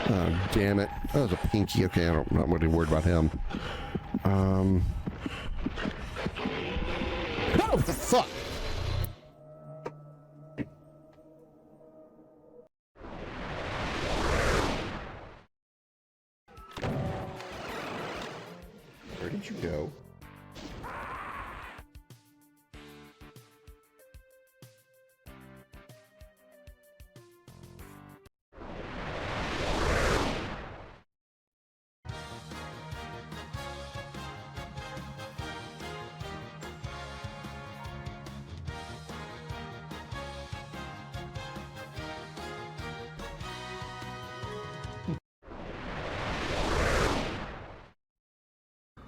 Oh, damn it. That was a pinky. Okay, I'm not really worried about him. Oh, fuck! Where did you go?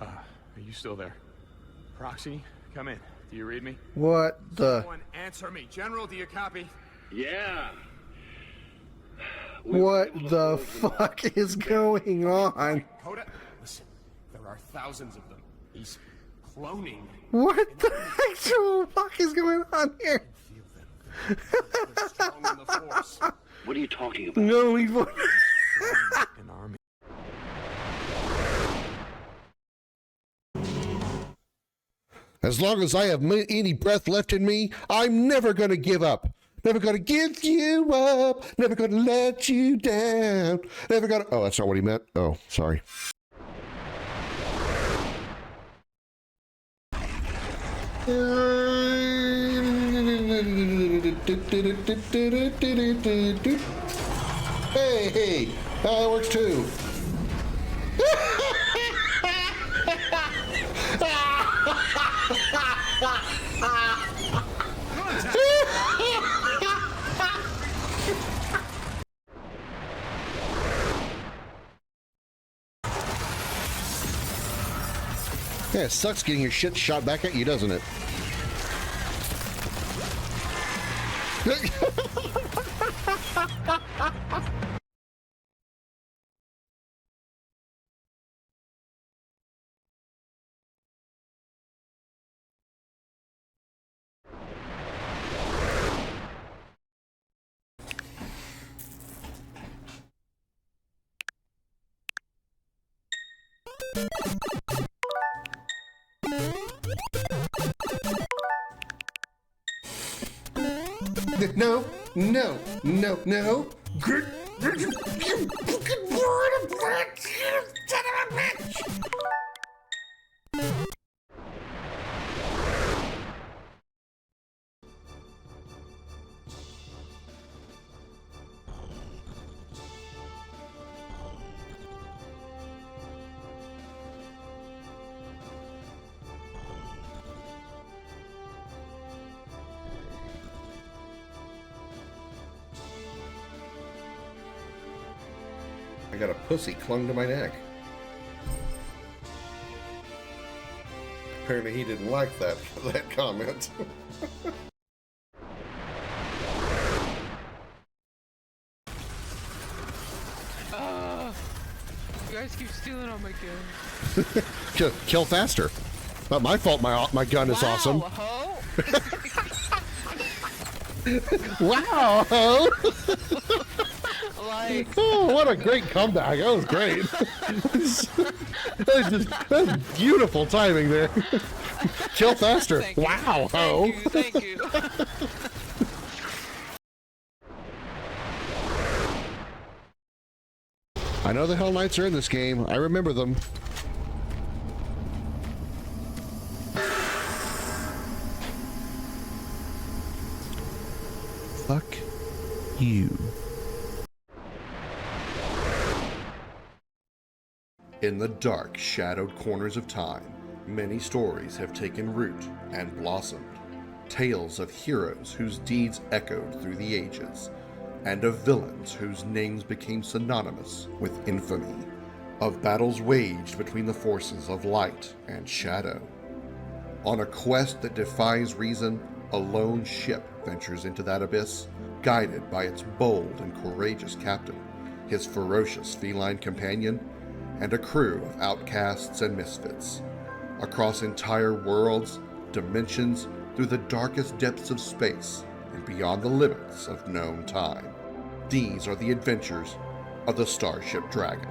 Are you still there? Proxy, come in. Do you read me? What the? Someone answer me. General, do you copy? Yeah. What the fuck is going on? Coda, listen. There are thousands of them. He's cloning. What the actual fuck is going on here? Feel them. They're strong in the force. What are you talking about? No, we. An army. As long as I have any breath left in me, I'm never going to give up. Never going to give you up. Never going to let you down. Never going to... Oh, that's not what he meant. Oh, sorry. Hey, that works too. Yeah, it sucks getting your shit shot back at you, doesn't it? No, no, no, no. You fucking word of blood, you son of a bitch! I got a pussy clung to my neck. Apparently he didn't like that comment. You guys keep stealing all my guns. Kill faster. Not my fault. My gun is awesome. Ho? Wow. Ho. Like, Oh, what a great comeback. That was great. That's beautiful timing there. Kill faster. thank you. Wow, ho. Thank you. I know the Hell Knights are in this game. I remember them. Fuck you. In the dark, shadowed corners of time, many stories have taken root and blossomed. Tales of heroes whose deeds echoed through the ages, and of villains whose names became synonymous with infamy. Of battles waged between the forces of light and shadow. On a quest that defies reason, a lone ship ventures into that abyss, guided by its bold and courageous captain, his ferocious feline companion, and a crew of outcasts and misfits. Across entire worlds, dimensions, through the darkest depths of space, and beyond the limits of known time. These are the adventures of the Starship Dragon.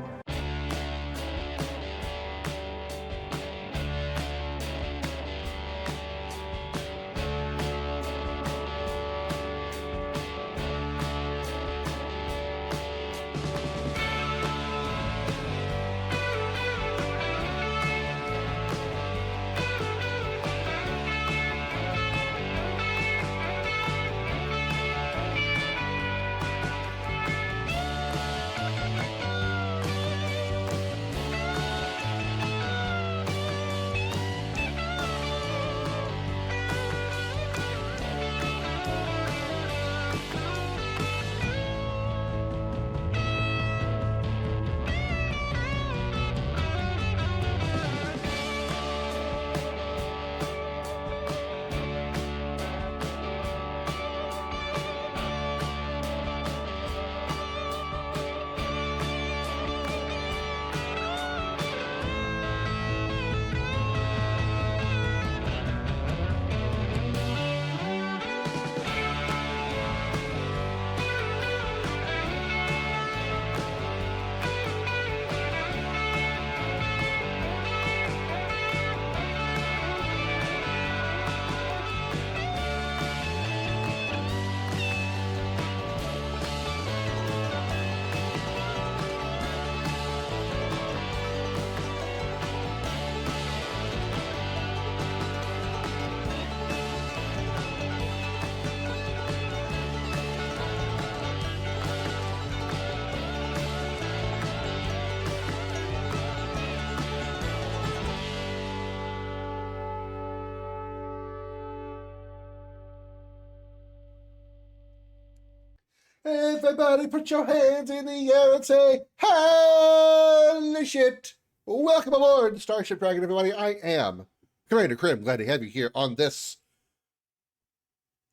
Everybody put your hands in the air and say, holy shit! Welcome aboard the Starship Dragon, everybody. I am Commander Krim. Glad to have you here on this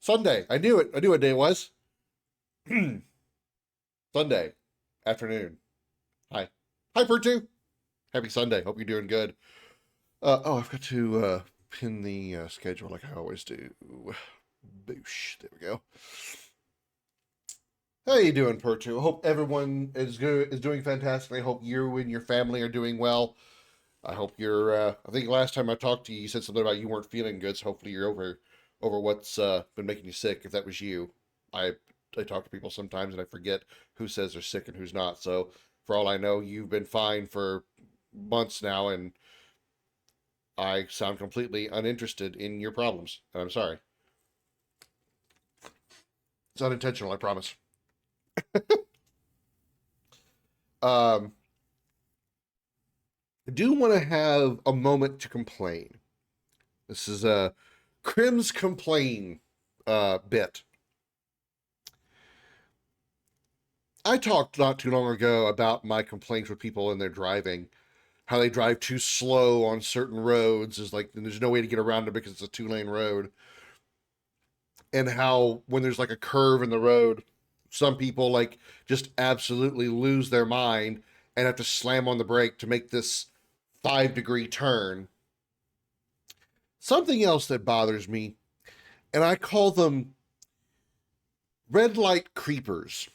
Sunday. I knew it. I knew what day it was. Sunday afternoon. Hi. Hi, Pertu. Happy Sunday. Hope you're doing good. I've got to pin the schedule like I always do. Boosh. There we go. How you doing, Pertu? I hope everyone is doing fantastically. I hope you and your family are doing well. I hope you're, I think last time I talked to you, you said something about you weren't feeling good, so hopefully you're over what's been making you sick, if that was you. I talk to people sometimes and I forget who says they're sick and who's not, so for all I know, you've been fine for months now, and I sound completely uninterested in your problems, and I'm sorry. It's unintentional, I promise. I do want to have a moment to complain. This is Krim's complain bit. I talked not too long ago about my complaints with people in their driving, how they drive too slow on certain roads, is like there's no way to get around it because it's a 2-lane road, and how when there's like a curve in the road, some people like just absolutely lose their mind and have to slam on the brake to make this 5-degree turn. Something else that bothers me, and I call them red light creepers.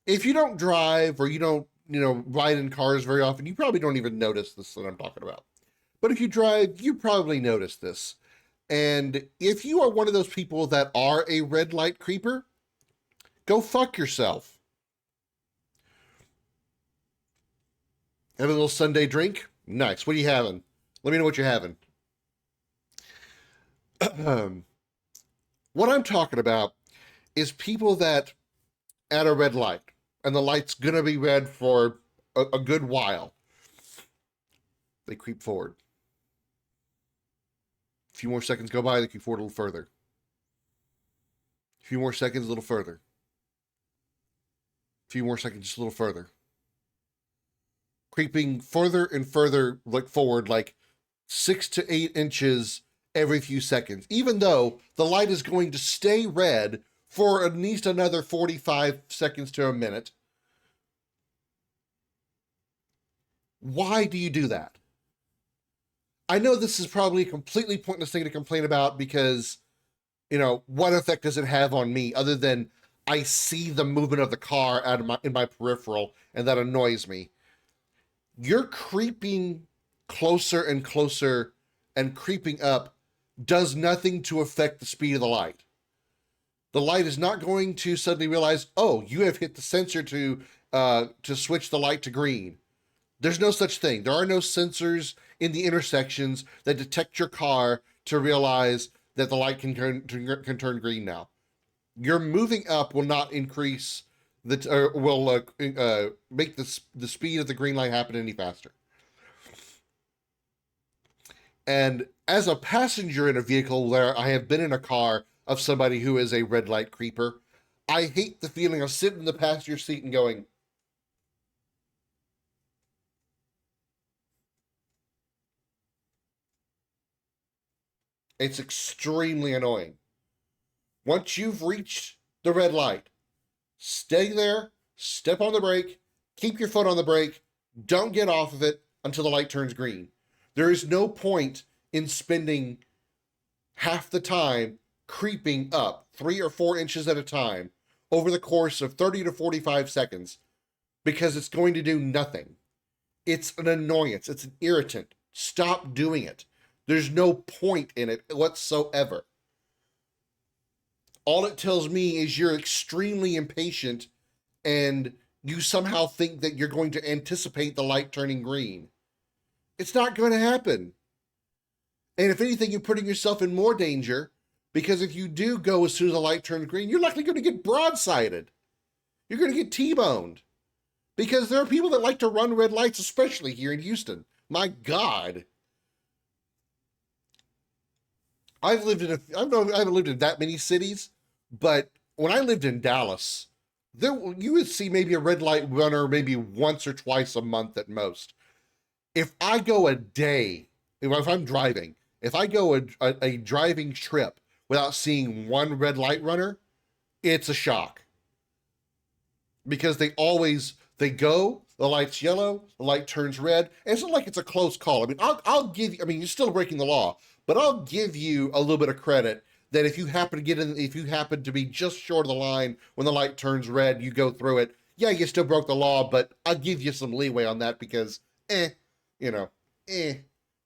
If you don't drive or you don't, ride in cars very often, you probably don't even notice this that I'm talking about. But if you drive, you probably notice this. And if you are one of those people that are a red light creeper, go fuck yourself. Have a little Sunday drink? Nice. What are you having? Let me know what you're having. What I'm talking about is people that at a red light, and the light's gonna be red for a good while, they creep forward. A few more seconds go by, they creep forward a little further. A few more seconds, a little further. A few more seconds, just a little further. Creeping further and further, like forward, like 6 to 8 inches every few seconds, even though the light is going to stay red for at least another 45 seconds to a minute. Why do you do that? I know this is probably a completely pointless thing to complain about because, what effect does it have on me other than I see the movement of the car out of in my peripheral, and that annoys me. You're creeping closer and closer, and creeping up does nothing to affect the speed of the light. The light is not going to suddenly realize, oh, you have hit the sensor to switch the light to green. There's no such thing. There are no sensors in the intersections that detect your car to realize that the light can turn green now. Your moving up will not increase will make the speed of the green light happen any faster. And as a passenger in a vehicle where I have been in a car of somebody who is a red light creeper, I hate the feeling of sitting in the passenger seat and going, it's extremely annoying. Once you've reached the red light, stay there, step on the brake, keep your foot on the brake, don't get off of it until the light turns green. There is no point in spending half the time creeping up 3 or 4 inches at a time over the course of 30 to 45 seconds, because it's going to do nothing. It's an annoyance. It's an irritant. Stop doing it. There's no point in it whatsoever. All it tells me is you're extremely impatient and you somehow think that you're going to anticipate the light turning green. It's not going to happen. And if anything, you're putting yourself in more danger, because if you do go as soon as the light turns green, you're likely going to get broadsided. You're going to get T-boned. Because there are people that like to run red lights, especially here in Houston. My God. I haven't lived in that many cities, but when I lived in Dallas, you would see maybe a red light runner maybe once or twice a month at most. If I go a day, if I'm driving, if I go a driving trip without seeing one red light runner, it's a shock. Because they go, the light's yellow, the light turns red, and it's not like it's a close call. I mean, I'll give you, I mean, you're still breaking the law, but I'll give you a little bit of credit that if you happen to be just short of the line when the light turns red, you go through it. Yeah, you still broke the law, but I'll give you some leeway on that because, I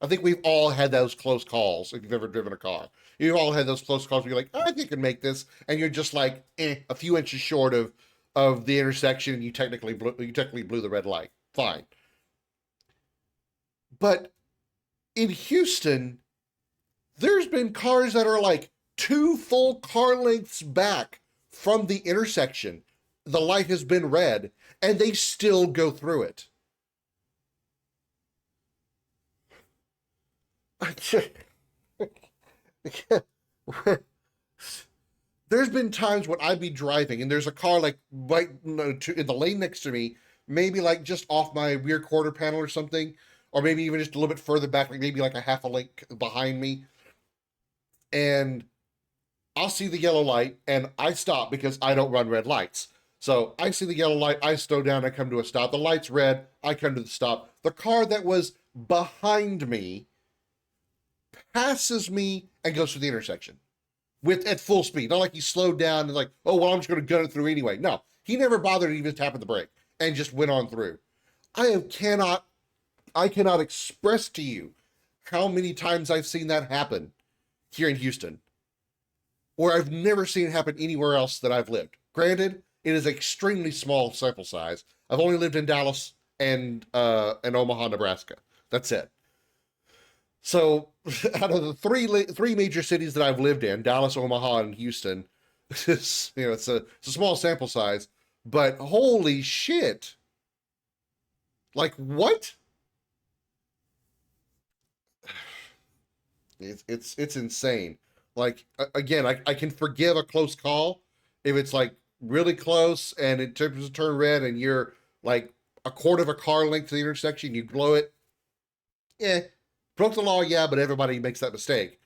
think we've all had those close calls if you've ever driven a car. You've all had those close calls where you're like, I think I can make this, and you're just like, a few inches short of the intersection, and you technically blew the red light. Fine. But in Houston, there's been cars that are like 2 full car lengths back from the intersection. The light has been red, and they still go through it. There's been times when I'd be driving and there's a car like right in the lane next to me, maybe like just off my rear quarter panel or something, or maybe even just a little bit further back, like maybe like a half a link behind me. And I'll see the yellow light and I stop because I don't run red lights. So I see the yellow light, I slow down, I come to a stop. The light's red, I come to the stop. The car that was behind me passes me and goes through the intersection at full speed. Not like he slowed down and like, oh, well, I'm just going to gun it through anyway. No, he never bothered to even tap the brake and just went on through. I cannot express to you how many times I've seen that happen here in Houston, where I've never seen it happen anywhere else that I've lived. Granted, it is an extremely small sample size. I've only lived in Dallas and Omaha, Nebraska. That's it. So out of the three major cities that I've lived in, Dallas, Omaha, and Houston, it's a small sample size, but holy shit. Like what? It's insane. Like, again, I can forgive a close call if it's like really close and it turn red and you're like a quarter of a car length to the intersection, you blow it. Yeah. Broke the law, yeah, but everybody makes that mistake.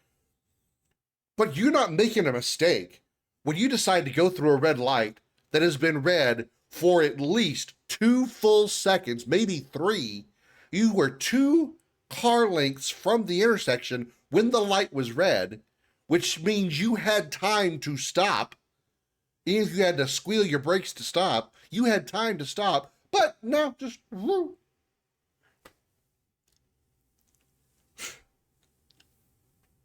But you're not making a mistake when you decide to go through a red light that has been red for at least 2 full seconds, maybe 3. You were 2 car lengths from the intersection when the light was red, which means you had time to stop. Even if you had to squeal your brakes to stop, you had time to stop. But no, just woo.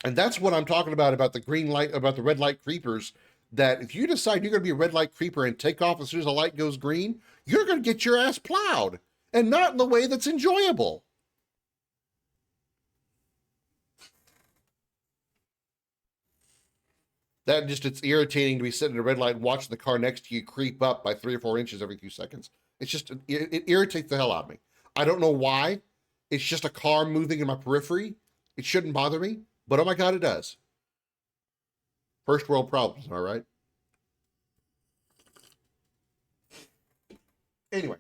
And that's what I'm talking about the green light, about the red light creepers. That if you decide you're going to be a red light creeper and take off as soon as the light goes green, you're going to get your ass plowed. And not in the way that's enjoyable. That just, it's irritating to be sitting in a red light and watching the car next to you creep up by 3 or 4 inches every few seconds. It's just, it irritates the hell out of me. I don't know why. It's just a car moving in my periphery. It shouldn't bother me, but oh my God, it does. First world problems, am I right? Anyway,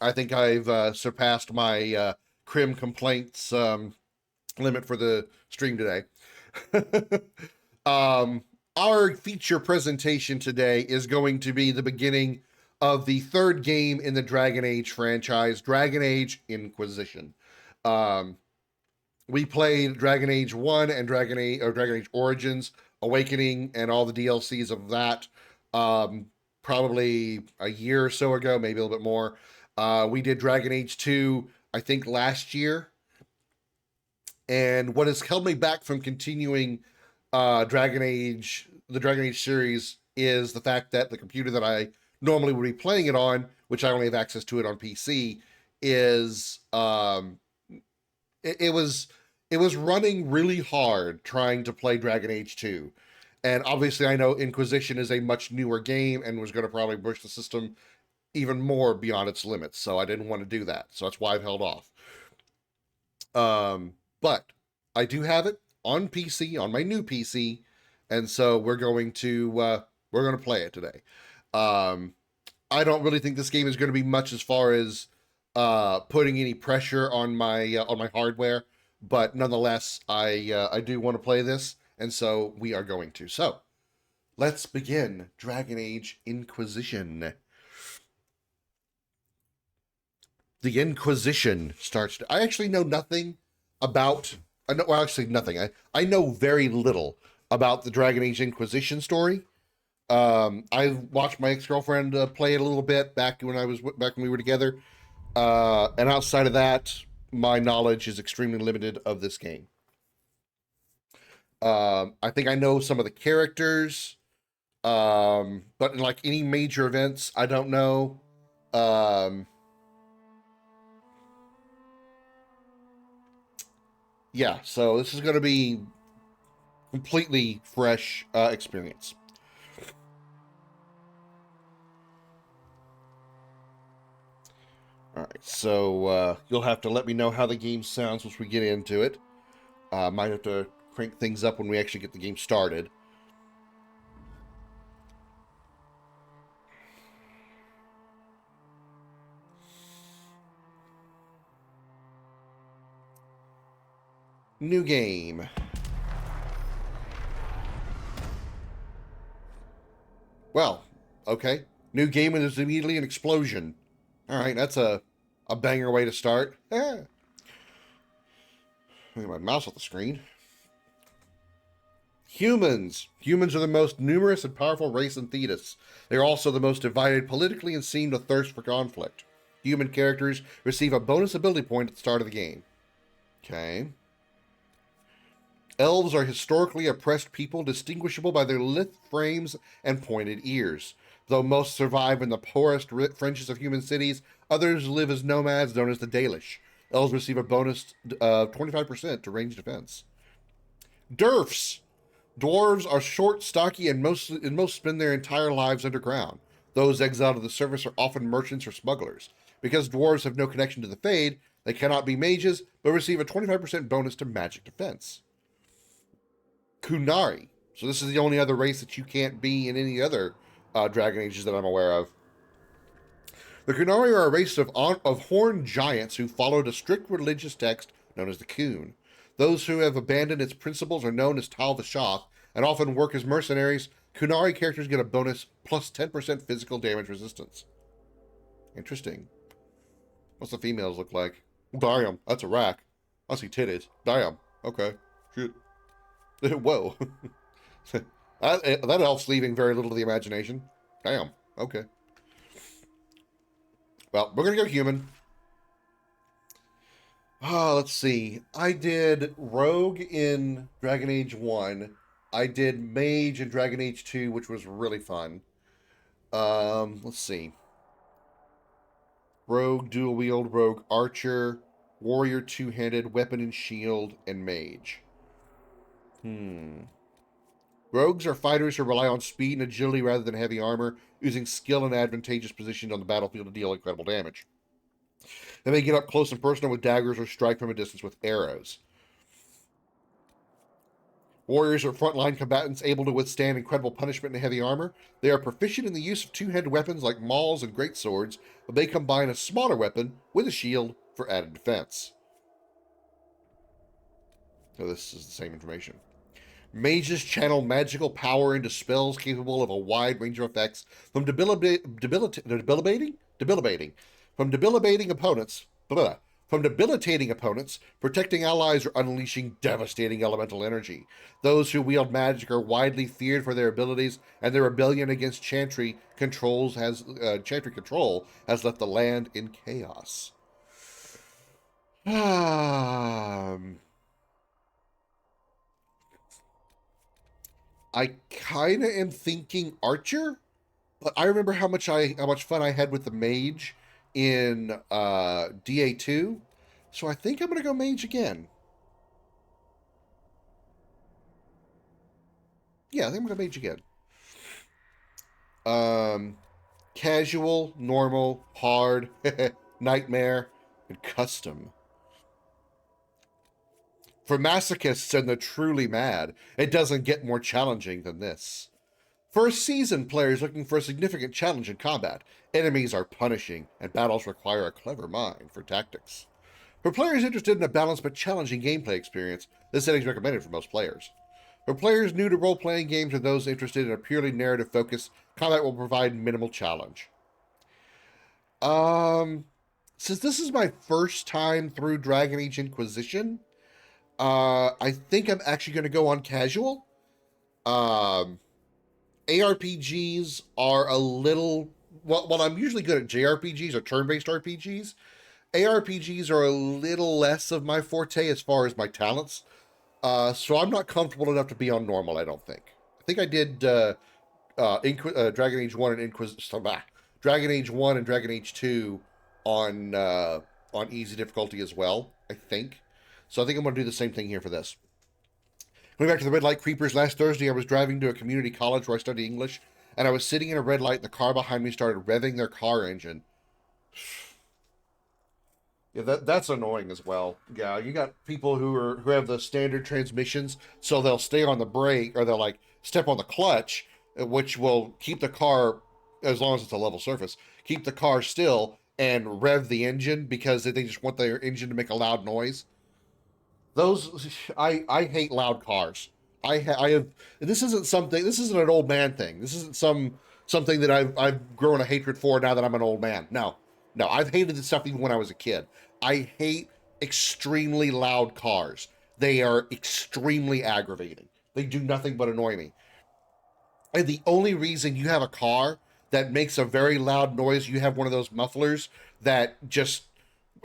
I think I've surpassed my Krim complaints limit for the stream today. Our feature presentation today is going to be the beginning of the third game in the Dragon Age franchise, Dragon Age Inquisition. We played Dragon Age 1 and Dragon Age Origins, Awakening, and all the DLCs of that probably a year or so ago, maybe a little bit more. We did Dragon Age 2, I think, last year. And what has held me back from continuing the Dragon Age series is the fact that the computer that I normally would be playing it on, which I only have access to it on PC, is it was running really hard trying to play Dragon Age 2. And obviously I know Inquisition is a much newer game and was going to probably push the system even more beyond its limits, so I didn't want to do that. So that's why I've held off. But I do have it on PC, on my new PC, and so we're going to play it today. I don't really think this game is going to be much as far as putting any pressure on my hardware, but nonetheless, I do want to play this, and so we are going to. So let's begin Dragon Age Inquisition. The Inquisition starts. I actually know nothing about. Well, actually, nothing. I know very little about the Dragon Age Inquisition story. I watched my ex-girlfriend play it a little bit back when we were together, and outside of that, my knowledge is extremely limited of this game. I think I know some of the characters, but in like any major events, I don't know. Yeah, so this is going to be completely fresh experience. All right, so you'll have to let me know how the game sounds once we get into it. Might have to crank things up when we actually get the game started. New game. Well, okay. New game and there's immediately an explosion. All right, that's a banger way to start. Get my mouse off the screen. Humans. Humans are the most numerous and powerful race in Thetis. They are also the most divided politically and seem to thirst for conflict. Human characters receive a bonus ability point at the start of the game. Okay. Elves are historically oppressed people distinguishable by their lithe frames and pointed ears. Though most survive in the poorest fringes of human cities, others live as nomads known as the Dalish. Elves receive a bonus of 25% to range defense. Dwarfs. Dwarves are short, stocky, and most spend their entire lives underground. Those exiled to the surface are often merchants or smugglers. Because dwarves have no connection to the Fade, they cannot be mages, but receive a 25% bonus to magic defense. Kunari. So this is the only other race that you can't be in any other Dragon Ages that I'm aware of. The Kunari are a race of horned giants who followed a strict religious text known as the Kun. Those who have abandoned its principles are known as Tal Vashoth and often work as mercenaries. Kunari characters get a bonus plus 10% physical damage resistance. Interesting. What's the females look like? Damn, that's a rack. I see titties. Damn. Okay. Shoot. Whoa. that elf's leaving very little to the imagination. Damn. Okay. Well, we're gonna go human. Let's see. I did Rogue in Dragon Age 1. I did Mage in Dragon Age 2, which was really fun. Let's see. Rogue, dual wield, Rogue Archer, Warrior two-handed, Weapon and Shield, and Mage. Rogues are fighters who rely on speed and agility rather than heavy armor, using skill and advantageous positions on the battlefield to deal incredible damage. They may get up close and personal with daggers or strike from a distance with arrows. Warriors are frontline combatants able to withstand incredible punishment in heavy armor. They are proficient in the use of two-handed weapons like mauls and greatswords, but they combine a smaller weapon with a shield for added defense. So this is the same information. Mages channel magical power into spells capable of a wide range of effects, from debilitating opponents, protecting allies, or unleashing devastating elemental energy. Those who wield magic are widely feared for their abilities, and their rebellion against Chantry control has left the land in chaos. I kind of am thinking Archer, but I remember how much fun I had with the Mage in DA2, so I think I'm gonna go Mage again. Yeah, I think I'm gonna Mage again. Casual, normal, hard, nightmare, and custom. For masochists and the truly mad, it doesn't get more challenging than this. For a seasoned players looking for a significant challenge in combat, enemies are punishing, and battles require a clever mind for tactics. For players interested in a balanced but challenging gameplay experience, this setting is recommended for most players. For players new to role-playing games and those interested in a purely narrative focus, combat will provide minimal challenge. Since this is my first time through Dragon Age Inquisition, I think I'm actually going to go on casual. ARPGs are a little... While I'm usually good at JRPGs or turn-based RPGs, ARPGs are a little less of my forte as far as my talents. So I'm not comfortable enough to be on normal, I don't think. I think I did Dragon Age 1 and Dragon Age 1 and Dragon Age 2 on easy difficulty as well, I think. So I think I'm going to do the same thing here for this. Going back to the red light creepers, last Thursday I was driving to a community college where I study English, and I was sitting in a red light, and the car behind me started revving their car engine. Yeah, that's annoying as well. Yeah, you got people who have the standard transmissions, so they'll stay on the brake, or they'll like step on the clutch, which will keep the car, as long as it's a level surface, keep the car still and rev the engine because they just want their engine to make a loud noise. I hate loud cars. I have, this isn't an old man thing. This isn't something that I've grown a hatred for now that I'm an old man. No, I've hated this stuff even when I was a kid. I hate extremely loud cars. They are extremely aggravating. They do nothing but annoy me. And the only reason you have a car that makes a very loud noise, you have one of those mufflers that just,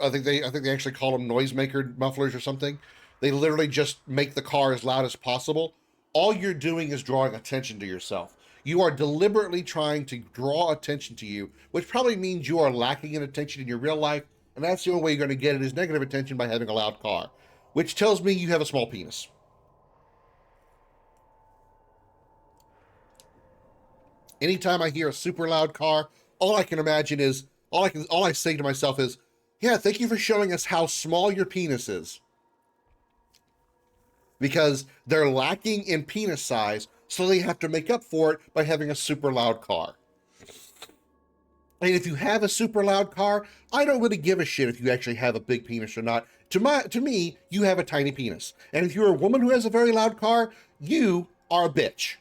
I think they actually call them noisemaker mufflers or something. They literally just make the car as loud as possible. All you're doing is drawing attention to yourself. You are deliberately trying to draw attention to you, which probably means you are lacking in attention in your real life, and that's the only way you're going to get it is negative attention by having a loud car, which tells me you have a small penis. Anytime I hear a super loud car, all I say to myself is, yeah, thank you for showing us how small your penis is. Because they're lacking in penis size, so they have to make up for it by having a super loud car. And if you have a super loud car, I don't really give a shit if you actually have a big penis or not. To me, you have a tiny penis. And if you're a woman who has a very loud car, you are a bitch.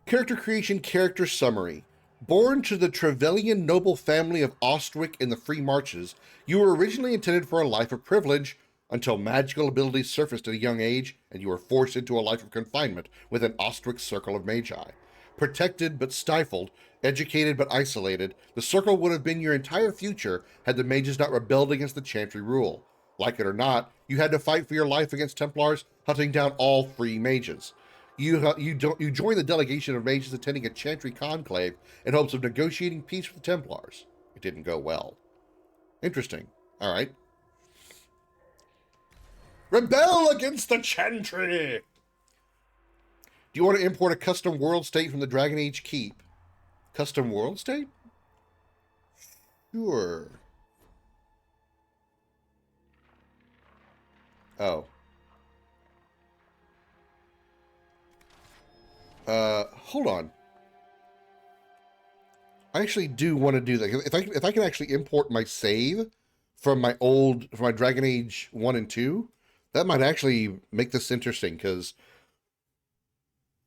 Character creation, character summary. Born to the Trevelyan noble family of Ostwick in the Free Marches, you were originally intended for a life of privilege, until magical abilities surfaced at a young age and you were forced into a life of confinement within Ostric's circle of magi. Protected but stifled, educated but isolated, the circle would have been your entire future had the mages not rebelled against the Chantry rule. Like it or not, you had to fight for your life against Templars, hunting down all free mages. You joined the delegation of mages attending a Chantry conclave in hopes of negotiating peace with the Templars. It didn't go well. Interesting. All right. Rebel against the Chantry! Do you want to import a custom world state from the Dragon Age Keep? Custom world state? Sure. Oh. Hold on. I actually do want to do that. If I can actually import my save from my Dragon Age 1 and 2, that might actually make this interesting, because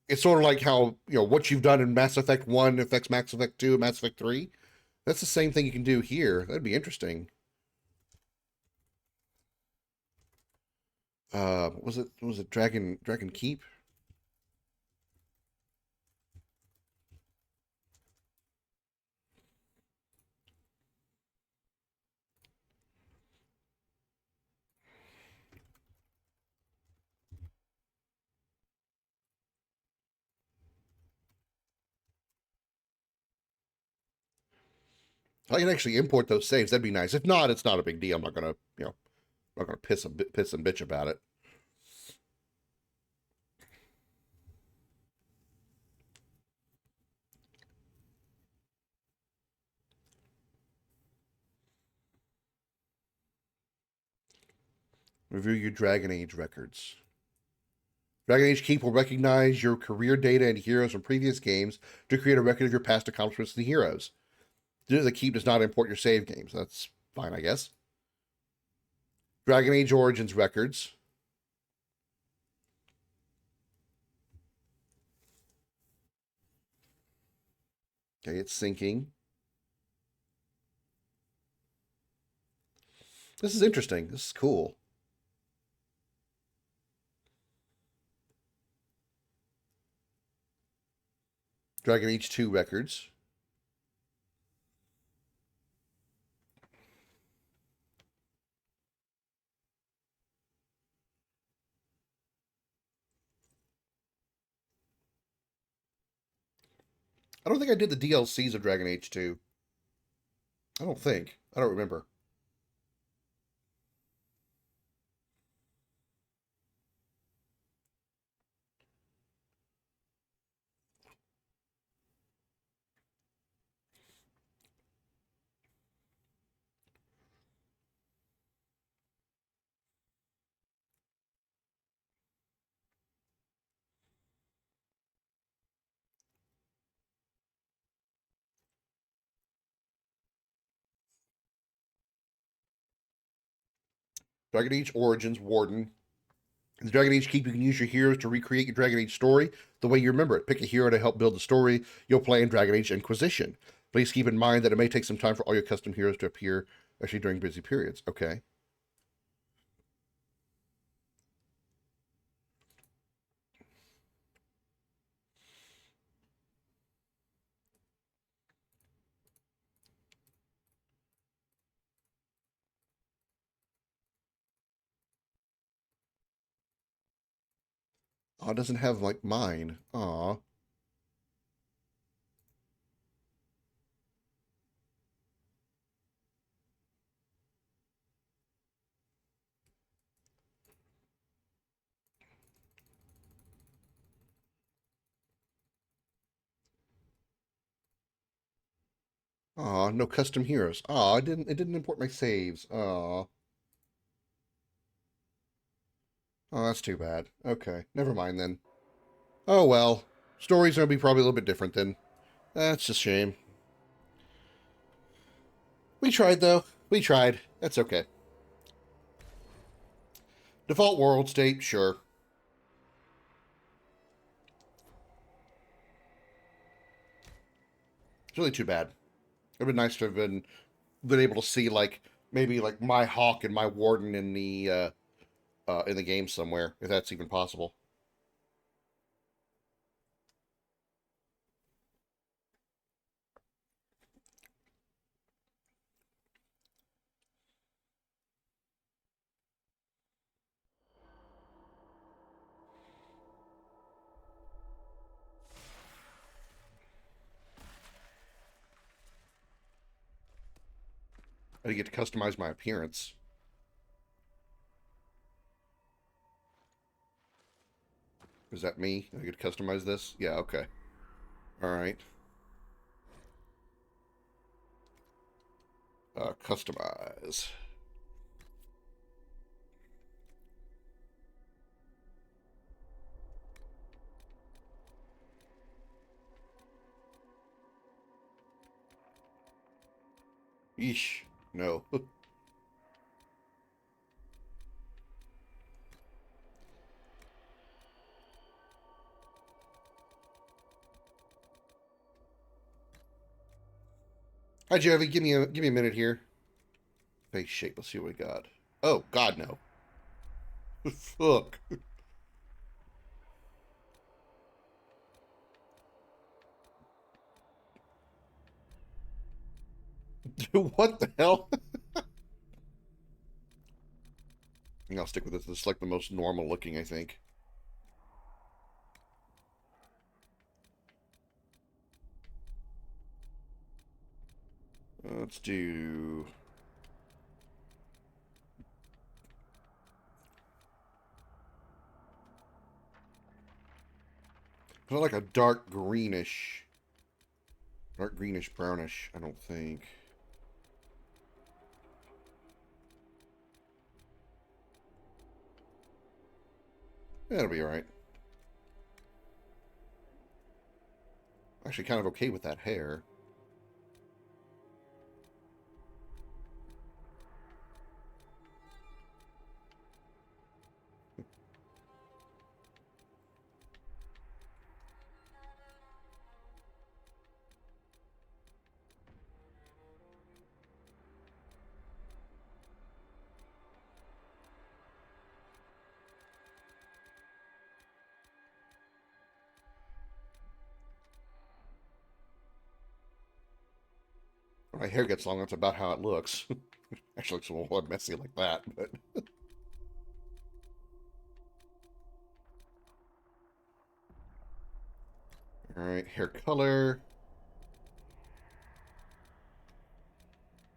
it's sort of like how, what you've done in Mass Effect 1 affects Mass Effect 2 and Mass Effect 3. That's the same thing you can do here. That'd be interesting. Was it Dragon Keep? If I can actually import those saves, that'd be nice. If not, it's not a big deal. I'm not gonna, not gonna piss and bitch about it. Review your Dragon Age records. Dragon Age Keep will recognize your career data and heroes from previous games to create a record of your past accomplishments and heroes. The Keep does not import your save games. That's fine, I guess. Dragon Age Origins records. Okay, it's syncing. This is interesting. This is cool. Dragon Age 2 records. I don't think I did the DLCs of Dragon Age 2. I don't think. I don't remember. Dragon Age Origins Warden. In the Dragon Age Keep, you can use your heroes to recreate your Dragon Age story the way you remember it. Pick a hero to help build the story you'll play in Dragon Age Inquisition. Please keep in mind that it may take some time for all your custom heroes to appear, actually during busy periods. Okay. Oh, it doesn't have, like, mine. Aw. Aw, no custom heroes. Aw, it didn't import my saves. Aw. Oh, that's too bad. Okay, never mind then. Oh well. Story's gonna be probably a little bit different then. That's a shame. We tried though. We tried. That's okay. Default world state, sure. It's really too bad. It'd been nice to have been able to see, like, maybe like my hawk and my warden in the in the game somewhere, if that's even possible. I get to customize my appearance. Is that me? I get to customize this? Yeah, okay. Alright. Customize. Yeesh. No. Hi, Jovi. Give me a minute here. Face shape. Let's see what we got. Oh, God, no. Fuck. What the hell? I'll stick with this. This is like the most normal looking, I think. Let's do... Kind of like a dark greenish brownish, I don't think. That'll be alright. Actually kind of okay with that hair. When my hair gets long, that's about how it looks. Actually looks a little more messy like that, but... Alright, hair color.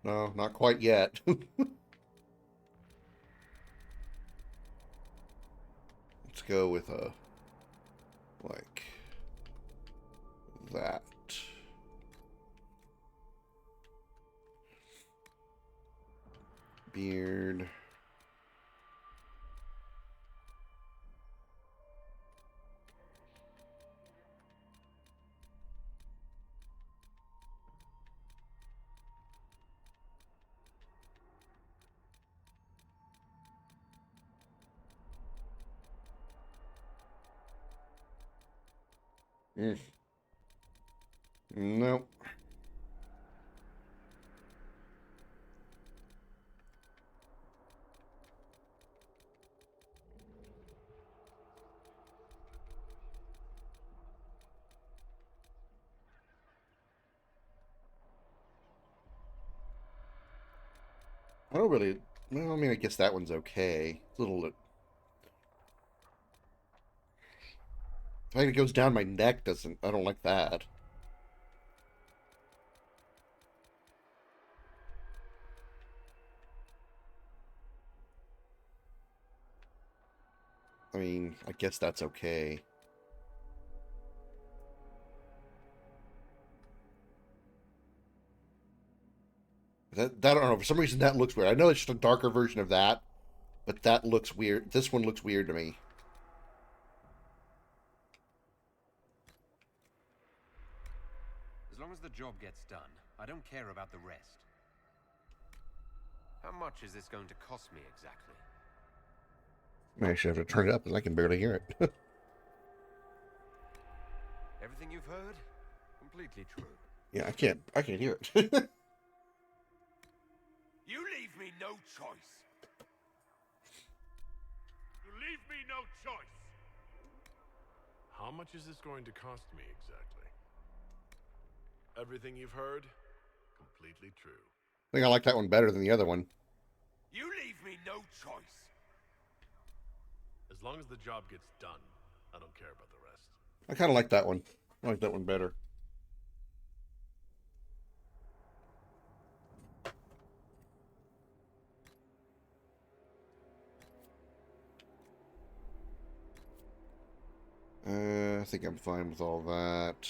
No, not quite yet. Let's go with a... like... that. Beard. Nope. I don't really... Well, I mean, I guess that one's okay. It's a little... The fact it goes down my neck doesn't... I don't like that. I mean, I guess that's okay. That I don't know. For some reason, that looks weird. I know it's just a darker version of that, but that looks weird. This one looks weird to me. As long as the job gets done, I don't care about the rest. How much is this going to cost me exactly? I should have to turn it up because I can barely hear it. Everything you've heard? Completely true. Yeah, I can't hear it. You leave me no choice. no choice. How much is this going to cost me exactly? Everything you've heard, completely true. I think I like that one better than the other one. You leave me no choice. As long as the job gets done, I don't care about the rest. I kind of like that one. I like that one better. I think I'm fine with all that.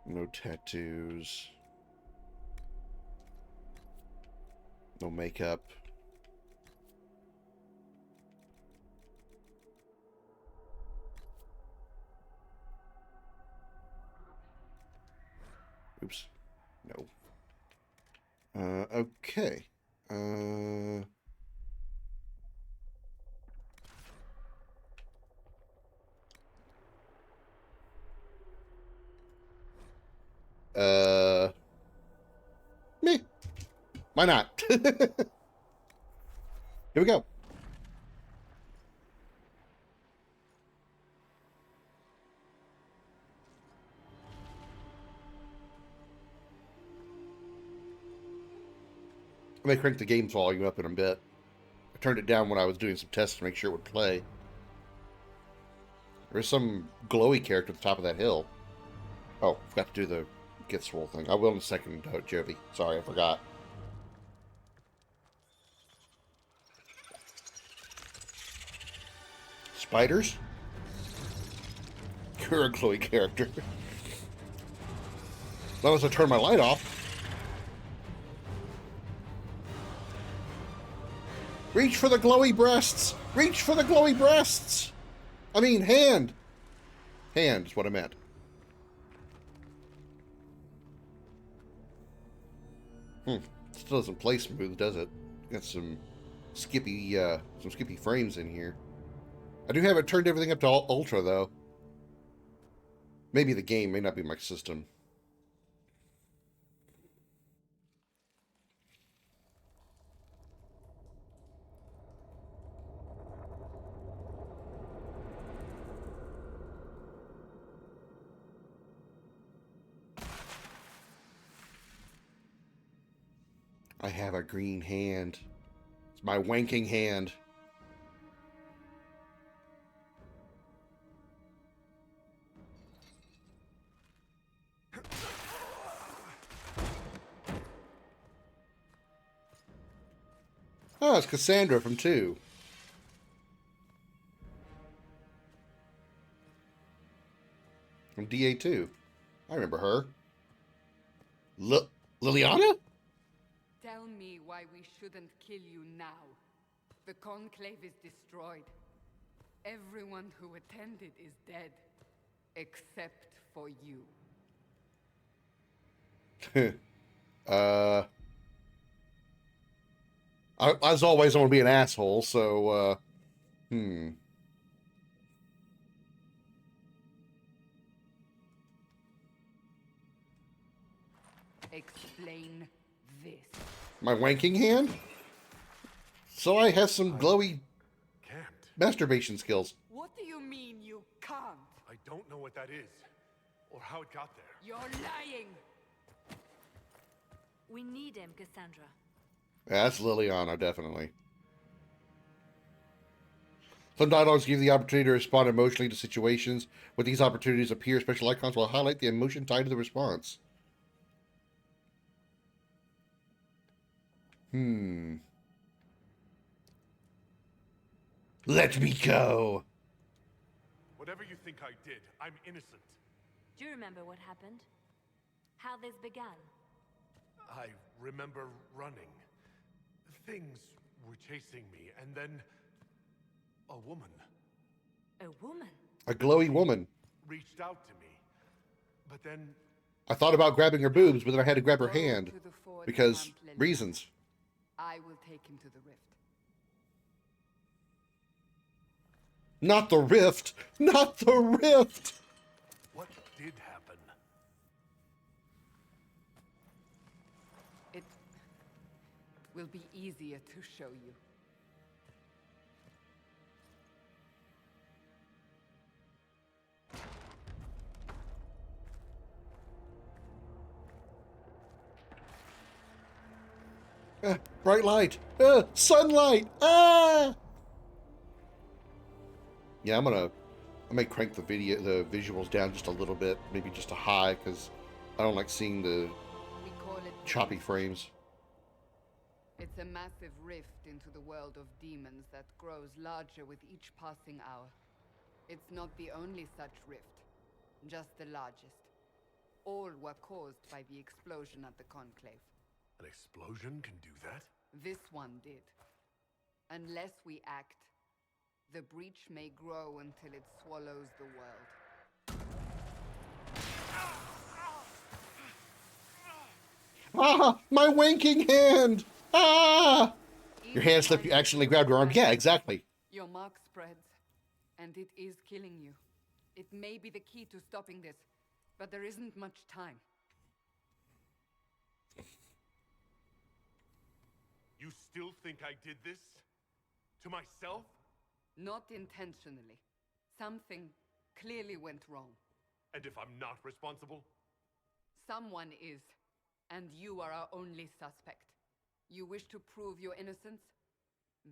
No tattoos. No makeup. Oops. No. Okay. Me. Why not? Here we go. I may crank the game's volume up in a bit. I turned it down when I was doing some tests to make sure it would play. There's some glowy character at the top of that hill. Oh, forgot to do the get swole thing. I will in a second, Jovi. Sorry, I forgot. Spiders? You're a glowy character. As long as I turn my light off. Reach for the glowy breasts! Reach for the glowy breasts! I mean, hand! Hand is what I meant. Still doesn't play smooth, does it? Got some skippy frames in here. I do have it turned everything up to ultra, though. Maybe the game, may not be my system. I have a green hand. It's my wanking hand. Oh, it's Cassandra from 2. From DA2. I remember her. Liliana? Tell me why we shouldn't kill you now. The Conclave is destroyed. Everyone who attended is dead. Except for you. As always, I want to be an asshole, so, Explain this. My wanking hand? So I have some glowy Can't. masturbation skills. What do you mean you can't? I don't know what that is. Or how it got there. You're lying! We need him, Cassandra. Yeah, that's Liliana, definitely. Some dialogues give the opportunity to respond emotionally to situations. When these opportunities appear, special icons will highlight the emotion tied to the response. Let me go. Whatever you think I did, I'm innocent. Do you remember what happened? How this began? I remember running. Things were chasing me, and then a woman A woman? A glowy woman. reached out to me. But then I thought about grabbing her boobs, but then I had to grab her Go hand. to the Ford Because camp, Lily. reasons. I will take him to the rift. Not the rift! Not the rift! What did happen? It will be easier to show you. Bright light! Sunlight! Ah! Yeah, I may crank the visuals down just a little bit, maybe just a high, because I don't like seeing the We call it choppy frames. It's a massive rift into the world of demons that grows larger with each passing hour. It's not the only such rift, just the largest. All were caused by the explosion at the Conclave. An explosion can do that? This one did. Unless we act, the breach may grow until it swallows the world. Ah! My wanking hand! Ah! Your hand slipped, you accidentally grabbed your arm. Yeah, exactly. Your mark spreads, and it is killing you. It may be the key to stopping this, but there isn't much time. You still think I did this? To myself? Not intentionally. Something clearly went wrong. And if I'm not responsible? Someone is, and you are our only suspect. You wish to prove your innocence?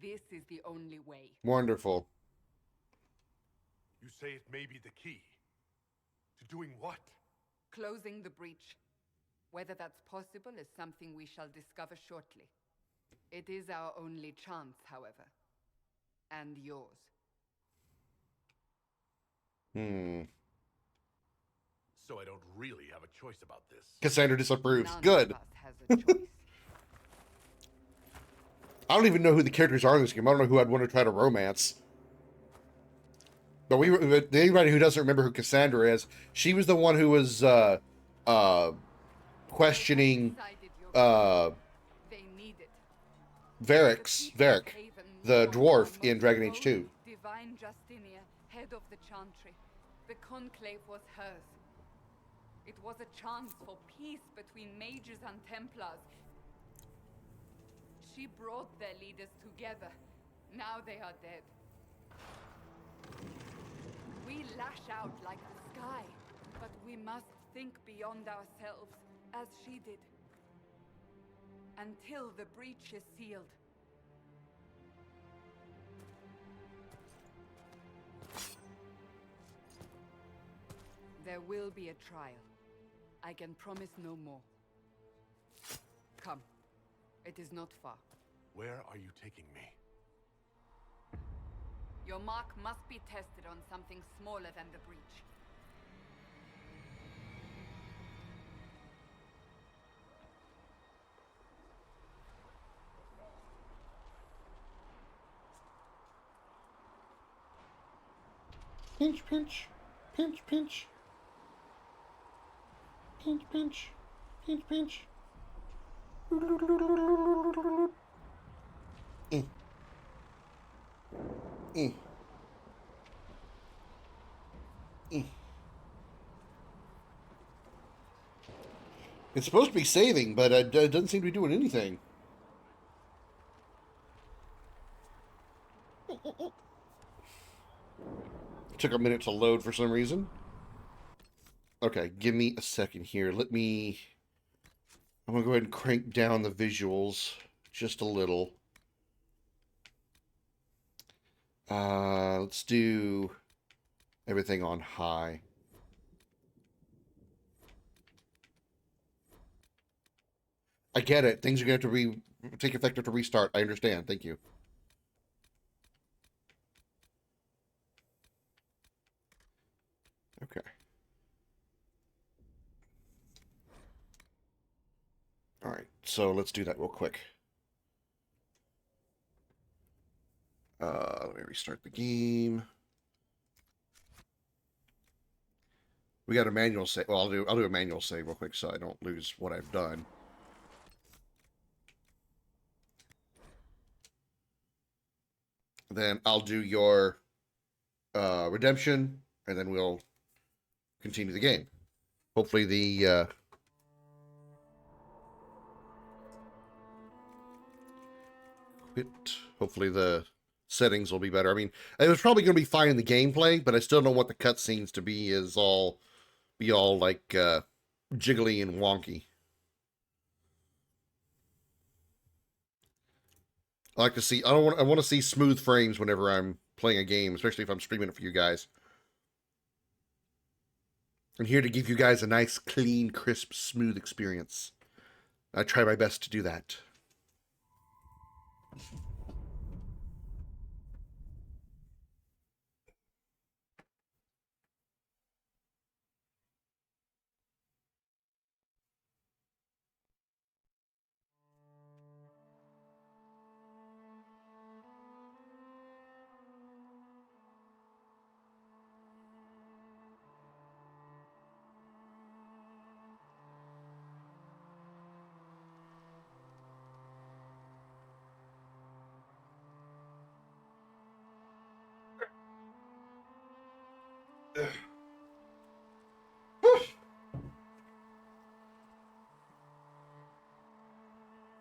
This is the only way. Wonderful. You say it may be the key. To doing what? Closing the breach. Whether that's possible is something we shall discover shortly. It is our only chance, however. And yours. So I don't really have a choice about this. Cassandra disapproves. None Good. of us has a choice. I don't even know who the characters are in this game. I don't know who I'd want to try to romance. But anybody who doesn't remember who Cassandra is, she was the one who was questioning They need it. Varric, the dwarf in Dragon Age 2. Divine Justinia, head of the Chantry. The Conclave was hers. It was a chance for peace between mages and Templars. She brought their leaders together. Now they are dead. We lash out like the sky, but we must think beyond ourselves, as she did. Until the breach is sealed. There will be a trial. I can promise no more. Come. It is not far. Where are you taking me? Your mark must be tested on something smaller than the breach. Pinch, pinch. Pinch, pinch. Pinch, pinch. Pinch, pinch. It's supposed to be saving, but it doesn't seem to be doing anything. Took a minute to load for some reason. Okay, give me a second here. I'm gonna go ahead and crank down the visuals just a little. Let's do everything on high. I get it. Things are going to have to take effect after restart. I understand. Thank you. Okay. All right. So let's do that real quick. Let me restart the game. We got a manual save. Well, I'll do a manual save real quick so I don't lose what I've done. Then I'll do your redemption, and then we'll continue the game. Hopefully the hopefully the settings will be better. I mean, it was probably going to be fine in the gameplay, but I still don't want the cutscenes to be all like jiggly and wonky. I like to see. I want to see smooth frames whenever I'm playing a game, especially if I'm streaming it for you guys. I'm here to give you guys a nice, clean, crisp, smooth experience. I try my best to do that.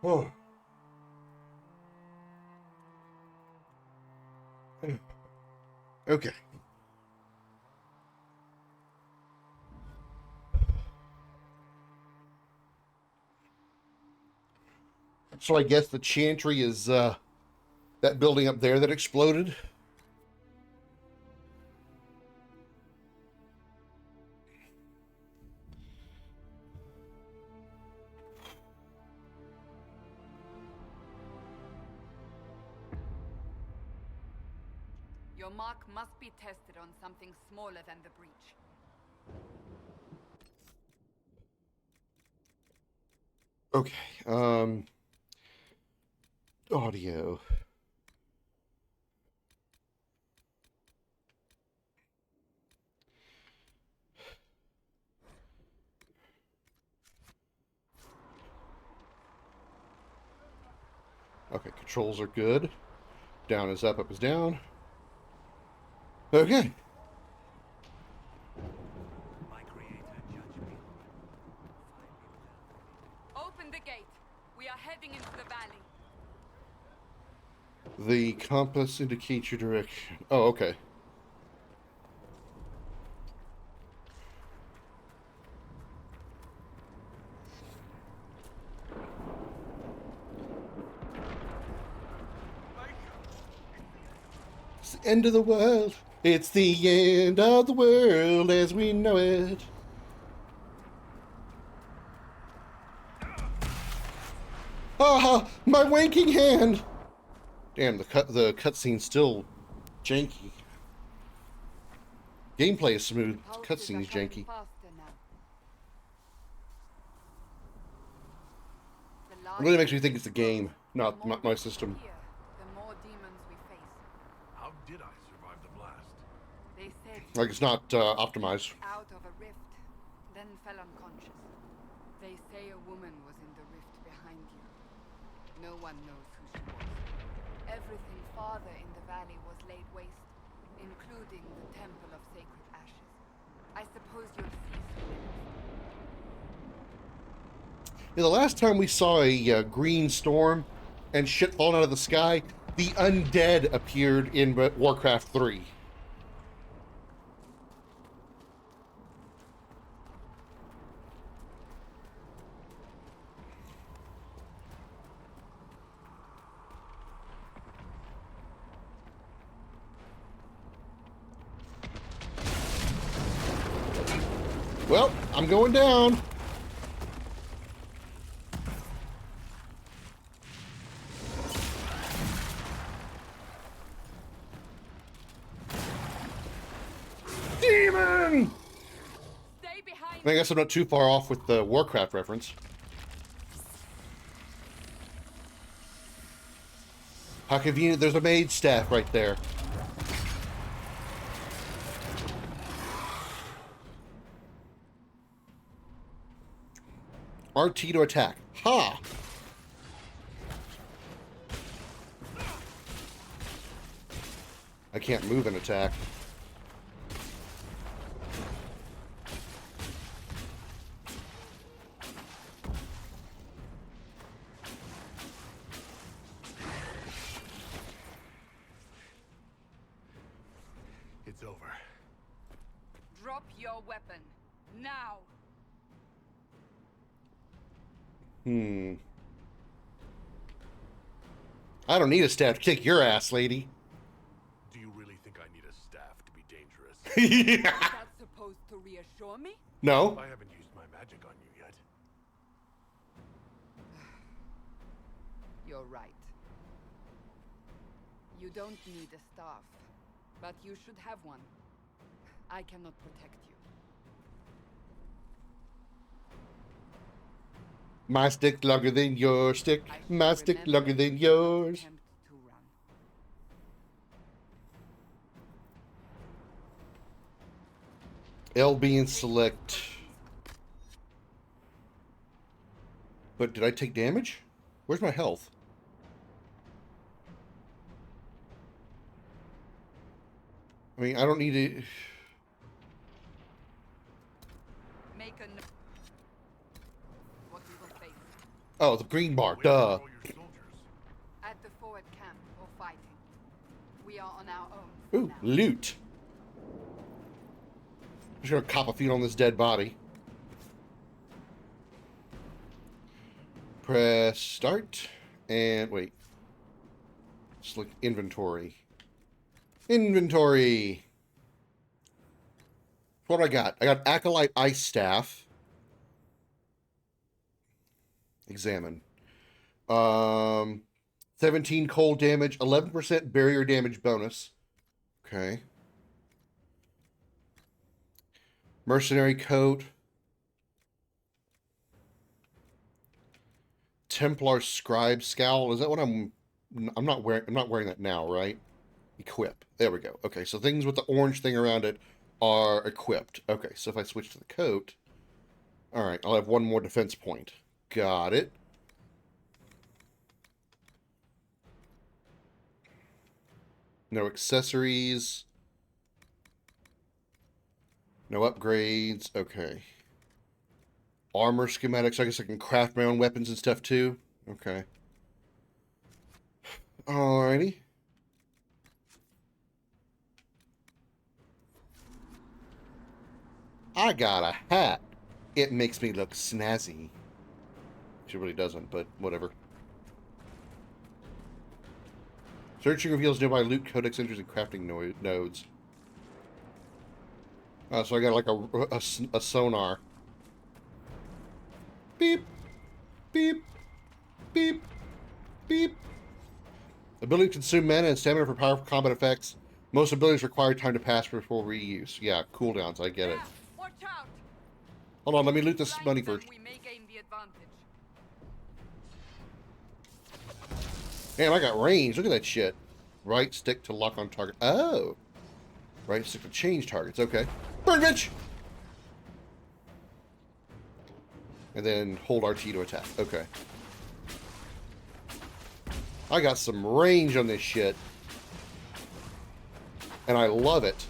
Oh. Okay. So I guess the Chantry is that building up there that exploded. Your mark must be tested on something smaller than the breach. Okay. Audio. Okay, controls are good. Down is up, up is down. Okay. Open the gate. We are heading into the valley. The compass indicates your direction. Oh, okay. It's the end of the world. It's the end of the world as we know it. Ah, my wanking hand! Damn, the cutscene's still janky. Gameplay is smooth. Cutscene's janky. It really makes me think it's the game, not my system. The more demons we face. How did I survive the blast? They said Like it's not optimized. out of a rift, then fell unconscious. They say a woman was in the rift behind you. No one knows who she was. Everything farther in the valley was laid waste, including the Temple of Sacred Ashes. I suppose you'll see soon. Yeah, the last time we saw a green storm and shit falling out of the sky, the undead appeared in Warcraft 3. Well, I'm going down. Demon! Stay behind. I guess I'm not too far off with the Warcraft reference. How convenient, there's a mage staff right there. RT to attack. Ha! I can't move and attack. Drop your weapon. Now. I don't need a staff to kick your ass, lady. Do you really think I need a staff to be dangerous? Is that supposed to reassure me? No. I haven't used my magic on you yet. You're right. You don't need a staff, but you should have one. I cannot protect you. My stick longer than your stick. I should My stick remember longer than not yours. attempt to run. LB and select. But did I take damage? Where's my health? I mean, I don't need to... Make a note. What we will face. Oh, the green bar. Where Duh. are all your soldiers? At the forward camp or fighting. We are on our own. for Ooh, now. loot. I'm just gonna cop a feet on this dead body. Press start. And wait. Select inventory. Inventory. What do I got? I got Acolyte Ice Staff. Examine. 17 cold damage, 11% barrier damage bonus. Okay. Mercenary coat. Templar Scribe Scowl. Is that what I'm not wearing that now, right? Equip. There we go. Okay, so things with the orange thing around it are equipped. Okay, so if I switch to the coat, all right, I'll have one more defense point. Got it. No accessories. No upgrades. Okay. Armor schematics. I guess I can craft my own weapons and stuff too. Okay. Alrighty. I got a hat. It makes me look snazzy. She really doesn't, but whatever. Searching reveals nearby loot, codex entries, and crafting nodes. So I got like a sonar. Beep, beep, beep, beep. Ability to consume mana and stamina for powerful combat effects. Most abilities require time to pass before reuse. Yeah, cooldowns, I get it. Watch out! Hold on, let me loot this Blind money them, first. we may gain the advantage. Damn, I got range. Look at that shit. Right stick to lock on target. Oh. Right stick to change targets. Okay. Burn, bitch! And then hold RT to attack. Okay. I got some range on this shit. And I love it.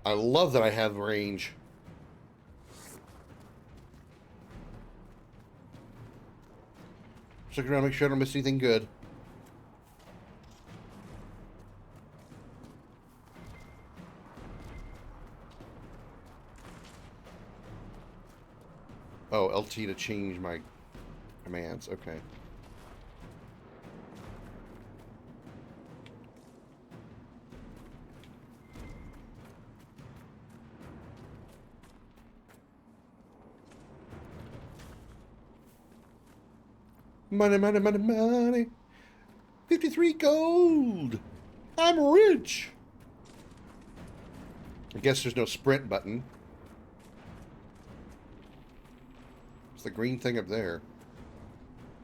I love that I have range. Just looking around, make sure I don't miss anything good. Oh, LT to change my commands. Okay. Money, money, money, money. 53 gold. I'm rich. I guess there's no sprint button. It's the green thing up there.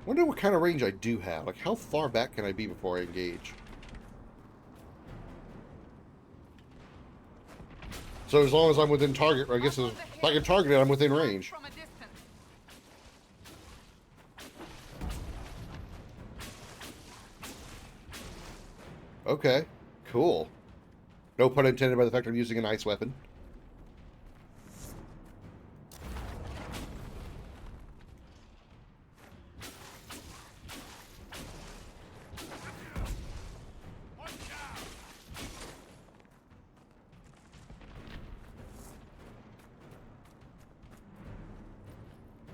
Wonder what kind of range I do have. Like, how far back can I be before I engage? So as long as I'm within target, I guess if I can target it, I'm within range. From a distance. Okay, cool. No pun intended by the fact I'm using an ice weapon.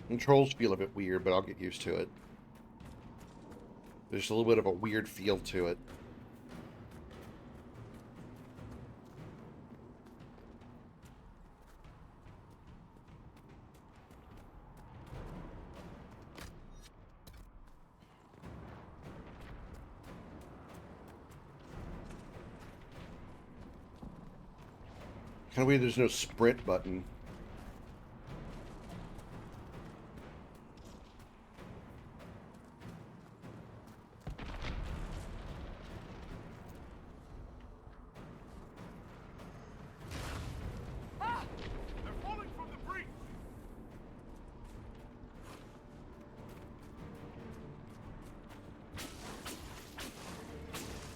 Controls feel a bit weird, but I'll get used to it. There's a little bit of a weird feel to it. Kind of weird there's no sprint button. They're falling from the breach!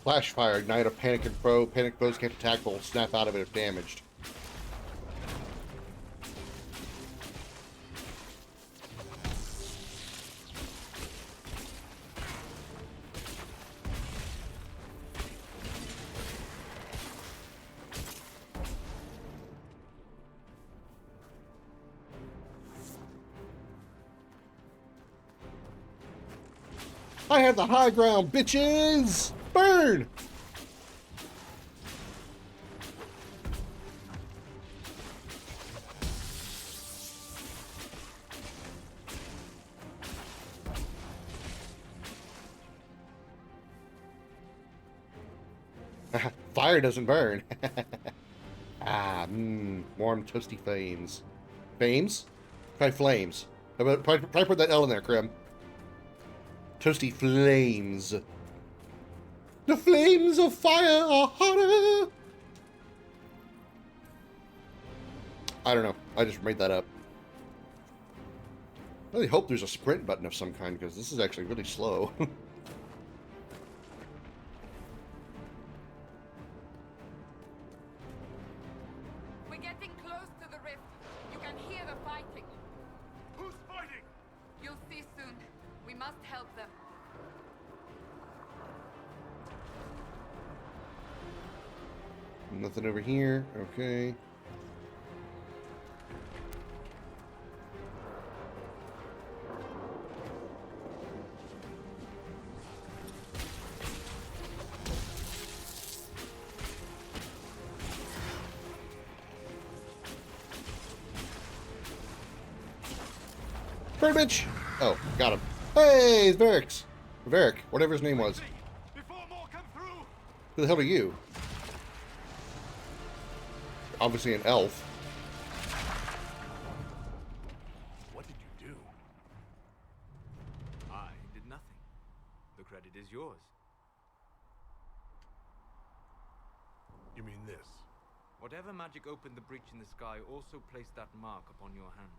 Flash fire, ignite a panicked foe. Panicked foes can't attack, but will snap out of it if damaged. I have the high ground, bitches! Burn! Fire doesn't burn. Warm toasty flames. Flames? Try flames. Try put that L in there, Krim. Toasty flames. The flames of fire are hotter. I don't know. I just made that up. I really hope there's a sprint button of some kind, because this is actually really slow. We're getting close to the rift. You can hear the fighting. Who's fighting? You'll see soon. We must help them. Nothing over here. Okay. Burn, bitch! Oh, got him. Hey, it's Varric's. Varric, whatever his name was. Before more come through! Who the hell are you? Obviously an elf. What did you do? I did nothing. The credit is yours. You mean this? Whatever magic opened the breach in the sky also placed that mark upon your hand.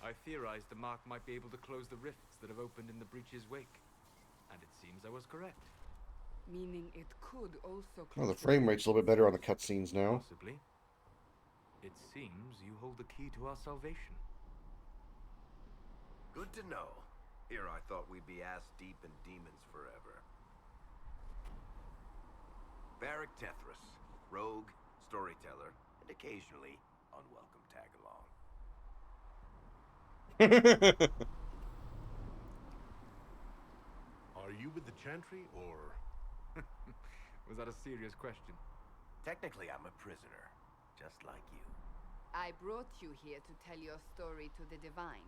I theorized the mark might be able to close the rifts that have opened in the breach's wake. And it seems I was correct. Meaning it could also Oh, the close frame rate's a little bit better on the cutscenes now. Possibly. It seems you hold the key to our salvation. Good to know. Here I thought we'd be ass deep in demons forever. Varric Tethras, rogue, storyteller, and occasionally unwelcome tag-along. Are you with the Chantry, or...? Was that a serious question? Technically, I'm a prisoner, just like you. I brought you here to tell your story to the Divine.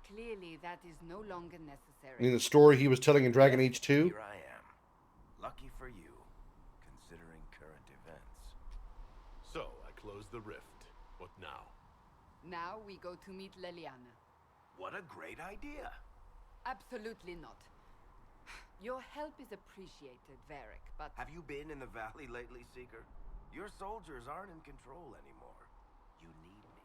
Clearly, that is no longer necessary. I mean, the story he was telling in Dragon Age 2? Here I am. Lucky for you, considering current events. So, I closed the rift. What now? Now we go to meet Leliana. What a great idea! Absolutely not. Your help is appreciated, Varric, but... Have you been in the valley lately, Seeker? Your soldiers aren't in control anymore. You need me.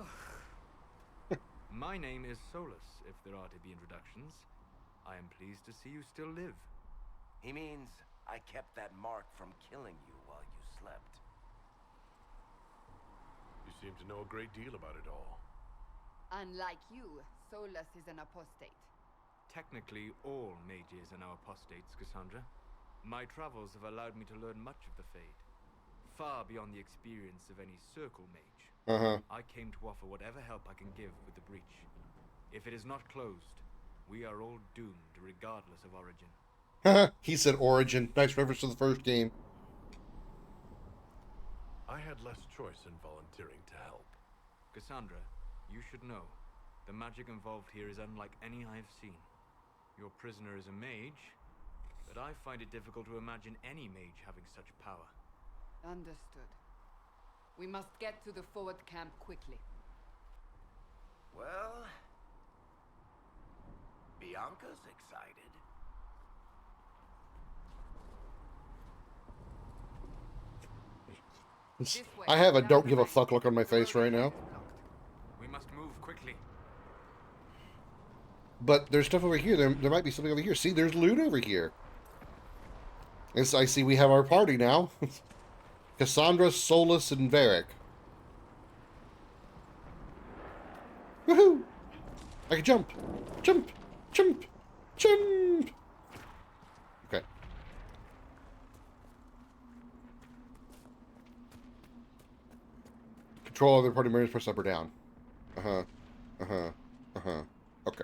Ugh. My name is Solus, if there are to be introductions. I am pleased to see you still live. He means I kept that mark from killing you while you slept. You seem to know a great deal about it all. Unlike you, Solus is an apostate. Technically, all mages are now apostates, Cassandra. My travels have allowed me to learn much of the Fade. far beyond the experience of any circle mage. Uh-huh. I came to offer whatever help I can give with the breach. If it is not closed, we are all doomed regardless of origin. He said origin. Nice reference to the first game. I had less choice in volunteering to help. Cassandra, you should know. The magic involved here is unlike any I have seen. Your prisoner is a mage, but I find it difficult to imagine any mage having such power. Understood. We must get to the forward camp quickly. Well, Bianca's excited. This way. I have a Down don't the give a bank. fuck look on my face right now. We must move quickly. But there's stuff over here. There might be something over here. See, there's loot over here. And so I see we have our party now. Cassandra, Solus, and Varric. Woohoo! I can jump! Jump! Jump! Jump! Okay. Control other party members, press up or down. Uh-huh. Uh-huh. Uh-huh. Okay.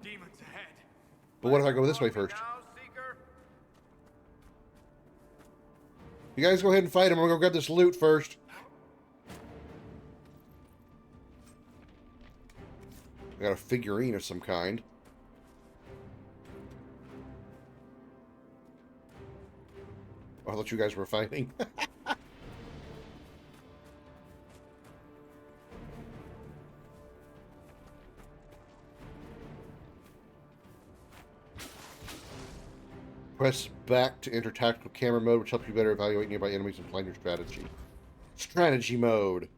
Demons ahead. But what if I go this way first? You guys go ahead and fight him. I'm gonna go grab this loot first. I got a figurine of some kind. Oh, I thought you guys were fighting. Press back to enter tactical camera mode, which helps you better evaluate nearby enemies and plan your strategy. Strategy mode.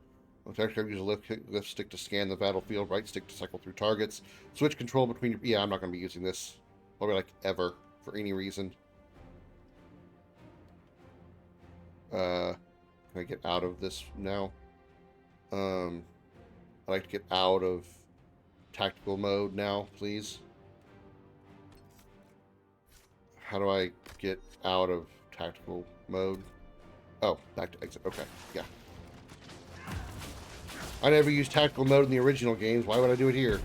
Tactical use a left stick to scan the battlefield, right stick to cycle through targets. Switch control between your... Yeah, I'm not going to be using this. Probably like ever, for any reason. Can I get out of this now? I'd like to get out of tactical mode now, please. How do I get out of tactical mode? Oh, back to exit. Okay, yeah. I never used tactical mode in the original games. Why would I do it here?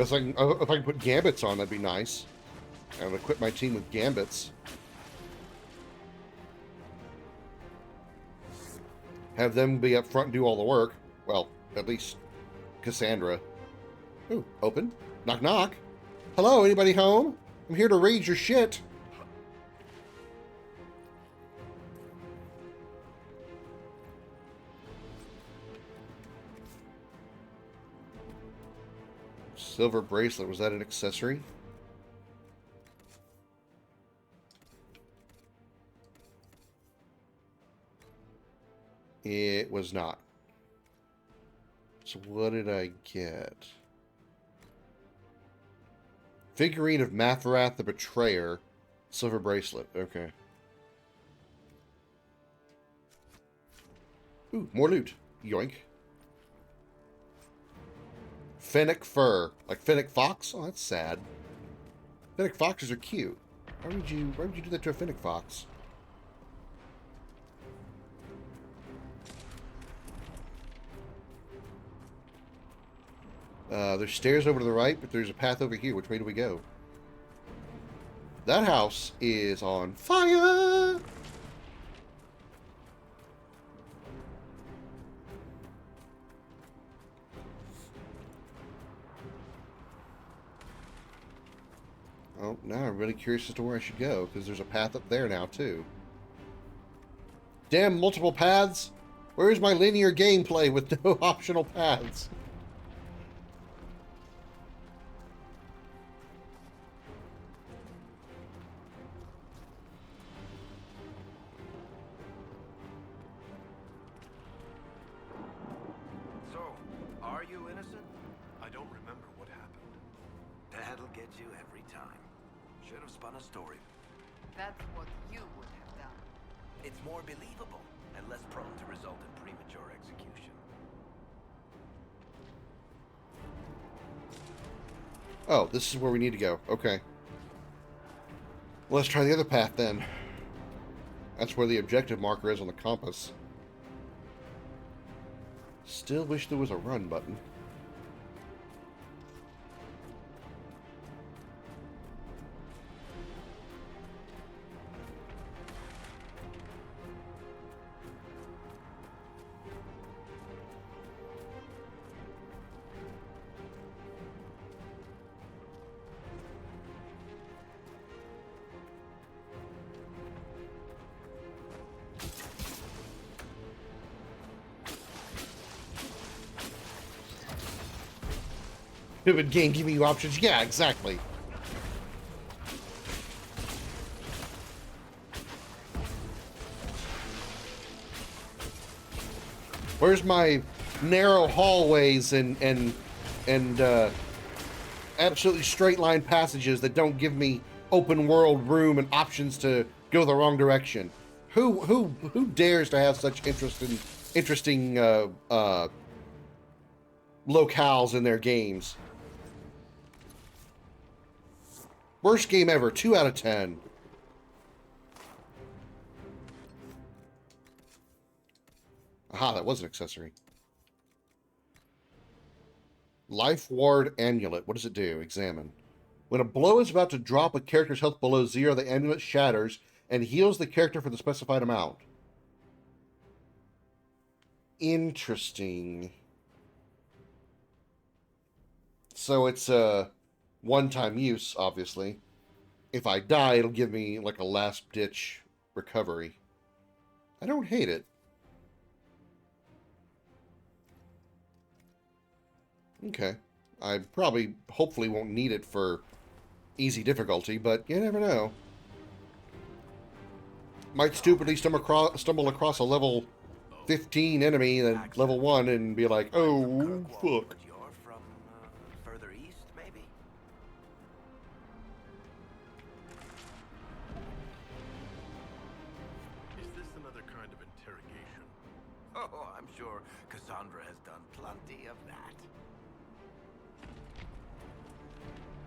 If I can put gambits on, that'd be nice. And equip my team with gambits. Have them be up front and do all the work. Well, at least Cassandra. Ooh, open. Knock, knock. Hello, anybody home? I'm here to raid your shit. Silver bracelet, was that an accessory? It was not. So what did I get? Figurine of Mathrath the Betrayer. Silver bracelet, okay. Ooh, more loot. Yoink. Fennec fur. Like Fennec fox? Oh, that's sad. Fennec foxes are cute. Why would you do that to a Fennec fox? There's stairs over to the right, but there's a path over here. Which way do we go? That house is on fire! Oh, now I'm really curious as to where I should go, because there's a path up there now, too. Damn, multiple paths? Where's my linear gameplay with no optional paths? get you every time. Should have spun a story. That's what you would have done. It's more believable and less prone to result in premature execution. Oh, this is where we need to go. Okay. Well, let's try the other path then. That's where the objective marker is on the compass. Still wish there was a run button. Stupid game giving you options. Yeah, exactly. Where's my narrow hallways and absolutely straight line passages that don't give me open world room and options to go the wrong direction? Who dares to have such interesting locales in their games? Worst game ever, 2 out of 10. Aha, that was an accessory. Life Ward Amulet. What does it do? Examine. When a blow is about to drop a character's health below 0, the amulet shatters and heals the character for the specified amount. Interesting. So it's a one-time use, obviously. If I die, it'll give me like a last-ditch recovery. I don't hate it. Okay. I probably, hopefully won't need it for easy difficulty, but you never know. Might stupidly stumble across a level 15 enemy, then level 1, and be like, oh, fuck. Oh, I'm sure Cassandra has done plenty of that.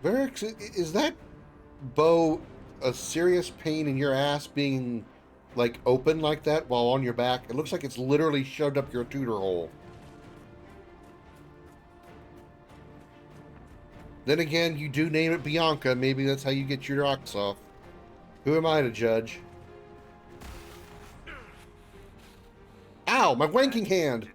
Varix, is that bow a serious pain in your ass being, like, open like that while on your back? It looks like it's literally shoved up your tutor hole. Then again, you do name it Bianca. Maybe that's how you get your rocks off. Who am I to judge? Ow, my wanking hand!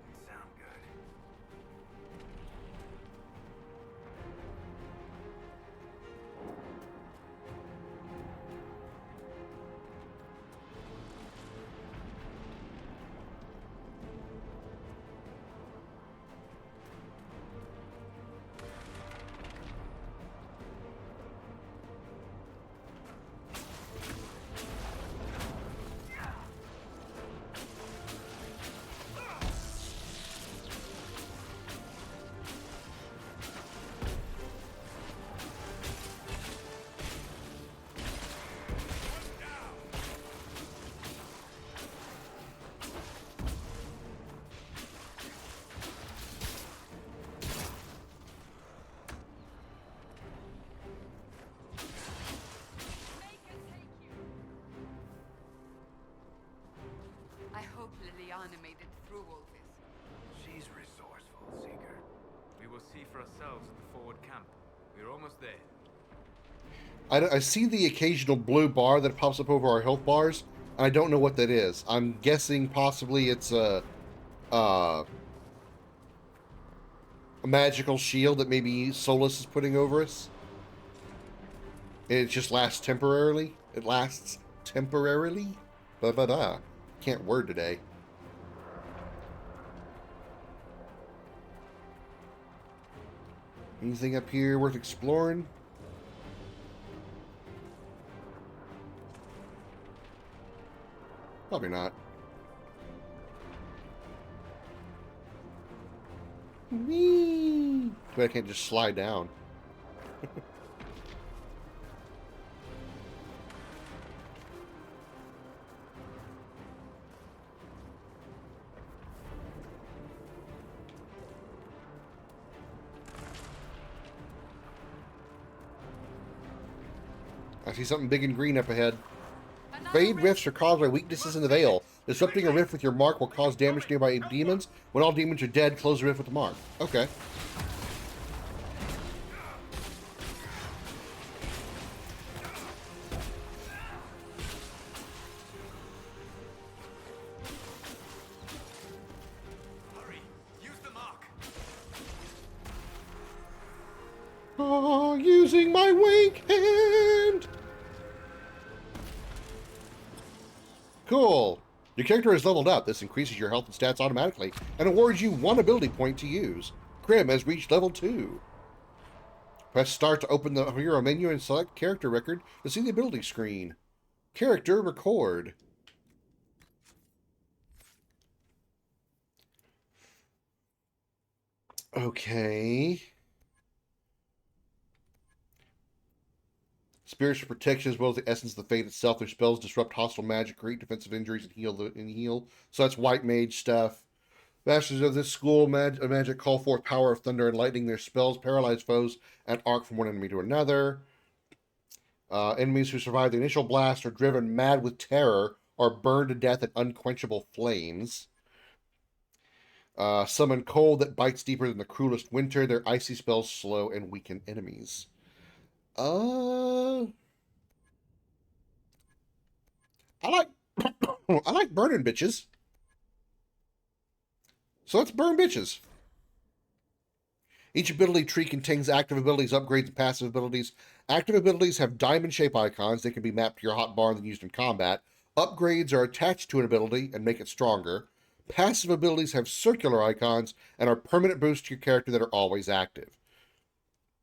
Made it through all this. She's resourceful, Seeker. We will see for ourselves at the forward camp. We're almost there. I see the occasional blue bar that pops up over our health bars, and I don't know what that is. I'm guessing possibly it's a magical shield that maybe Solus is putting over us. And it just lasts temporarily. It lasts temporarily? Ba-ba-da. Can't word today. Anything up here worth exploring? Probably not. Whee! But I can't just slide down. I see something big and green up ahead. Fade rifts are caused by weaknesses in the veil. Disrupting a rift with your mark will cause damage to nearby demons. When all demons are dead, close the rift with the mark. Okay. Hurry! Use the mark! Oh, using my wink hand! Cool. Your character is leveled up. This increases your health and stats automatically and awards you 1 ability point to use. Krim has reached level 2. Press start to open the hero menu and select character record to see the ability screen. Character record. Okay. Spiritual protection as well as the essence of the fate itself. Their spells disrupt hostile magic, create defensive injuries, and heal. So that's white mage stuff. Masters of this school magic call forth power of thunder and lightning. Their spells paralyze foes and arc from one enemy to another. Enemies who survive the initial blast are driven mad with terror or burned to death in unquenchable flames. Summon cold that bites deeper than the cruelest winter. Their icy spells slow and weaken enemies. I like I like burning bitches. So let's burn bitches. Each ability tree contains active abilities, upgrades, and passive abilities. Active abilities have diamond-shaped icons. They can be mapped to your hotbar and then used in combat. Upgrades are attached to an ability and make it stronger. Passive abilities have circular icons and are permanent boosts to your character that are always active.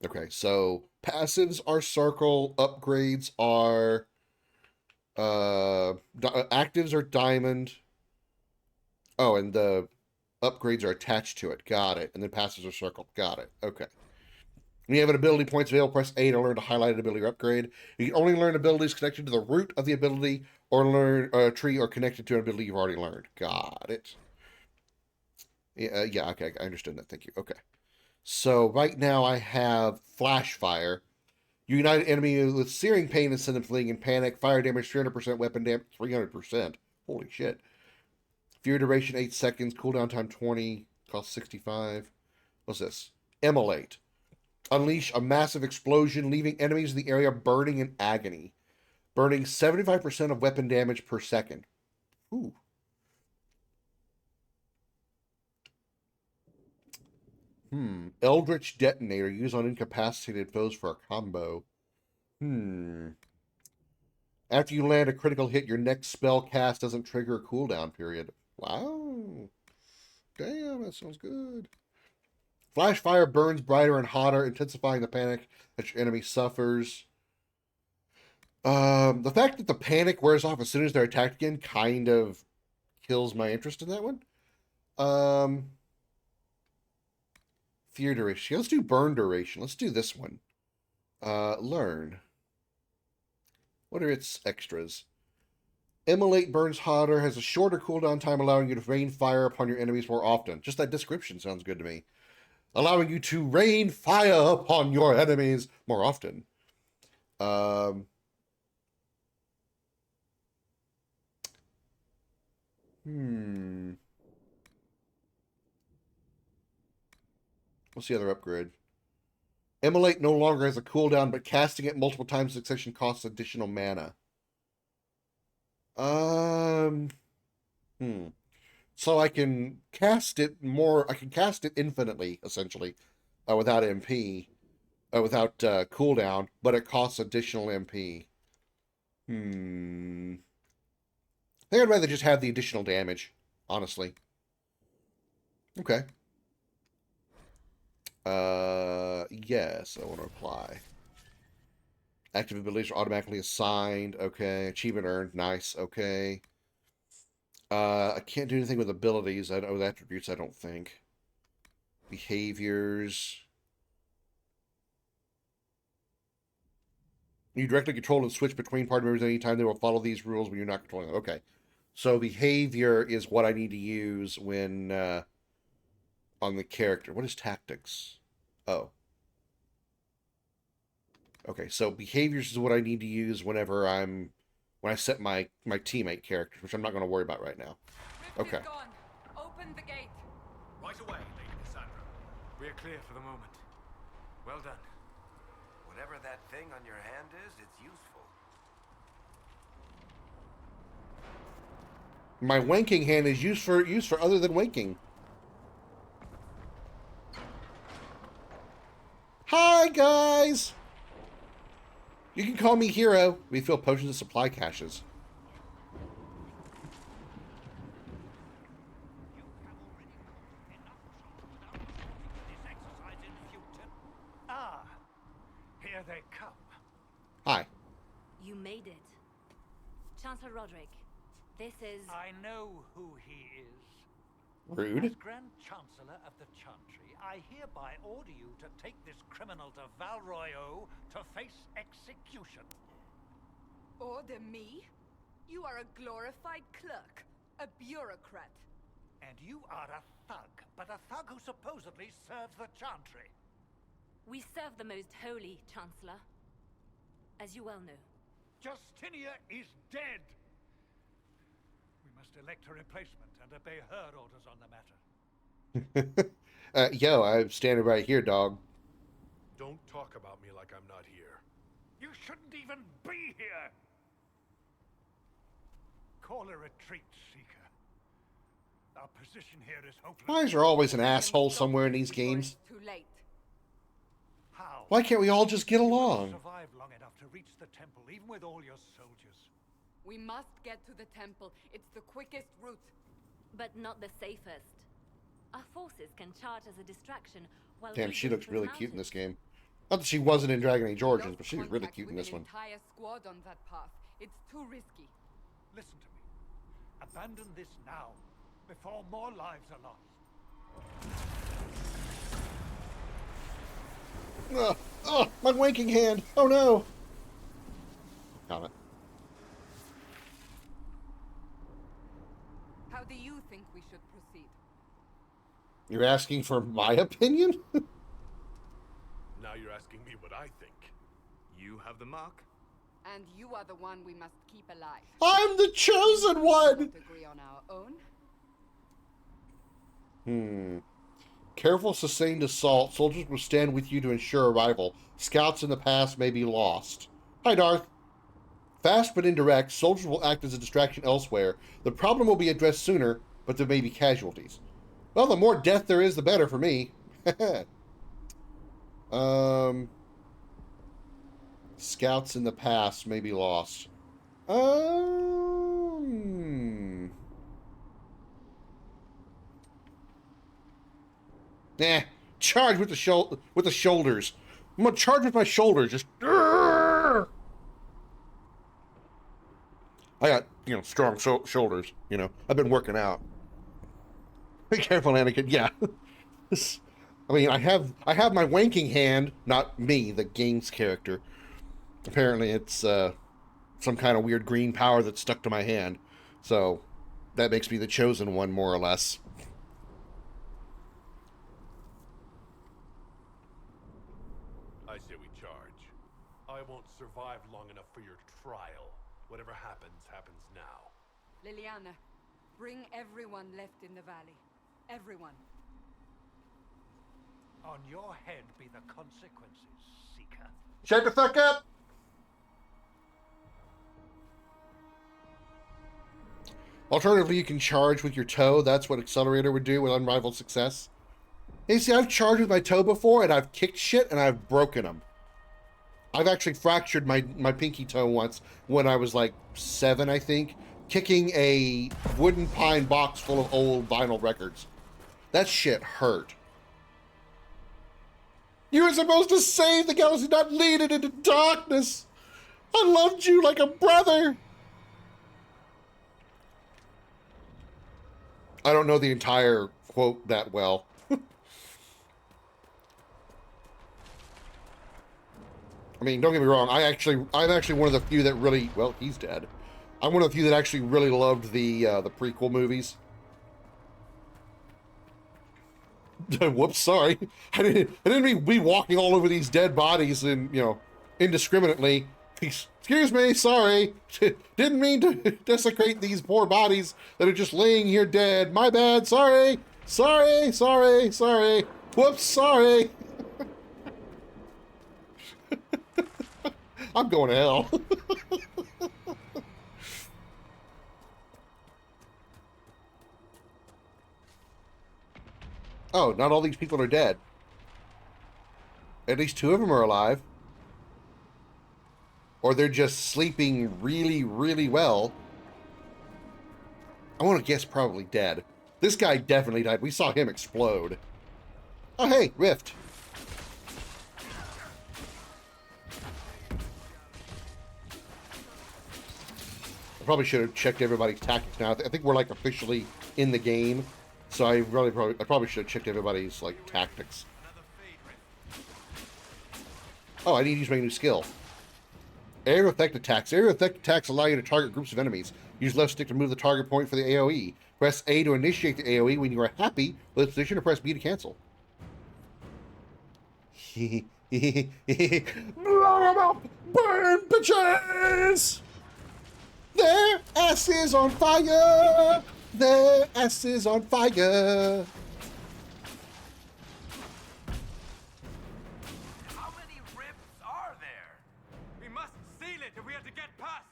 Okay, so passives are circle, upgrades are actives are diamond. Oh, and the upgrades are attached to it. Got it. And then passives are circle. Got it. Okay. When you have an ability points available, press A to learn to highlight an ability or upgrade. You can only learn abilities connected to the root of the ability or learn a tree or connected to an ability you've already learned. Got it. Yeah, okay, I understood that. Thank you. Okay. So right now I have Flash Fire. You unite an enemy with searing pain and send them fleeing in panic. Fire damage 300%, weapon damage 300%. Holy shit. Fear duration 8 seconds, cooldown time 20, cost 65. What's this? Immolate. Unleash a massive explosion, leaving enemies in the area burning in agony. Burning 75% of weapon damage per second. Ooh. Eldritch Detonator. Used on incapacitated foes for a combo. After you land a critical hit, your next spell cast doesn't trigger a cooldown period. Wow. Damn, that sounds good. Flash fire burns brighter and hotter, intensifying the panic that your enemy suffers. The fact that the panic wears off as soon as they're attacked again kind of kills my interest in that one. Fear duration. Let's do burn duration. Let's do this one. Learn. What are its extras? Immolate burns hotter, has a shorter cooldown time, allowing you to rain fire upon your enemies more often. Just that description sounds good to me. Allowing you to rain fire upon your enemies more often. What's the other upgrade? Immolate no longer has a cooldown, but casting it multiple times in succession costs additional mana. So I can cast it more. I can cast it infinitely, essentially, without MP, without cooldown, but it costs additional MP. I think I'd rather just have the additional damage, honestly. Okay. Yes, I want to apply. Active abilities are automatically assigned. Okay. Achievement earned. Nice. Okay. I can't do anything with abilities. I know attributes, I don't think. Behaviors. You directly control and switch between party members anytime. They will follow these rules when you're not controlling them. Okay. So behavior is what I need to use when on the character. What is tactics? Oh. Okay, so behaviors is what I need to use when I set my teammate characters, which I'm not going to worry about right now. Rift Okay. is gone. Open the gate. Right away, Lady Cassandra. We're clear for the moment. Well done. Whatever that thing on your hand is, it's useful. My wanking hand is used for other than wanking. Hi guys. You can call me Hero. We fill potions and supply caches. Ah, here they come. Hi. You made it. Chancellor Roderick, this is... I know who he is. Rude. As Grand Chancellor of the Chantry, I hereby order you to take this criminal to Valroyo to face execution. Order me? You are a glorified clerk, a bureaucrat. And you are a thug, but a thug who supposedly serves the Chantry. We serve the most holy, Chancellor. As you well know. Justinia is dead! We must elect a replacement and obey her orders on the matter. Yo, I'm standing right here, dog. Don't talk about me like I'm not here. You shouldn't even be here! Call a retreat, Seeker. Our position here is hopeless. Why is there always an asshole somewhere in these games? Too late. How? Why can't we all just get along? Survive long enough to reach the temple, even with all your soldiers. We must get to the temple. It's the quickest route. But not the safest. Our forces can charge as a distraction while Damn, we she go looks through really the cute in this mountains. game. Not that she wasn't in Dragon Age Origins, Lost but she was really contact cute in with this an one. entire squad on that path. It's too risky. Listen to me. Abandon this now, before more lives are lost. Oh, my wanking hand! Oh no! Got it. How do you think we should proceed? You're asking for my opinion? Now you're asking me what I think. You have the mark. And you are the one we must keep alive. I'm the chosen one! We don't agree on our own. Careful sustained assault. Soldiers will stand with you to ensure arrival. Scouts in the past may be lost. Hi, Darth. Fast but indirect, soldiers will act as a distraction elsewhere. The problem will be addressed sooner, but there may be casualties. Well, the more death there is, the better for me. Scouts in the past may be lost. Nah, charge with the shoulders. I'm gonna charge with my shoulders. Just. I got strong shoulders. I've been working out. Be careful, Anakin. Yeah. I mean, I have my wanking hand, not me, the game's character. Apparently, it's some kind of weird green power that's stuck to my hand, so that makes me the chosen one, more or less. I say we charge. I won't survive long enough for your trial. Whatever happens, happens now. Liliana, bring everyone left in the valley. Everyone. On your head be the consequences, Seeker. Shut the fuck up! Alternatively, you can charge with your toe. That's what Accelerator would do with unrivaled success. Hey, see, I've charged with my toe before, and I've kicked shit, and I've broken them. I've actually fractured my pinky toe once when I was like 7, I think, kicking a wooden pine box full of old vinyl records. That shit hurt. You were supposed to save the galaxy, not lead it into darkness. I loved you like a brother. I don't know the entire quote that well. I mean, don't get me wrong. I'm actually one of the few that really, well, he's dead. I'm one of the few that actually really loved the prequel movies. Whoops, sorry. I didn't mean be walking all over these dead bodies and indiscriminately. Excuse me, sorry. Didn't mean to desecrate these poor bodies that are just laying here dead. My bad, sorry. Sorry, sorry, sorry. Whoops, sorry. I'm going to hell. Oh, not all these people are dead. At least 2 of them are alive. Or they're just sleeping really, really well. I want to guess probably dead. This guy definitely died. We saw him explode. Oh, hey, Rift. I probably should have checked everybody's tactics now. I think we're like officially in the game. So I probably should have checked everybody's like tactics. Oh, I need to use my new skill. Area effect attacks. Area effect attacks allow you to target groups of enemies. Use left stick to move the target point for the AoE. Press A to initiate the AoE when you are happy with the position, or press B to cancel. Blow them up! Burn, bitches! Their ass is on fire! Their ass is on fire! How many rifts are there? We must seal it if we are to get past.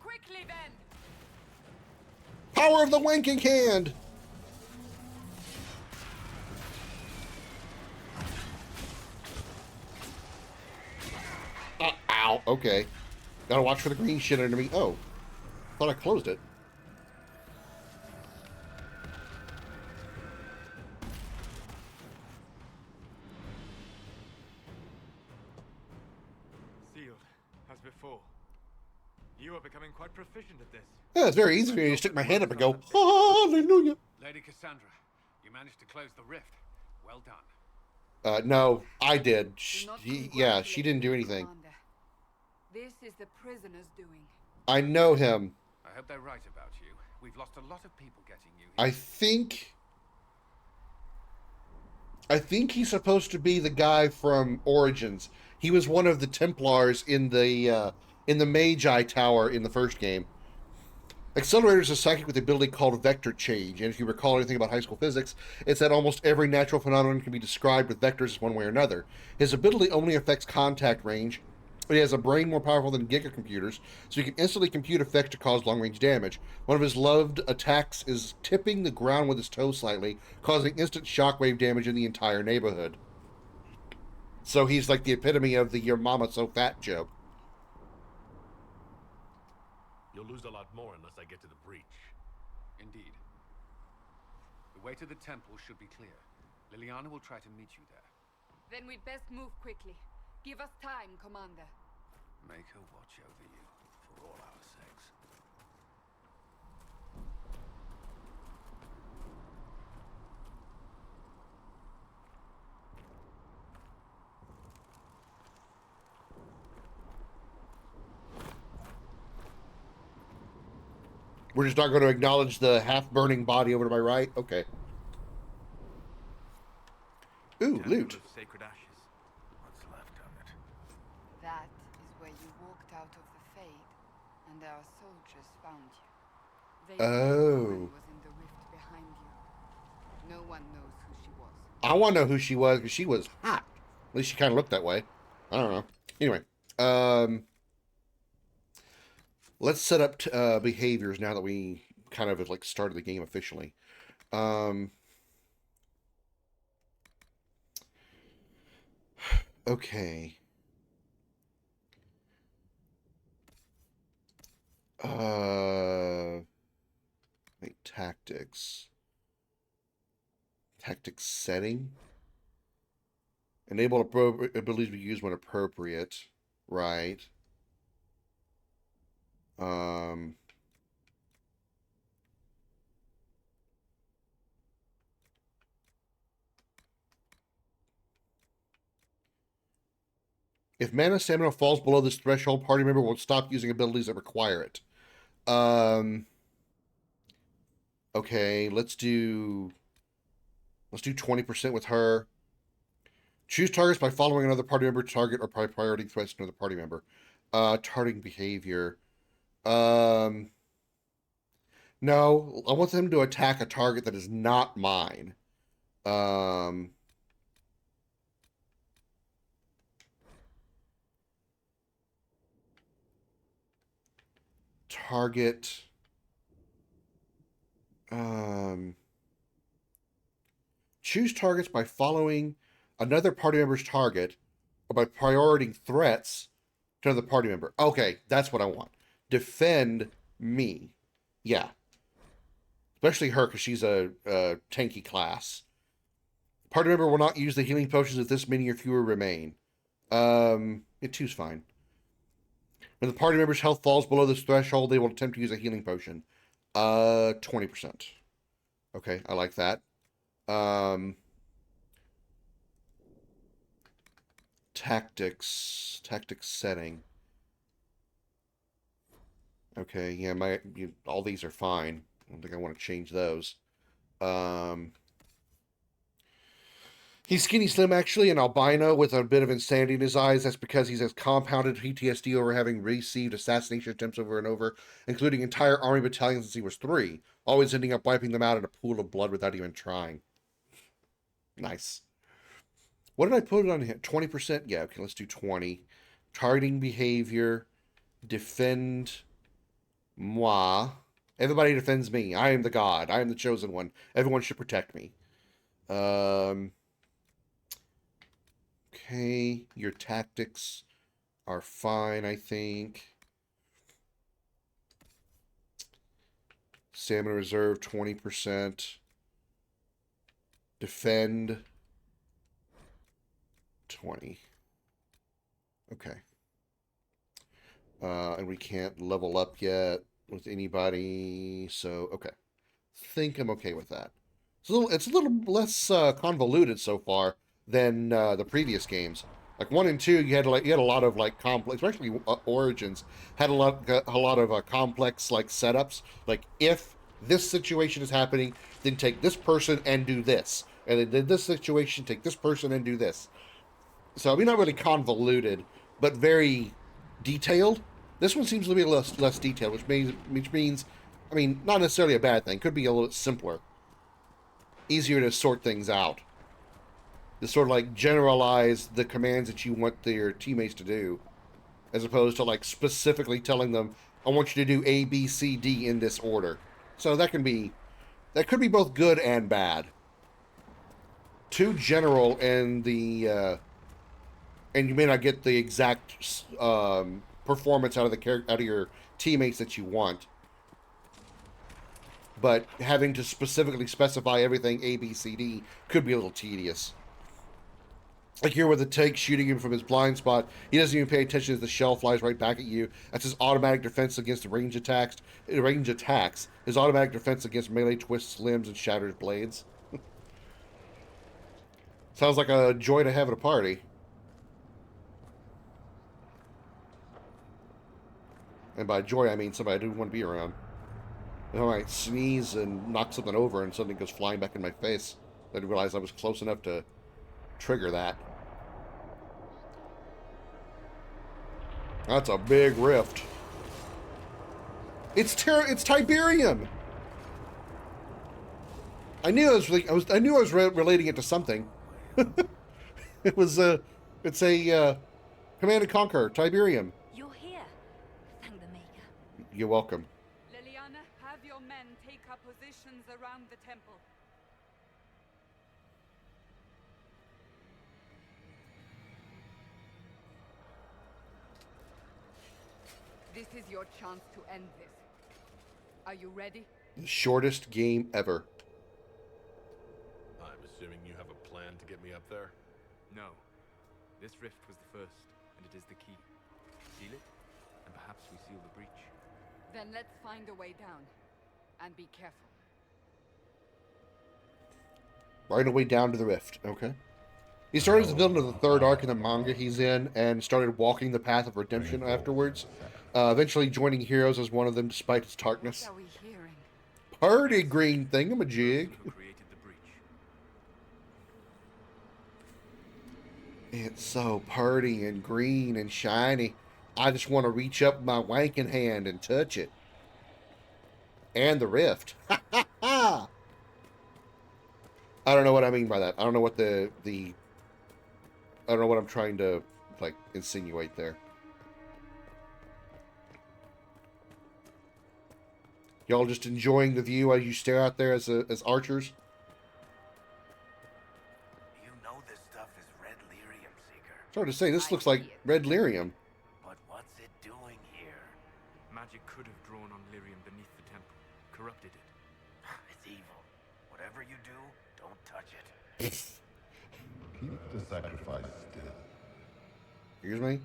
Quickly then! Power of the wanking hand! Ow, okay. Gotta watch for the green shit under me. Oh, thought I closed it. Sealed, as before. You are becoming quite proficient at this. Yeah, it's very easy for me to stick my hand up and go, hallelujah. Lady Cassandra, you managed to close the rift. Well done. No, I did. Do not Yeah, she congratulate didn't do me, anything. Commander. This is the prisoner's doing. I know him. I hope they're right about you. We've lost a lot of people getting you here. I think he's supposed to be the guy from Origins. He was one of the Templars in the Magi Tower in the first game. Accelerator is a psychic with the ability called vector change, and if you recall anything about high school physics, it's that almost every natural phenomenon can be described with vectors one way or another. His ability only affects contact range. He has a brain more powerful than gigacomputers, so he can instantly compute effects to cause long-range damage. One of his loved attacks is tipping the ground with his toe slightly, causing instant shockwave damage in the entire neighborhood. So he's like the epitome of the "your mama so fat" joke. You'll lose a lot more unless I get to the breach. Indeed. The way to the temple should be clear. Liliana will try to meet you there. Then we'd best move quickly. Give us time, Commander. Make her watch over you, for all our sakes. We're just not going to acknowledge the half-burning body over to my right? Okay. Ooh, loot. Of sacred ashes. What's left of it? That is where you walked out of the Fade, and our soldiers found you. They Oh. was in the rift behind you. No one knows who she was. I want to know who she was, because she was hot. At least she kind of looked that way. I don't know. Anyway. Let's set up behaviors now that we kind of like started the game officially. Okay. Wait, tactics. Tactics setting. Enable abilities to be used when appropriate. Right. If mana stamina falls below this threshold, party member will stop using abilities that require it. Okay, let's do 20% with her. Choose targets by following another party member target or by priority threats to another party member. Targeting behavior. No, I want them to attack a target that is not mine. Target. Choose targets by following another party member's target or by prioritizing threats to another party member. Okay, that's what I want. Defend me. Yeah. Especially her, because she's a tanky class. Party member will not use the healing potions if this many or fewer remain. Two's fine. When the party member's health falls below this threshold, they will attempt to use a healing potion. 20%. Okay, I like that. Tactics setting. Okay, yeah, all these are fine. I don't think I want to change those. He's skinny slim, actually, an albino with a bit of insanity in his eyes. That's because he has compounded PTSD over having received assassination attempts over and over, including entire army battalions since he was 3, always ending up wiping them out in a pool of blood without even trying. Nice. What did I put it on here? 20%? Yeah, okay, let's do 20. Targeting behavior. Defend moi. Everybody defends me. I am the god. I am the chosen one. Everyone should protect me. Okay, your tactics are fine, I think. Stamina reserve, 20%. Defend, 20. Okay. And we can't level up yet with anybody, so, okay. Think I'm okay with that. It's a little less convoluted so far than the previous games. Like 1 and 2, you had a lot of like complex, especially Origins had a lot of complex like setups. Like if this situation is happening, then take this person and do this, and then in this situation, take this person and do this. So I mean, not really convoluted, but very detailed. This one seems to be a little less detailed, which means, I mean, not necessarily a bad thing. Could be a little simpler, easier to sort things out. To sort of like generalize the commands that you want your teammates to do, as opposed to like specifically telling them, I want you to do A, B, C, D in this order. So that could be both good and bad. Too general and and you may not get the exact performance out of your teammates that you want. But having to specifically specify everything A, B, C, D could be a little tedious. Like here with the tank shooting him from his blind spot, he doesn't even pay attention as the shell flies right back at you. That's his automatic defense against range attacks. His automatic defense against melee twists limbs and shatters blades. Sounds like a joy to have at a party. And by joy, I mean somebody I do want to be around. I might sneeze and knock something over and something goes flying back in my face. I didn't realize I was close enough to trigger that. That's a big rift. It's Tiberium. I knew I was relating it to something. It's a Command and Conquer Tiberium. You're here. Thank the Maker. You're welcome. Liliana, have your men take up positions around the temple. This is your chance to end this. Are you ready? The shortest game ever. I'm assuming you have a plan to get me up there? No. This rift was the first, and it is the key. Seal it, and perhaps we seal the breach. Then let's find a way down. And be careful. Right away down to the rift. Okay. He started as the villain of the 3rd arc in the manga he's in, and started walking the path of redemption afterwards. Eventually joining heroes as one of them despite its darkness. What are we hearing? Party green thingamajig. Who created the breach? It's so pretty and green and shiny. I just want to reach up my wanking hand and touch it. And the rift. Ha ha ha! I don't know what I mean by that. I don't know what I don't know what I'm trying to, like, insinuate there. Y'all just enjoying the view as you stare out there as archers? You know this stuff is red lyrium, Seeker. Sorry to say, this looks like red lyrium. But what's it doing here? Magic could have drawn on lyrium beneath the temple, corrupted it. It's evil. Whatever you do, don't touch it. Keep the sacrifice still. Excuse me?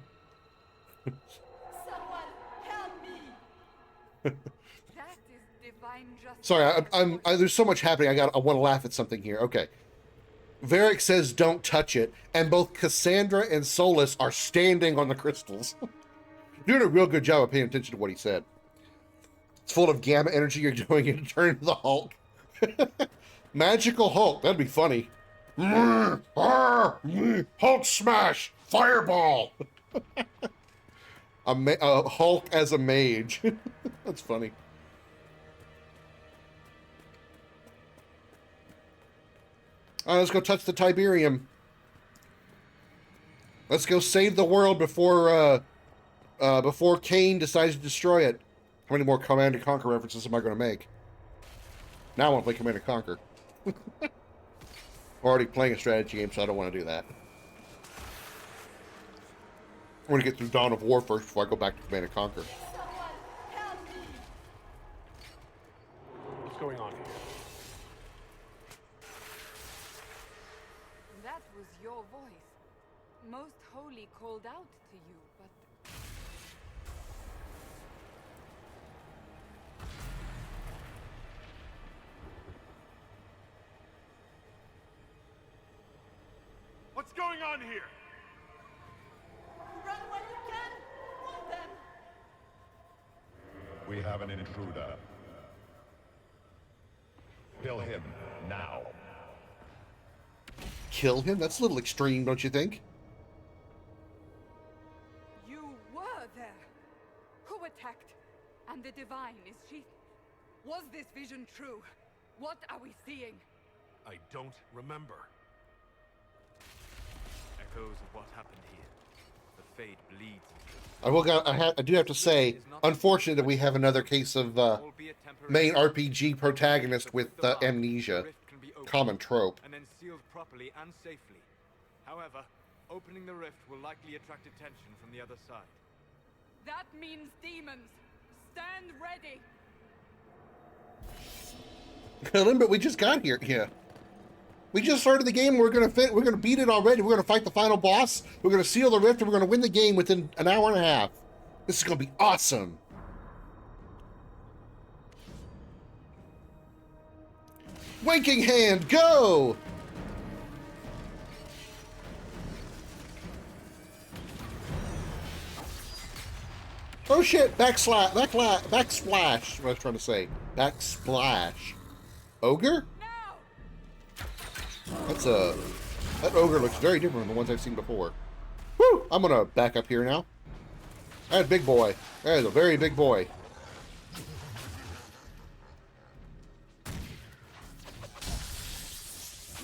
Someone help me! That is divine justice. Sorry, there's so much happening. I want to laugh at something here. Okay. Varric says don't touch it, and both Cassandra and Solus are standing on the crystals. Doing a real good job of paying attention to what he said. It's full of gamma energy. You're doing it to turn into the Hulk. Magical Hulk. That'd be funny. Hulk smash! Fireball! A Hulk as a mage. That's funny. All right, let's go touch the Tiberium. Let's go save the world before Cain decides to destroy it. How many more Command & Conquer references am I going to make? Now I want to play Command & Conquer. I'm already playing a strategy game, so I don't want to do that. I want to get through Dawn of War first before I go back to Command & Conquer. What's going on here? That was your voice. Most Holy called out to you, but... What's going on here? Run when you can! Want them! We have an intruder. Kill him now. Kill him? That's a little extreme, don't you think? You were there! Who attacked? And the Divine, is she... Was this vision true? What are we seeing? I don't remember. Echoes of what happened here. The fate bleeds. I do have to say, unfortunate that we have another case of main RPG protagonist with amnesia. Common trope. And then sealed properly and safely. However, opening the rift will likely attract attention from the other side. That means demons! Stand ready! But we just got here. Yeah. We just started the game. We're gonna beat it already. We're gonna fight the final boss. We're gonna seal the rift, and we're gonna win the game within an hour and a half. This is gonna be awesome. Waking hand, go! Oh shit! Backsplash. What I was trying to say. Backsplash. Ogre? That ogre looks very different from the ones I've seen before. Woo! I'm gonna back up here now. That's big boy. That is a very big boy.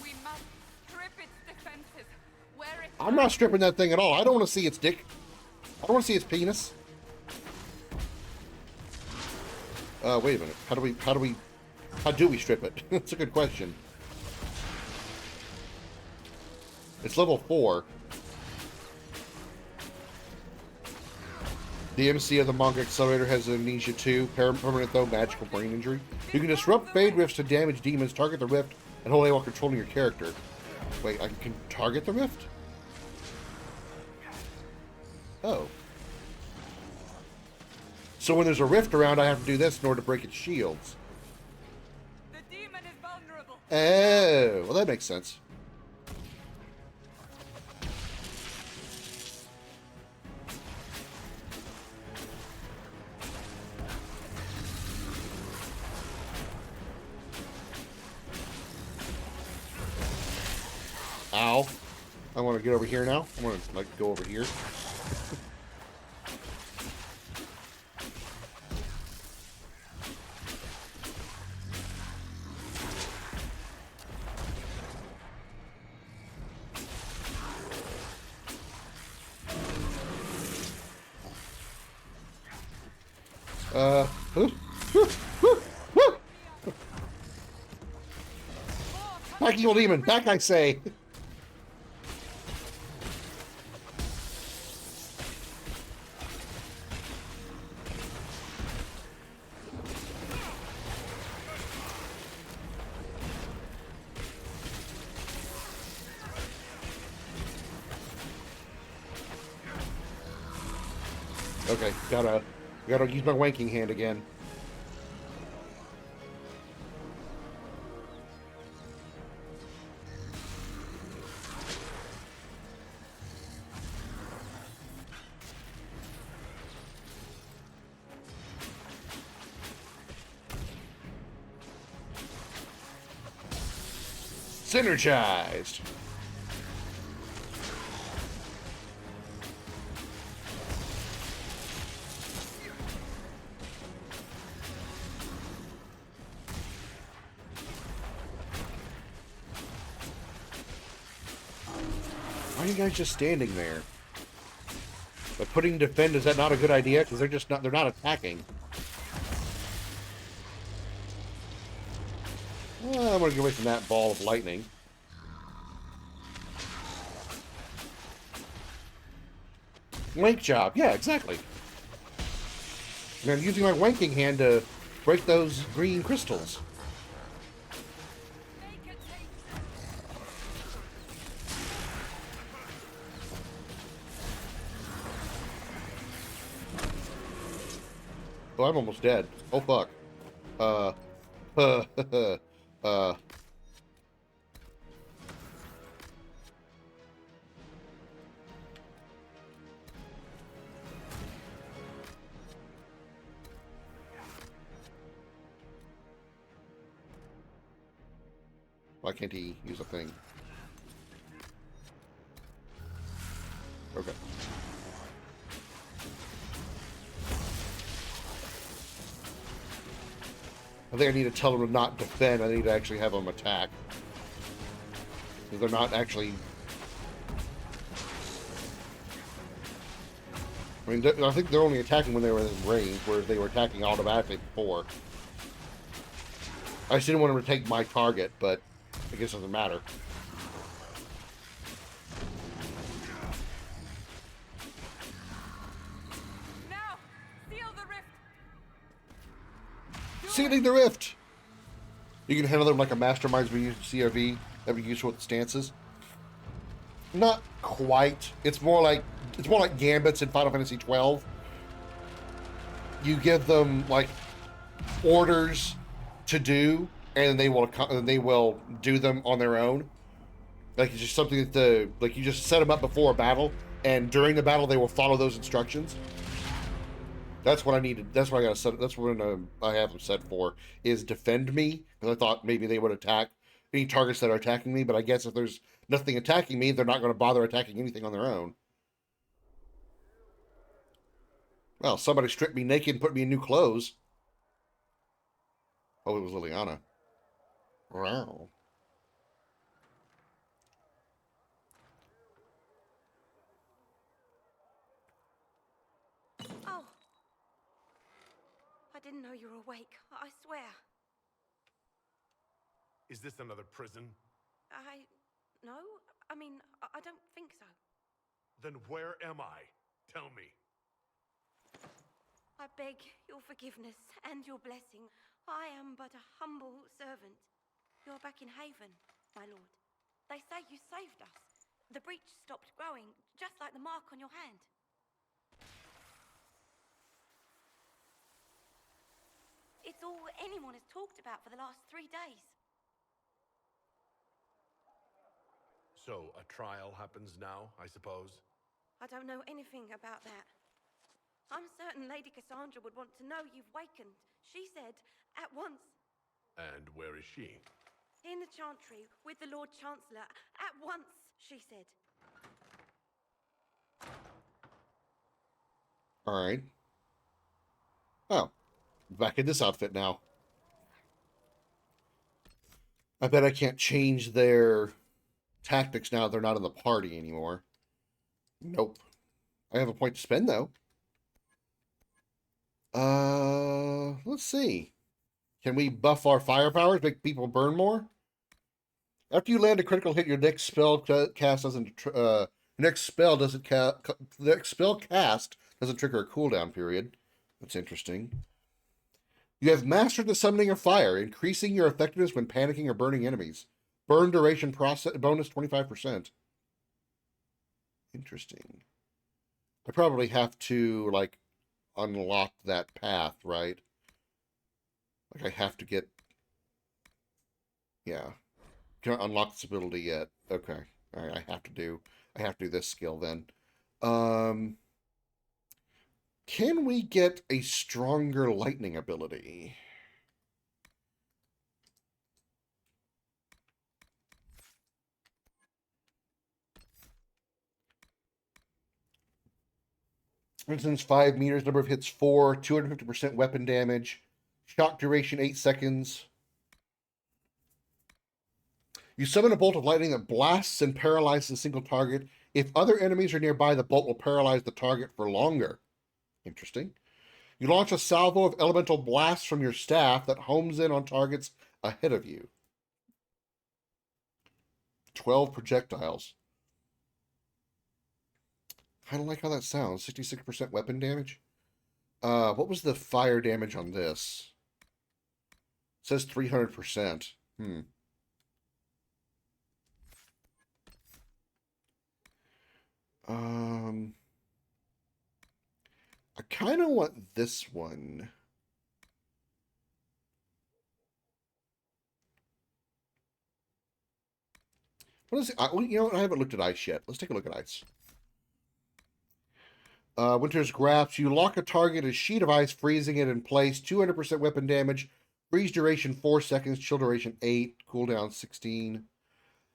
We must strip its defenses. Where it... I'm not stripping that thing at all. I don't want to see its dick. I don't want to see its penis. Wait a minute. How do we strip it? That's a good question. It's level 4. The MC of the manga accelerator has amnesia 2. Permanent though, magical brain injury. You can disrupt fade rifts to damage demons, target the rift, and hold A while controlling your character. Wait, I can target the rift? Oh. So when there's a rift around, I have to do this in order to break its shields. The demon is vulnerable. Oh, well that makes sense. Ow. I want to get over here now. I want to, like, go over here. Back, evil demon! Back, I say! Okay, gotta use my wanking hand again. Synergized. Why are you guys just standing there? But putting defend, is that not a good idea? Because they're not attacking. Well, I'm gonna get away from that ball of lightning. Wank job, yeah, exactly. And I'm using my wanking hand to break those green crystals. Oh, I'm almost dead. Oh, fuck. Why can't he use a thing? Okay. I think I need to tell them to not defend. I need to actually have them attack. Because they're not actually... I mean, I think they're only attacking when they were in range, whereas they were attacking automatically before. I just didn't want them to take my target, but I guess it doesn't matter. Now, seal the rift. Sealing the rift! You can handle them like a mastermind when you use CRV. That'd be useful with the stances. Not quite. It's more like gambits in Final Fantasy 12. You give them like orders to do, and they will do them on their own. Like it's just something that you just set them up before a battle, and during the battle they will follow those instructions. That's what I needed. That's what I got to set. That's what I have them set for, is defend me, because I thought maybe they would attack any targets that are attacking me. But I guess if there's nothing attacking me, they're not going to bother attacking anything on their own. Well, somebody stripped me naked and put me in new clothes. Oh, it was Liliana. Wow. Oh. I didn't know you were awake. I swear. Is this another prison? No. I mean, I don't think so. Then where am I? Tell me. I beg your forgiveness and your blessing. I am but a humble servant. You're back in Haven, my lord. They say you saved us. The breach stopped growing, just like the mark on your hand. It's all anyone has talked about for the last 3 days. So, a trial happens now, I suppose? I don't know anything about that. I'm certain Lady Cassandra would want to know you've wakened. She said, at once. And where is she? In the Chantry, with the Lord Chancellor. At once, she said. Alright. Oh. Back in this outfit now. I bet I can't change their tactics now they're not in the party anymore. Nope. I have a point to spend, though. Let's see. Can we buff our firepowers, make people burn more? After you land a critical hit, your next spell cast doesn't. Next spell doesn't next spell cast doesn't trigger a cooldown period. That's interesting. You have mastered the summoning of fire, increasing your effectiveness when panicking or burning enemies. Burn duration bonus 25%. Interesting. I probably have to, like, unlock that path, right? Like, I have to get... Yeah. Can't unlock this ability yet. Okay. Alright, I have to do this skill then. Can we get a stronger lightning ability? For instance, 5 meters, number of hits 4, 250% weapon damage, shock duration 8 seconds. You summon a bolt of lightning that blasts and paralyzes a single target. If other enemies are nearby, the bolt will paralyze the target for longer. Interesting. You launch a salvo of elemental blasts from your staff that homes in on targets ahead of you. 12 projectiles. Kind of like how that sounds. 66% weapon damage. What was the fire damage on this? It says 300%. I kind of want this one. What is it? You know, I haven't looked at ice yet. Let's take a look at ice. Winter's Grasp. You lock a target a sheet of ice, freezing it in place. 200% weapon damage. Freeze duration 4 seconds. Chill duration 8. Cooldown 16.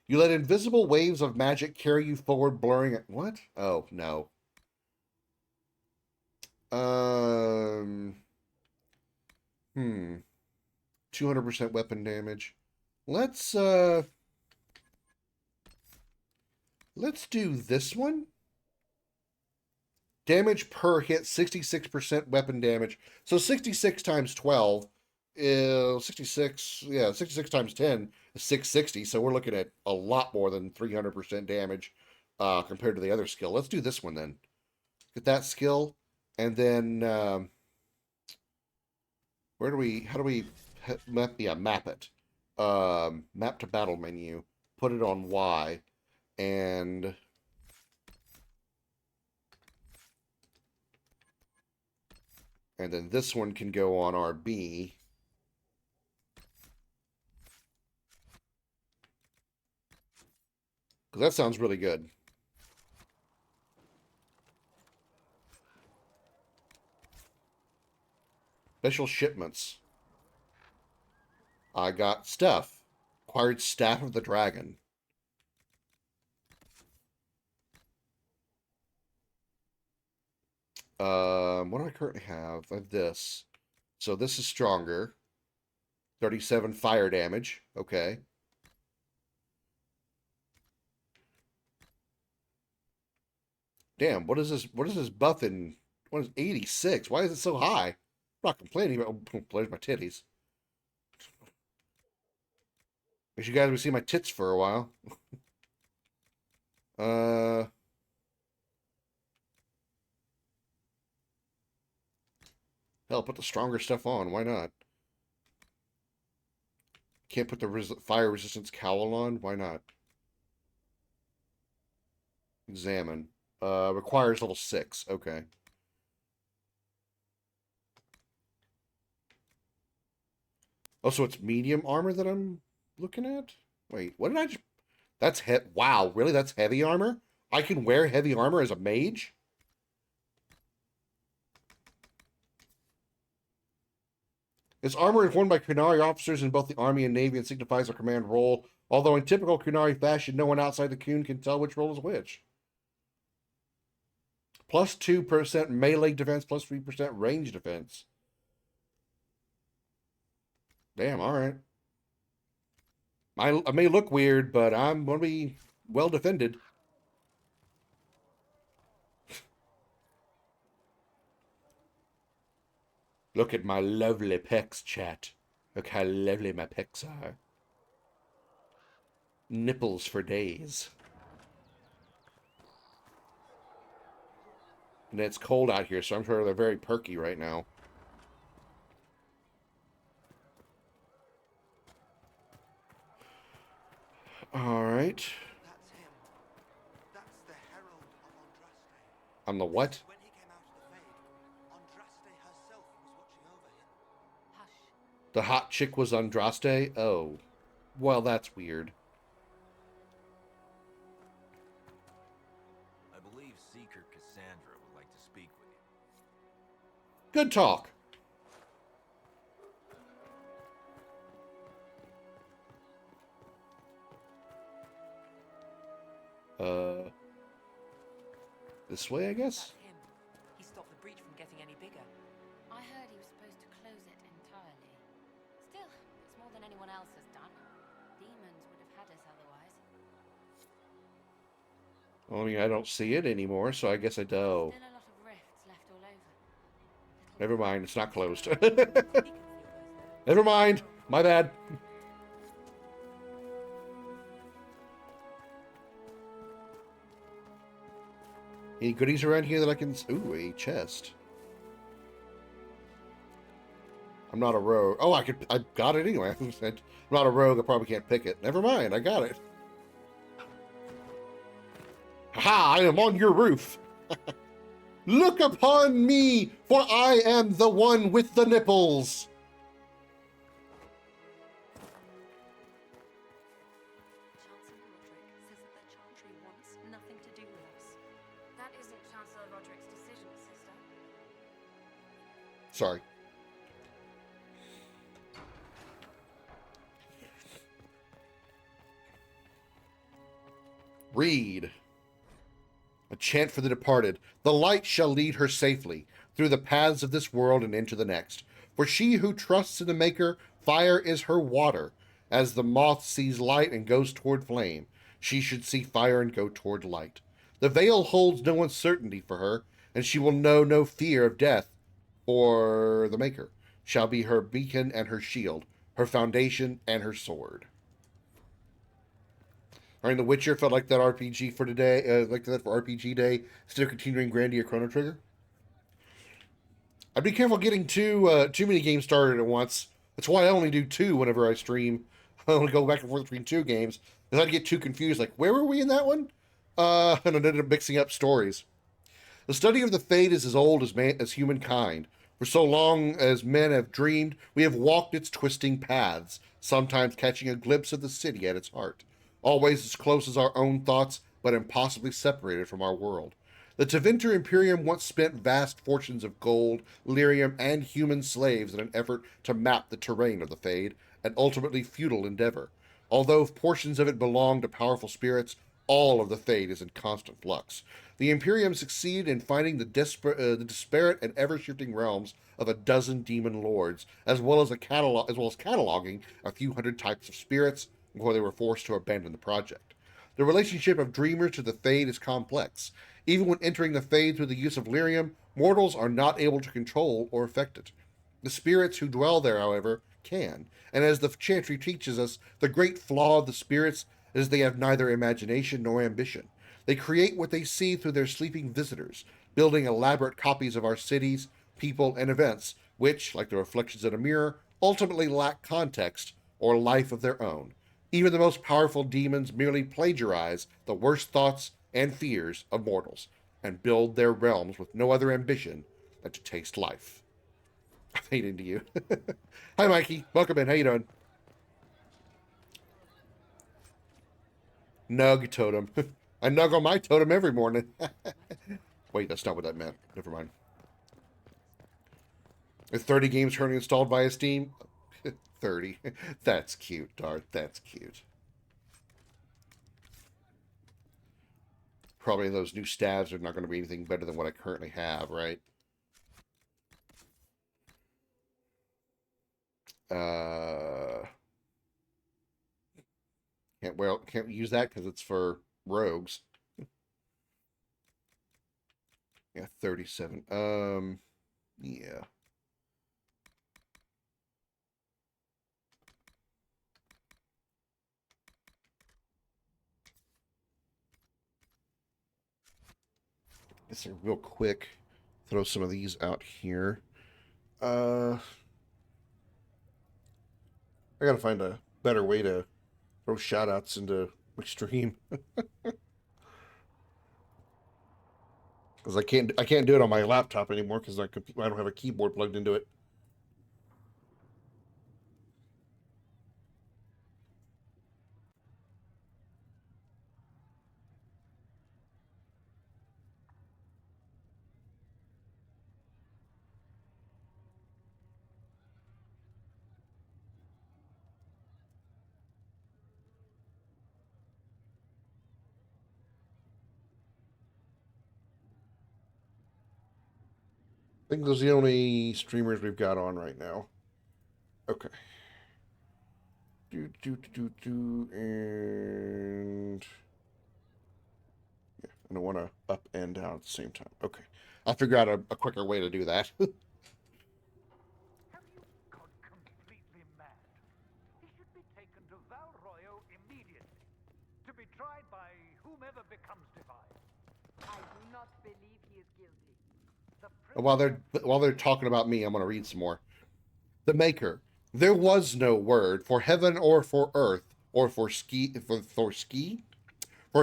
You let invisible waves of magic carry you forward, blurring it. What? Oh, no. 200% weapon damage. Let's do this one. Damage per hit, 66% weapon damage. So 66 times 12 is 66. Yeah, 66 times 10 is 660. So we're looking at a lot more than 300% damage compared to the other skill. Let's do this one then. Get that skill. And then, how do we map it? Map to battle menu. Put it on Y. And then this one can go on RB. Because that sounds really good. Special shipments. I got stuff. Acquired Staff of the Dragon. What do I currently have? I have this. So this is stronger. 37 fire damage. Okay. Damn, what is this? What is this buff in? What is 86? Why is it so high? I'm not complaining about. There's my titties. Wish you guys would see my tits for a while. Hell, put the stronger stuff on. Why not? Can't put the fire resistance cowl on. Why not? Examine. Requires level 6. Okay. Oh, so it's medium armor that I'm looking at? Wait, what did I just... That's wow, really? That's heavy armor? I can wear heavy armor as a mage? This armor is worn by Kunari officers in both the Army and Navy and signifies a command role. Although in typical Kunari fashion, no one outside the Kun can tell which role is which. Plus 2% melee defense, plus 3% range defense. Damn, alright. I may look weird, but I'm going to be well defended. Look at my lovely pecs, chat. Look how lovely my pecs are. Nipples for days. And it's cold out here, so I'm sure they're very perky right now. Alright. That's him. That's the Herald of Andraste. I'm the what? When he came out of the Fade, Andraste herself was watching over him. Hush. The hot chick was Andraste? Oh. Well, that's weird. I believe Seeker Cassandra would like to speak with you. Good talk. This way, I guess? That's him. He stopped the breach from getting any bigger. I heard he was supposed to close it entirely. Still, it's more than anyone else has done. Demons would have had us otherwise. Well, I mean, I don't see it anymore, so I guess I do. Still a lot of rifts left all over. Never mind, it's not closed. Never mind. My bad. Any goodies around here that I can... Ooh, a chest. I'm not a rogue. Oh, I got it anyway. I'm not a rogue. I probably can't pick it. Never mind. I got it. Ha! I am on your roof. Look upon me, for I am the one with the nipples. Chancellor Roderick says that the Chantry wants nothing to do with us. That isn't Chancellor Roderick's decision, sister. Sorry. Read. A chant for the departed. The light shall lead her safely through the paths of this world and into the next. For she who trusts in the Maker, fire is her water. As the moth sees light and goes toward flame, she should see fire and go toward light. The veil holds no uncertainty for her, and she will know no fear of death, for the Maker shall be her beacon and her shield, her foundation and her sword. I mean, The Witcher felt like that RPG for today, like that for RPG Day, instead of continuing Grandia Chrono Trigger. I'd be careful getting too many games started at once. That's why I only do 2 whenever I stream. I only go back and forth between 2 games, because I'd get too confused, like, where were we in that one? And I ended up mixing up stories. The study of the Fate is as old as humankind. For so long as men have dreamed, we have walked its twisting paths, sometimes catching a glimpse of the city at its heart. Always as close as our own thoughts, but impossibly separated from our world. The Tevinter Imperium once spent vast fortunes of gold, lyrium, and human slaves in an effort to map the terrain of the Fade, an ultimately futile endeavor. Although portions of it belong to powerful spirits, all of the Fade is in constant flux. The Imperium succeeded in finding the disparate and ever-shifting realms of a dozen demon lords, as well as cataloging a few hundred types of spirits, before they were forced to abandon the project. The relationship of dreamers to the Fade is complex. Even when entering the Fade through the use of lyrium, mortals are not able to control or affect it. The spirits who dwell there, however, can, and as the Chantry teaches us, the great flaw of the spirits is they have neither imagination nor ambition. They create what they see through their sleeping visitors, building elaborate copies of our cities, people, and events, which, like the reflections in a mirror, ultimately lack context or life of their own. Even the most powerful demons merely plagiarize the worst thoughts and fears of mortals, and build their realms with no other ambition than to taste life. I fade into you. Hi, Mikey. Welcome in. How you doing? Nug totem. I nug on my totem every morning. Wait, that's not what that meant. Never mind. Is 30 games currently installed via Steam? 30. That's cute, Darth. That's cute. probably those new stabs are not going to be anything better than what I currently have, right? Can't use that because it's for rogues. Yeah, 37. Yeah. Guess real quick, throw some of these out here. I gotta find a better way to throw shoutouts into Extreme. Because I can't do it on my laptop anymore because I don't have a keyboard plugged into it. I think those are the only streamers we've got on right now. Okay. And yeah, I don't want to up and down at the same time. Okay. I'll figure out a quicker way to do that. Have you gone completely mad? He should be taken to Val Royo immediately, to be tried by whomever becomes divine. I do not believe he is guilty. While they're talking about me, I'm going to read some more. The Maker. There was no word for heaven or for earth or for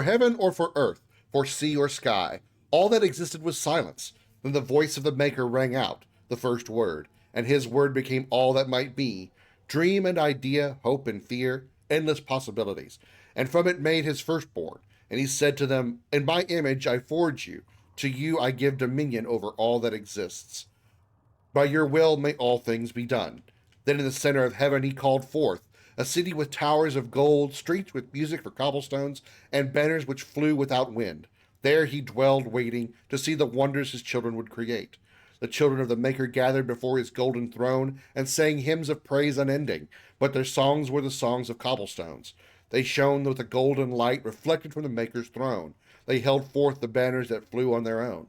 heaven or for earth, for sea or sky. All that existed was silence. Then the voice of the Maker rang out, the first word, and his word became all that might be. Dream and idea, hope and fear, endless possibilities. And from it made his firstborn. And he said to them, in my image I forge you. To you I give dominion over all that exists. By your will may all things be done. Then in the center of heaven he called forth a city with towers of gold, streets with music for cobblestones, and banners which flew without wind. There he dwelled, waiting to see the wonders his children would create. The children of the Maker gathered before his golden throne and sang hymns of praise unending, but their songs were the songs of cobblestones. They shone with a golden light reflected from the Maker's throne. They held forth the banners that flew on their own.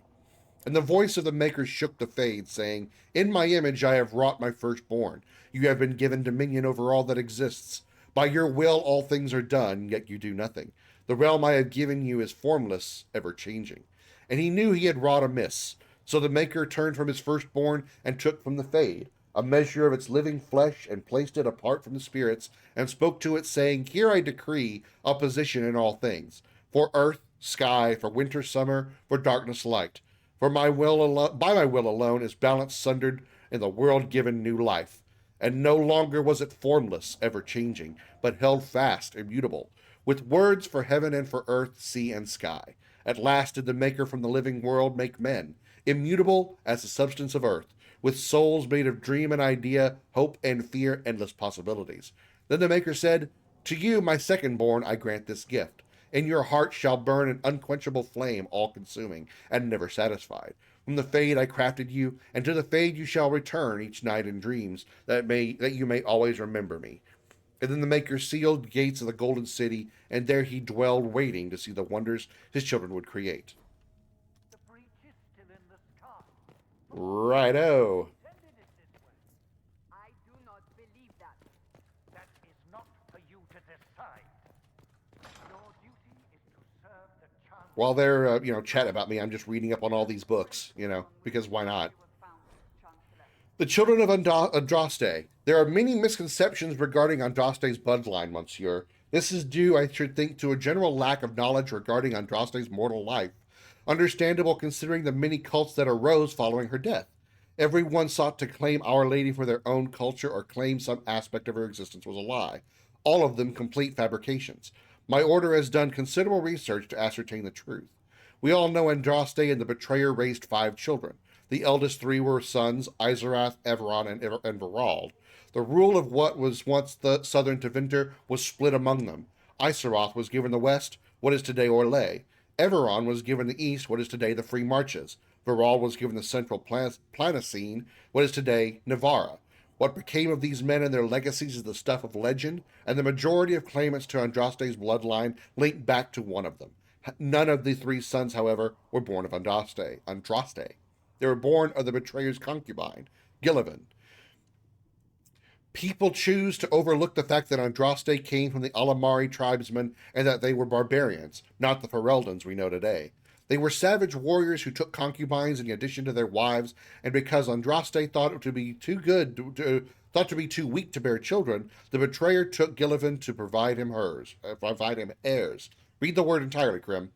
And the voice of the Maker shook the fade, saying, in my image I have wrought my firstborn. You have been given dominion over all that exists. By your will all things are done, yet you do nothing. The realm I have given you is formless, ever-changing. And he knew he had wrought amiss. So the Maker turned from his firstborn and took from the fade a measure of its living flesh and placed it apart from the spirits and spoke to it, saying, here I decree opposition in all things. For earth, sky, for winter, summer, for darkness, light. For by my will alone is balance sundered in the world given new life. And no longer was it formless, ever-changing, but held fast, immutable, with words for heaven and for earth, sea, and sky. At last did the Maker from the living world make men, immutable as the substance of earth, with souls made of dream and idea, hope and fear, endless possibilities. Then the Maker said, to you, my second-born, I grant this gift. In your heart shall burn an unquenchable flame, all-consuming, and never satisfied. From the fade I crafted you, and to the fade you shall return each night in dreams, that you may always remember me. And then the Maker sealed the gates of the golden city, and there he dwelled, waiting to see the wonders his children would create. The breach is still in the sky. Righto. I do not believe that. That is not for you to decide. Your duty is to serve the Chancellor. While they're, chatting about me, I'm just reading up on all these books, because why not? The children of Andraste. There are many misconceptions regarding Andraste's bloodline, monsieur. This is due, I should think, to a general lack of knowledge regarding Andraste's mortal life. Understandable considering the many cults that arose following her death. Everyone sought to claim Our Lady for their own culture or claim some aspect of her existence was a lie. All of them complete fabrications. My order has done considerable research to ascertain the truth. We all know Andraste and the betrayer raised 5 children. The eldest 3 were sons, Izarath, Everon, and Verald. The rule of what was once the southern Tevinter was split among them. Isaroth was given the west, what is today Orlais. Everon was given the east, what is today the Free Marches. Viral was given the central Planocene, what is today Navarra. What became of these men and their legacies is the stuff of legend, and the majority of claimants to Andraste's bloodline link back to one of them. None of the three sons, however, were born of Andraste. They were born of the betrayer's concubine, Gillivan. People choose to overlook the fact that Andraste came from the Alamari tribesmen and that they were barbarians, not the Fereldans we know today. They were savage warriors who took concubines in addition to their wives, and because Andraste thought it to be too weak to bear children, the betrayer took Gillivan to provide him heirs. Read the word entirely, Krim.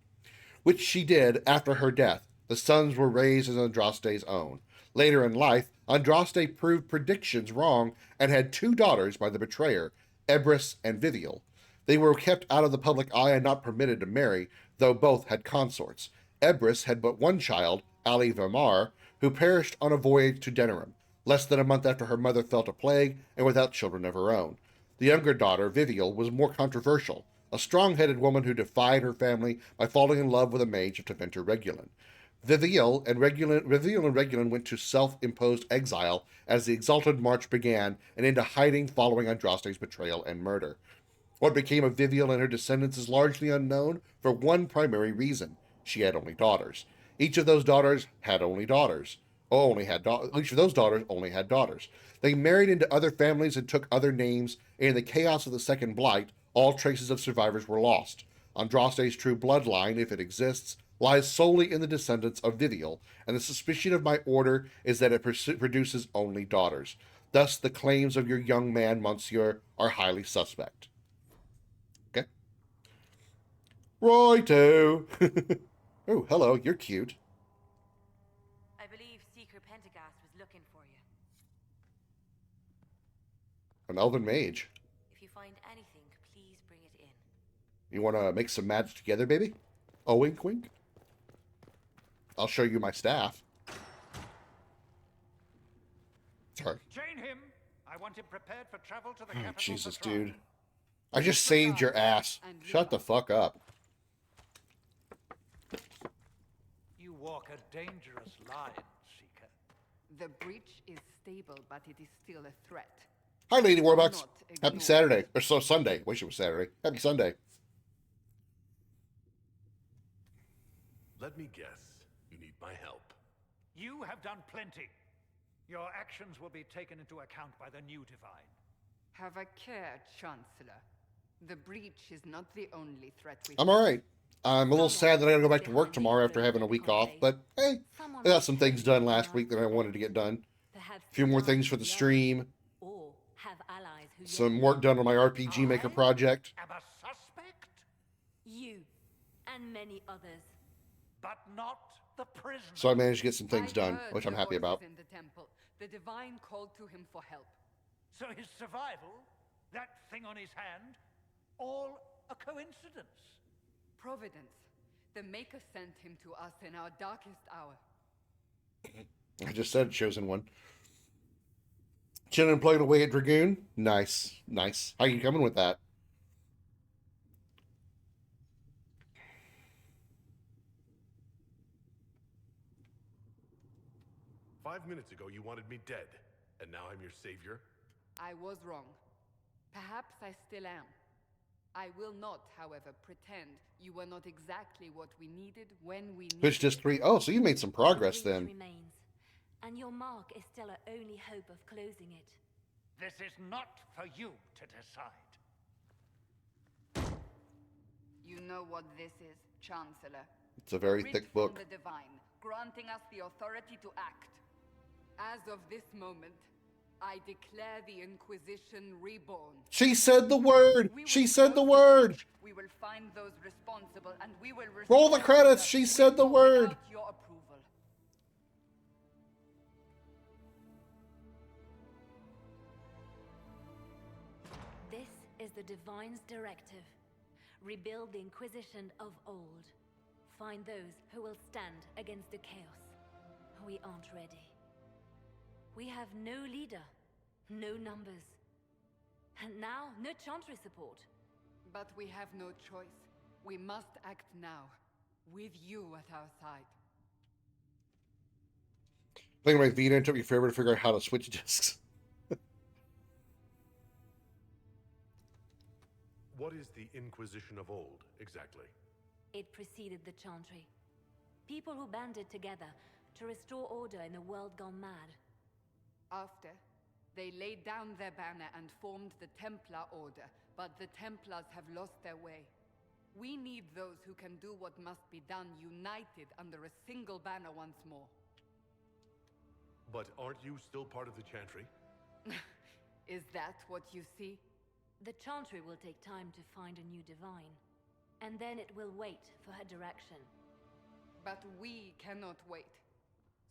Which she did after her death. The sons were raised as Andraste's own. Later in life, Andraste proved predictions wrong and had two daughters by the betrayer, Ebris and Vivial. They were kept out of the public eye and not permitted to marry, though both had consorts. Ebris had but one child, Ali Vermar, who perished on a voyage to Denerim, less than a month after her mother fell to plague and without children of her own. The younger daughter, Vivial, was more controversial, a strong-headed woman who defied her family by falling in love with a mage of Teventer Regulin. Vivial and Regulin went to self-imposed exile as the Exalted March began and into hiding following Andraste's betrayal and murder. What became of Vivial and her descendants is largely unknown for one primary reason. She had only daughters. Each of those daughters had only daughters. Each of those daughters only had daughters. They married into other families and took other names, and in the chaos of the Second Blight, all traces of survivors were lost. Andraste's true bloodline, if it exists, lies solely in the descendants of Vivial, and the suspicion of my order is that it produces only daughters. Thus, the claims of your young man, Monsieur, are highly suspect. Okay. Righto. Oh, hello, you're cute. I believe Seeker Pentagast was looking for you. An elven mage. If you find anything, please bring it in. You want to make some magic together, baby? Oh, wink, wink. I'll show you my staff. Sorry. Chain him. I want him prepared for travel to the Oh, capital. Jesus, dude. I just saved your ass. Shut the fuck up. You walk a dangerous line, Seeker. The breach is stable, but it is still a threat. Hi, Lady Warbucks. Happy Saturday. Or so Sunday. Wish it was Saturday. Happy Sunday. Let me guess. You need my help. You have done plenty. Your actions will be taken into account by the new Divine. Have a care, Chancellor. The breach is not the only threat we I'm alright. I'm a little sad that I gotta go back to work tomorrow after having a week off, but hey, I got some things done last week that I wanted to get done. A few more things for the stream. Some work done on my RPG Maker project. Am a suspect? You and many others. But not the prisoner. So I managed to get some things done, which I'm happy about. In the temple, the Divine called to him for help. So his survival, that thing on his hand, all a coincidence. Providence. The Maker sent him to us in our darkest hour. I just said chosen one. Chillin' played away at Dragoon. Nice, nice. How you coming with that? "5 minutes ago, you wanted me dead, and now I'm your savior?" I was wrong. Perhaps I still am. I will not, however, pretend you were not exactly what we needed when we needed. Pitch just 3. Oh, so you made some progress then. Remains, and your mark is still our only hope of closing it. This is not for you to decide. You know what this is, Chancellor. It's a very Writ thick from book. the Divine, granting us the authority to act. As of this moment, I declare the Inquisition reborn. She said the word! She said the word! We will find those responsible and we will Roll the credits! She said the word! without your approval. This is the Divine's directive. Rebuild the Inquisition of old. Find those who will stand against the chaos. We aren't ready. We have no leader, no numbers, and now no Chantry support. But we have no choice. We must act now. with you at our side. Playing my Vita and took me forever to figure out how to switch discs. What is the Inquisition of old, exactly? It preceded the Chantry. People who banded together to restore order in a world gone mad. After, they laid down their banner and formed the Templar Order, but the Templars have lost their way. We need those who can do what must be done, united under a single banner once more. But aren't you still part of the Chantry? Is that what you see? The Chantry will take time to find a new divine. And then it will wait for her direction. But we cannot wait.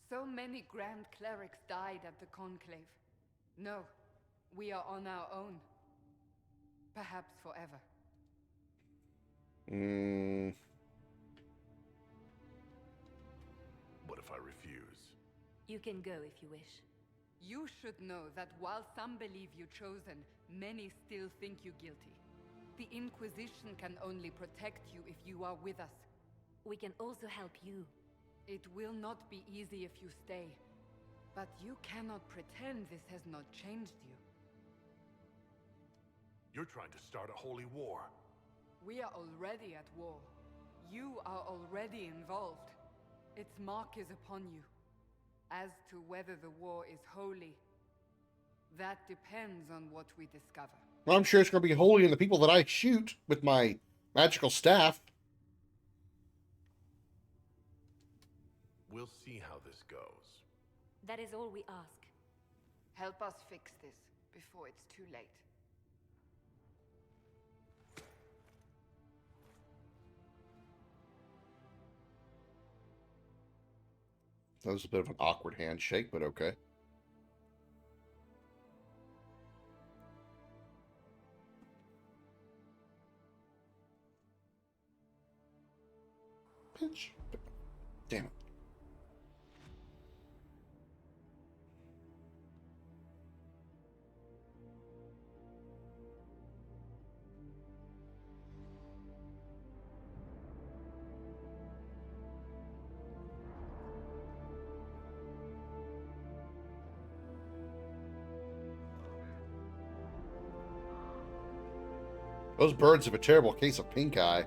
So many Grand Clerics died at the Conclave. No, we are on our own. Perhaps forever. What if I refuse? You can go if you wish. You should know that while some believe you chosen, many still think you guilty. The Inquisition can only protect you if you are with us. We can also help you. It will not be easy if you stay. But you cannot pretend this has not changed you. You're trying to start a holy war. We are already at war. You are already involved. Its mark is upon you. As to whether the war is holy, that depends on what we discover. Well, I'm sure it's going to be holy in the people that I shoot with my magical staff. We'll see how this goes. That is all we ask. Help us fix this before it's too late. That was a bit of an awkward handshake, but okay. Bitch. Damn it. Those birds have a terrible case of pink eye.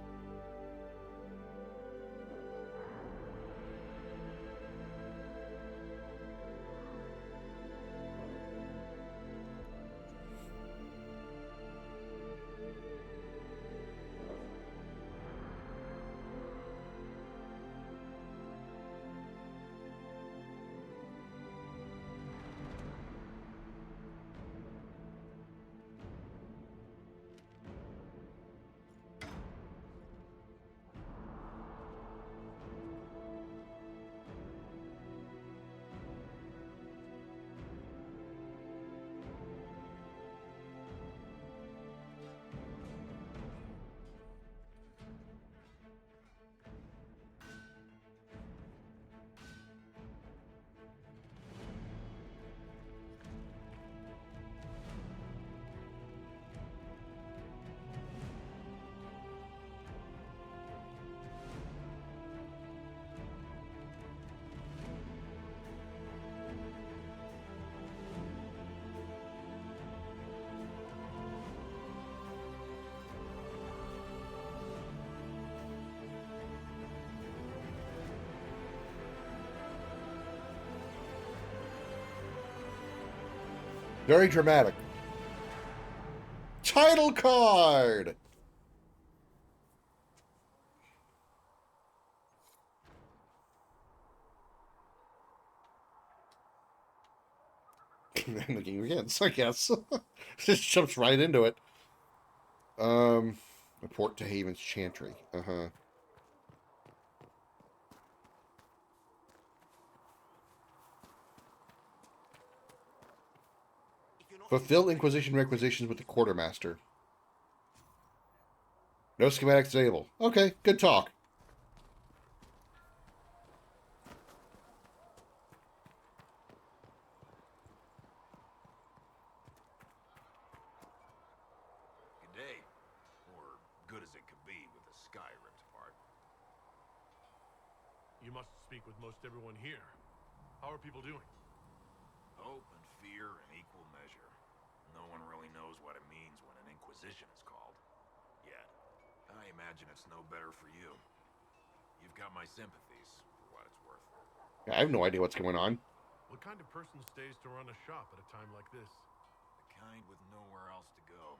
Very dramatic. Title card! And the game begins, I guess. Just jumps right into it. Report to Haven's Chantry. Uh-huh. Fulfill Inquisition requisitions with the Quartermaster. No schematics available. Okay, good talk. Good day. Or good as it could be with the sky ripped apart. You must speak with most everyone here. How are people doing? Hope and fear in equal measure. No one really knows what it means when an Inquisition is called. Yet, I imagine it's no better for you. You've got my sympathies, for what it's worth. I have no idea what's going on. What kind of person stays to run a shop at a time like this? The kind with nowhere else to go.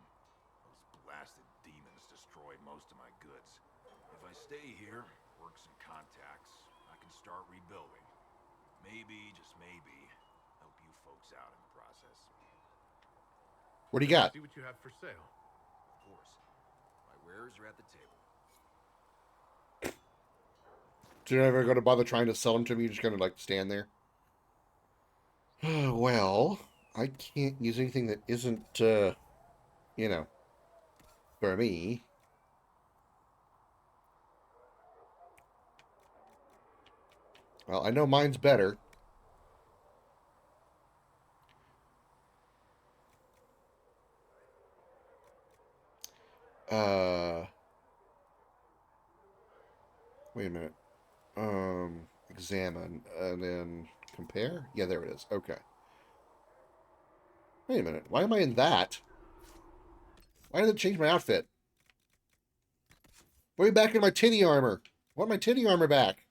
Those blasted demons destroyed most of my goods. If I stay here, work some contacts, I can start rebuilding. Maybe, just maybe, help you folks out in the process. What do you got? See what you have for sale. Of course. My wares are at the table. So you're never going to bother trying to sell them to me? You're just going to, like, stand there? Well, I can't use anything that isn't, you know, for me. Well, I know mine's better. Wait a minute. Examine, and then compare? Yeah, there it is. Okay. Wait a minute. Why am I in that? Why did it change my outfit? Way back in my titty armor. I want my titty armor back.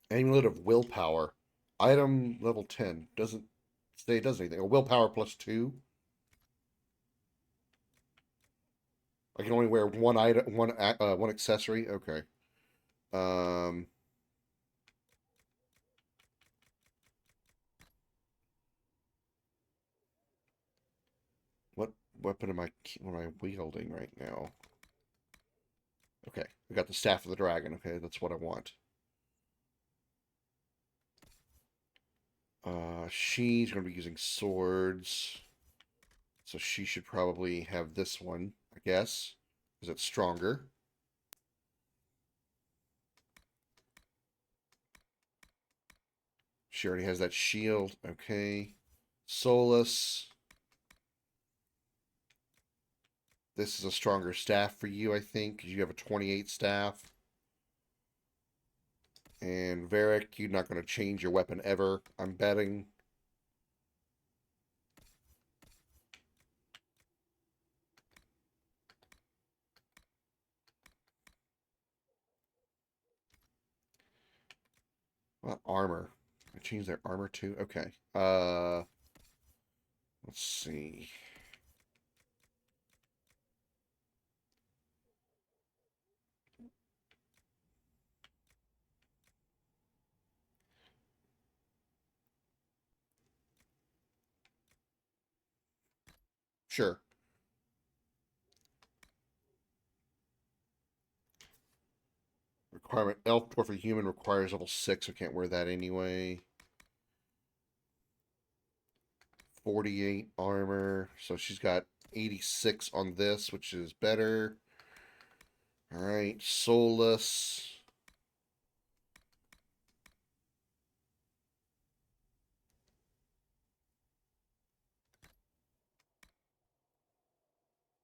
Amulet of willpower. Item level 10. Doesn't say it does anything. A willpower plus 2. I can only wear one item, one accessory. Okay. What weapon am I wielding right now? Okay, I got the Staff of the Dragon. Okay, that's what I want. She's going to be using swords. So she should probably have this one, I guess, because it's stronger. She already has that shield. Okay. Solus. This is a stronger staff for you, I think, because you have a 28 staff. And Varric, you're not going to change your weapon ever, I'm betting. What armor? I changed their armor too? Okay. Let's see. Sure. Requirement. Elf, dwarf, or human requires level 6. I can't wear that anyway. 48 armor. So she's got 86 on this, which is better. Alright. Solus.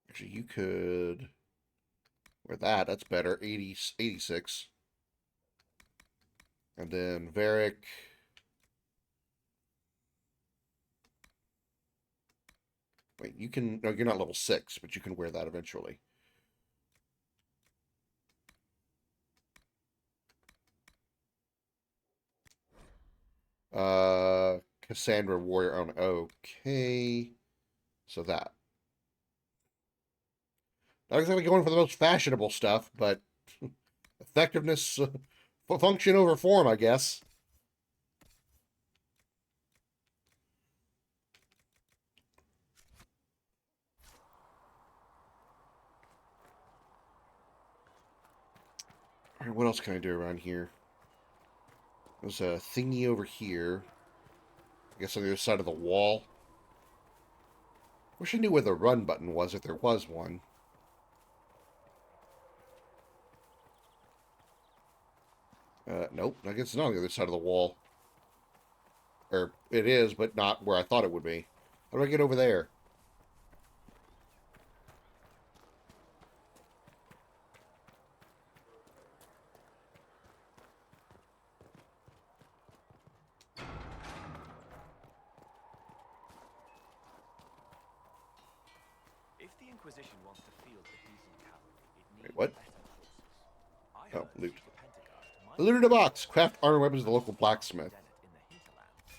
Actually, you could wear that. That's better. 86. And then Varric. Wait, you can... No, you're not level 6, but you can wear that eventually. Cassandra Warrior on... Okay. So that. Not exactly going for the most fashionable stuff, but effectiveness, function over form, I guess. All right, what else can I do around here? There's a thingy over here. I guess on the other side of the wall. Wish I knew where the run button was, if there was one. Nope, I guess it's not on the other side of the wall. Or, it is, but not where I thought it would be. How do I get over there? Inquisition wants to field a decent cavalry, it needs Wait, what? better horses. I Oh, heard loot. the Pentecost might Looted a box. Craft armor weapons at the local blacksmith. in the hinterlands.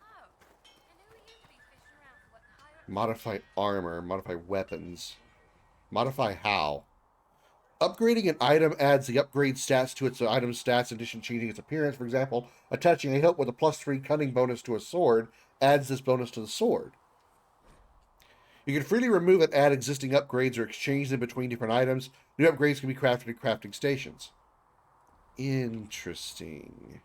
Oh, and who are you to be fishing around for what the higher up... Modify armor. Modify weapons. Modify how? Upgrading an item adds the upgrade stats to its item's stats in addition to changing its appearance. For example, attaching a hilt with a +3 cunning bonus to a sword adds this bonus to the sword. You can freely remove and add existing upgrades or exchange them between different items. New upgrades can be crafted at crafting stations. Interesting.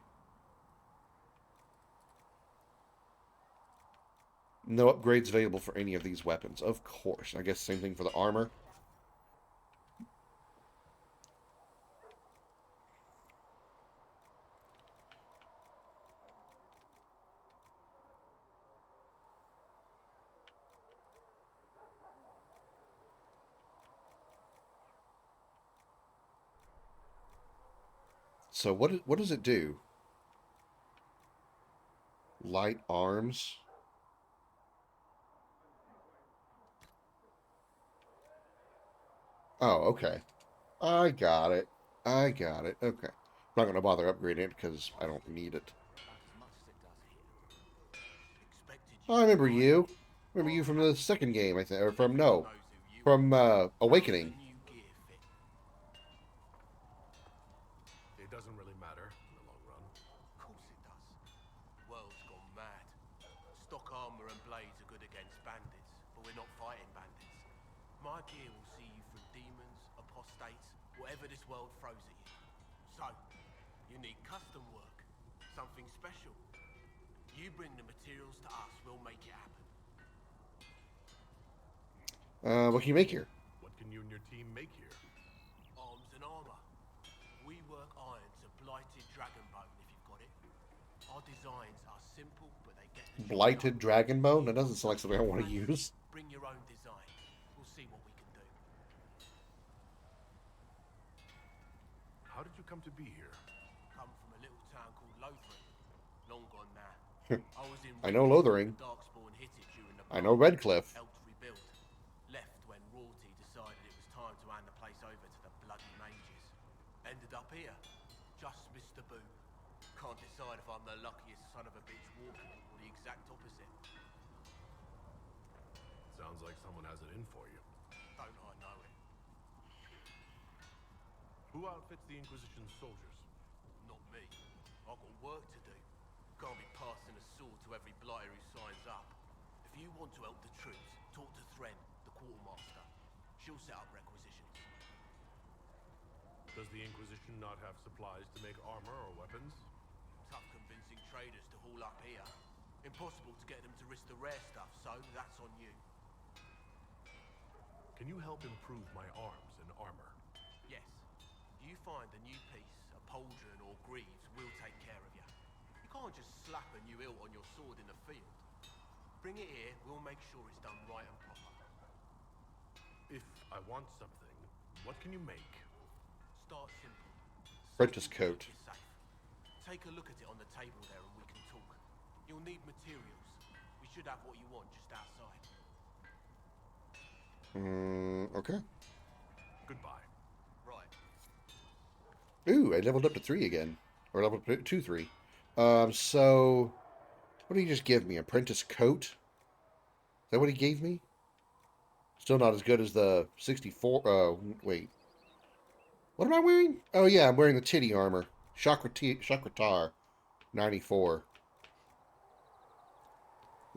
No upgrades available for any of these weapons. Of course. I guess same thing for the armor. So what does it do? Light arms. Oh, okay. I got it. I got it. Okay. I'm not going to bother upgrading it because I don't need it. Oh, I remember you. Remember you from the second game, I think. Or from, no. From Awakening. It doesn't really matter in the long run. Of course it does. World's gone mad. Stock armor and blades are good against bandits, but we're not fighting bandits. My gear will see you through demons, apostates, whatever this world throws at you. So, you need custom work, something special. You bring the materials to us, we'll make it happen. What can you make here? What can you and your team make here? Arms and armor. We work iron to blighted dragonbone if you've got it. Our designs are simple, but they get the Blighted Dragonbone? That doesn't sound like something I want to use. Bring your own design. We'll see what we can do. How did you come to be here? Come from a little town called Lothering. Long gone now. I was in I know Lothering. Darkspawn hit it during the I know Redcliffe. helped rebuild. Left when royalty decided it was time to hand the place over to the bloody mages. Ended up here. Just missed the boot. Can't decide if I'm the luckiest son of a bitch walking or the exact opposite. Sounds like someone has it in for you. Don't I know it? Who outfits the Inquisition soldiers? Not me. I've got work to do. Can't be passing a sword to every blighter who signs up. If you want to help the troops, talk to Thren, the quartermaster. She'll set up requisitions. Does the Inquisition not have supplies to make armor or weapons? Tough convincing traders to haul up here. Impossible to get them to risk the rare stuff, so that's on you. Can you help improve my arms and armor? Yes. You find a new piece, a pauldron or greaves, we'll take care of you. You can't just slap a new hilt on your sword in the field. Bring it here, we'll make sure it's done right and proper. If I want something, what can you make? Start simple. Apprentice coat. It's safe. Take a look at it on the table there and we can talk. You'll need materials. We should have what you want just outside. Okay. Goodbye. Right. Ooh, I leveled up to 3 again. Or leveled up to 3. So... What did he just give me? Apprentice coat? Is that what he gave me? Still not as good as the 64... wait. What am I wearing? Oh, yeah, I'm wearing the titty armor. Chakratar 94.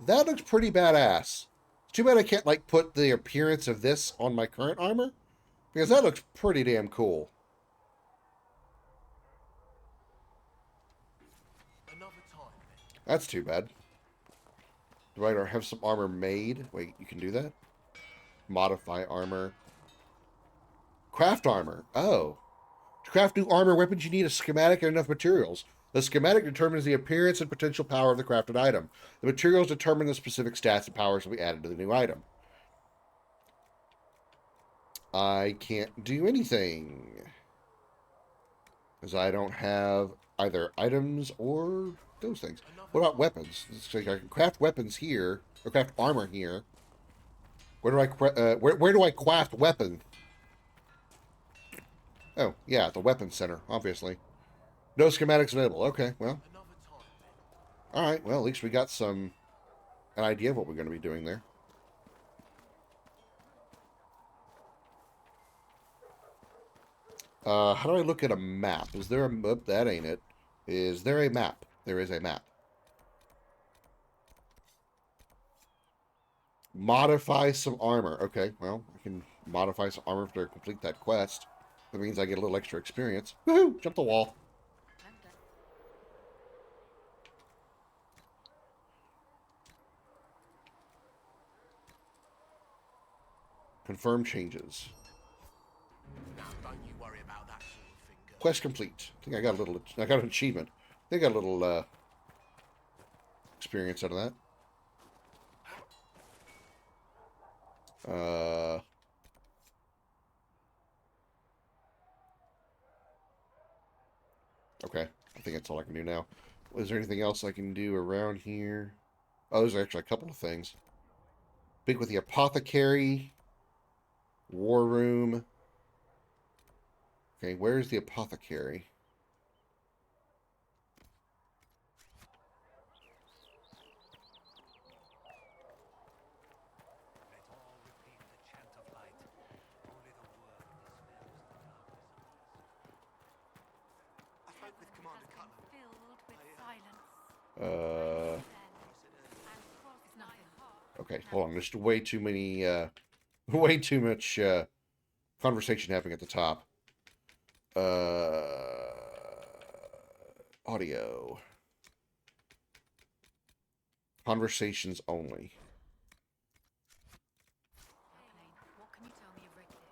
That looks pretty badass. It's too bad I can't, like, put the appearance of this on my current armor. Because that looks pretty damn cool. That's too bad. Do I have some armor made? Wait, you can do that? Modify armor. Craft armor. Oh. To craft new armor weapons, you need a schematic and enough materials. The schematic determines the appearance and potential power of the crafted item. The materials determine the specific stats and powers to be added to the new item. I can't do anything. Because I don't have either items or those things. What about weapons? It's like I can craft weapons here, or craft armor here. Where do where do I craft weapon? Oh, yeah, the weapons center, obviously. No schematics available. Okay, well. Alright, well, at least we got an idea of what we're going to be doing there. How do I look at a map? Is there a map? That ain't it. Is there a map? There is a map. Modify some armor. Okay, well, I can modify some armor to complete that quest. That means I get a little extra experience. Woohoo! Jump the wall. Confirm changes. Now, don't you worry about that sort of thing, girl. Quest complete. I think I got an achievement. I think I got a little experience out of that. Okay, I think that's all I can do now. Is there anything else I can do around here? Oh, there's actually a couple of things. Speak with the apothecary. War room. Okay, where's the apothecary? Okay, hold on. There's way too many, way too much conversation happening at the top. Audio. Conversations only. What can you tell me of Redcliffe?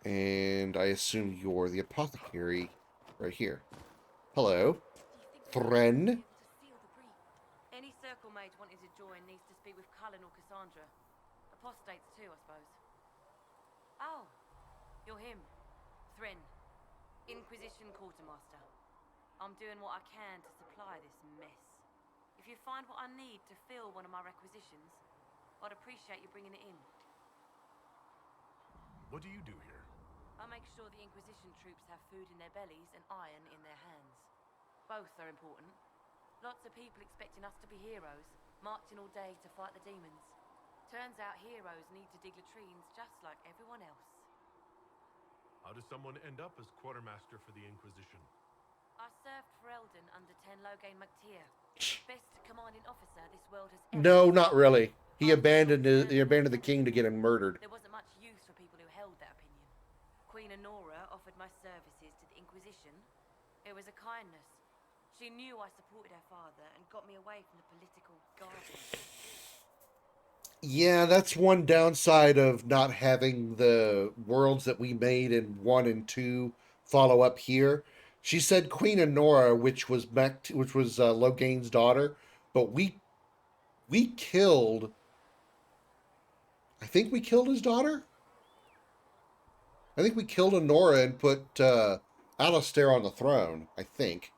And I assume you're the apothecary right here. Hello. Thren. Any circle mage wanting to join needs to speak with Cullen or Cassandra. Apostates too, I suppose. Oh, you're him. Thren. Inquisition Quartermaster. I'm doing what I can to supply this mess. If you find what I need to fill one of my requisitions, I'd appreciate you bringing it in. What do you do here? I make sure the Inquisition troops have food in their bellies and iron in their hands. Both are important. Lots of people expecting us to be heroes, marching all day to fight the demons. Turns out heroes need to dig latrines just like everyone else. How does someone end up as quartermaster for the Inquisition? I served for Eldon under Loghain MacTier. Best commanding officer this world has ever No, seen. not really. He abandoned the king to get him murdered. There wasn't much use for people who held that opinion. Queen Honora offered my services to the Inquisition. It was a kindness. She knew I supported her father and got me away from the political garden. Yeah, that's one downside of not having the worlds that we made in 1 and 2 follow up here. She said Queen Honora, which was Loghain's daughter, but we killed. I think we killed his daughter. I think we killed Honora and put Alistair on the throne. I think.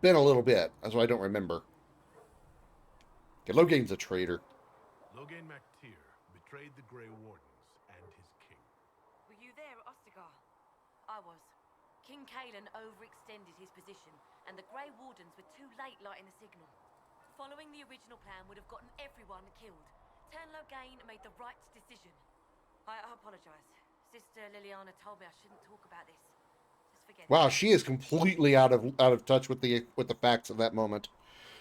Been a little bit. That's why I don't remember. Okay, Loghain's a traitor. Loghain MacTier betrayed the Grey Wardens and his king. Were you there at Ostagar? I was. King Cailan overextended his position, and the Grey Wardens were too late lighting the signal. Following the original plan would have gotten everyone killed. Loghain made the right decision. I apologize. Sister Liliana told me I shouldn't talk about this. Just forget Wow, it. she is completely out of touch with the facts of that moment.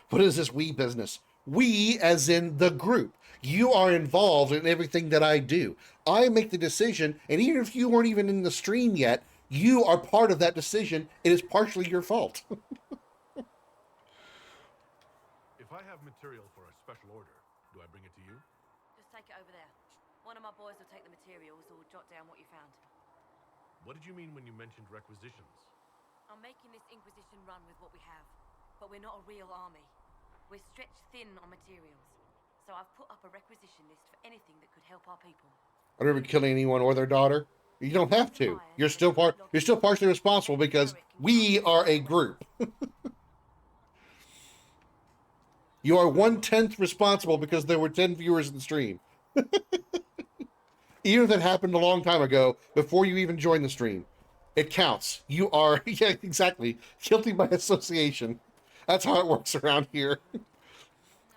What is this we business? We, as in the group. You are involved in everything that I do. I make the decision, and even if you weren't even in the stream yet, you are part of that decision. It is partially your fault. If I have material for a special order, do I bring it to you? Just take it over there. One of my boys will take the materials or jot down what you found. What did you mean when you mentioned requisitions? I'm making this Inquisition run with what we have, but we're not a real army. We're stretched thin on materials, so I've put up a requisition list for anything that could help our people. Are you ever killing anyone or their daughter? You don't have to. You're still partially responsible because we are a group. You are 1/10 responsible because there were 10 viewers in the stream. Even if it happened a long time ago, before you even joined the stream. It counts. You are, yeah, exactly, guilty by association. That's how it works around here.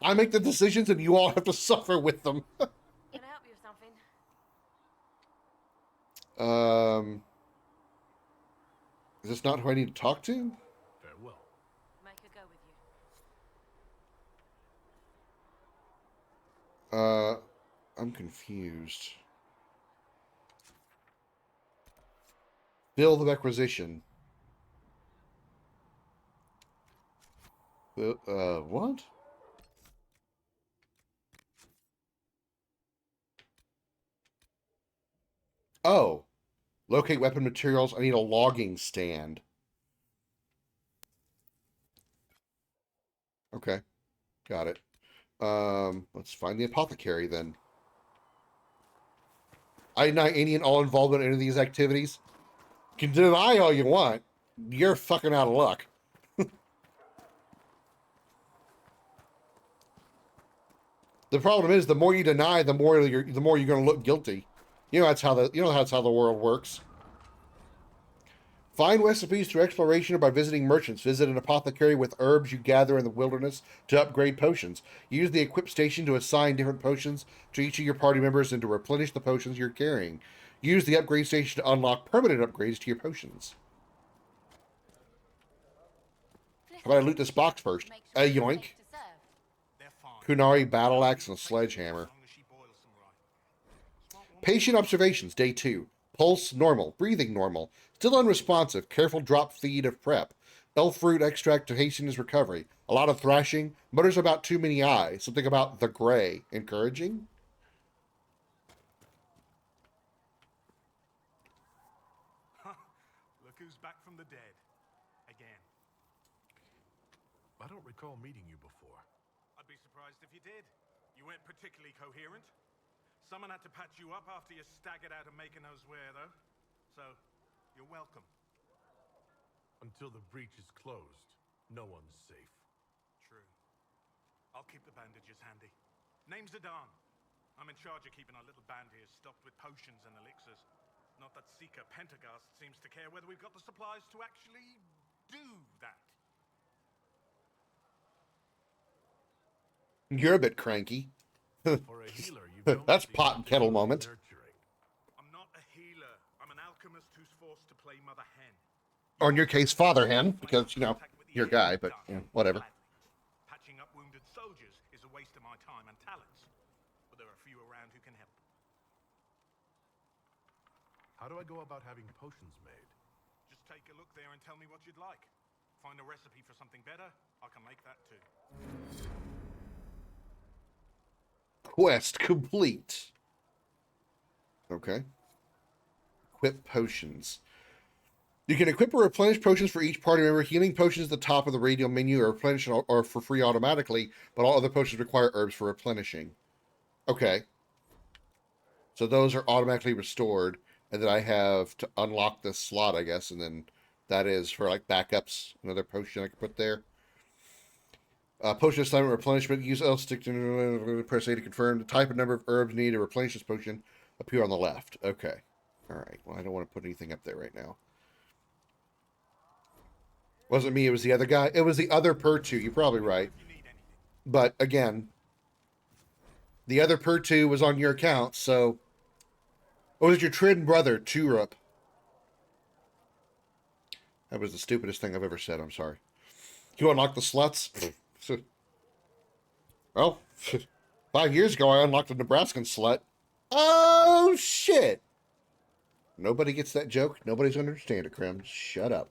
I make the decisions and you all have to suffer with them. Can I help you with something? Is this not who I need to talk to? Farewell. Make her go with you. I'm confused. Bill the requisition. What? Oh. Locate weapon materials. I need a logging stand. Okay. Got it. Let's find the apothecary then. I deny any and all involvement in any of these activities. You can deny all you want. You're fucking out of luck. The problem is, the more you deny, the more you're going to look guilty. That's how the world works. Find recipes through exploration or by visiting merchants. Visit an apothecary with herbs you gather in the wilderness to upgrade potions. Use the equip station to assign different potions to each of your party members and to replenish the potions you're carrying. Use the upgrade station to unlock permanent upgrades to your potions. How about I loot this box first? A yoink. Kunari battle axe and a sledgehammer. Patient observations, day 2. Pulse normal, breathing normal, still unresponsive, careful drop feed of prep. Elf fruit extract to hasten his recovery. A lot of thrashing, mutters about too many eyes, something about the gray. Encouraging? Look who's back from the dead. Again. I don't recall meeting you before. I'd be surprised if you did. You weren't particularly coherent. Someone had to patch you up after you staggered out of making those wear, though. So, you're welcome. Until the breach is closed, no one's safe. True. I'll keep the bandages handy. Name's Adan. I'm in charge of keeping our little band here stocked with potions and elixirs. Not that Seeker Pentagast seems to care whether we've got the supplies to actually do that. You're a bit cranky. For a healer, you've That's pot and kettle moment. I'm not a healer. I'm an alchemist who's forced to play Mother Hen. Or in your case, Father Hen, because, you're a guy, but whatever. Patching up wounded soldiers is a waste of my time and talents. But there are a few around who can help. How do I go about having potions made? Just take a look there and tell me what you'd like. Find a recipe for something better, I can make that too. Quest complete. Okay. Equip potions. You can equip or replenish potions for each party member. Healing potions at the top of the radial menu are replenished or for free automatically, but all other potions require herbs for replenishing. Okay. So those are automatically restored, and then I have to unlock this slot, I guess, and then that is for like backups. Another potion I can put there. Potion assignment replenishment. Use L stick to press A to confirm. The type and number of herbs needed to replenish this potion appear on the left. Okay. Alright. Well, I don't want to put anything up there right now. Wasn't me, it was the other guy. It was the other Pertu. You're probably right. But, again, the other Pertu was on your account, so... Or was it your twin brother, Turup? That was the stupidest thing I've ever said. I'm sorry. You unlock the sluts? Well, 5 years ago, I unlocked a Nebraskan slut. Oh, shit. Nobody gets that joke. Nobody's going to understand it, Krim. Shut up.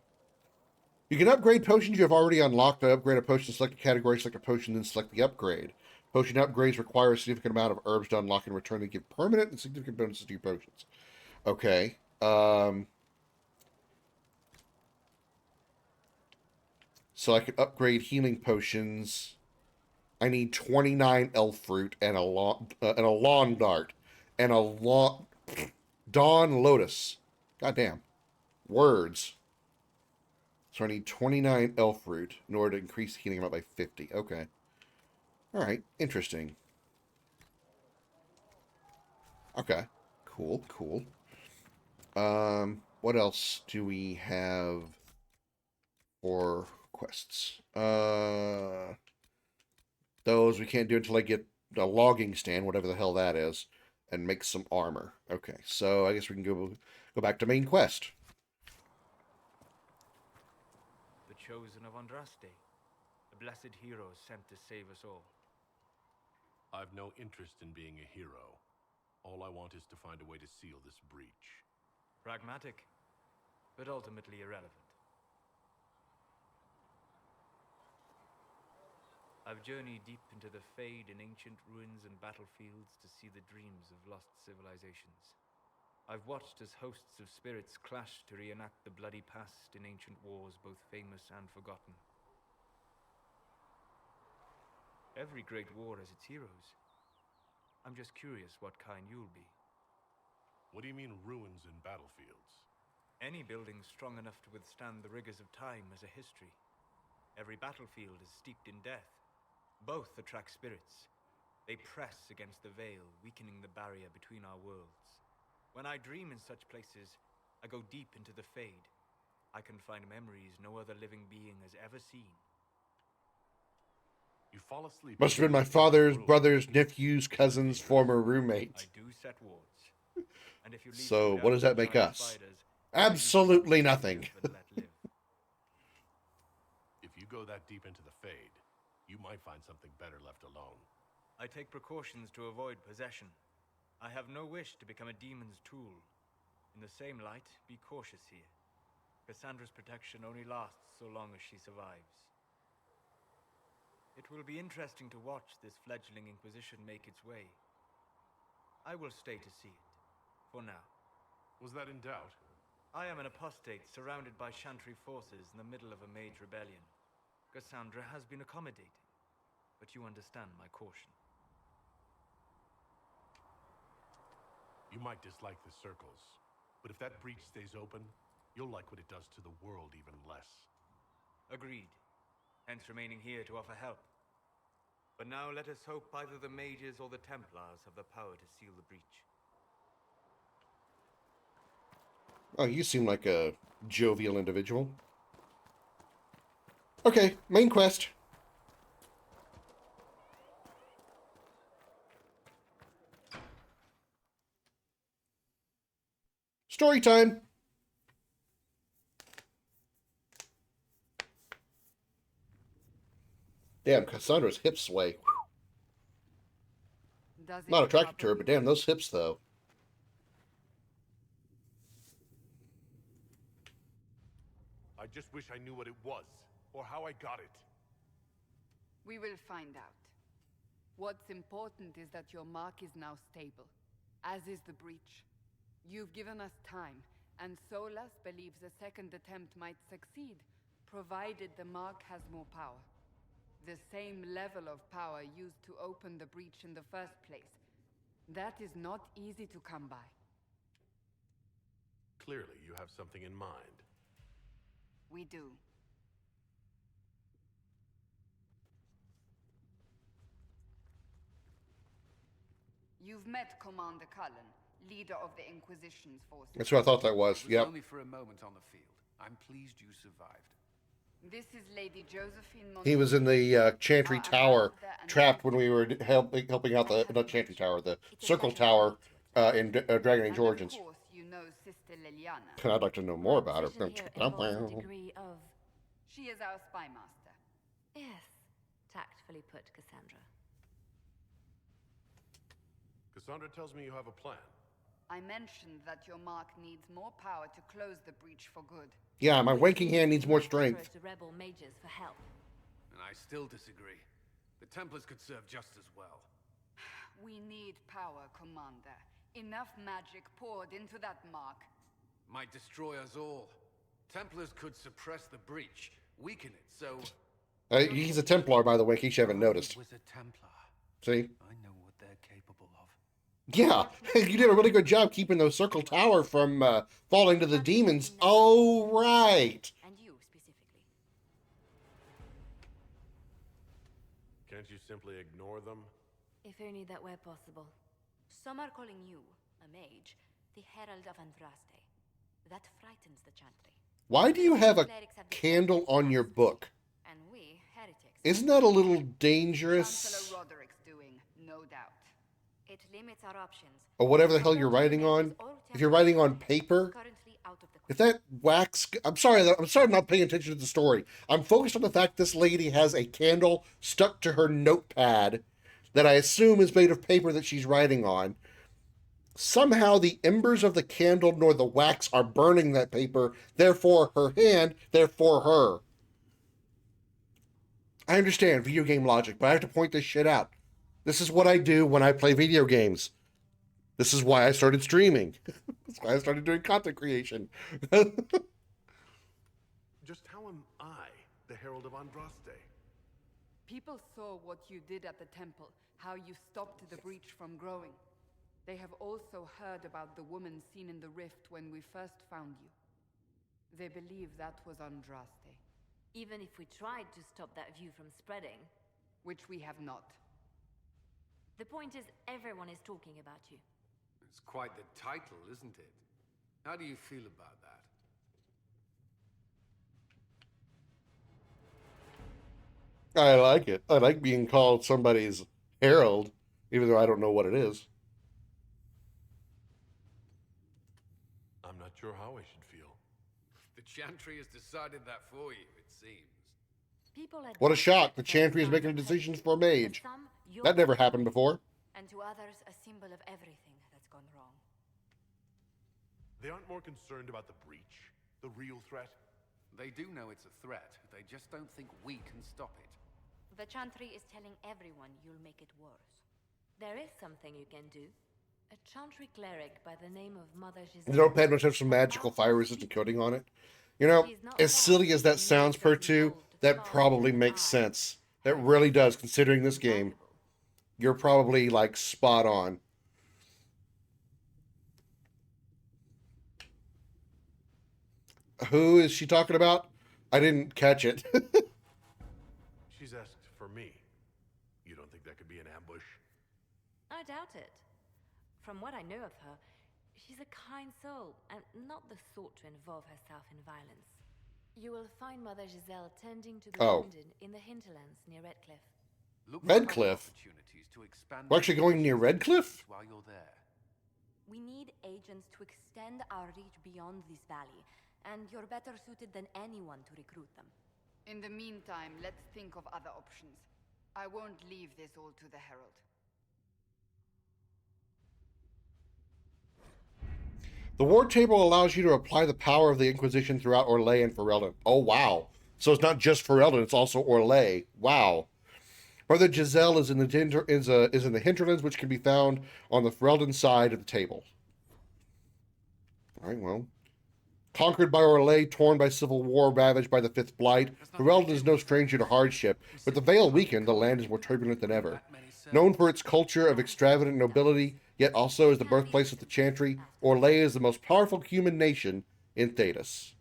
You can upgrade potions you have already unlocked. By upgrade a potion, select a category, select a potion, then select the upgrade. Potion upgrades require a significant amount of herbs to unlock and return to give permanent and significant bonuses to your potions. Okay. So I can upgrade healing potions. I need 29 elf fruit and a lawn dart and a dawn lotus. Goddamn. Words. So I need 29 elf root in order to increase healing amount by 50. Okay. Alright, interesting. Okay. Cool, cool. What else do we have for quests? Those we can't do until I get a logging stand, whatever the hell that is, and make some armor. Okay, so I guess we can go back to main quest. The chosen of Andraste, the blessed heroes sent to save us all. I've no interest in being a hero. All I want is to find a way to seal this breach. Pragmatic, but ultimately irrelevant. I've journeyed deep into the Fade in ancient ruins and battlefields to see the dreams of lost civilizations. I've watched as hosts of spirits clash to reenact the bloody past in ancient wars, both famous and forgotten. Every great war has its heroes. I'm just curious what kind you'll be. What do you mean ruins and battlefields? Any building strong enough to withstand the rigors of time has a history. Every battlefield is steeped in death. Both attract spirits. They press against the veil, weakening the barrier between our worlds. When I dream in such places, I go deep into the Fade. I can find memories no other living being has ever seen. You fall asleep. Must have been my father's, brother's, nephew's, cousin's former roommate. I do set wards. And if you leave So what does that make us? Absolutely nothing. If you go that deep into the Fade, you might find something better left alone. I take precautions to avoid possession. I have no wish to become a demon's tool. In the same light, be cautious here. Cassandra's protection only lasts so long as she survives. It will be interesting to watch this fledgling Inquisition make its way. I will stay to see it, for now. Was that in doubt? I am an apostate surrounded by Chantry forces in the middle of a mage rebellion. Cassandra has been accommodating, but you understand my caution. You might dislike the circles, but if that breach stays open, you'll like what it does to the world even less. Agreed. Hence remaining here to offer help. But now let us hope either the mages or the Templars have the power to seal the breach. Oh, you seem like a jovial individual. Okay, main quest. Story time. Damn, Cassandra's hips sway. Not attracted to her, but damn, those hips, though. I just wish I knew what it was, or how I got it. We will find out. What's important is that your mark is now stable, as is the breach. You've given us time, and Solas believes a second attempt might succeed, provided the mark has more power. The same level of power used to open the breach in the first place. That is not easy to come by. Clearly, you have something in mind. We do. You've met Commander Cullen, leader of the Inquisition's forces. That's what I thought that was. Yep. Only for a moment on the field. I'm pleased you survived. This is Lady Josephine He was in the Chantry Tower, trapped when we were helping out the, not Chantry Tower, the Circle Tower in Dragon Age Origins. Of course, you know Sister Liliana. I'd like to know more about her. She is our spy master. Yes, tactfully put, Cassandra. Cassandra tells me you have a plan. I mentioned that your mark needs more power to close the breach for good. Yeah, my wanking hand needs more strength. To rebel mages for help. And I still disagree. The Templars could serve just as well. We need power, Commander. Enough magic poured into that mark. Might destroy us all. Templars could suppress the breach, weaken it, so... He's a Templar, by the way, in case you haven't noticed. Was a Templar. See? I know what they're capable of. Yeah, you did a really good job keeping those circle tower from falling to the demons. Oh, right. And you specifically. Can't you simply ignore them? If only that were possible. Some are calling you, a mage, the Herald of Andraste. That frightens the Chantry. Why do you have a candle on your book? And we, heretics. Isn't that a little dangerous? Chancellor Roderick's doing, no doubt. It limits our options. Or whatever the hell you're writing on? If you're writing on paper, Currently out of the if that wax... I'm sorry I'm not paying attention to the story. I'm focused on the fact this lady has a candle stuck to her notepad that I assume is made of paper that she's writing on. Somehow the embers of the candle nor the wax are burning that paper, therefore her hand, therefore her. I understand video game logic, but I have to point this shit out. This is what I do when I play video games. This is why I started streaming. That's why I started doing content creation. Just how am I the Herald of Andraste? People saw what you did at the temple, how you stopped the breach from growing. They have also heard about the woman seen in the rift when we first found you. They believe that was Andraste. Even if we tried to stop that view from spreading. Which we have not. The point is, everyone is talking about you. It's quite the title, isn't it? How do you feel about that? I like it. I like being called somebody's herald, even though I don't know what it is. I'm not sure how I should feel. The Chantry has decided that for you, it seems. What a shock. The Chantry is making decisions for a mage. That never happened before. And to others, a symbol of everything that's gone wrong. They aren't more concerned about the breach, the real threat? They do know it's a threat. They just don't think we can stop it. The Chantry is telling everyone you'll make it worse. There is something you can do. A Chantry cleric by the name of Mother Giselle. The notepad must have some magical fire-resistant coating on it. You know, as silly as that sounds per two, that probably makes sense. That really does, considering this game. You're probably, like, spot on. Who is she talking about? I didn't catch it. She's asked for me. You don't think that could be an ambush? I doubt it. From what I know of her, she's a kind soul, and not the sort to involve herself in violence. You will find Mother Giselle tending to the wounded in the hinterlands near Redcliffe. Redcliffe? We're actually going near Redcliffe? While you're there. We need agents to extend our reach beyond this valley, and you're better suited than anyone to recruit them. In the meantime, let's think of other options. I won't leave this all to the Herald. The War Table allows you to apply the power of the Inquisition throughout Orlais and Ferelden. Oh, wow. So it's not just Ferelden, it's also Orlais. Wow. Mother Giselle is in the hinterlands, which can be found on the Ferelden side of the table. All right, well. Conquered by Orlais, torn by civil war, ravaged by the Fifth Blight, Ferelden is no stranger to hardship. With the Veil weakened, the land is more turbulent than ever. Known for its culture of extravagant nobility, yet also as the birthplace of the Chantry, Orlais is the most powerful human nation in Thedas.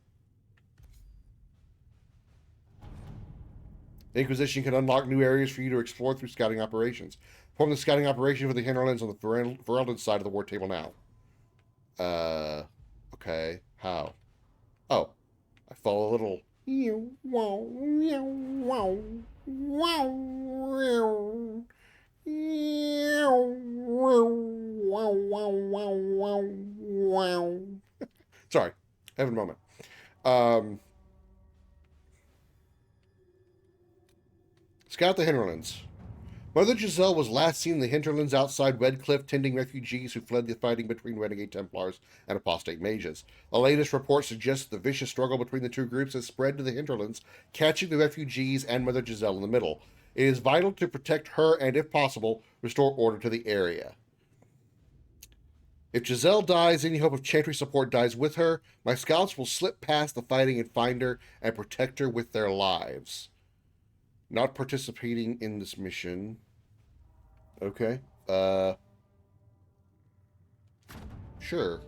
The Inquisition can unlock new areas for you to explore through scouting operations. Perform the scouting operation for the hinterlands on the Ferelden side of the War Table now. Okay. How? Oh. I follow a little... Sorry. Having a moment. Scout the hinterlands. Mother Giselle was last seen in the hinterlands outside Redcliffe, tending refugees who fled the fighting between renegade Templars and apostate mages. The latest report suggests the vicious struggle between the two groups has spread to the hinterlands, catching the refugees and Mother Giselle in the middle. It is vital to protect her and, if possible, restore order to the area. If Giselle dies, any hope of Chantry support dies with her. My scouts will slip past the fighting and find her and protect her with their lives. Not participating in this mission. Okay. Sure.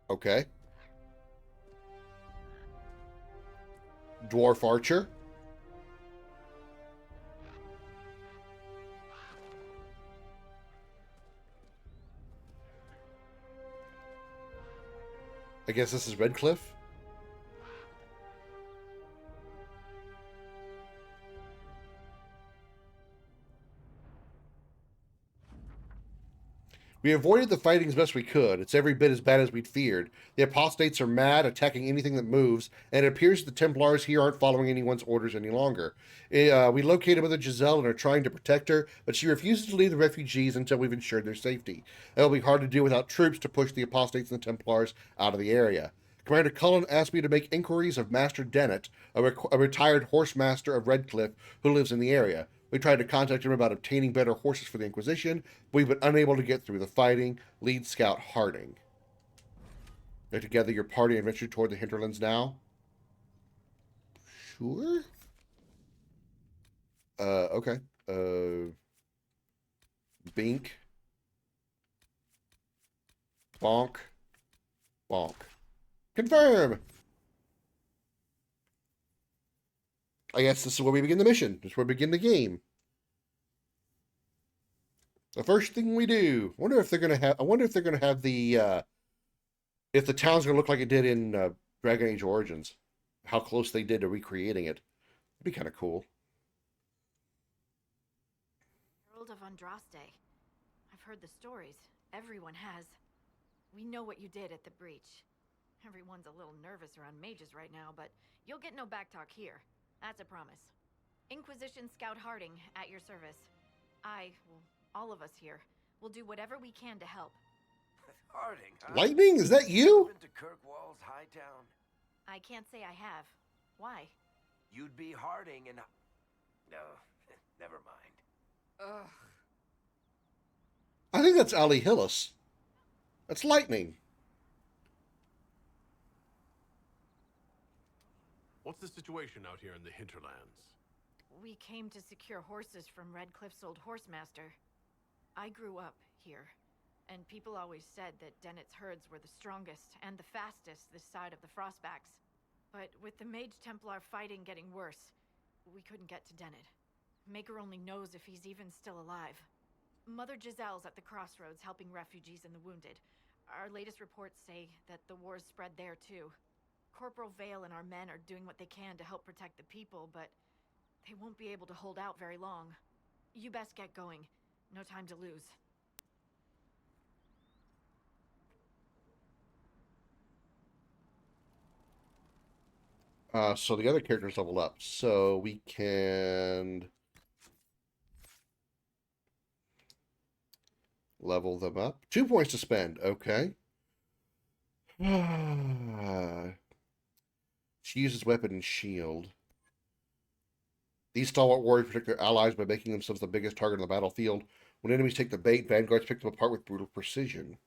Okay. Dwarf archer. I guess this is Redcliffe. We avoided the fighting as best we could. It's every bit as bad as we'd feared. The apostates are mad, attacking anything that moves, and it appears the Templars here aren't following anyone's orders any longer. We located Mother Giselle and are trying to protect her, but she refuses to leave the refugees until we've ensured their safety. It'll be hard to do without troops to push the apostates and the Templars out of the area. Commander Cullen asked me to make inquiries of Master Dennett, a retired horse master of Redcliffe who lives in the area. We tried to contact him about obtaining better horses for the Inquisition, but we've been unable to get through the fighting. Lead Scout Harding. They're together, your party, and venture toward the hinterlands now? Sure? Okay. Bink. Bonk. Bonk. Confirm! I guess this is where we begin the mission. This is where we begin the game. The first thing we do. I wonder if they're gonna have the if the town's gonna look like it did in Dragon Age Origins. How close they did to recreating it. It'd be kind of cool. World of Andraste. I've heard the stories. Everyone has. We know what you did at the breach. Everyone's a little nervous around mages right now, but you'll get no backtalk here. That's a promise. Inquisition Scout Harding, at your service. All of us here, will do whatever we can to help. Harding, huh? Lightning, is that you? Been to Kirkwall's Hightown? I can't say I have. Why? You'd be Harding and... No, never mind. Ugh. I think that's Ali Hillis. That's Lightning. What's the situation out here in the hinterlands? We came to secure horses from Redcliffe's old horsemaster. I grew up here, and people always said that Dennett's herds were the strongest and the fastest this side of the Frostbacks. But with the Mage Templar fighting getting worse, we couldn't get to Dennett. Maker only knows if he's even still alive. Mother Giselle's at the crossroads helping refugees and the wounded. Our latest reports say that the war's spread there too. Corporal Vale and our men are doing what they can to help protect the people, but they won't be able to hold out very long. You best get going. No time to lose. So the other characters level up. So we can level them up. 2 points to spend. Okay. She uses weapon and shield. These stalwart warriors protect their allies by making themselves the biggest target on the battlefield. When enemies take the bait, vanguards pick them apart with brutal precision.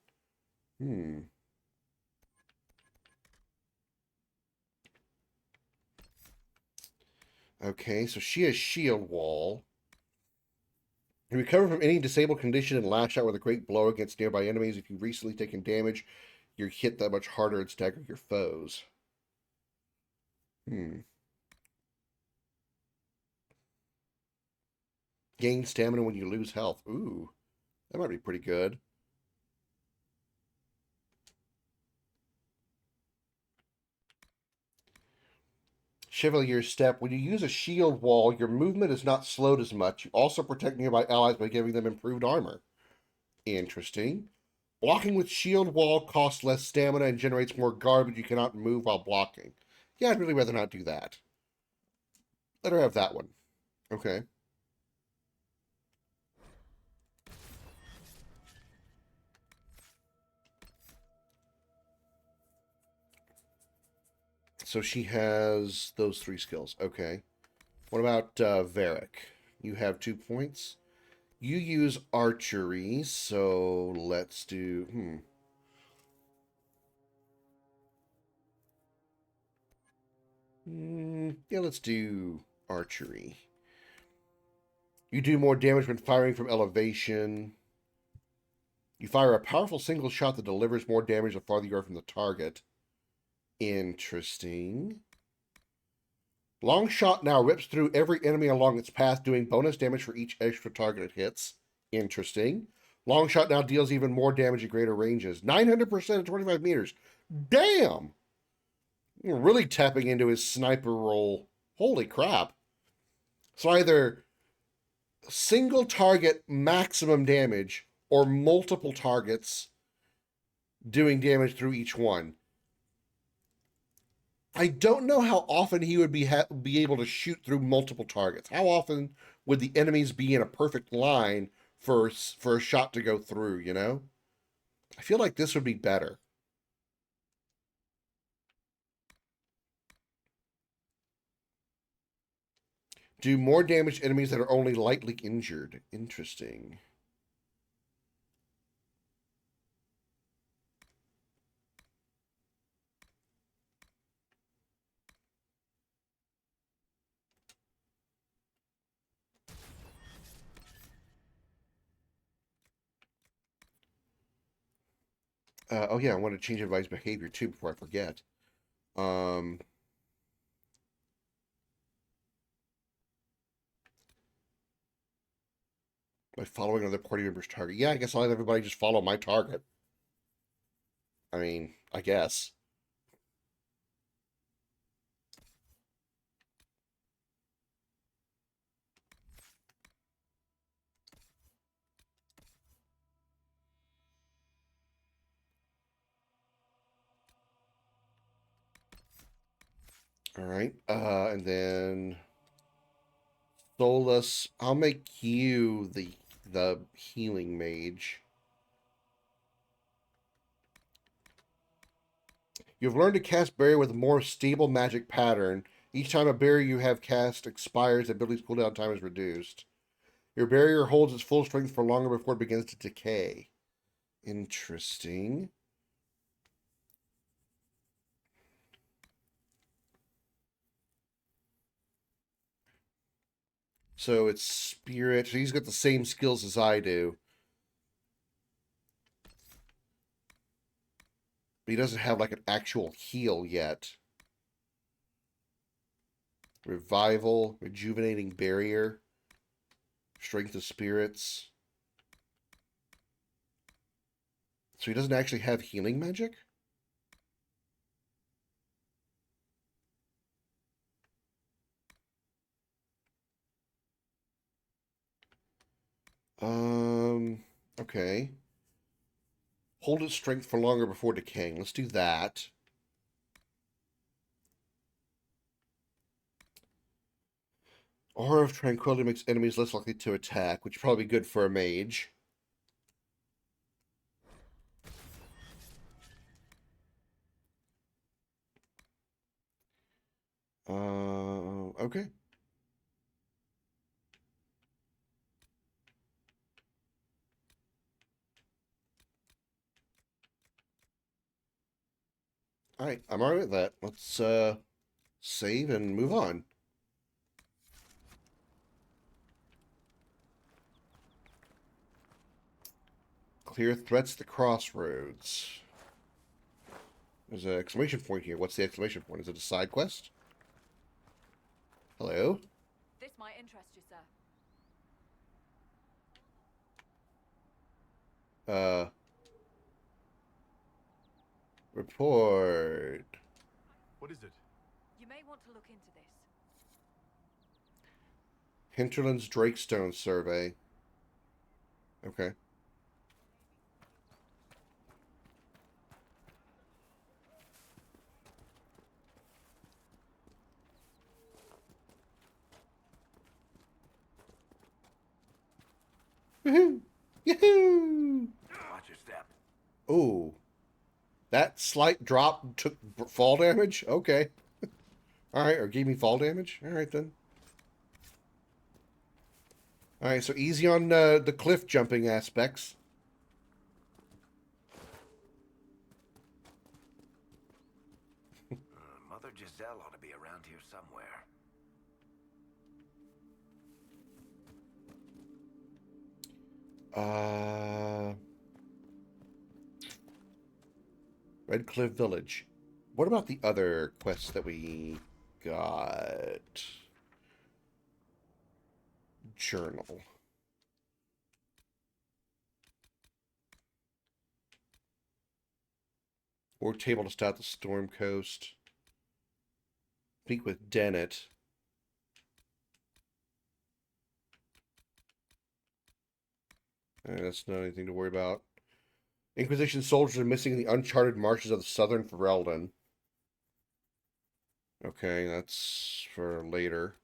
Okay, so she has shield wall. You recover from any disabled condition and lash out with a great blow against nearby enemies. If you've recently taken damage, you're hit that much harder and stagger your foes. Gain stamina when you lose health. Ooh, that might be pretty good. Chevalier's Step. When you use a shield wall, your movement is not slowed as much. You also protect nearby allies by giving them improved armor. Interesting. Blocking with shield wall costs less stamina and generates more guard, but you cannot move while blocking. Yeah, I'd really rather not do that. Let her have that one. Okay. So she has those 3 skills. Okay. What about Varric? You have 2 points. You use archery, so let's do... Yeah, let's do archery. You do more damage when firing from elevation. You fire a powerful single shot that delivers more damage the farther you are from the target. Interesting. Long shot now rips through every enemy along its path, doing bonus damage for each extra target it hits. Interesting. Long shot now deals even more damage at greater ranges. 900% at 25 meters. Damn! You're really tapping into his sniper role. Holy crap. So either single target maximum damage or multiple targets doing damage through each one. I don't know how often he would be able to shoot through multiple targets. How often would the enemies be in a perfect line for a shot to go through, you know? I feel like this would be better. Do more damage to enemies that are only lightly injured. Interesting. Oh yeah, I want to change everybody's behavior too before I forget. By following another party member's target. Yeah, I guess I'll have everybody just follow my target. I mean, I guess. All right, and then Solus, I'll make you the healing mage. You've learned to cast barrier with a more stable magic pattern. Each time a barrier you have cast expires, the ability's cooldown time is reduced. Your barrier holds its full strength for longer before it begins to decay. Interesting. So it's spirit. So he's got the same skills as I do. But he doesn't have like an actual heal yet. Revival, rejuvenating barrier, strength of spirits. So he doesn't actually have healing magic? Okay. Hold its strength for longer before decaying. Let's do that. Aura of Tranquility makes enemies less likely to attack, which is probably good for a mage. Okay. Alright, I'm alright with that. Let's save and move on. Clear threats at the crossroads. There's an exclamation point here. What's the exclamation point? Is it a side quest? Hello? This might interest you, sir. Report. What is it? You may want to look into this. Hinterland's Drakestone survey. Okay. Woohoo! Yahoo! Watch your step. Oh. That slight drop took fall damage? Okay. Alright, or gave me fall damage? Alright then. Alright, so easy on the cliff jumping aspects. Mother Giselle ought to be around here Red Cliff Village. What about the other quests that we got? Journal. Or table to start the Storm Coast. Speak with Dennett. That's not anything to worry about. Inquisition soldiers are missing in the uncharted marshes of the southern Ferelden. Okay, that's for later.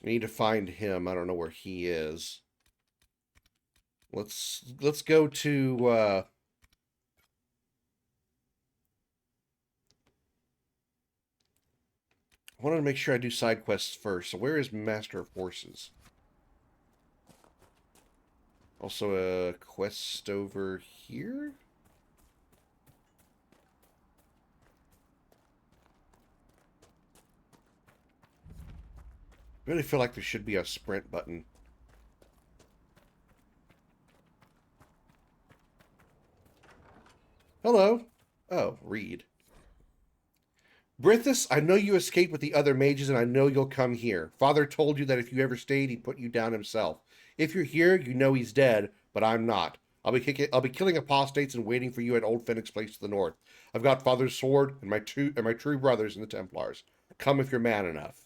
We need to find him. I don't know where he is. Let's go to I wanted to make sure I do side quests first. So where is Master of Horses? Also a quest over here? I really feel like there should be a sprint button. Hello. Oh, read. Brithis, I know you escaped with the other mages, and I know you'll come here. Father told you that if you ever stayed, he'd put you down himself. If you're here, you know he's dead, but I'm not. I'll be killing apostates and waiting for you at Old Phoenix Place to the north. I've got Father's sword and my true brothers in the Templars. Come if you're man enough.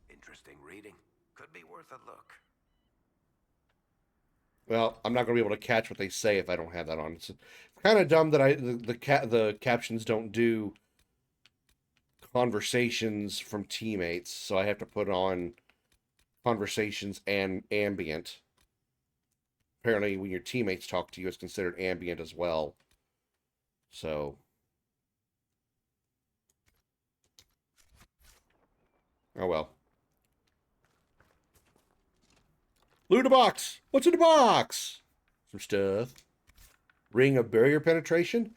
Interesting reading. Could be worth a look. Well, I'm not going to be able to catch what they say if I don't have that on. It's kind of dumb that the captions don't do conversations from teammates, so I have to put on conversations and ambient. Apparently, when your teammates talk to you, it's considered ambient as well. So, oh well. Loot a box! What's in the box? Some stuff. Ring of barrier penetration?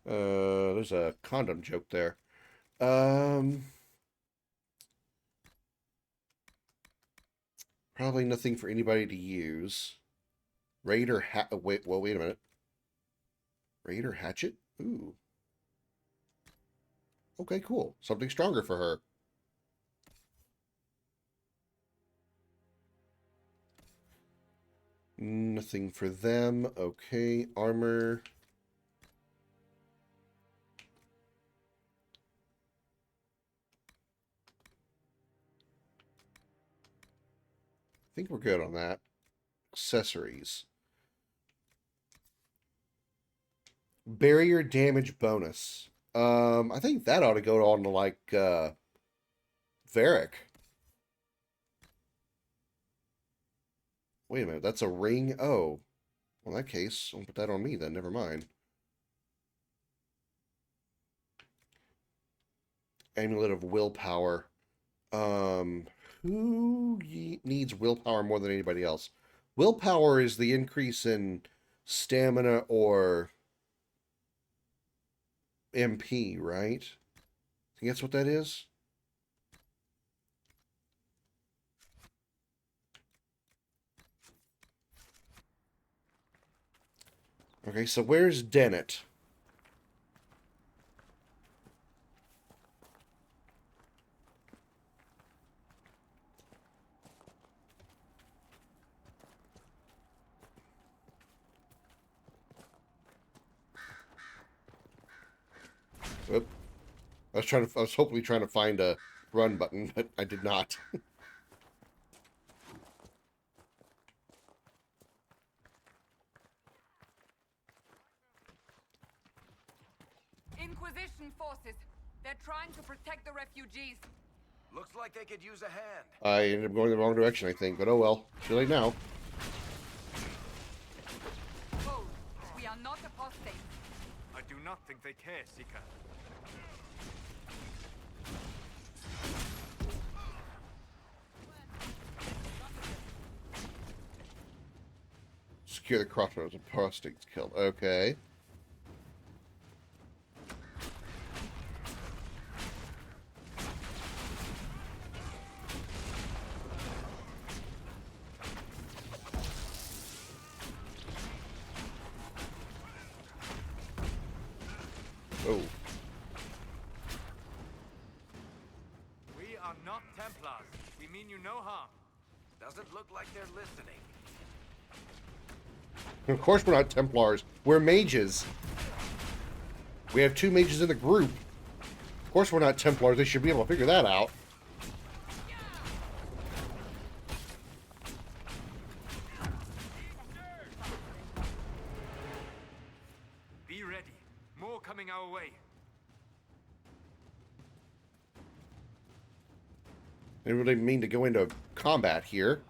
There's a condom joke there. Probably nothing for anybody to use. Raider wait a minute. Raider hatchet? Ooh. Okay, cool. Something stronger for her. Nothing for them. Okay, armor. I think we're good on that. Accessories. Barrier damage bonus. I think that ought to go on to like Varric. Wait a minute, that's a ring? Oh. Well, in that case, I'll put that on me then, never mind. Amulet of willpower. Who needs willpower more than anybody else? Willpower is the increase in stamina or MP, right? I think that's what that is. Okay, so where's Dennett? Oop. I was hopefully trying to find a run button, but I did not. Inquisition forces. They're trying to protect the refugees. Looks like they could use a hand. I ended up going the wrong direction, I think, but oh well. Too late now. Oh, we are not apostates. I do not think they care, Seeker. Secure the crossroads of apostates killed. Okay. Doesn't look like they're listening. Of course we're not Templars. We're mages. We have 2 mages in the group. Of course we're not Templars. They should be able to figure that out. Be ready. More coming our way. I didn't really mean to go into combat here.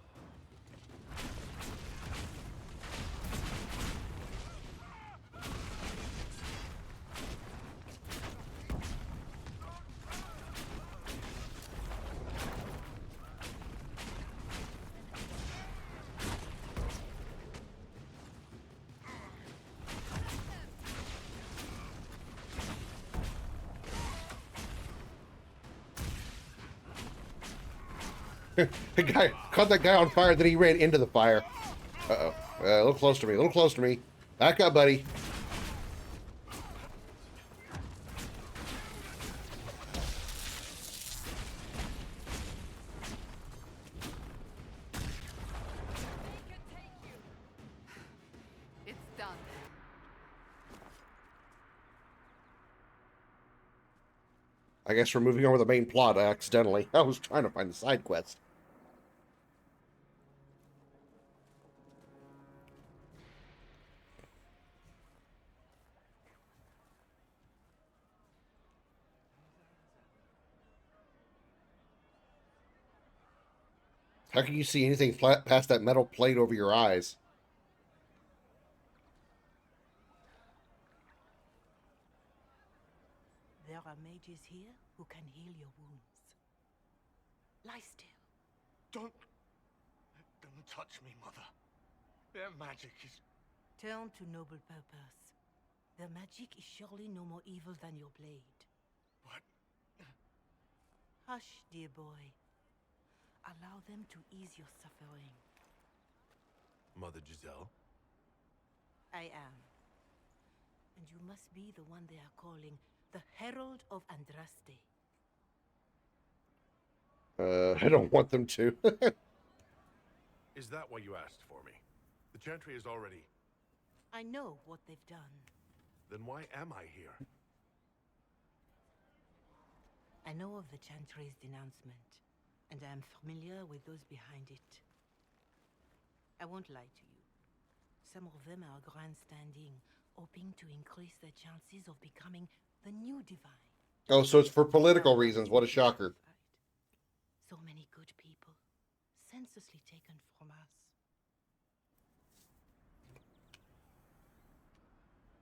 The guy caught that guy on fire, then he ran into the fire. Uh-oh. A little close to me. A little close to me. Back up, buddy. It's done. I guess we're moving over the main plot accidentally. I was trying to find the side quest. How can you see anything past that metal plate over your eyes? There are mages here who can heal your wounds. Lie still. Don't touch me, Mother. Their magic is... Turn to noble purpose. Their magic is surely no more evil than your blade. What? Hush, dear boy. Allow them to ease your suffering. Mother Giselle? I am. And you must be the one they are calling the Herald of Andraste. I don't want them to. Is that why you asked for me? The Chantry is already... I know what they've done. Then why am I here? I know of the Chantry's denouncement, and I am familiar with those behind it. I won't lie to you. Some of them are grandstanding, hoping to increase their chances of becoming the new divine. Oh, so it's for political reasons. What a shocker. So many good people, senselessly taken from us.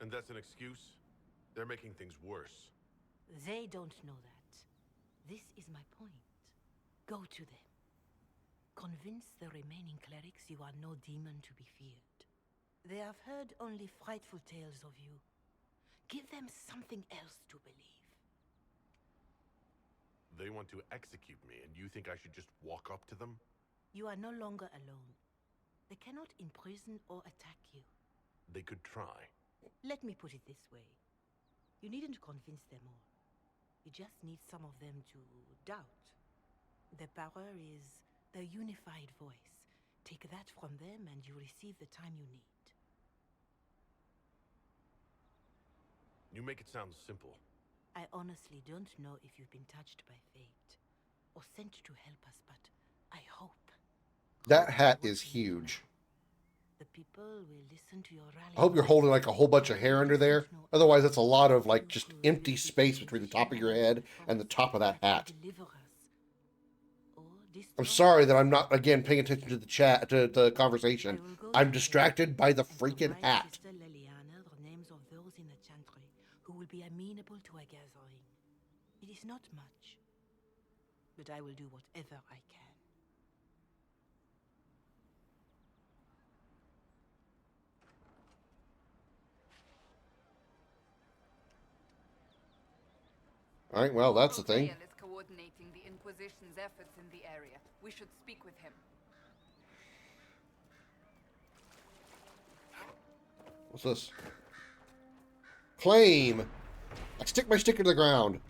And that's an excuse? They're making things worse. They don't know that. This is my point. Go to them. Convince the remaining clerics you are no demon to be feared. They have heard only frightful tales of you. Give them something else to believe. They want to execute me, and you think I should just walk up to them? You are no longer alone. They cannot imprison or attack you. They could try. Let me put it this way. You needn't convince them all. You just need some of them to doubt. Their power is their unified voice. Take that from them and you receive the time you need. You make it sound simple. I honestly don't know if you've been touched by fate or sent to help us, but I hope. That hat is huge. The people will listen to your rally. I hope you're holding like a whole bunch of hair under there. Otherwise, that's a lot of like just empty space between the top of your head and the top of that hat. I'm sorry that I'm not, again, paying attention to the chat, to the conversation. I'm distracted by the freaking hat. Names of those in the Chantry who will be amenable to a gathering. It is not much, but I will do whatever I can. All right, well, that's the thing. Is coordinating the Inquisition's efforts in the area. We should speak with him. What's this? Claim! I stick my stick into the ground.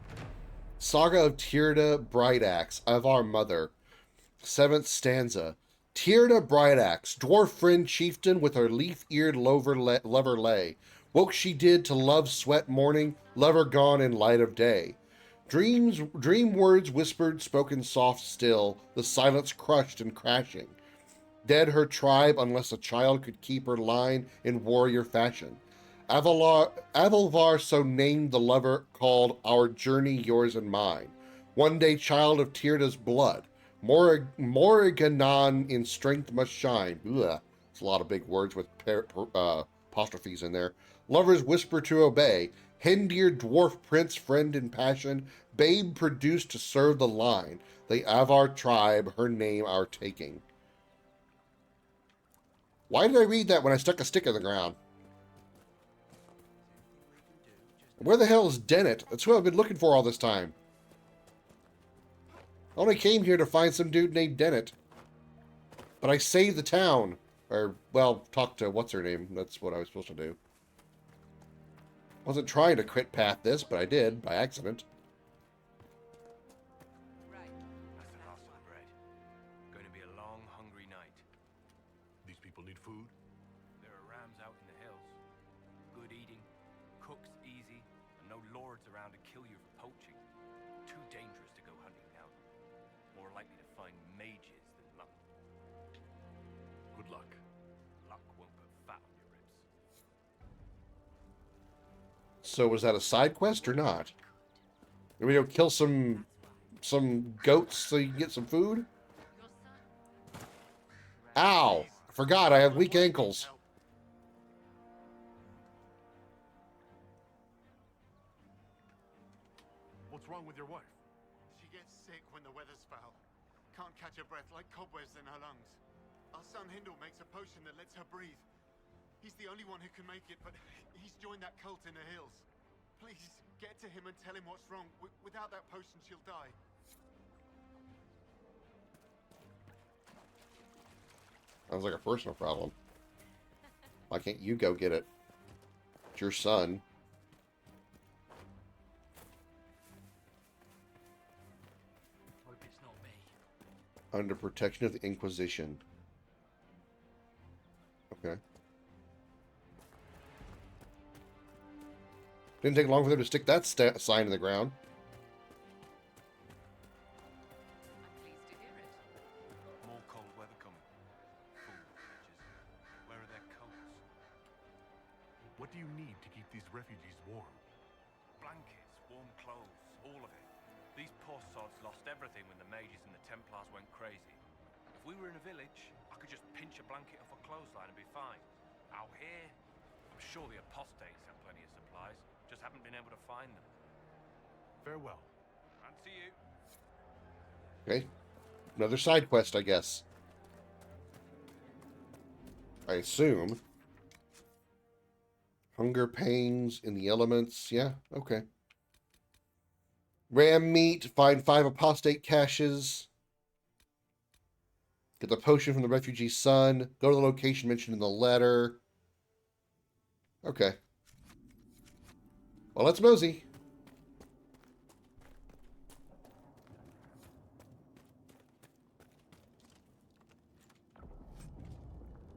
Saga of Tirda Bright Axe, of our mother. 7th stanza. Tierda Brightaxe, dwarf friend chieftain with her leaf-eared lover lay. Woke she did to love's sweat morning, lover gone in light of day. Dream words whispered, spoken soft still, the silence crushed and crashing. Dead her tribe unless a child could keep her line in warrior fashion. Avalvar so named the lover called our journey yours and mine. One day child of Tierda's blood. Morriganon in strength must shine. Ugh. It's a lot of big words with apostrophes in there. Lovers whisper to obey. Hendir dwarf prince friend in passion. Babe produced to serve the line. The Avar tribe, her name our taking. Why did I read that when I stuck a stick in the ground? Where the hell is Dennett? That's who I've been looking for all this time. I only came here to find some dude named Dennett. But I saved the town. Or, well, talked to what's-her-name. That's what I was supposed to do. Wasn't trying to crit path this, but I did, by accident. Right. That's the last of the bread. Going to be a long, hungry night. These people need food? There are rams out in the hills. Good eating, cooks easy, and no lords around to kill you for poaching. Too dangerous to go hunting now. More likely to find mages than luck. Good luck. Luck won't put fat on your ribs. So was that a side quest or not? Did we go kill some goats so you can get some food? Ow! I forgot I have weak ankles. What's wrong with your wife? She gets sick when the weather's foul. Can't catch her breath like cobwebs in her lungs. Our son Hindle makes a potion that lets her breathe. He's the only one who can make it, but he's joined that cult in the hills. Please, get to him and tell him what's wrong. Without that potion, she'll die. Sounds like a personal problem. Why can't you go get it? It's your son. Hope it's not me. Under protection of the Inquisition. Okay. Didn't take long for them to stick that sign in the ground. I'm pleased to hear it. More cold weather coming. Fool bitches. Where are their coats? What do you need to keep these refugees warm? Blankets, warm clothes, all of it. These poor sods lost everything when the mages and the Templars went crazy. If we were in a village, I could just pinch a blanket off a clothesline and be fine. Out here, I'm sure the apostates have plenty of supplies. Just haven't been able to find them. Farewell. And to you. Okay. Another side quest, I guess. I assume. Hunger pains in the elements. Yeah, okay. Ram meat. Find 5 apostate caches. Get the potion from the refugee's son. Go to the location mentioned in the letter. Okay. Well, let's mosey.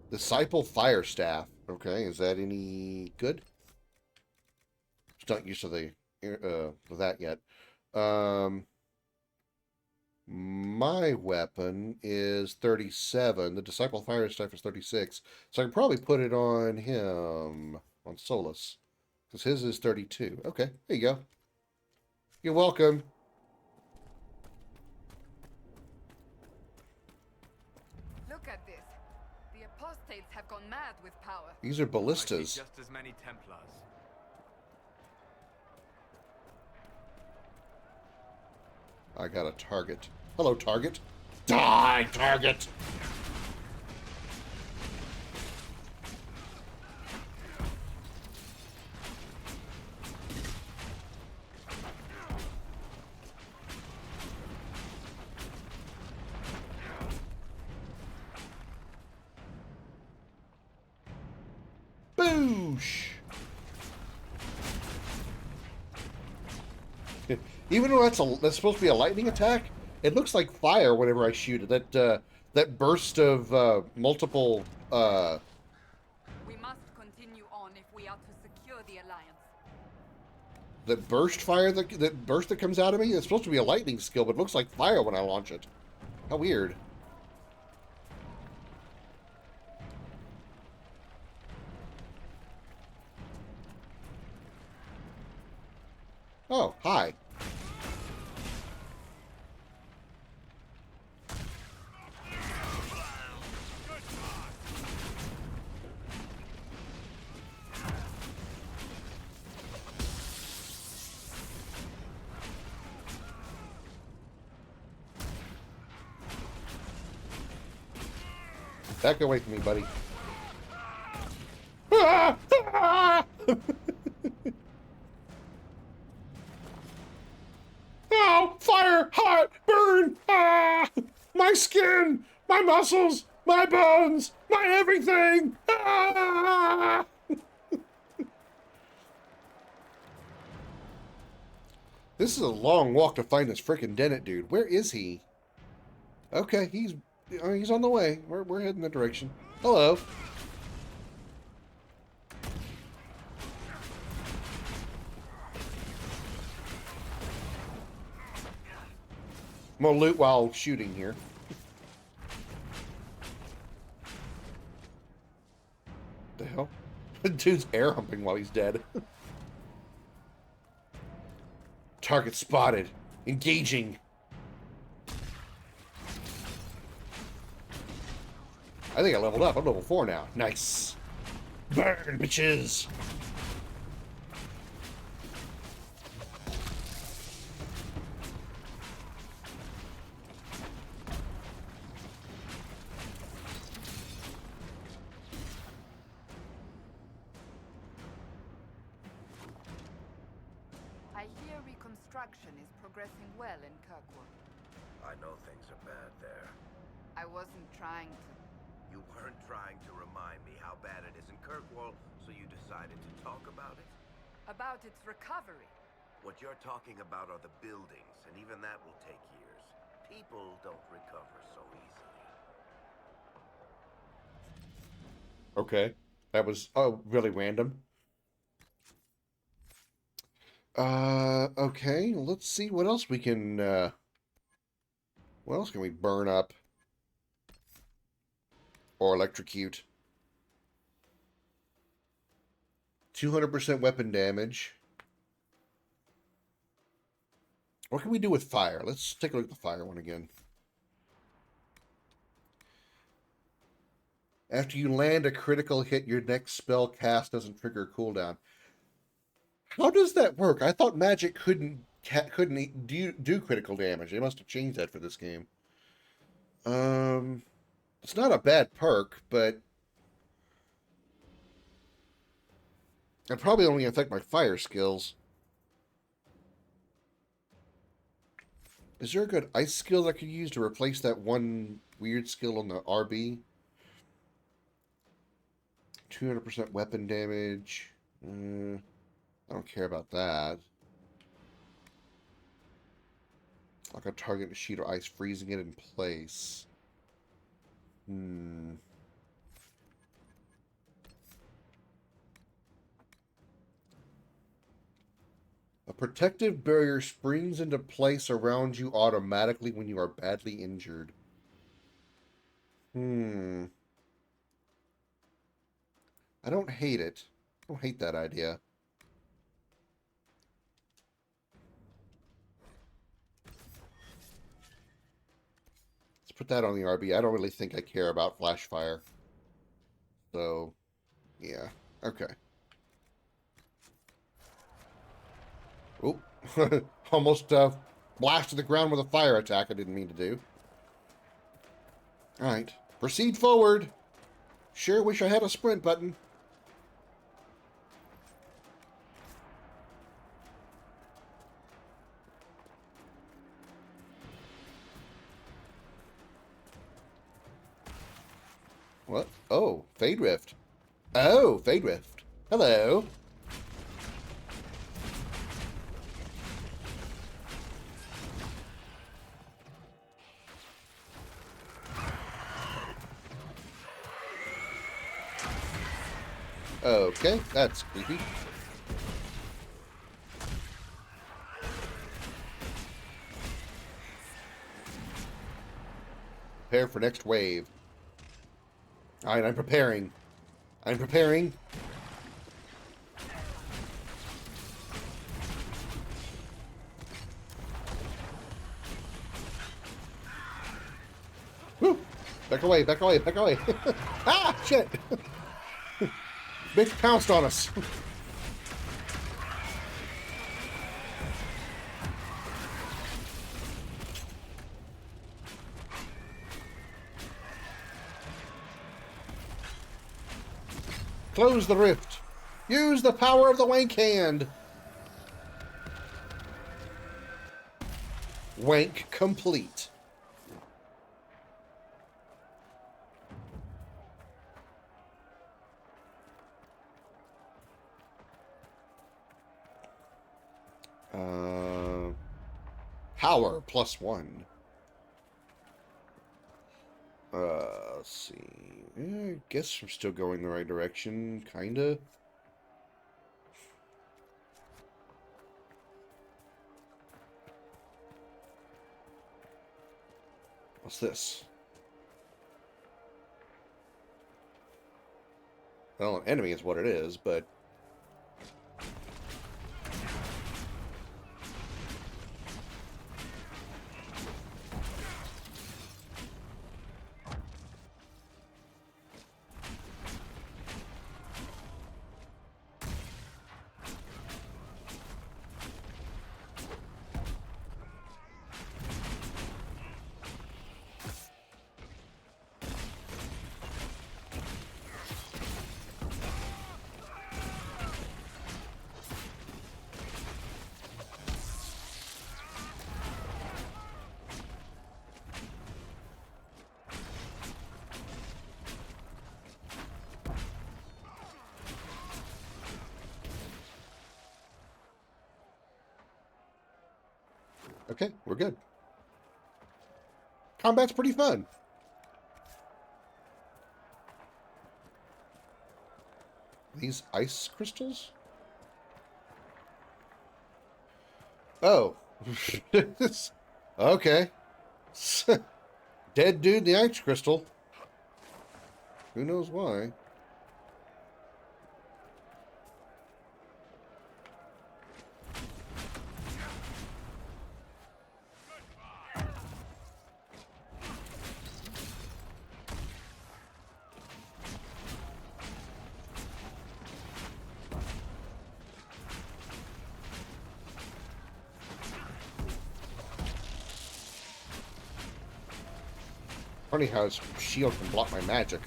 Disciple Fire Staff. Okay, is that any good? Just not used to the that yet. My weapon is 37. The Disciple Fire Staff is 36. So I can probably put it on him, on Solus. Because his is 32. Okay, there you go. You're welcome. Look at this. The apostates have gone mad with power. These are ballistas. Just as many Templars. I got a target. Hello, target. Die, target! Boosh! Even though that's supposed to be a lightning attack, it looks like fire whenever I shoot it. that burst of multiple We must continue on if we are to secure the Alliance. that burst fire that burst that comes out of me. It's supposed to be a lightning skill, but it looks like fire when I launch it. How weird. Oh, hi. Back away from me, buddy. Ah! Ah! Ow! Fire! Hot! Burn! Ah! My skin! My muscles! My bones! My everything! Ah! This is a long walk to find this frickin' Dennett dude. Where is he? Okay, he's on the way. We're heading that direction. Hello. I'm gonna loot while shooting here. The hell? Dude's air humping while he's dead. Target spotted. Engaging. I think I leveled up. I'm level 4 now. Nice. Burn, bitches. I hear reconstruction is progressing well in Kirkwood. I know things are bad there. I wasn't trying to. You weren't trying to remind me how bad it is in Kirkwall, so you decided to talk about it? About its recovery. What you're talking about are the buildings, and even that will take years. People don't recover so easily. Okay. That was really random. Okay, let's see what else we can what else can we burn up or electrocute? 200% weapon damage. What can we do with fire? Let's take a look at the fire one again. After you land a critical hit, your next spell cast doesn't trigger a cooldown. How does that work? I thought magic couldn't do critical damage. They must have changed that for this game. It's not a bad perk, but it probably only affect my fire skills. Is there a good ice skill I could use to replace that one weird skill on the RB? 200% weapon damage. I don't care about that. Like a target a sheet of ice, freezing it in place. A protective barrier springs into place around you automatically when you are badly injured. I don't hate it. I don't hate that idea. Let's put that on the RB. I don't really think I care about flash fire. So, yeah. Okay. Oh, almost blasted the ground with a fire attack I didn't mean to do. Alright. Proceed forward. Sure wish I had a sprint button. What? Oh, Fade Rift. Oh, Fade Rift. Hello. Okay, that's creepy. Prepare for next wave. Alright, I'm preparing. I'm preparing. Woo! Back away, back away, back away. Ah, shit! Bitch pounced on us. Close the rift. Use the power of the wank hand. Wank complete. Power +1. Let's see. I guess we're still going the right direction, kinda. What's this? Well, an enemy is what it is, but... Okay, we're good. Combat's pretty fun. These ice crystals? Oh. Okay. Dead dude in the ice crystal. Who knows why? Funny how his shield can block my magic.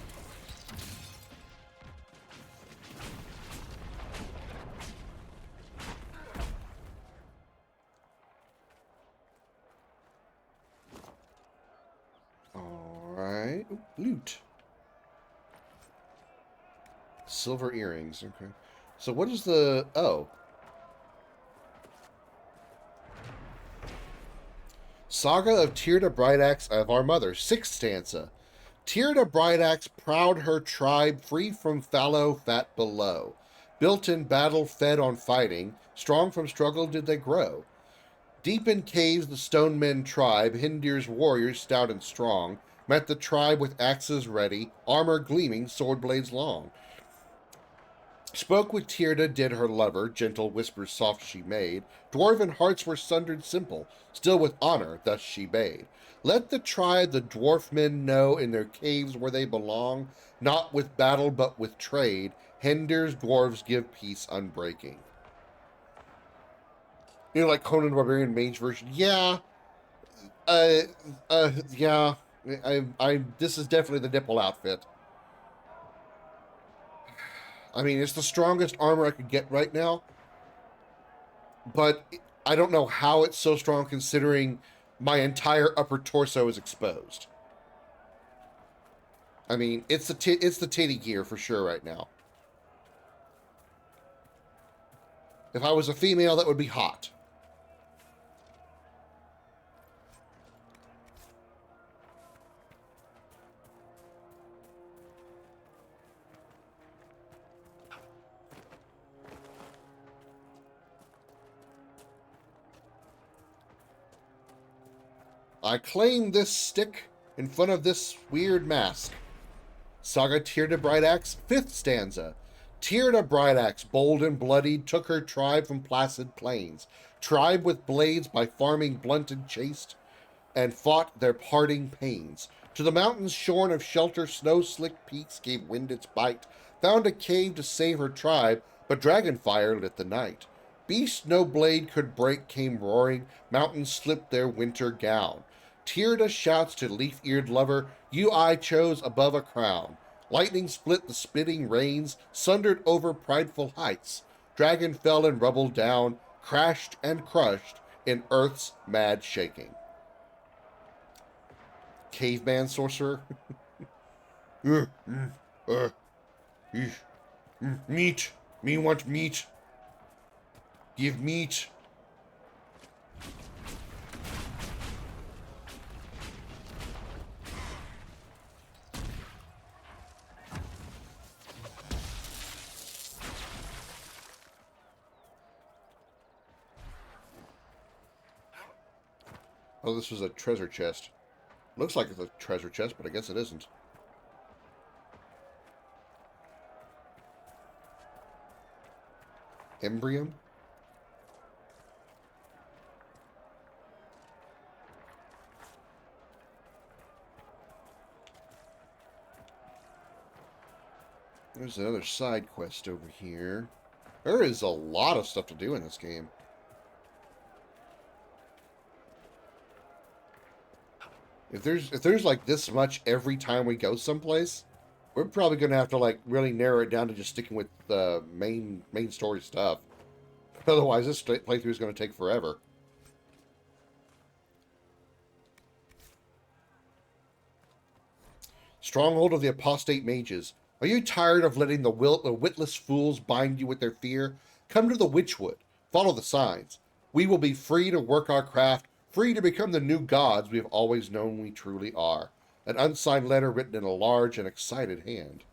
Alright. Loot. Silver earrings. Okay. So what is the... Oh. Saga of Tyrda Brightaxe of Our Mother, 6th stanza. Tyrda Brightaxe proud her tribe, free from fallow fat below. Built in battle, fed on fighting, strong from struggle did they grow. Deep in caves the stone men tribe, Hindir's warriors stout and strong, met the tribe with axes ready, armor gleaming, sword blades long. Spoke with Tyrda did her lover, gentle whispers soft she made. Dwarven hearts were sundered simple, still with honor thus she bade. Let the tribe the dwarf men know in their caves where they belong, not with battle but with trade, Hendir's dwarves give peace unbreaking. You know, like Conan the Barbarian mage version. Yeah. Yeah. This is definitely the nipple outfit. I mean, it's the strongest armor I could get right now, but I don't know how it's so strong considering my entire upper torso is exposed. I mean, it's the titty gear for sure right now. If I was a female, that would be hot. I claim this stick in front of this weird mask. Saga Tyrda Brightaxe, 5th stanza. Tyrda Brightaxe, bold and bloodied, took her tribe from placid plains. Tribe with blades by farming blunted chased, and fought their parting pains. To the mountains shorn of shelter, snow-slick peaks gave wind its bite. Found a cave to save her tribe, but dragonfire lit the night. Beast no blade could break came roaring, mountains slipped their winter gown. Tyrda shouts to leaf-eared lover, you I chose above a crown. Lightning split the spitting rains, sundered over prideful heights. Dragon fell and rubble down, crashed and crushed in earth's mad shaking. Caveman sorcerer. Meat. Me want meat. Give meat. Oh, this was a treasure chest. Looks like it's a treasure chest, but I guess it isn't. Embrium? There's another side quest over here. There is a lot of stuff to do in this game. If there's like this much every time we go someplace, we're probably gonna have to like really narrow it down to just sticking with the main story stuff. Otherwise, this playthrough is going to take forever. Stronghold of the Apostate Mages. Are you tired of letting the witless fools bind you with their fear? Come to the Witchwood. Follow the signs. We will be free to work our craft, free to become the new gods we have always known we truly are. An unsigned letter written in a large and excited hand.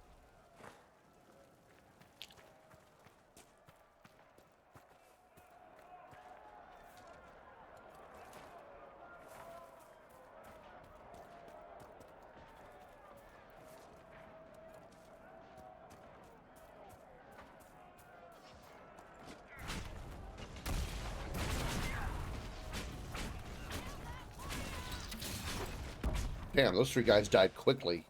Damn, those three guys died quickly.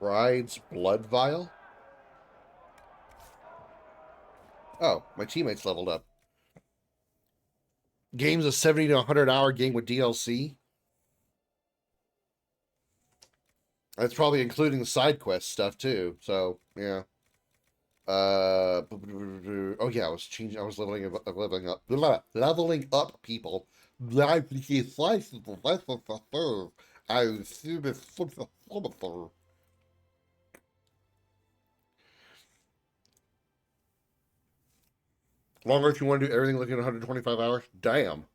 Bride's Blood Vial? Oh, my teammates leveled up. Game's a 70 to 100 hour game with DLC. That's probably including the side quest stuff too. So yeah. Oh yeah, I was leveling up people. Longer if you want to do everything looking at 125 hours? Damn.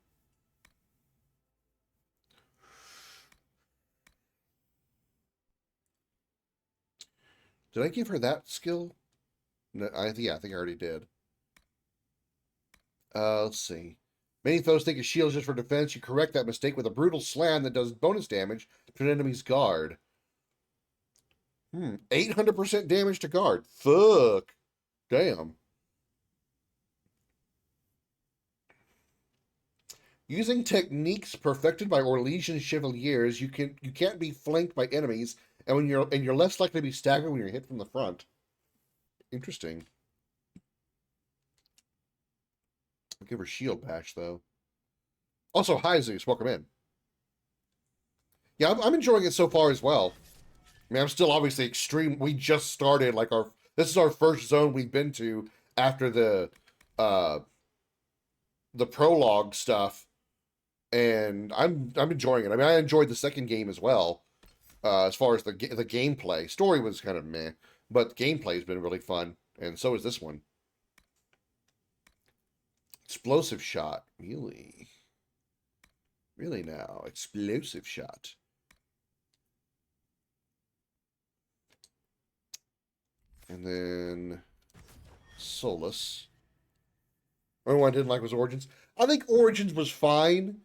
Did I give her that skill? No, yeah, I think I already did. Let's see. Many foes think a shield is just for defense. You correct that mistake with a brutal slam that does bonus damage to an enemy's guard. 800% damage to guard. Fuck. Damn. Using techniques perfected by Orlesian chevaliers, you can't be flanked by enemies, and you're less likely to be staggered when you're hit from the front. Interesting. I'll give her shield bash though. Also, hi Zeus, welcome in. Yeah, I'm enjoying it so far as well. I mean, I'm still obviously extreme. We just started this is our first zone we've been to after the prologue stuff. and I'm enjoying it. I mean, I enjoyed the second game as well. As far as the gameplay, story was kind of meh, but gameplay has been really fun, and so is this one. Explosive shot, really, really now, explosive shot. And then Solus. Only one I didn't like was Origins. I think Origins was fine.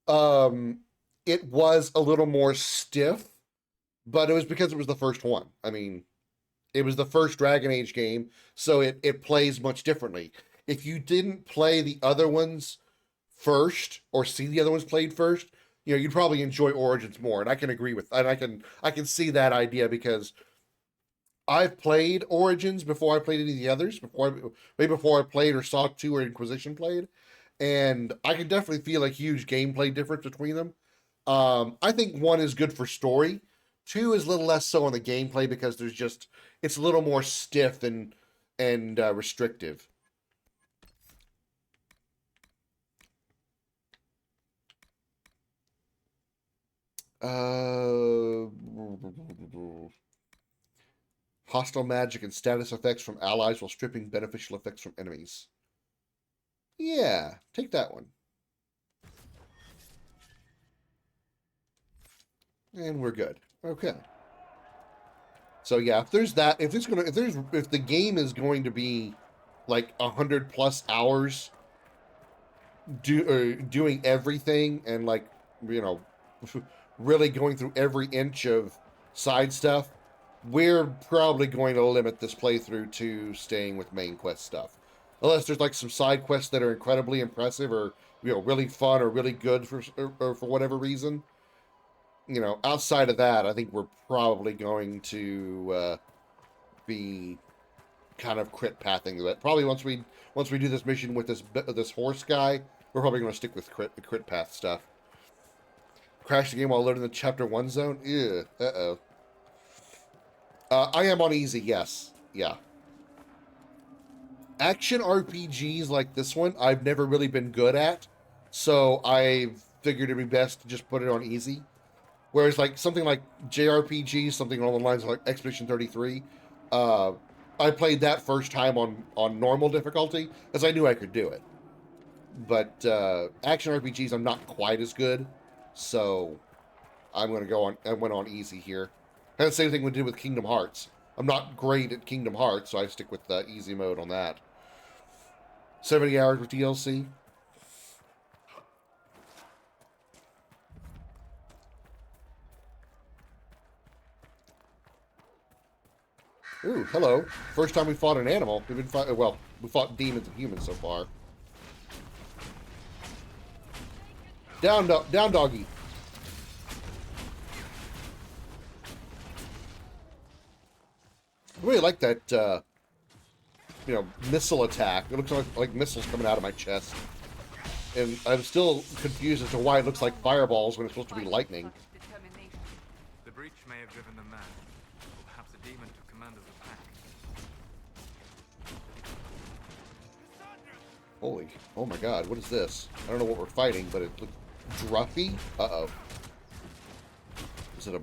It was a little more stiff, but it was because it was the first one. I mean, it was the first Dragon Age game, so it plays much differently. If you didn't play the other ones first or see the other ones played first, you know, you'd probably enjoy Origins more. And I can agree with, and I can see that idea because I've played Origins before I played any of the others, maybe before I played or saw 2 or Inquisition played, and I can definitely feel a huge gameplay difference between them. I think 1 is good for story. 2 is a little less so on the gameplay because it's a little more stiff and restrictive. Hostile magic and status effects from allies while stripping beneficial effects from enemies. Yeah, take that one. And we're good. Okay. So yeah, if the game is going to be like 100+ hours doing everything and like, you know, really going through every inch of side stuff, we're probably going to limit this playthrough to staying with main quest stuff. Unless there's like some side quests that are incredibly impressive or, you know, really fun or really good for whatever reason. You know, outside of that, I think we're probably going to be kind of crit pathing it. Probably once we do this mission with this horse guy, we're probably going to stick with crit path stuff. Crash the game while loading the chapter 1 zone? Ew. Uh-oh. I am on easy, yes. Yeah. Action RPGs like this one, I've never really been good at, so I figured it'd be best to just put it on easy. Whereas like something like JRPG, something along the lines of like Expedition 33, I played that first time on normal difficulty, as I knew I could do it. But action RPGs, I'm not quite as good, so I went on easy here. And the same thing we did with Kingdom Hearts. I'm not great at Kingdom Hearts, so I stick with the easy mode on that. 70 hours with DLC. Ooh, hello. First time we fought an animal. We've been fighting, well, we fought demons and humans so far. Down doggy. I really like that, you know, missile attack. It looks like missiles coming out of my chest. And I'm still confused as to why it looks like fireballs when it's supposed to be lightning. The breach may have driven them mad. Or perhaps a demon took command of the pack. Holy, oh my god, what is this? I don't know what we're fighting, but it looks druffy. Uh-oh. Is it a...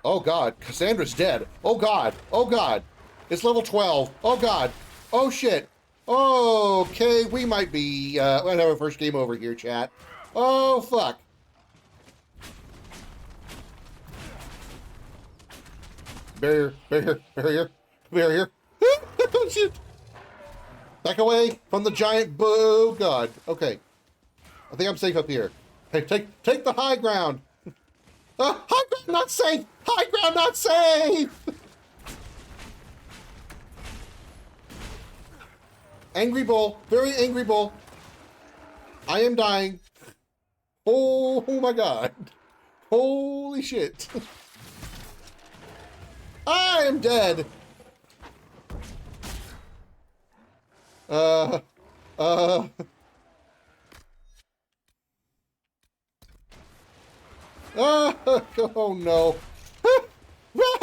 Oh god, Cassandra's dead. Oh god, oh god. It's level 12. Oh god. Oh shit. Okay, we might be, we'll have our first game over here, chat. Oh, fuck. Barrier, barrier, barrier, barrier. Oh, shit. Back away from the giant boo. Oh, God. Okay. I think I'm safe up here. Hey, take the high ground. High ground not safe. High ground not safe. Angry bull. Very angry bull. I am dying. Oh my god. Holy shit. I am dead. Oh no. Run!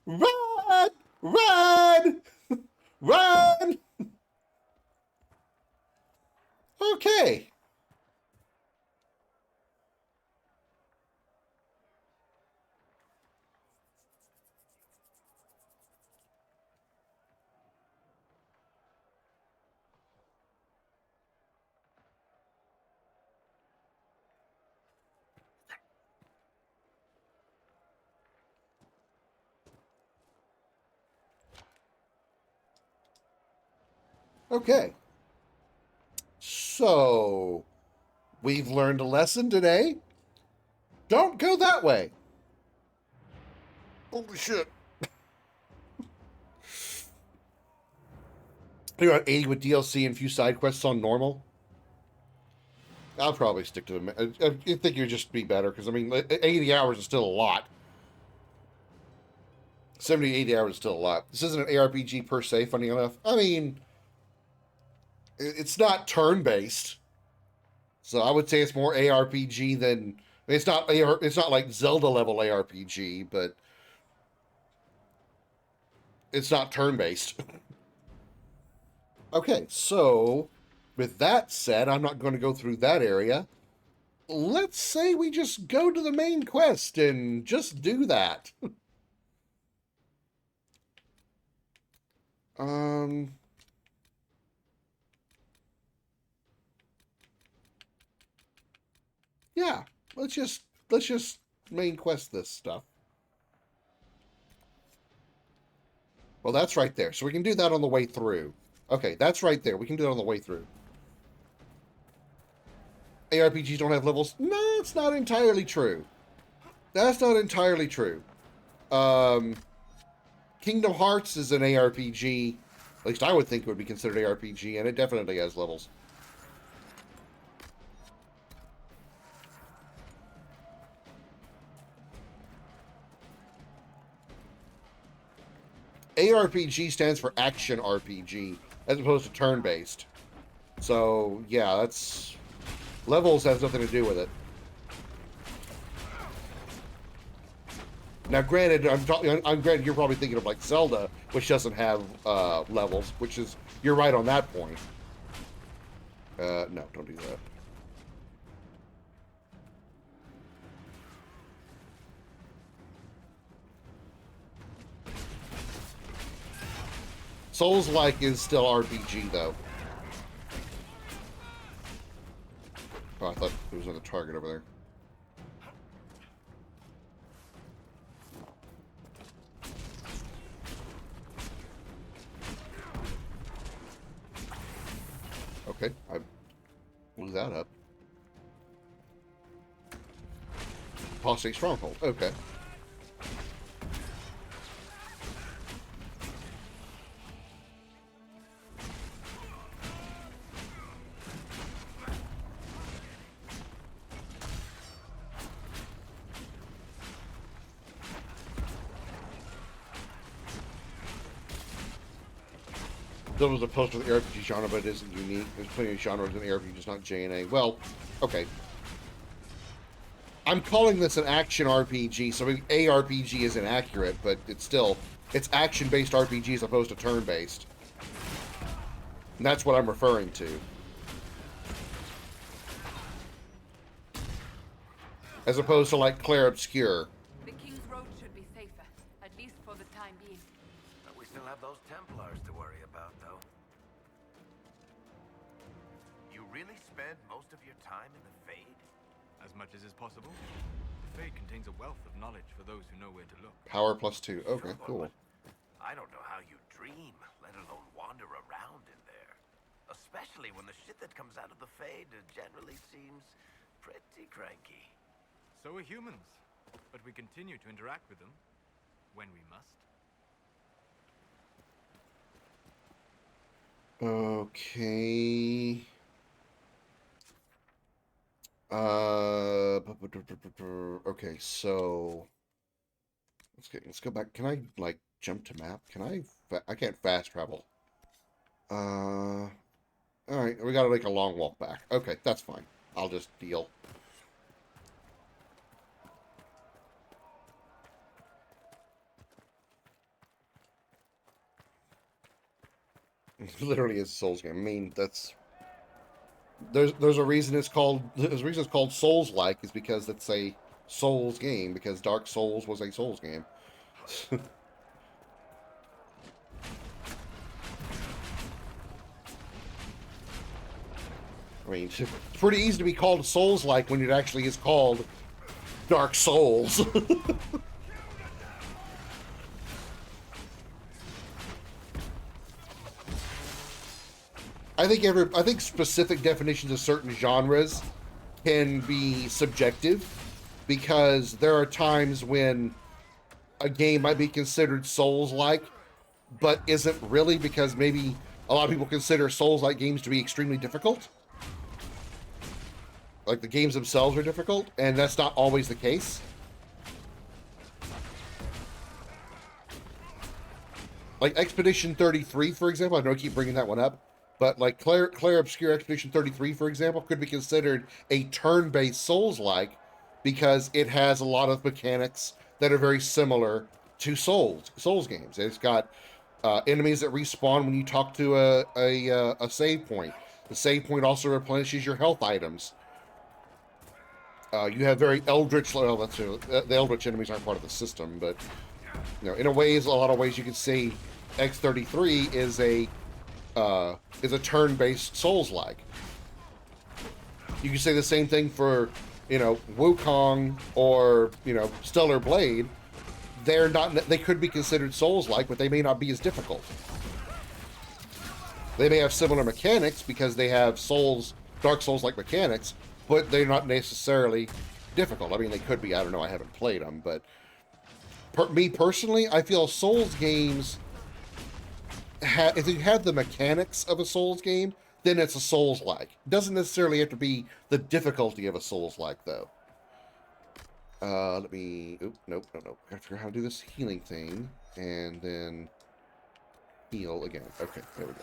Run! Run! Run! Okay. Okay. So, we've learned a lesson today. Don't go that way. Holy shit. You're at 80 with DLC and a few side quests on normal. I'll probably stick to them. I think you'd just be better, because, I mean, 80 hours is still a lot. 70, 80 hours is still a lot. This isn't an ARPG per se, funny enough. I mean, it's not turn-based. So I would say it's more ARPG than... It's not like Zelda-level ARPG, but it's not turn-based. Okay, so with that said, I'm not going to go through that area. Let's say we just go to the main quest and just do that. Yeah, let's just main quest this stuff. Well, that's right there. So we can do that on the way through. Okay, that's right there. We can do it on the way through. ARPGs don't have levels? No, it's not entirely true. That's not entirely true. Kingdom Hearts is an ARPG. At least I would think it would be considered ARPG, and it definitely has levels. ARPG stands for Action RPG, as opposed to turn-based. So, yeah, that's... Levels has nothing to do with it. Now, granted, I'm granted you're probably thinking of, like, Zelda, which doesn't have levels, which is... You're right on that point. No, don't do that. Souls-like is still RPG, though. Oh, I thought there was another target over there. Okay, I blew that up. Apostate Stronghold, okay. Zelda was opposed to the RPG genre, but it isn't unique. There's plenty of genres in RPG, just not JNA. Well, okay. I'm calling this an action RPG, so ARPG is inaccurate, but it's still... It's action-based RPG as opposed to turn-based. And that's what I'm referring to. As opposed to, like, Clair Obscur. The King's Road should be safer, at least for the time being. But we still have those Templars to worry about, though. You really spend most of your time in the Fade? As much as is possible. The Fade contains a wealth of knowledge for those who know where to look. Power +2. Okay, cool. I don't know how you dream, let alone wander around in there. Especially when the shit that comes out of the Fade generally seems pretty cranky. So are humans. But we continue to interact with them when we must. Okay. Okay, so let's go back. Can I like jump to map? Can I can't fast travel. All right, we got to make a long walk back. Okay, that's fine. I'll just deal. It literally is a Souls game. I mean, that's there's a reason it's called Souls-like is because it's a Souls game, because Dark Souls was a Souls game. I mean, it's pretty easy to be called Souls-like when it actually is called Dark Souls. I think specific definitions of certain genres can be subjective, because there are times when a game might be considered Souls-like, but isn't really, because maybe a lot of people consider Souls-like games to be extremely difficult. Like, the games themselves are difficult, and that's not always the case. Like Expedition 33, for example, I know I keep bringing that one up, but like Claire Obscure Expedition 33, for example, could be considered a turn-based Souls-like, because it has a lot of mechanics that are very similar to Souls games. It's got enemies that respawn when you talk to a save point. The save point also replenishes your health items. You have very eldritch. Well, the eldritch enemies aren't part of the system, but in a lot of ways, you can see X33 is a turn-based Souls-like. You can say the same thing for Wukong or Stellar Blade. They're not. They could be considered Souls-like, but they may not be as difficult. They may have similar mechanics because they have Dark Souls-like mechanics, but they're not necessarily difficult. I mean, they could be. I don't know. I haven't played them, but me personally, I feel Souls games, if you have the mechanics of a Souls game, then it's a Souls-like. It doesn't necessarily have to be the difficulty of a Souls-like, though. Let me... Nope. I have to figure out how to do this healing thing, and then heal again. Okay, there we go.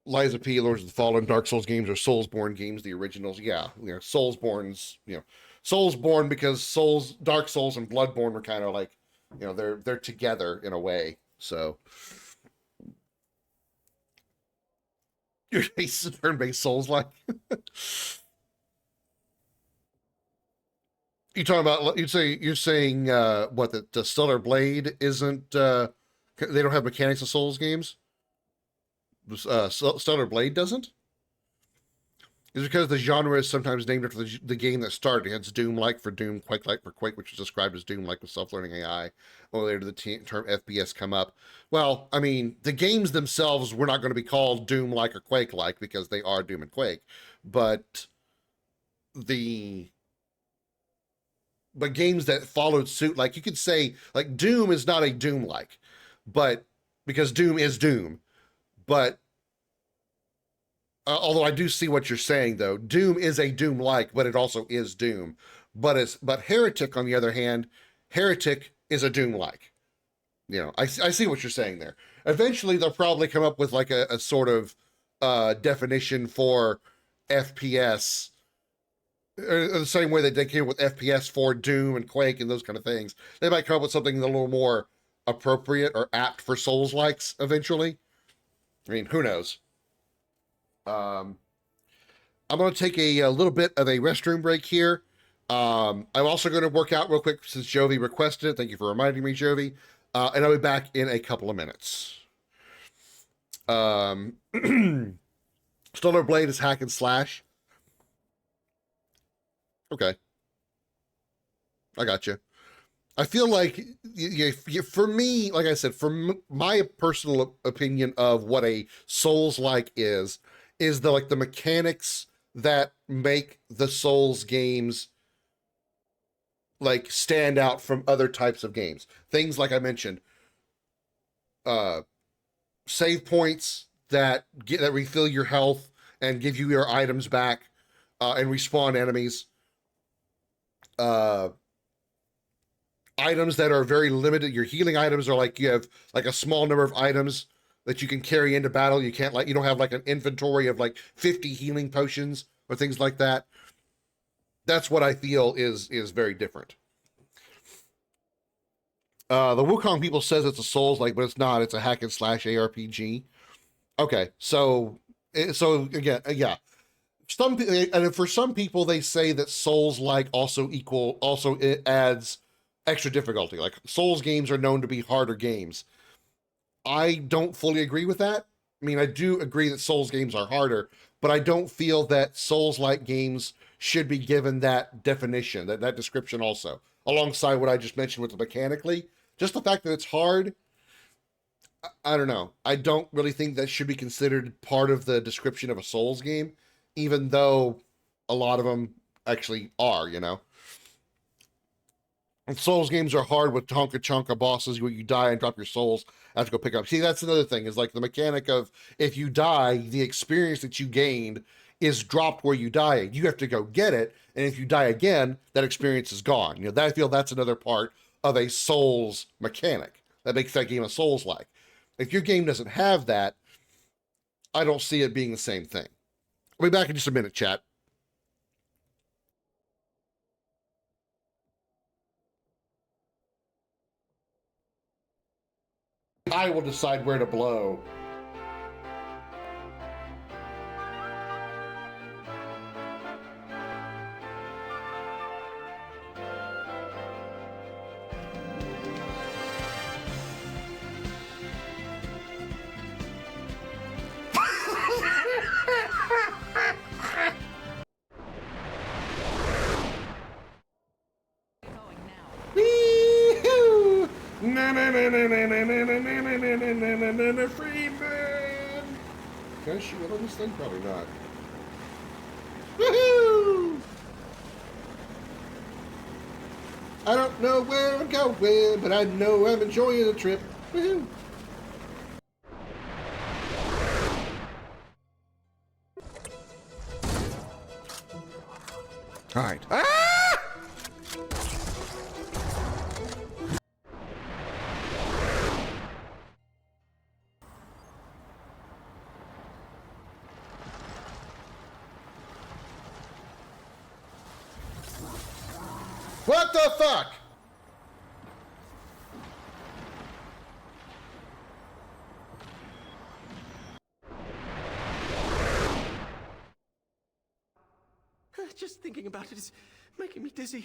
Liza P. Lords of the Fallen, Dark Souls games are Soulsborne games, the originals. Yeah, Soulsborne's, Soulsborne, because Dark Souls and Bloodborne were kind of like, they're together in a way. So your face is turn-based Souls-like. You're saying what, that the Stellar Blade isn't they don't have mechanics of Souls games? Stellar Blade doesn't? Is because the genre is sometimes named after the game that started. It's Doom-like for Doom, Quake-like for Quake, which is described as Doom-like with self-learning AI. Or later the term FPS come up. Well, I mean, the games themselves were not going to be called Doom-like or Quake-like because they are Doom and Quake. But games that followed suit, like you could say, like Doom is not a Doom-like, but because Doom is Doom. But although I do see what you're saying, though, Doom is a Doom-like, but it also is Doom. But Heretic, on the other hand, Heretic is a Doom-like. I see what you're saying there. Eventually, they'll probably come up with like a sort of definition for FPS, the same way that they came up with FPS for Doom and Quake and those kind of things. They might come up with something a little more appropriate or apt for Souls-likes eventually. I mean, who knows? I'm going to take a little bit of a restroom break here. I'm also going to work out real quick since Jovi requested it. Thank you for reminding me, Jovi. And I'll be back in a couple of minutes. Stellar Blade is hack and slash. Okay. I got you. I feel like, for me, like I said, my personal opinion of what a Souls-like is the mechanics that make the Souls games like stand out from other types of games. Things like I mentioned, save points that refill your health and give you your items back, and respawn enemies. Items that are very limited. Your healing items are like, you have like a small number of items that you can carry into battle. You don't have like an inventory of like 50 healing potions or things like that. That's what I feel is very different. The Wukong people says it's a Souls-like, but it's not. It's a hack and slash ARPG. Okay, so again, yeah. For some people, they say that Souls-like also it adds extra difficulty. Like Souls games are known to be harder games. I don't fully agree with that. I mean, I do agree that Souls games are harder, but I don't feel that Souls-like games should be given that definition, that description also, alongside what I just mentioned with the mechanically. Just the fact that it's hard I don't know. I don't really think that should be considered part of the description of a Souls game, even though a lot of them actually are, you know? And Souls games are hard with tonka chunka bosses where you die and drop your souls. I have to go pick up. See, that's another thing, is like the mechanic of if you die, the experience that you gained is dropped where you die. You have to go get it. And if you die again, that experience is gone. You know, that, I feel that's another part of a Souls mechanic that makes that game a Souls-like. If your game doesn't have that, I don't see it being the same thing. I'll be back in just a minute, chat. I will decide where to blow. Wee-hoo! Na na na na na na na na na na na na na na na Freeman! Can I shoot it on this thing? Probably not. Woohoo! I don't know where I'm going, but I know I'm enjoying the trip. Woohoo! All right. Ah! What the fuck? Just thinking about it is making me dizzy.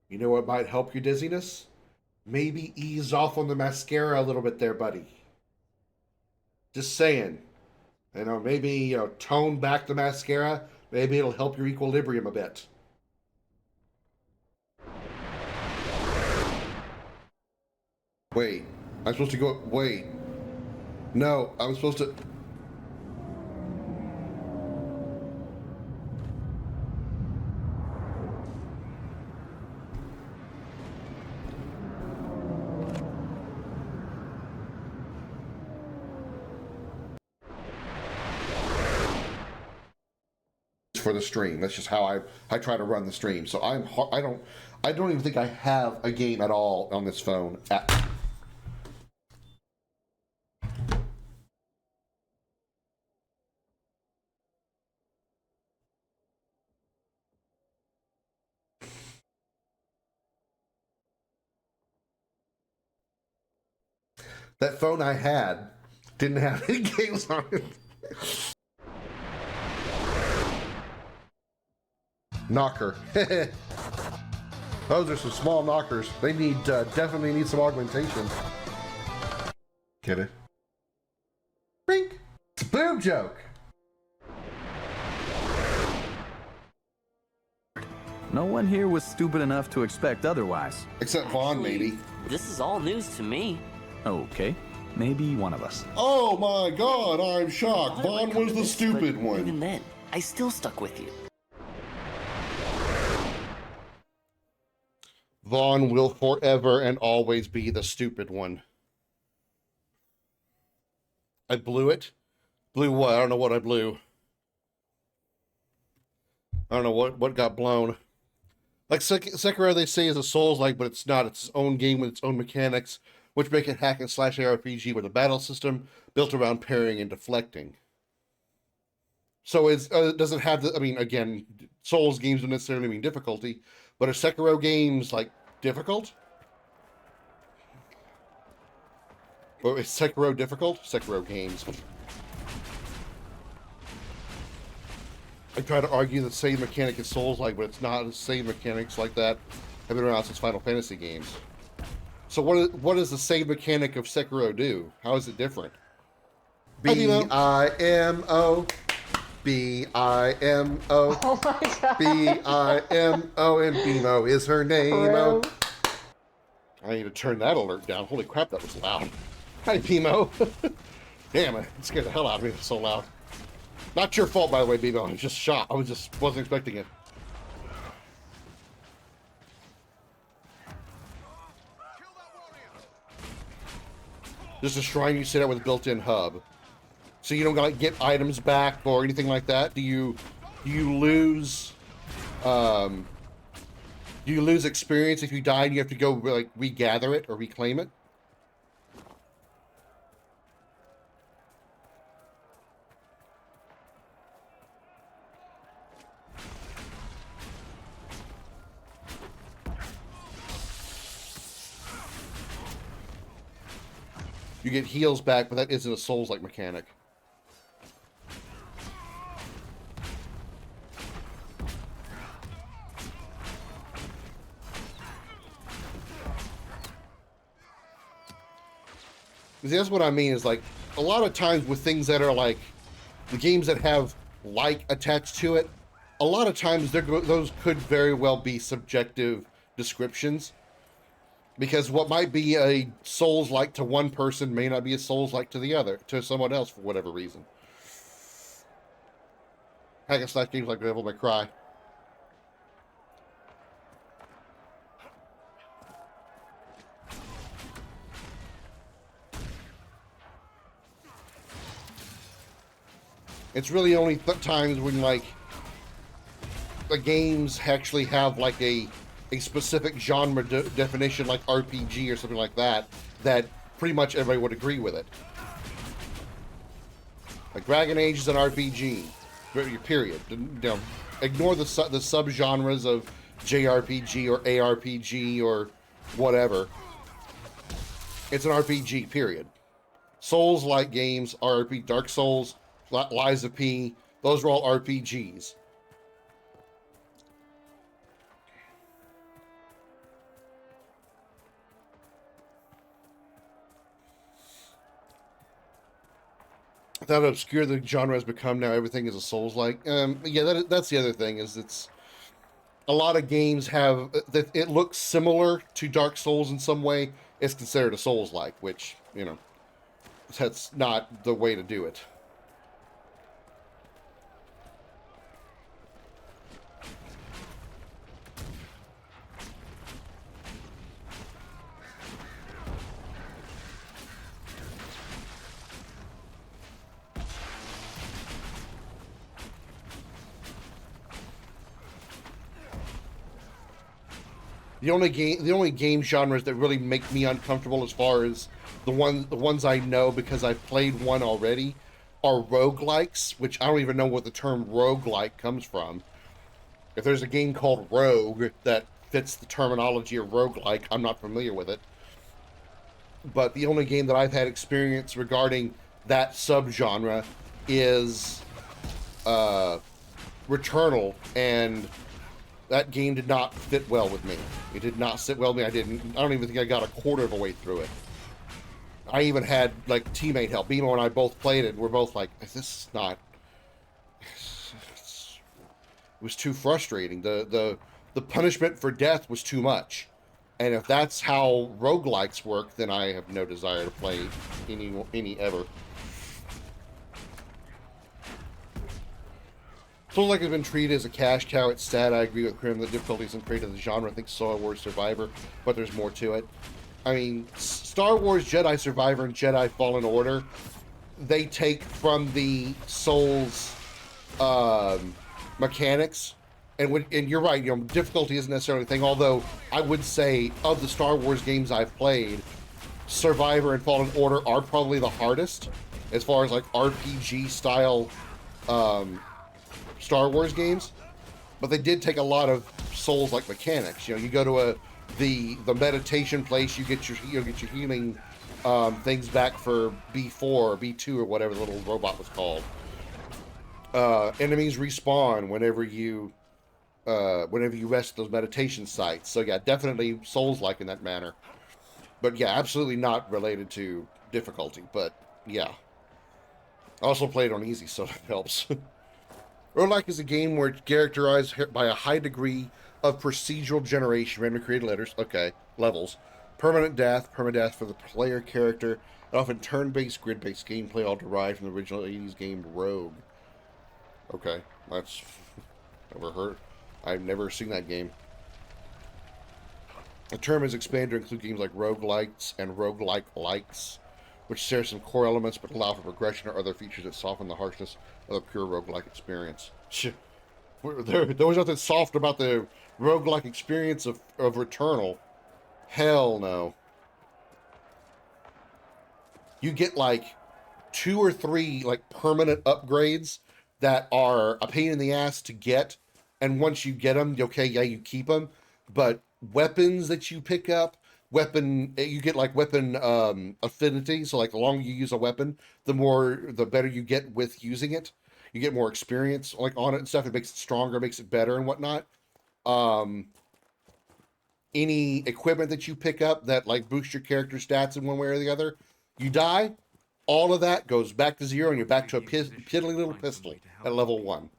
You know what might help your dizziness? Maybe ease off on the mascara a little bit there, buddy. Just saying. You know, maybe, you know, tone back the mascara. Maybe it'll help your equilibrium a bit. Wait. I'm supposed to go... Wait. No, I'm supposed to... for the stream. That's just how I try to run the stream. So I don't even think I have a game at all on this phone. That phone I had didn't have any games on it. Knocker. Those are some small knockers. They need definitely need some augmentation. Get it? Rink. It's a boob joke. No one here was stupid enough to expect otherwise. Except Vaughn, maybe. This is all news to me. Okay, maybe one of us. Oh my god, I'm shocked. Vaughn was the stupid one. Even then, I still stuck with you. Vaughn will forever and always be the stupid one. I blew it. Blew what? I don't know what I blew. I don't know what got blown. Like Sekiro, they say is a Souls-like, but it's not. It's its own game with its own mechanics, which make it hack and slash RPG with a battle system built around parrying and deflecting. So it doesn't have the. I mean, again, Souls games don't necessarily mean difficulty, but are Sekiro games like difficult? Or is Sekiro difficult? Sekiro games. I try to argue the same mechanic is Souls-like, but it's not the same mechanics like that have been around since Final Fantasy games. So what does the same mechanic of Sekiro do? How is it different? B-I-M-O. B-I-M-O. Oh my god. B-I-M-O and BMO is her name. I need to turn that alert down. Holy crap, that was loud. Hi, Pimo. Damn it scared the hell out of me. It was so loud. Not your fault, by the way, Pimo. I was just shocked. I wasn't expecting it. This is a shrine you set out with a built-in hub. So you don't like get items back or anything like that? Do you lose experience if you die and you have to go like regather it or reclaim it? You get heals back, but that isn't a Souls-like mechanic. See, that's what I mean, is like, a lot of times with things that are like, the games that have like attached to it, a lot of times those could very well be subjective descriptions. Because what might be a Souls-like to one person may not be a Souls-like to the other, to someone else for whatever reason. Hack and slash games like Devil May Cry. It's really only times when like the games actually have like a specific genre definition, like RPG or something like that, that pretty much everybody would agree with it. Like Dragon Age is an RPG, period. You know, ignore the subgenres of JRPG or ARPG or whatever. It's an RPG, period. Souls-like games are RPG. Dark Souls, Lies of P, those are all RPGs. How obscure the genre has become now, everything is a Souls-like. Yeah, that's the other thing, is it's a lot of games have that it looks similar to Dark Souls in some way. It's considered a Souls-like, which, you know, that's not the way to do it. The only game genres that really make me uncomfortable, as far as the ones I know because I've played one already, are roguelikes, which I don't even know what the term roguelike comes from. If there's a game called Rogue that fits the terminology of roguelike, I'm not familiar with it. But the only game that I've had experience regarding that subgenre is Returnal, and that game did not fit well with me. It did not sit well with me. I don't even think I got a quarter of a way through it. I even had like teammate help. Bimo and I both played it. We're both like, this is not. It was too frustrating. The punishment for death was too much. And if that's how roguelikes work, then I have no desire to play any ever. Souls like has been treated as a cash cow. It's sad. I agree with Krim. The difficulty isn't great of the genre. I think Star Wars Survivor, but there's more to it. I mean, Star Wars Jedi Survivor and Jedi Fallen Order, they take from the Souls mechanics, and you're right. You know, difficulty isn't necessarily a thing. Although I would say of the Star Wars games I've played, Survivor and Fallen Order are probably the hardest as far as like RPG style. Star Wars games, but they did take a lot of Souls-like mechanics. You know, you go to the meditation place, you get your healing things back for B4 or B2 or whatever the little robot was called. Enemies respawn whenever you rest those meditation sites. So yeah, definitely Souls-like in that manner. But yeah, absolutely not related to difficulty. But yeah, I also played on easy, so that helps. Roguelike is a game where it's characterized by a high degree of procedural generation, randomly created levels, Permanent death, permadeath for the player character, and often turn-based, grid-based gameplay, all derived from the original 80s game Rogue. Okay, that's never heard. I've never seen that game. The term is expanded to include games like roguelites and roguelike-likes, which share some core elements but allow for progression or other features that soften the harshness of a pure roguelike experience. There was nothing soft about the roguelike experience of Returnal. Hell no. You get like 2 or 3 like permanent upgrades that are a pain in the ass to get, and once you get them, okay, yeah, you keep them, but weapons that you pick up, you get like weapon affinity, so like the longer you use a weapon, the better you get with using it. You get more experience like on it and stuff. It makes it stronger, makes it better and whatnot. Any equipment that you pick up that like boosts your character stats in one way or the other, you die, all of that goes back to 0 and you're back to a piddly little pistol at level 1.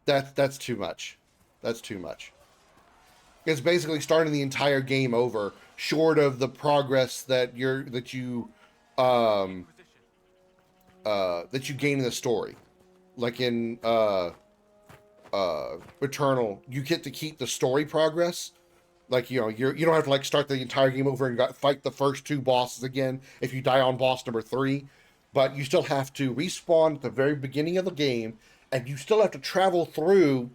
That's too much. That's too much. It's basically starting the entire game over, short of the progress that you gain in the story. Like in Returnal, you get to keep the story progress. Like, you don't have to like start the entire game over and fight the first 2 bosses again if you die on boss number 3, but you still have to respawn at the very beginning of the game, and you still have to travel through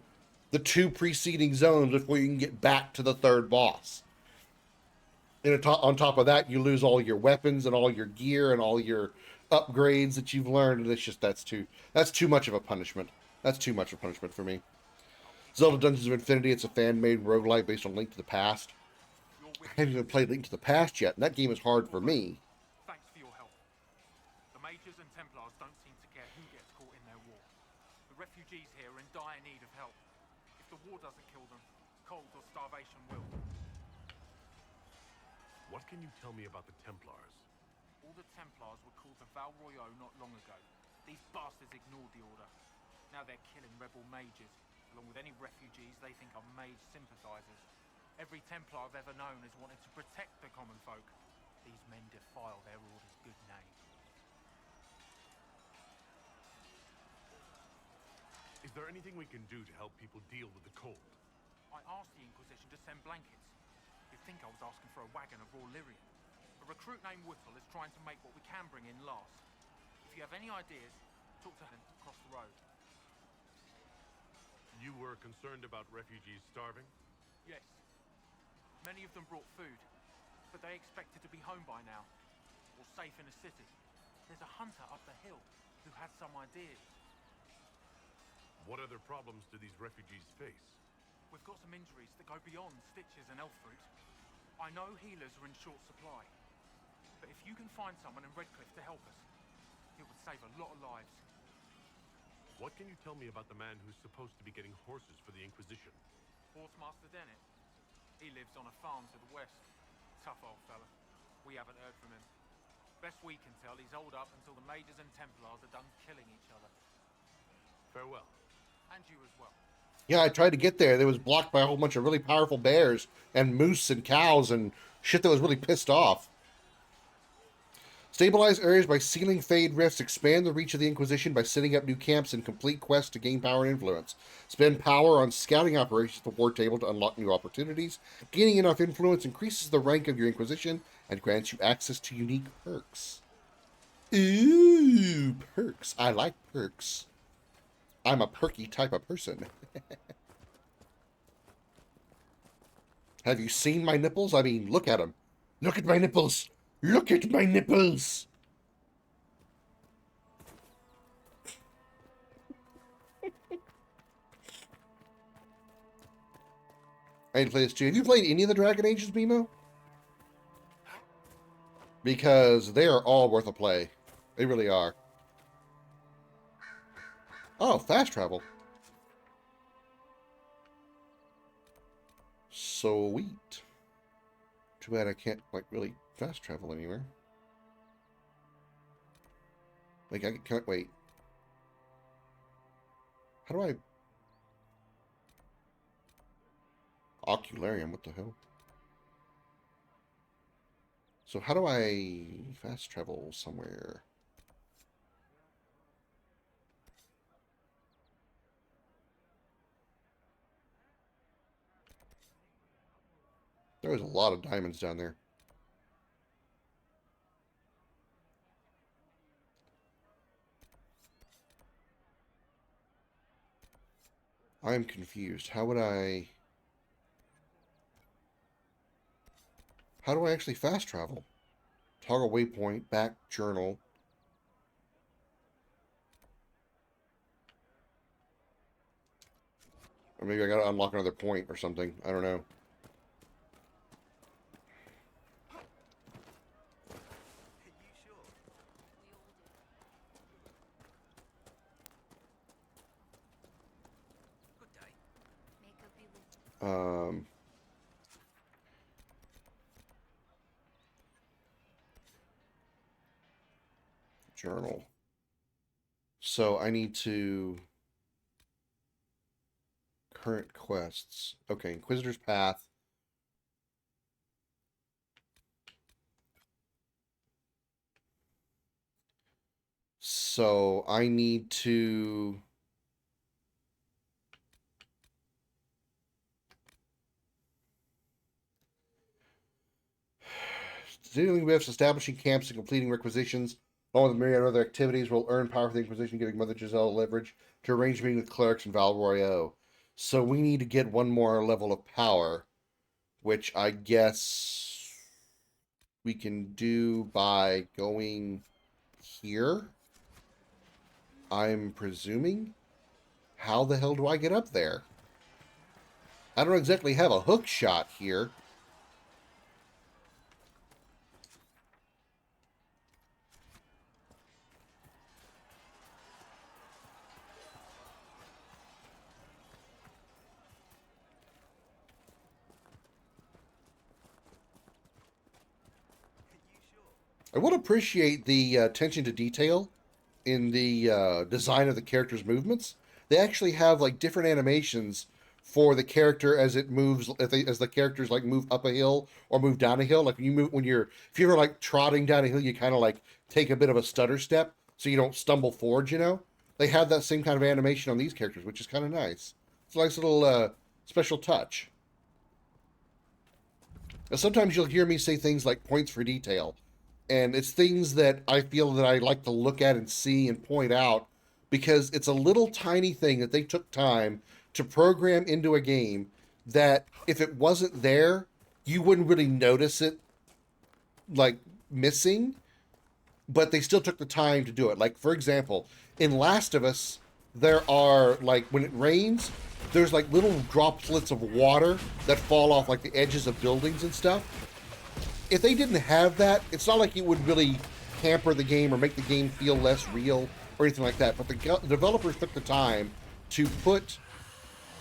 the 2 preceding zones before you can get back to the 3rd boss. And on top of that, you lose all your weapons and all your gear and all your upgrades that you've learned, and it's just that's too much of a punishment. That's too much of a punishment for me. Zelda Dungeons of Infinity, it's a fan-made roguelike based on Link to the Past. I haven't even played Link to the Past yet, and that game is hard for me. Thanks for your help. The Mages and Templars don't seem to care who gets caught in their war. The refugees here are in dire need of help. If the war doesn't kill them, cold or starvation will. What can you tell me about the Templars? All the Templars were called the Val Royeaux not long ago. These bastards ignored the order. Now they're killing rebel mages, along with any refugees they think are mage sympathizers. Every Templar I've ever known has wanted to protect the common folk. These men defile their order's good name. Is there anything we can do to help people deal with the cold? I asked the Inquisition to send blankets. You'd think I was asking for a wagon of raw lyrium. A recruit named Whittle is trying to make what we can bring in last. If you have any ideas, talk to him across the road. You were concerned about refugees starving? Yes. Many of them brought food, but they expected to be home by now, or safe in a city. There's a hunter up the hill who had some ideas. What other problems do these refugees face? We've got some injuries that go beyond stitches and elf fruit. I know healers are in short supply, but if you can find someone in Redcliffe to help us, it would save a lot of lives. What can you tell me about the man who's supposed to be getting horses for the Inquisition? Horsemaster Dennett. He lives on a farm to the west. Tough old fella. We haven't heard from him. Best we can tell, he's holed up until the Mages and Templars are done killing each other. Farewell. And you as well. Yeah, I tried to get there. It was blocked by a whole bunch of really powerful bears and moose and cows and shit that was really pissed off. Stabilize areas by sealing fade rifts. Expand the reach of the Inquisition by setting up new camps and complete quests to gain power and influence. Spend power on scouting operations at the war table to unlock new opportunities. Gaining enough influence increases the rank of your Inquisition and grants you access to unique perks. Ooh, perks. I like perks. I'm a perky type of person. Have you seen my nipples? I mean, look at them. Look at my nipples. Look at my nipples. I need to play this too. Have you played any of the Dragon Ages, Mimo? Because they are all worth a play. They really are. Oh, fast travel. Sweet. Too bad I can't, like, really fast travel anywhere. Like, I can't wait. How do I... Ocularium, what the hell? So how do I fast travel somewhere? There was a lot of diamonds down there. I'm confused. How do I actually fast travel? Toggle waypoint, back, journal. Or maybe I gotta unlock another point or something. I don't know. Um, Journal. So I need to... Current quests. Okay, Inquisitor's Path. So I need to... Dealing with establishing camps and completing requisitions, along with myriad other activities, will earn power for the Inquisition, giving Mother Giselle leverage to arrange meeting with clerics in Val Royeaux. So we need to get one more level of power, which I guess we can do by going here. I'm presuming. How the hell do I get up there? I don't exactly have a hook shot here. I would appreciate the attention to detail in the design of the character's movements. They actually have like different animations for the character as it moves, as the characters like move up a hill or move down a hill. Like when you move, if you're like trotting down a hill, you kind of like take a bit of a stutter step so you don't stumble forward. You know, they have that same kind of animation on these characters, which is kind of nice. It's a nice little special touch. Now, sometimes you'll hear me say things like points for detail, and it's things that I feel that I like to look at and see and point out because it's a little tiny thing that they took time to program into a game that if it wasn't there, you wouldn't really notice it like missing, but they still took the time to do it. Like, for example, in Last of Us, there are like when it rains, there's like little droplets of water that fall off like the edges of buildings and stuff. If they didn't have that, it's not like it would really hamper the game or make the game feel less real or anything like that. But the developers took the time to put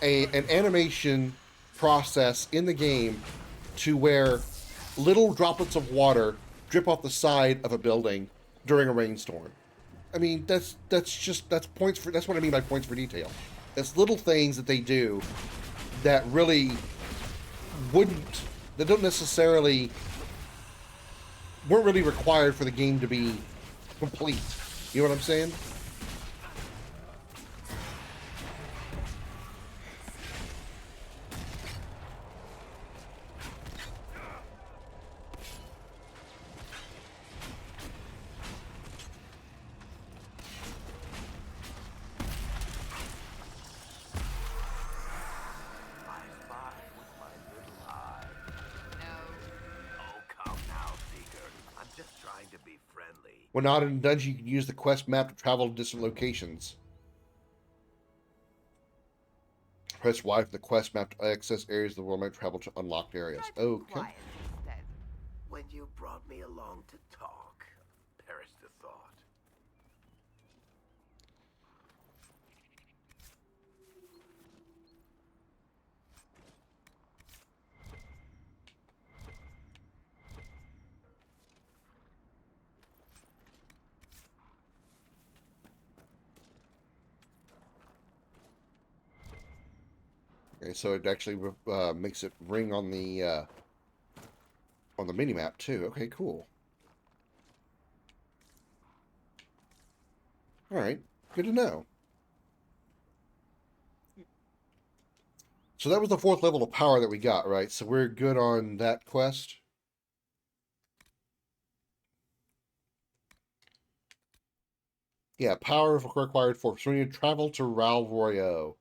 an animation process in the game to where little droplets of water drip off the side of a building during a rainstorm. I mean, that's points for, that's what I mean by points for detail. It's little things that they do that really that don't necessarily weren't really required for the game to be complete. You know what I'm saying? When not in a dungeon, you can use the quest map to travel to distant locations. Press Y for the quest map to access areas of the world map, travel to unlocked areas. Okay. When you brought me along to talk, perish the thought. Okay, so it actually makes it ring on the On the minimap, too. Okay, cool. Alright, good to know. So that was the 4th level of power that we got, right? So we're good on that quest. Yeah, power required for so we need to travel to Ral Royo.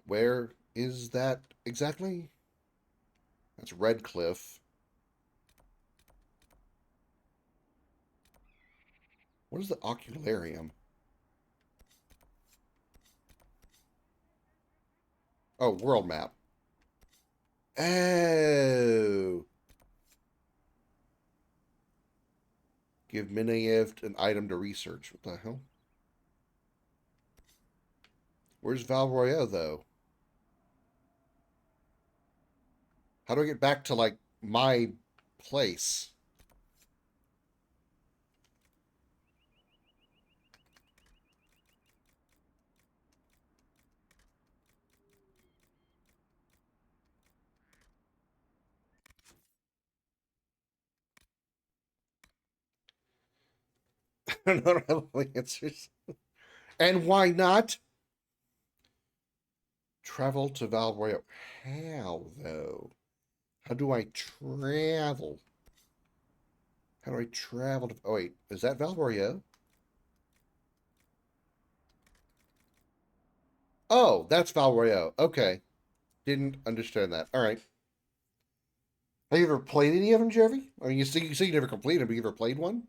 Where is that exactly? That's Redcliffe. What is the Ocularium? Oh, world map. Oh. Give Minayev an item to research. What the hell? Where's Val Royale, though? How do I get back to, like, my place? I don't have all the answers. And why not? Travel to Val Royale. How, though? How do I travel? How do I travel to... Oh, wait. Is that Val Royale? Oh, that's Val Royale. Okay. Didn't understand that. All right. Have you ever played any of them, Jeremy? I mean, you say you never completed them, but you ever played one?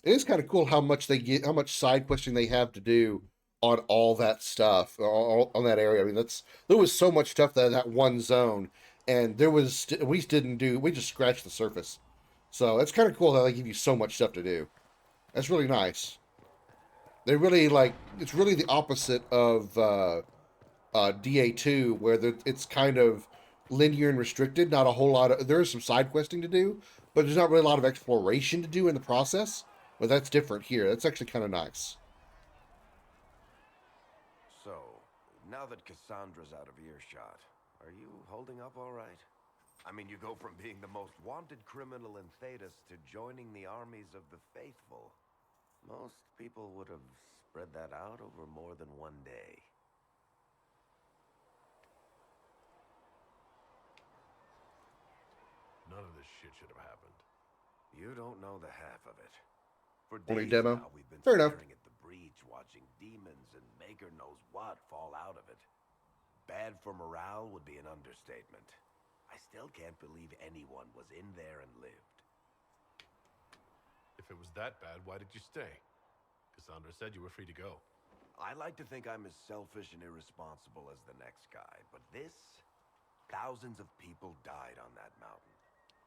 It is kind of cool how much how much side questing they have to do on all that stuff, on that area. I mean, there was so much stuff that one zone, and we just scratched the surface. So it's kind of cool how they give you so much stuff to do. That's really nice. They really it's really the opposite of DA2, where it's kind of linear and restricted. Not a whole lot of there is some side questing to do, but there's not really a lot of exploration to do in the process. But that's different here. That's actually kind of nice. So, now that Cassandra's out of earshot, are you holding up all right? I mean, you go from being the most wanted criminal in Thedas to joining the armies of the faithful. Most people would have spread that out over more than one day. None of this shit should have happened. You don't know the half of it. For Only days demo. now, we've been Fair enough. staring at the breach, watching demons and maker knows what fall out of it. Bad for morale would be an understatement. I still can't believe anyone was in there and lived. If it was that bad, why did you stay? Cassandra said you were free to go. I like to think I'm as selfish and irresponsible as the next guy, but thousands of people died on that mountain.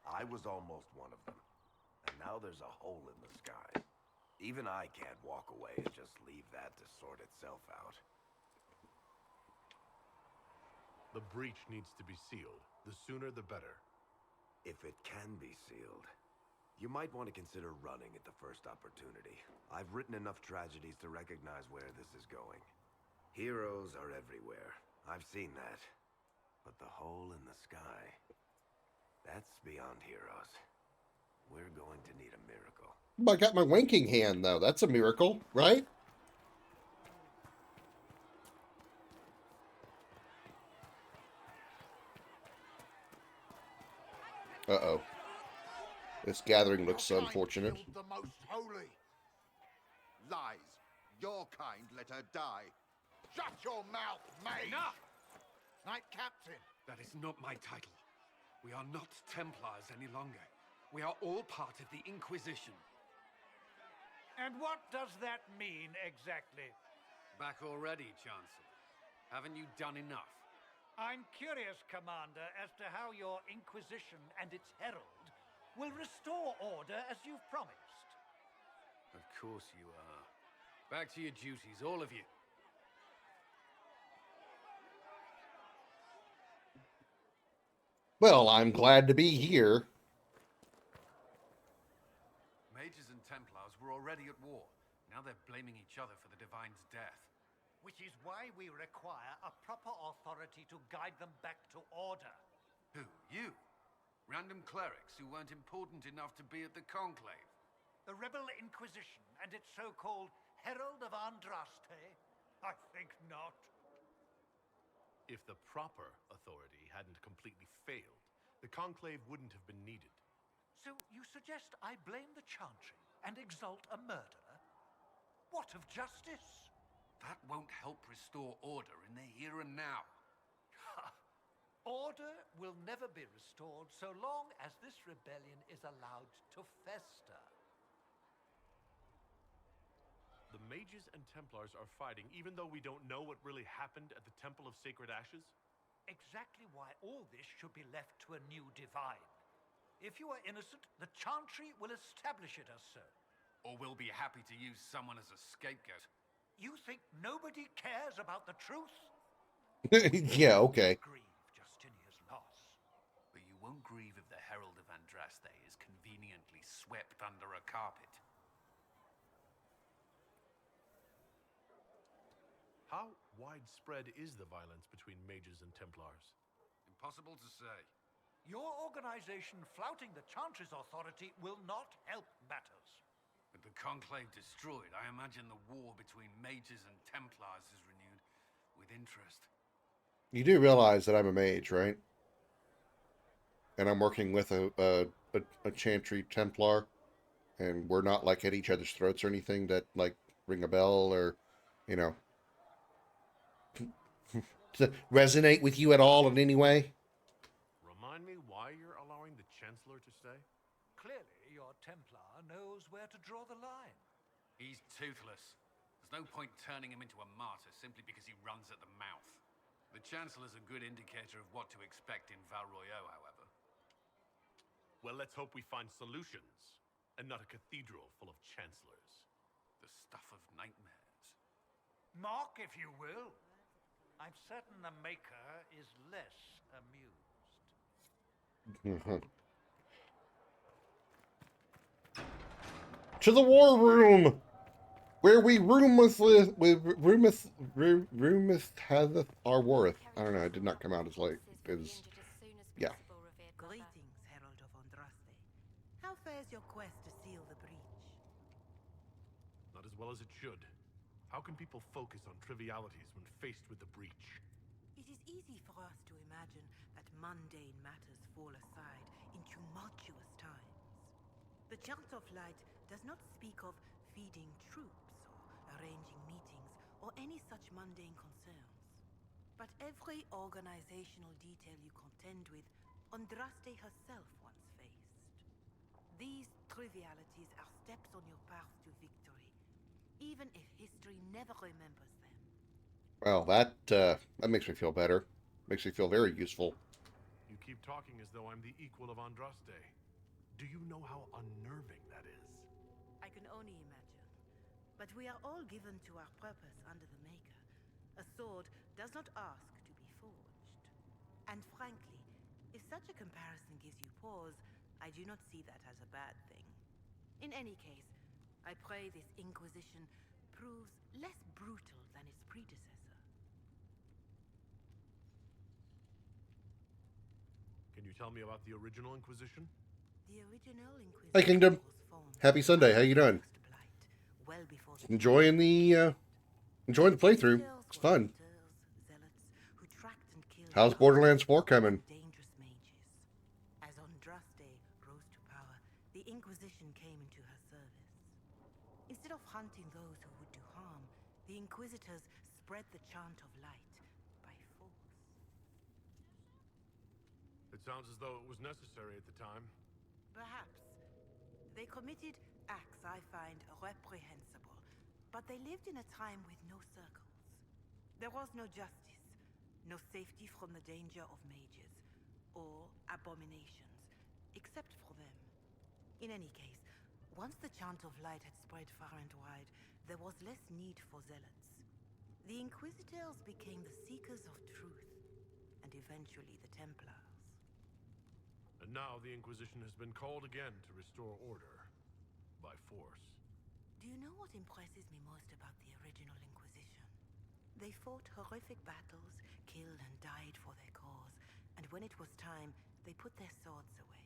I was almost one of them. And now there's a hole in the sky. Even I can't walk away and just leave that to sort itself out. The breach needs to be sealed. The sooner the better. If it can be sealed, you might want to consider running at the first opportunity. I've written enough tragedies to recognize where this is going. Heroes are everywhere. I've seen that. But the hole in the sky, that's beyond heroes. We're going to need a miracle. I got my winking hand, though. That's a miracle, right? Uh-oh. This gathering looks so unfortunate. The most holy. Lies. Your kind let her die. Shut your mouth, mate! Enough! Knight Captain. That is not my title. We are not Templars any longer. We are all part of the Inquisition. And what does that mean exactly? Back already, Chancellor. Haven't you done enough? I'm curious, Commander, as to how your Inquisition and its herald will restore order as you've promised. Of course you are. Back to your duties, all of you. Well, I'm glad to be here. Mages and Templars were already at war. Now they're blaming each other for the Divine's death. Which is why we require a proper authority to guide them back to order. Who? You? Random clerics who weren't important enough to be at the Conclave? The Rebel Inquisition and its so-called Herald of Andraste? I think not. If the proper authority hadn't completely failed, the Conclave wouldn't have been needed. So you suggest I blame the Chantry and exalt a murderer? What of justice? That won't help restore order in the here and now. Order will never be restored so long as this rebellion is allowed to fester. The mages and Templars are fighting even though we don't know what really happened at the Temple of Sacred Ashes? Exactly why all this should be left to a new divine. If you are innocent, the Chantry will establish it as so. Or we'll be happy to use someone as a scapegoat. You think nobody cares about the truth? Yeah, okay. Grieve Justinia's loss. But you won't grieve if the Herald of Andraste is conveniently swept under a carpet. How widespread is the violence between mages and Templars? Impossible to say. Your organization flouting the Chantry's authority will not help matters. With the Conclave destroyed, I imagine the war between mages and Templars is renewed with interest. You do realize that I'm a mage, right? And I'm working with a Chantry Templar, and we're not like at each other's throats or anything that like ring a bell or, you know, to resonate with you at all in any way. Remind me why you're allowing the Chancellor to stay? Clearly, your Templar knows where to draw the line. He's toothless. There's no point turning him into a martyr simply because he runs at the mouth. The Chancellor's a good indicator of what to expect in Val Royeaux, however. Well, let's hope we find solutions, and not a cathedral full of Chancellors. The stuff of nightmares. Mock, if you will. I'm certain the Maker is less amused. To the war room, where we roometh hath our worth. I don't know. It did not come out as late. Because, yeah. Greetings, Herald of Andraste. How fares your quest to seal the breach? Not as well as it should. How can people focus on trivialities when faced with the breach? It is easy for us to imagine that mundane matters fall aside in tumultuous times. The Chant of Light does not speak of feeding troops or arranging meetings or any such mundane concerns. But every organizational detail you contend with, Andraste herself once faced. These trivialities are steps on your path to victory, even if history never remembers them. Well, that makes me feel better. Makes me feel very useful. You keep talking as though I'm the equal of Andraste. Do you know how unnerving that is? I can only imagine. But we are all given to our purpose under the Maker. A sword does not ask to be forged. And frankly, if such a comparison gives you pause, I do not see that as a bad thing. In any case, I pray this Inquisition proves less brutal than its predecessor. Can you tell me about the original Inquisition? The original Inquisition. Hi, Kingdom. Happy Sunday. How you doing? Well before the Enjoying the playthrough. It's fun. How's Borderlands 4 coming? Dangerous mages. As Andraste rose to power, the Inquisition came into her service. Instead of hunting those who would do harm, the Inquisitors spread the Chant of Light by force. It sounds as though it was necessary at the time. Perhaps. They committed acts I find reprehensible, but they lived in a time with no circles. There was no justice, no safety from the danger of mages, or abominations, except for them. In any case, once the Chant of Light had spread far and wide, there was less need for zealots. The Inquisitors became the seekers of truth, and eventually the Templars. And now the Inquisition has been called again to restore order. By force. Do you know what impresses me most about the original Inquisition? They fought horrific battles, killed and died for their cause, and when it was time, they put their swords away.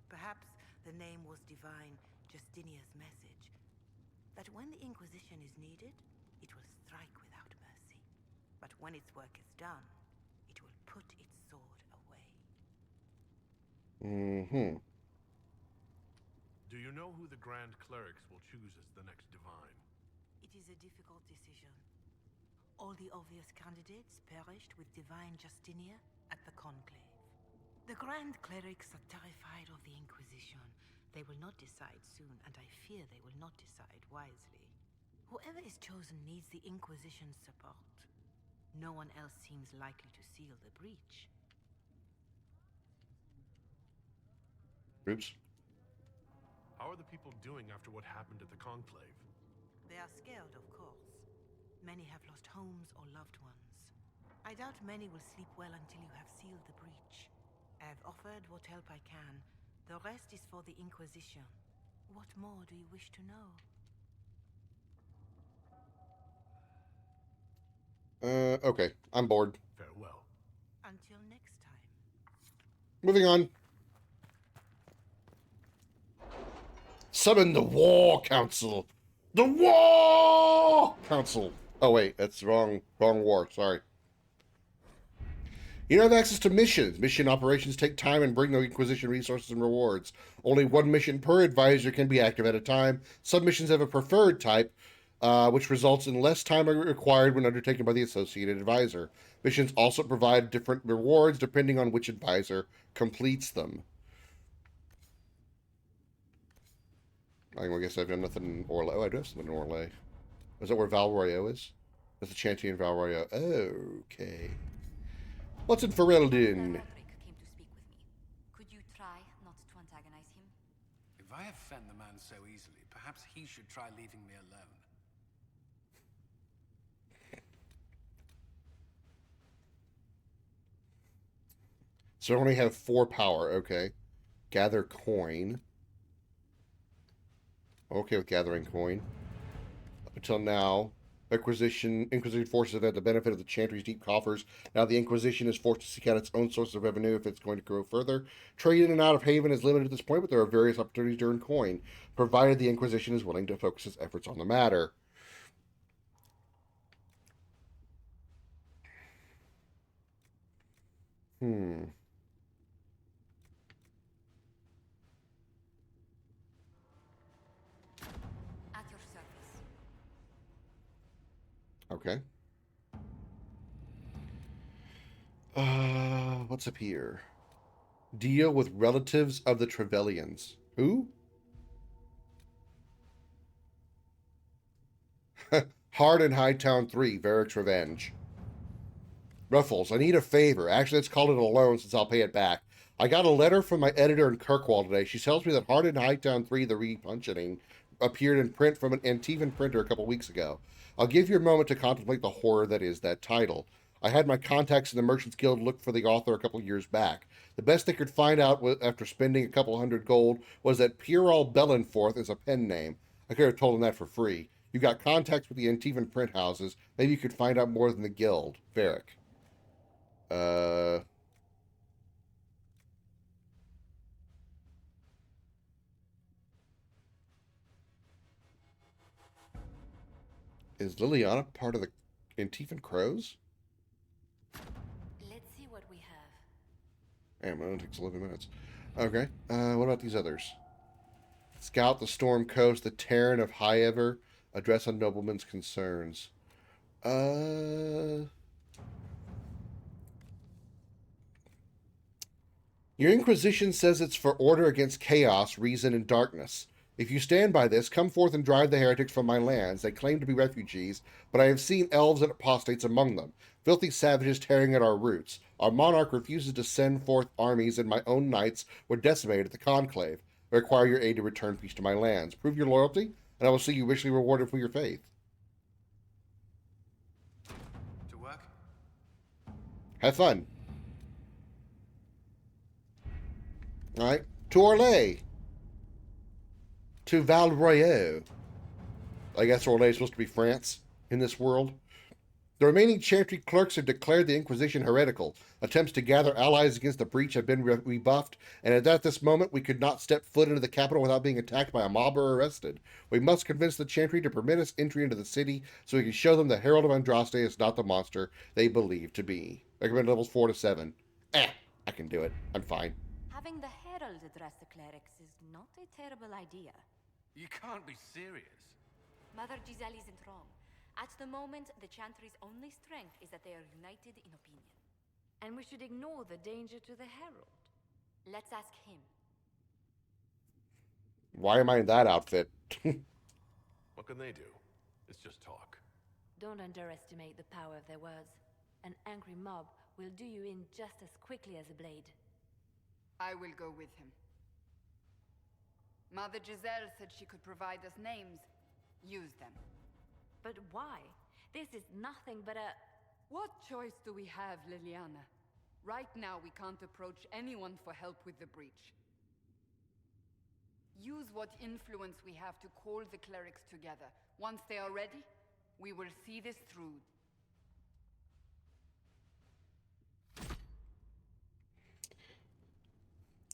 Perhaps the name was divine, Justinia's message, that when the Inquisition is needed, it will strike without mercy. But when its work is done, it will put its sword away. Mm-hmm. Do you know who the Grand Clerics will choose as the next Divine? It is a difficult decision. All the obvious candidates perished with Divine Justinia at the Conclave. The Grand Clerics are terrified of the Inquisition. They will not decide soon, and I fear they will not decide wisely. Whoever is chosen needs the Inquisition's support. No one else seems likely to seal the breach. Oops. How are the people doing after what happened at the Conclave? They are scared, of course. Many have lost homes or loved ones. I doubt many will sleep well until you have sealed the breach. I have offered what help I can. The rest is for the Inquisition. What more do you wish to know? Okay. I'm bored. Farewell. Until next time. Moving on. Summon the War Council. The War Council. Oh wait, that's wrong war. Sorry. You don't have access to missions. Mission operations take time and bring no Inquisition resources and rewards. Only one mission per advisor can be active at a time. Some missions have a preferred type, which results in less time required when undertaken by the associated advisor. Missions also provide different rewards depending on which advisor completes them. I guess I've done nothing in Orlais. Oh, I do have something in Orlais. Is that where Val Royeaux is? That's the Chantier in Val Royeaux. Okay. What's in Ferelden? Could you try not to antagonize him? If I offend the man so easily, perhaps he should try leaving me alone. So I only have 4 power. Okay. Gather coin. Okay with gathering coin. Up until now, Inquisition forces have had the benefit of the Chantry's deep coffers. Now the Inquisition is forced to seek out its own source of revenue if it's going to grow further. Trade in and out of Haven is limited at this point, but there are various opportunities to earn coin, provided the Inquisition is willing to focus its efforts on the matter. At your service. Okay. What's up here? Deal with relatives of the Trevelyan's. Who? Hard in Hightown 3, Varric's Revenge. Ruffles, I need a favor. Actually, let's call it a loan since I'll pay it back. I got a letter from my editor in Kirkwall today. She tells me that Hard in Hightown 3, the repuncheting, appeared in print from an Antivan printer a couple weeks ago. I'll give you a moment to contemplate the horror that is that title. I had my contacts in the Merchants Guild look for the author a couple years back. The best they could find out after spending a couple hundred gold was that Pierall Bellenforth is a pen name. I could have told them that for free. You got contacts with the Antivan print houses. Maybe you could find out more than the guild. Varric. Is Liliana part of the Antivan Crows? Let's see what we have. Damn, it only takes 11 minutes. Okay, what about these others? Scout the Storm Coast, the Terran of Highever, address on noblemen's concerns. Your Inquisition says it's for order against chaos, reason, and darkness. If you stand by this, come forth and drive the heretics from my lands. They claim to be refugees, but I have seen elves and apostates among them, filthy savages tearing at our roots. Our monarch refuses to send forth armies, and my own knights were decimated at the conclave. I require your aid to return peace to my lands. Prove your loyalty, and I will see you richly rewarded for your faith. To work? Have fun. Alright, to Orlais. To Val Royeaux. I guess Orlais is supposed to be France in this world. The remaining Chantry clerks have declared the Inquisition heretical. Attempts to gather allies against the breach have been rebuffed, and at this moment we could not step foot into the capital without being attacked by a mob or arrested. We must convince the Chantry to permit us entry into the city so we can show them the Herald of Andraste is not the monster they believe to be. Recommend levels 4 to 7. I can do it. I'm fine. Having the Herald address the clerics is not a terrible idea. You can't be serious. Mother Giselle isn't wrong. At the moment, the Chantry's only strength is that they are united in opinion. And we should ignore the danger to the Herald. Let's ask him. Why am I in that outfit? What can they do? It's just talk. Don't underestimate the power of their words. An angry mob will do you in just as quickly as a blade. I will go with him. Mother Giselle said she could provide us names. Use them. But why? This is nothing but a... What choice do we have, Liliana? Right now, we can't approach anyone for help with the breach. Use what influence we have to call the clerics together. Once they are ready, we will see this through.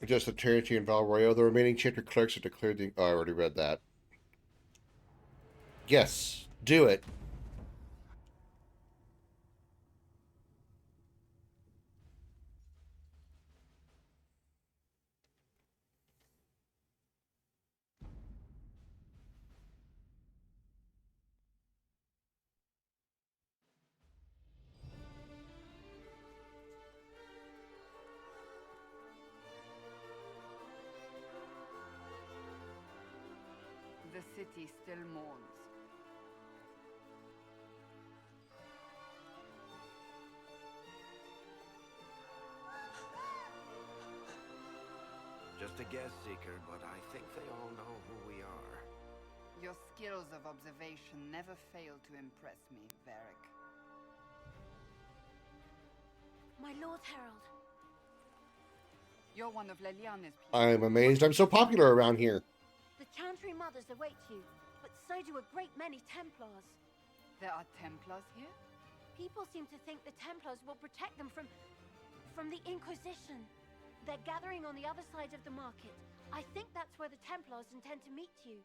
Just the Trinity and Valroyo. The remaining Chantry clerks have declared the... Oh, I already read that. Yes, do it. The city still mourns. Just a guess, Seeker, but I think they all know who we are. Your skills of observation never fail to impress me, Varric. My Lord Herald. You're one of Leliana's people. I'm amazed I'm so popular around here. The Chantry mothers await you, but so do a great many Templars. There are Templars here? People seem to think the Templars will protect them from the Inquisition. They're gathering on the other side of the market. I think that's where the Templars intend to meet you.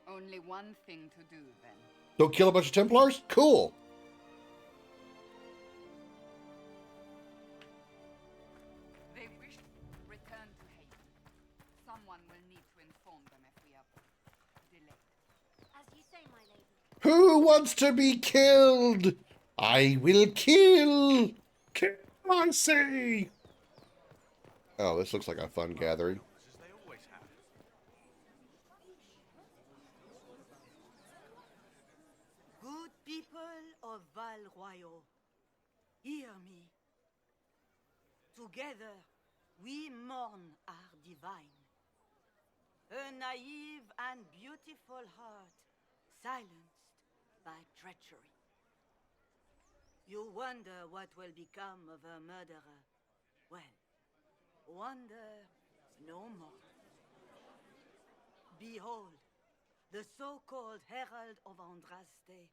Only one thing to do, then. Don't kill a bunch of Templars? Cool. They wish to return to Haven. Someone will need to inform them if we are delayed. As you say, my lady. Who wants to be killed? I will kill. Kill, I say. Oh, this looks like a fun gathering. Good people of Val Royal, hear me. Together, we mourn our divine. A naive and beautiful heart, silenced by treachery. You wonder what will become of a murderer. Well, wonder no more. Behold, the so-called Herald of Andraste,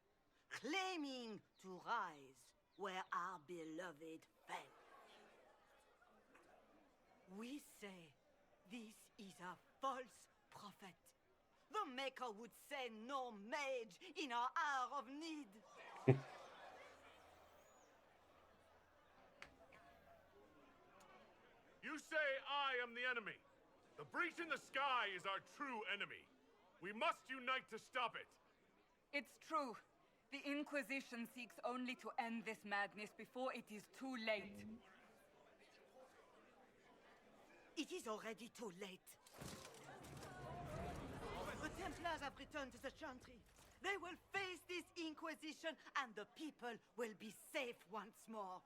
claiming to rise where our beloved fell. We say this is a false prophet. The Maker would send no mage in our hour of need. You say I am the enemy. The breach in the sky is our true enemy. We must unite to stop it. It's true. The Inquisition seeks only to end this madness before it is too late. It is already too late. The Templars have returned to the Chantry. They will face this Inquisition, and the people will be safe once more.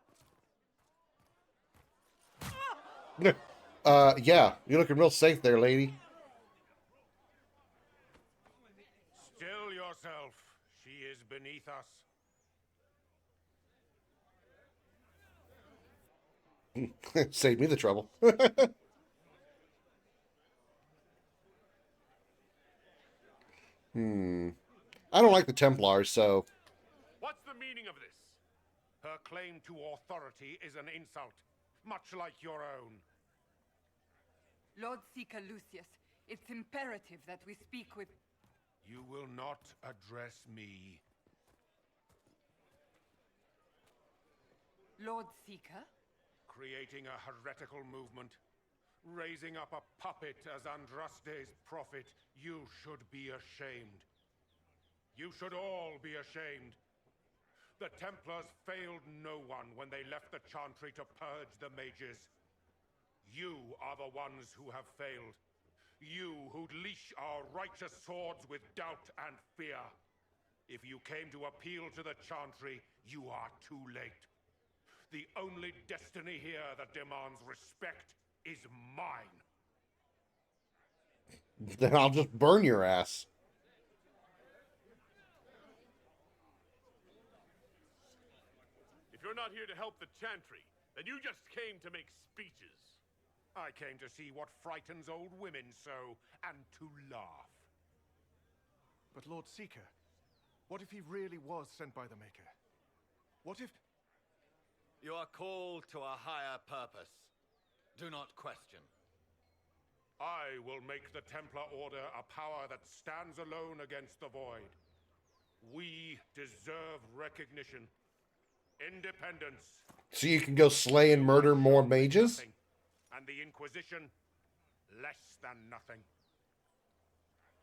Yeah, you're looking real safe there, lady. Still yourself. She is beneath us. Save me the trouble. I don't like the Templars, so... What's the meaning of this? Her claim to authority is an insult, much like your own. Lord Seeker Lucius, it's imperative that we speak with... You will not address me. Lord Seeker? Creating a heretical movement, raising up a puppet as Andraste's prophet, you should be ashamed. You should all be ashamed. The Templars failed no one when they left the Chantry to purge the mages. You are the ones who have failed. You who'd leash our righteous swords with doubt and fear. If you came to appeal to the Chantry, you are too late. The only destiny here that demands respect is mine. Then I'll just burn your ass. If you're not here to help the Chantry, then you just came to make speeches. I came to see what frightens old women so, and to laugh. But Lord Seeker, what if he really was sent by the Maker? What if... You are called to a higher purpose. Do not question. I will make the Templar Order a power that stands alone against the Void. We deserve recognition. Independence. So you can go slay and murder more mages? And the Inquisition, less than nothing.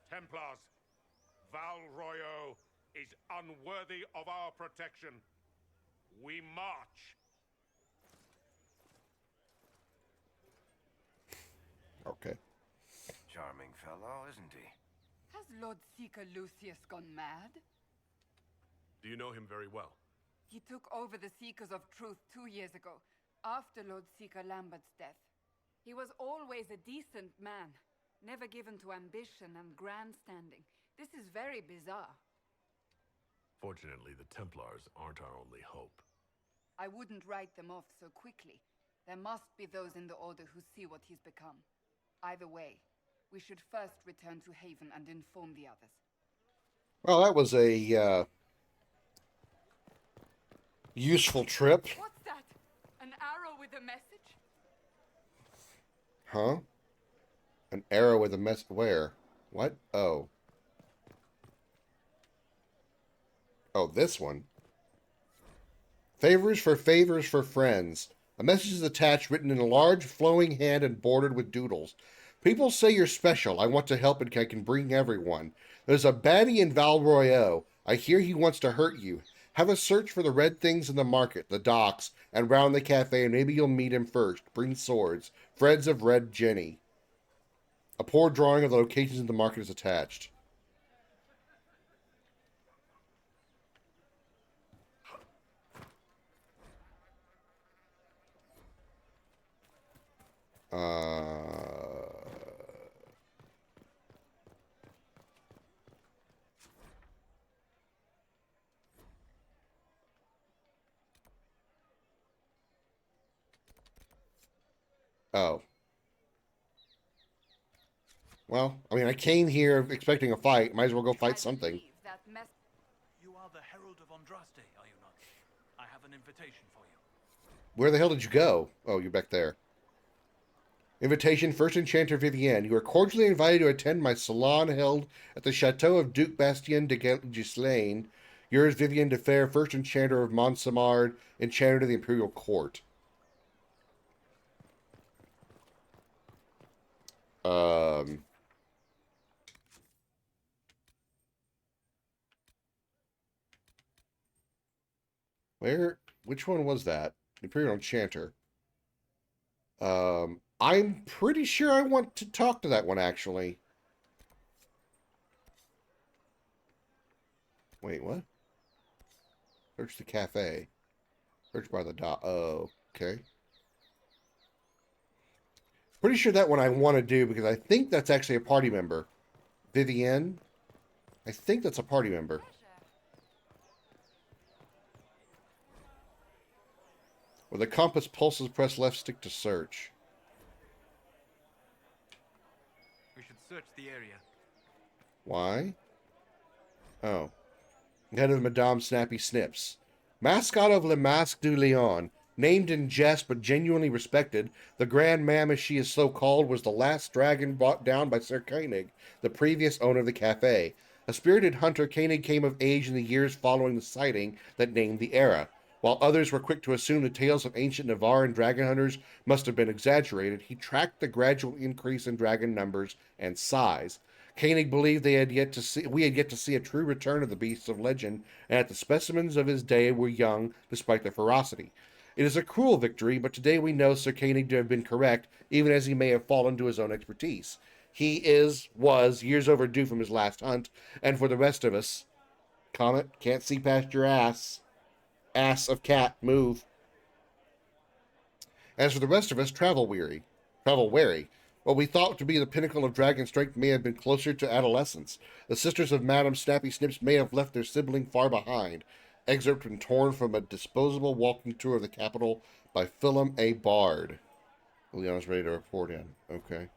Templars, Val Royeaux is unworthy of our protection. We march. Okay. Charming fellow, isn't he? Has Lord Seeker Lucius gone mad? Do you know him very well? He took over the Seekers of Truth 2 years ago, after Lord Seeker Lambert's death. He was always a decent man, never given to ambition and grandstanding. This is very bizarre. Fortunately, the Templars aren't our only hope. I wouldn't write them off so quickly. There must be those in the Order who see what he's become. Either way, we should first return to Haven and inform the others. Well, that was a useful trip. What's that? An arrow with a message? Huh? An arrow with a mess... Where? What? Oh. Oh, this one. Favors for friends. A message is attached, written in a large, flowing hand and bordered with doodles. People say you're special. I want to help and I can bring everyone. There's a baddie in Val Royeaux. I hear he wants to hurt you. Have a search for the red things in the market, the docks, and round the cafe, and maybe you'll meet him first. Bring swords. Freds of Red Jenny. A poor drawing of the locations in the market is attached. Oh. Well, I mean, I came here expecting a fight. Might as well go fight something. You are the Herald of Andraste, are you not? I have an invitation for you. Where the hell did you go? Oh, you're back there. Invitation, First Enchanter Vivienne. You are cordially invited to attend my salon held at the Chateau of Duke Bastien de Gislaine. Yours, Vivienne de Fer, First Enchanter of Montsamard, Enchanter to the Imperial Court. Which one was that? Imperial Enchanter. I'm pretty sure I want to talk to that one, actually. Wait, what? Search the cafe. Search by the dock. Oh, okay. Pretty sure that one I want to do because I think that's actually a party member. Vivienne. I think that's a party member. Where the compass pulses, press left stick to search. We should search the area. Why? Oh. head of Madame Snappy Snips. Mascot of Le Masque du Lion, named in jest but genuinely respected, the Grand Mam, as she is so called, was the last dragon brought down by Sir Koenig, the previous owner of the cafe. A spirited hunter, Koenig came of age in the years following the sighting that named the era. While others were quick to assume the tales of ancient Navarran dragon hunters must have been exaggerated, he tracked the gradual increase in dragon numbers and size. Koenig believed we had yet to see a true return of the beasts of legend, and that the specimens of his day were young despite their ferocity. It is a cruel victory, but today we know Sir Koenig to have been correct, even as he may have fallen to his own expertise. He was years overdue from his last hunt, and for the rest of us, Comet, can't see past your ass. Ass of cat, move. As for the rest of us, travel wary. What we thought to be the pinnacle of dragon strength may have been closer to adolescence. The sisters of Madame Snappy Snips may have left their sibling far behind. Excerpt when torn from a disposable walking tour of the capital by Philem A. Bard. Leon's ready to report in. Okay.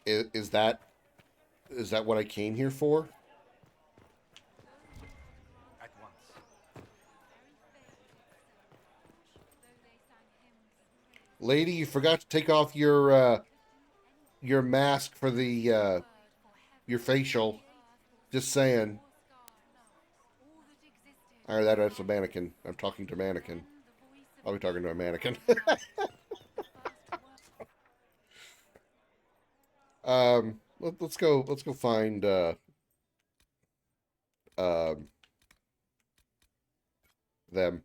Is that what I came here for? At once. Lady, you forgot to take off your mask for the your facial. Just saying. Alright, that's a mannequin. I'm talking to a mannequin. I'll be talking to a mannequin. Let's go find them.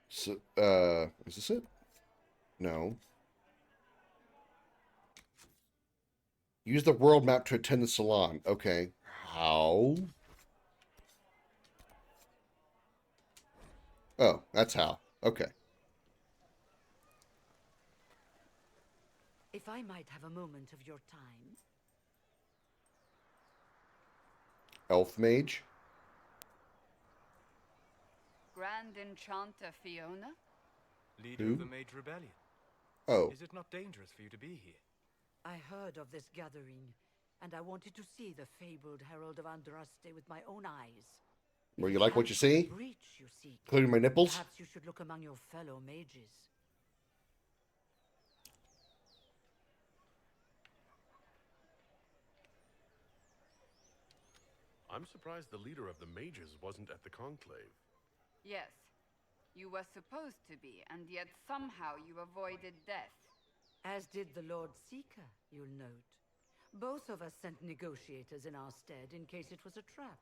So, is this it? No. Use the world map to attend the salon. Okay. How? Oh, that's how. Okay. If I might have a moment of your time. Elf mage? Grand Enchanter Fiona? Leader Who? of the Mage Rebellion. Oh. Is it not dangerous for you to be here? I heard of this gathering, and I wanted to see the fabled Herald of Andraste with my own eyes. Well, you like what you see? Breach you seek. Including my nipples? Perhaps you should look among your fellow mages. I'm surprised the leader of the mages wasn't at the conclave. Yes. You were supposed to be, and yet somehow you avoided death. As did the Lord Seeker, you'll note. Both of us sent negotiators in our stead in case it was a trap.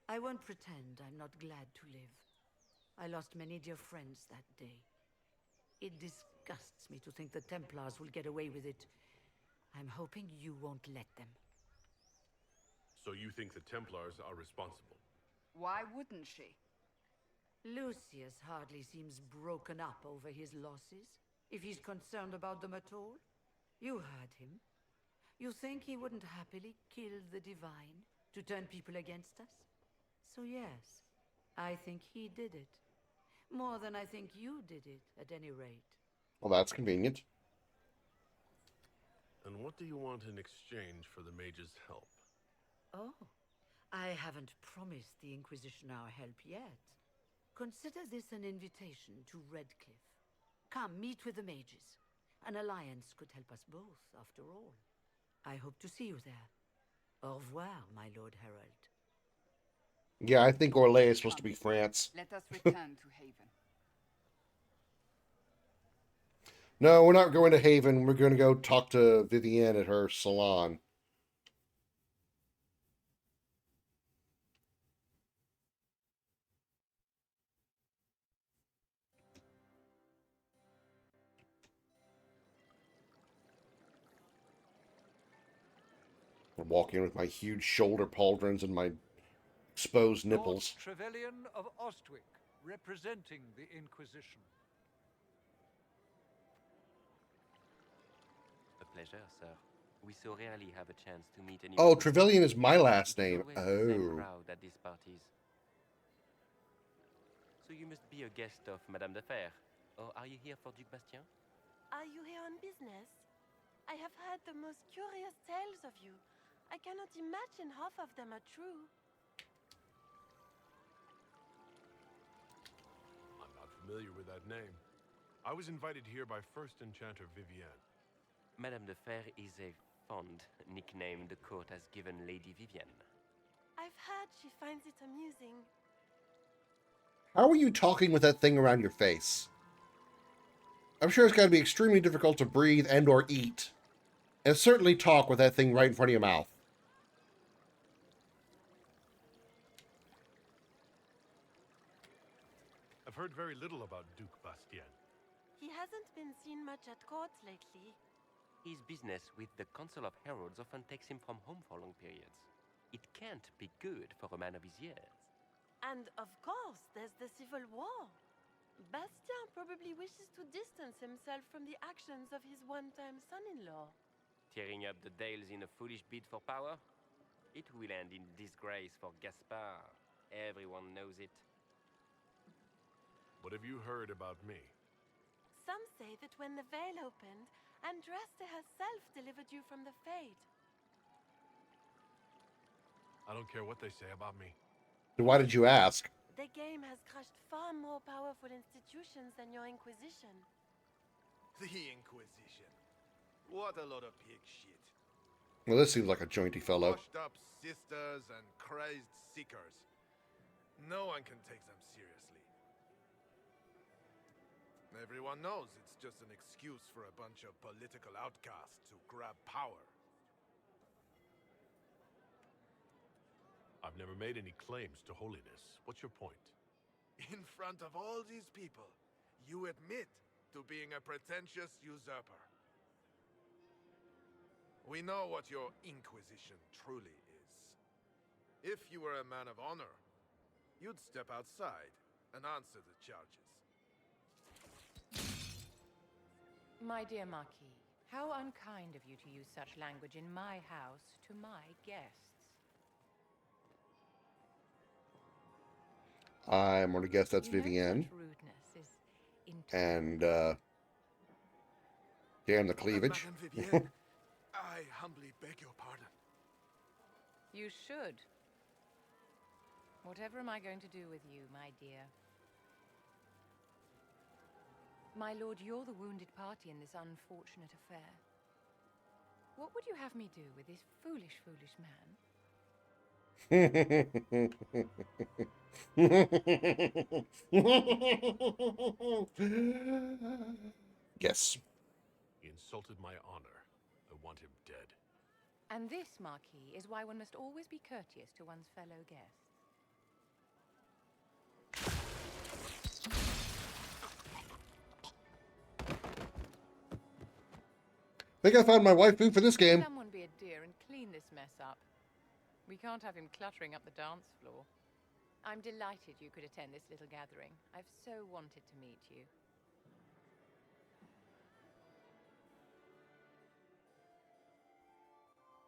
I won't pretend I'm not glad to live. I lost many dear friends that day. It disgusts me to think the Templars will get away with it. I'm hoping you won't let them. So you think the Templars are responsible? Why wouldn't she? Lucius hardly seems broken up over his losses, if he's concerned about them at all. You heard him. You think he wouldn't happily kill the Divine to turn people against us? So yes, I think he did it. More than I think you did it, at any rate. Well, that's convenient. And what do you want in exchange for the mage's help? Oh, I haven't promised the Inquisition our help yet. Consider this an invitation to Redcliffe. Come, meet with the mages. An alliance could help us both, after all. I hope to see you there. Au revoir, my Lord Herald. Yeah, I think Orlais is supposed to be France. Let us return to Haven. No, we're not going to Haven. We're going to go talk to Vivienne at her salon. I walk in with my huge shoulder pauldrons and my exposed nipples. Lord Trevelyan of Ostwick, representing the Inquisition. A pleasure, sir. We so rarely have a chance to meet anyone. Oh, Trevelyan is my last name. Always the same Oh. crowd at these parties. So you must be a guest of Madame de Fer. Or are you here for Duc Bastien? Are you here on business? I have heard the most curious tales of you. I cannot imagine half of them are true. I'm not familiar with that name. I was invited here by First Enchanter Vivienne. Madame de Fer is a fond nickname the court has given Lady Vivienne. I've heard she finds it amusing. How are you talking with that thing around your face? I'm sure it's got to be extremely difficult to breathe and or eat. And certainly talk with that thing right in front of your mouth. I've heard very little about Duc Bastien. He hasn't been seen much at court lately. His business with the Council of Heralds often takes him from home for long periods. It can't be good for a man of his years. And of course, there's the civil war. Bastien probably wishes to distance himself from the actions of his one-time son-in-law. Tearing up the Dales in a foolish bid for power? It will end in disgrace for Gaspard. Everyone knows it. What have you heard about me? Some say that when the veil opened, Andraste herself delivered you from the Fade. I don't care what they say about me. Why did you ask? The game has crushed far more powerful institutions than your Inquisition. The Inquisition. What a lot of pig shit. Well, this seems like a jointy fellow. Washed up sisters and crazed seekers. No one can take them seriously. Everyone knows it's just an excuse for a bunch of political outcasts to grab power. I've never made any claims to holiness. What's your point? In front of all these people, you admit to being a pretentious usurper. We know what your Inquisition truly is. If you were a man of honor, you'd step outside and answer the charges. My dear Marquis, how unkind of you to use such language in my house to my guests. I'm going to guess that's Vivienne. And, damn the cleavage. Madame Vivienne, I humbly beg your pardon. You should. Whatever am I going to do with you, my dear? My lord, you're the wounded party in this unfortunate affair. What would you have me do with this foolish, foolish man? Yes. He insulted my honor. I want him dead. And this, Marquis, is why one must always be courteous to one's fellow guests. I think I found my wife food for this game. Someone be a dear and clean this mess up. We can't have him cluttering up the dance floor. I'm delighted you could attend this little gathering. I've so wanted to meet you.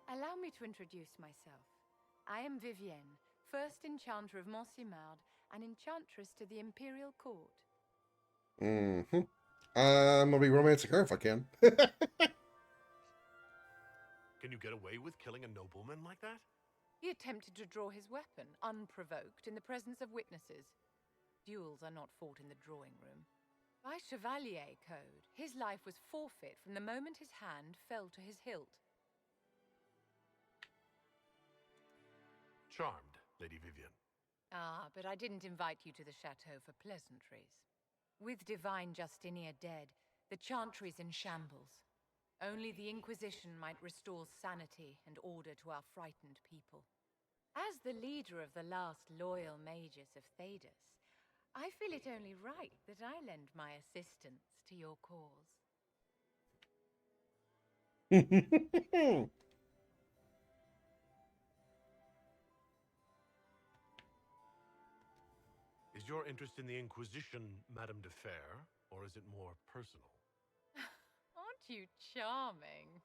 Allow me to introduce myself. I am Vivienne, first Enchanter of Montsimard and Enchantress to the Imperial Court. Mm-hmm. I'm gonna be romancing her if I can. Can you get away with killing a nobleman like that? He attempted to draw his weapon, unprovoked, in the presence of witnesses. Duels are not fought in the drawing room. By Chevalier code, his life was forfeit from the moment his hand fell to his hilt. Charmed, Lady Vivienne. Ah, but I didn't invite you to the chateau for pleasantries. With Divine Justinia dead, the Chantry's in shambles. Only the Inquisition might restore sanity and order to our frightened people. As the leader of the last loyal mages of Thedas, I feel it only right that I lend my assistance to your cause. Is your interest in the Inquisition, Madame de Fer, or is it more personal? Aren't you charming?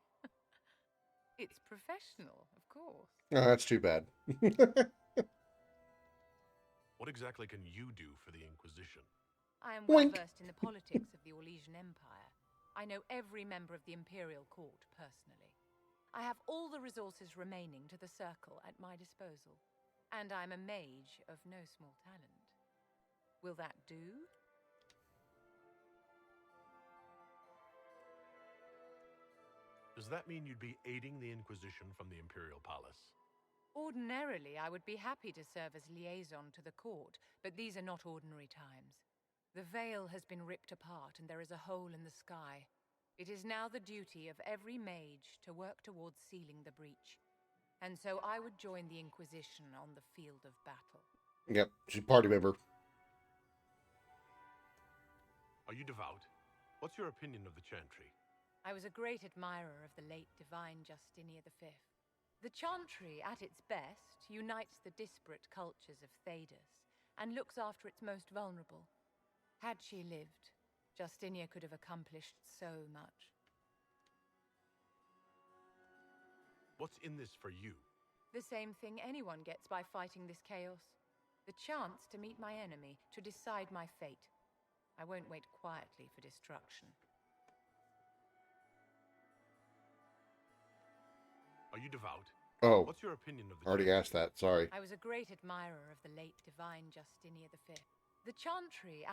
It's professional, of course. Oh, that's too bad. What exactly can you do for the Inquisition? I am well versed in the politics of Persian Empire. I know every member of the Imperial Court personally. I have all the resources remaining to the Circle at my disposal. And I'm a mage of no small talent. Will that do? Does that mean you'd be aiding the Inquisition from the Imperial Palace? Ordinarily, I would be happy to serve as liaison to the court, but these are not ordinary times. The veil has been ripped apart and there is a hole in the sky. It is now the duty of every mage to work towards sealing the breach. And so I would join the Inquisition on the field of battle. Yep, she's a party member. Are you devout? What's your opinion of the Chantry? I was a great admirer of the late divine Justinian V. The Chantry, at its best, unites the disparate cultures of Thedas and looks after its most vulnerable. Had she lived, Justinia could have accomplished so much. What's in this for you? The same thing anyone gets by fighting this chaos. The chance to meet my enemy, to decide my fate. I won't wait quietly for destruction. Are you devout? Oh. What's your opinion of the Already asked that, sorry. I was a great admirer of the late divine Justinian V. The Chantry,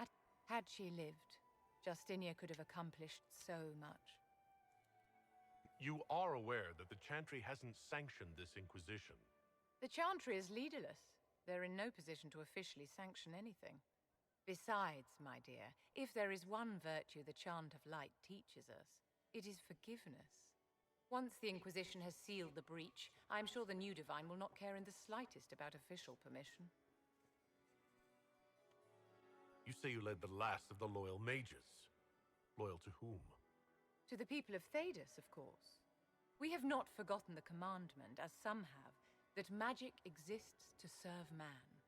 had she lived, Justinia could have accomplished so much. You are aware that the Chantry hasn't sanctioned this Inquisition. The Chantry is leaderless. They're in no position to officially sanction anything. Besides, my dear, if there is one virtue the Chant of Light teaches us, it is forgiveness. Once the Inquisition has sealed the breach, I'm sure the new divine will not care in the slightest about official permission. You say you led the last of the loyal mages. Loyal to whom? To the people of Thedas, of course. We have not forgotten the commandment, as some have, that magic exists to serve man.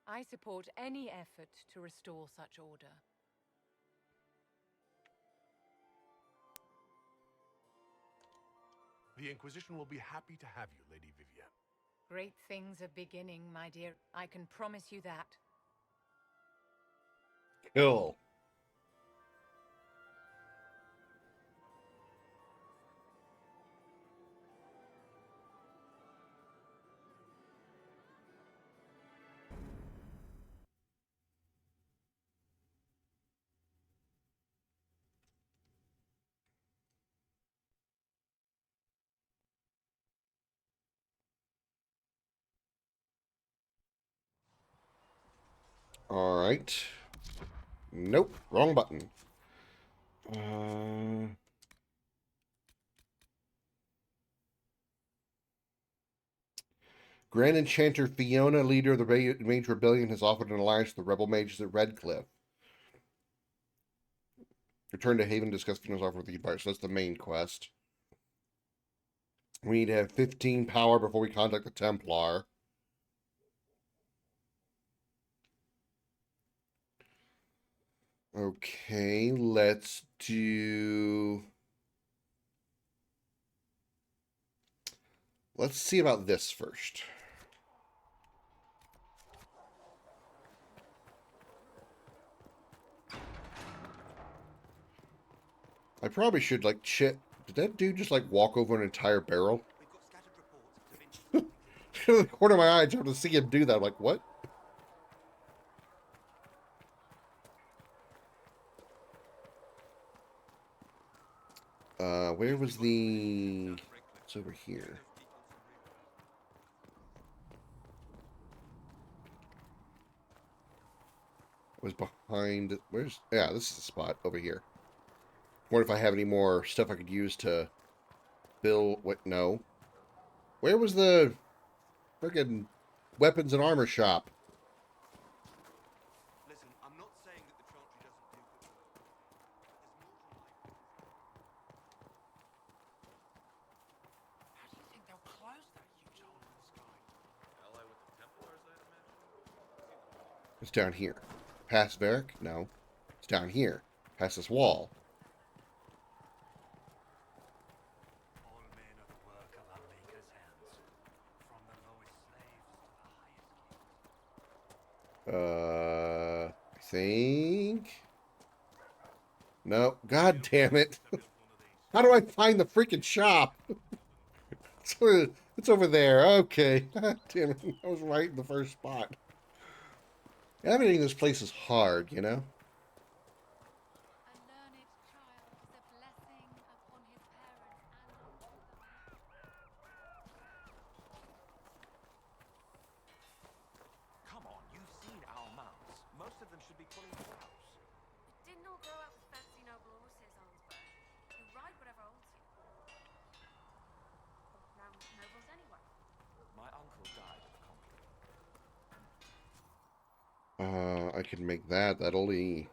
I support any effort to restore such order. The Inquisition will be happy to have you, Lady Vivienne. Great things are beginning, my dear. I can promise you that. Cool. All right. Nope, wrong button. Grand Enchanter Fiona, leader of the Mage Rebellion, has offered an alliance with the rebel mages at Redcliffe. Return to Haven, discuss Fiona's offer with the Empire. So that's the main quest. We need to have 15 power before we contact the Templar. Okay, let's do... Let's see about this first. I probably should, like, Did that dude just, like, walk over an entire barrel? The corner of my eye, I tried to see him do that. I'm like, what? Where was the... It's over here. It was behind... Where's... Yeah, this is the spot over here. Wonder if I have any more stuff I could use to build... What? No. Where was the freaking weapons and armor shop? Listen, I'm not saying that the Chantry doesn't do good work. How do you think they'll close that huge hole in the sky? Ally with the Templars, I'd imagine? It's down here. Past Varric? No. It's down here. Past this wall. All men are the work of our Maker's hands, from the lowest slaves to the highest kings. I think... No. God damn it. How do I find the freaking shop? It's over there. Okay. God damn it. I was right in the first spot. Navigating this place is hard, you know? Come on, you've seen our mounts. Most of them should be pulling plows. We didn't all grow up with fancy noble horses, Oldsburg. You ride whatever holds you. Or now nobles anyway. My uncle died at the conclave. I can make that. That'll be...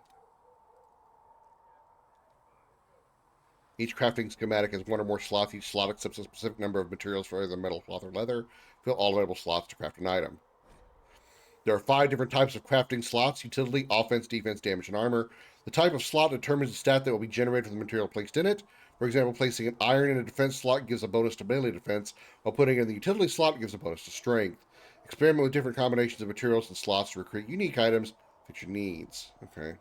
Each crafting schematic has one or more slots. Each slot accepts a specific number of materials for either metal, cloth, or leather. Fill all available slots to craft an item. There are 5 different types of crafting slots: utility, offense, defense, damage, and armor. The type of slot determines the stat that will be generated from the material placed in it. For example, placing an iron in a defense slot gives a bonus to melee defense, while putting it in the utility slot gives a bonus to strength. Experiment with different combinations of materials and slots to recreate unique items that your needs. Okay.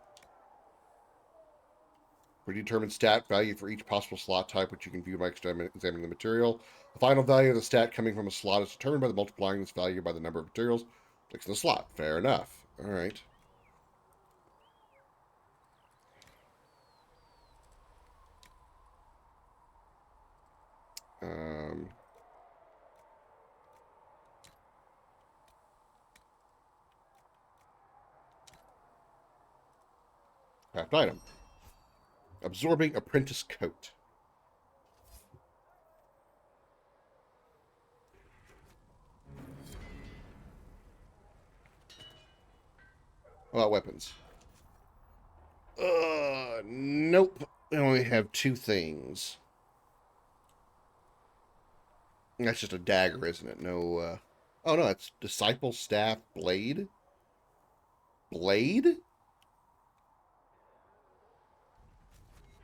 Predetermined stat value for each possible slot type, which you can view by examining the material. The final value of the stat coming from a slot is determined by the multiplying this value by the number of materials placed in the slot. Fair enough. All right. Craft item. Absorbing apprentice coat. What about weapons? Nope. I only have 2 things. That's just a dagger, isn't it? No, Oh, no, it's Disciple Staff Blade? Blade?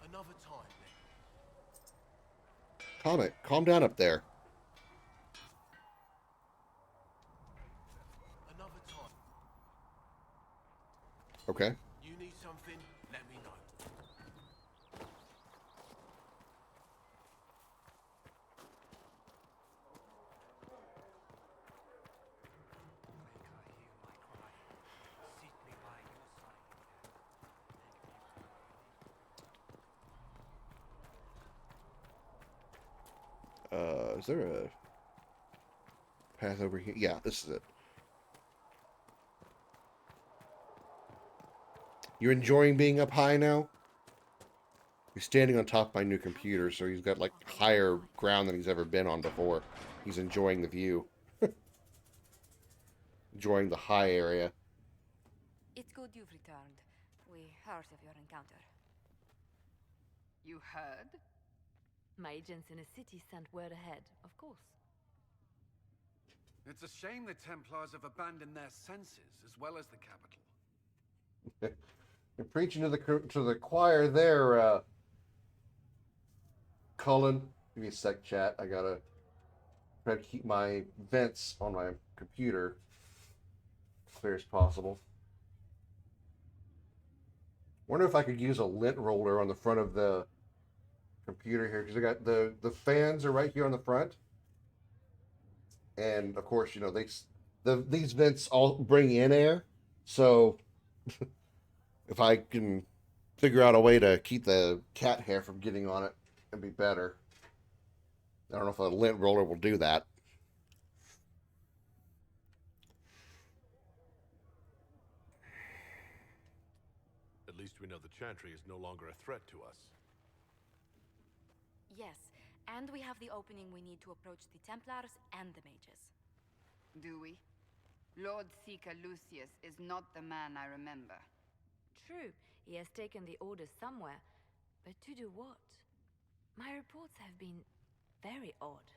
Another time, then. Calm down up there. Another time. Okay. You need something? Let me know. Is there a path over here? Yeah, this is it. You're enjoying being up high now? He's standing on top of my new computer, so he's got, like, higher ground than he's ever been on before. He's enjoying the view. Enjoying the high area. It's good you've returned. We heard of your encounter. You heard? My agents in a city sent word ahead, of course. It's a shame the Templars have abandoned their senses, as well as the capital. You're preaching to the choir there, Cullen. Give me a sec, chat. I gotta try to keep my vents on my computer as clear as possible. Wonder if I could use a lint roller on the front of the computer here, because I got the fans are right here on the front, and of course, you know, these vents all bring in air, so if I can figure out a way to keep the cat hair from getting on it, it'd be better. I don't know if a lint roller will do that. At least we know the Chantry is no longer a threat to us. Yes, and we have the opening we need to approach the Templars and the mages. Do we? Lord Seeker Lucius is not the man I remember. True, he has taken the Order somewhere, but to do what? My reports have been very odd.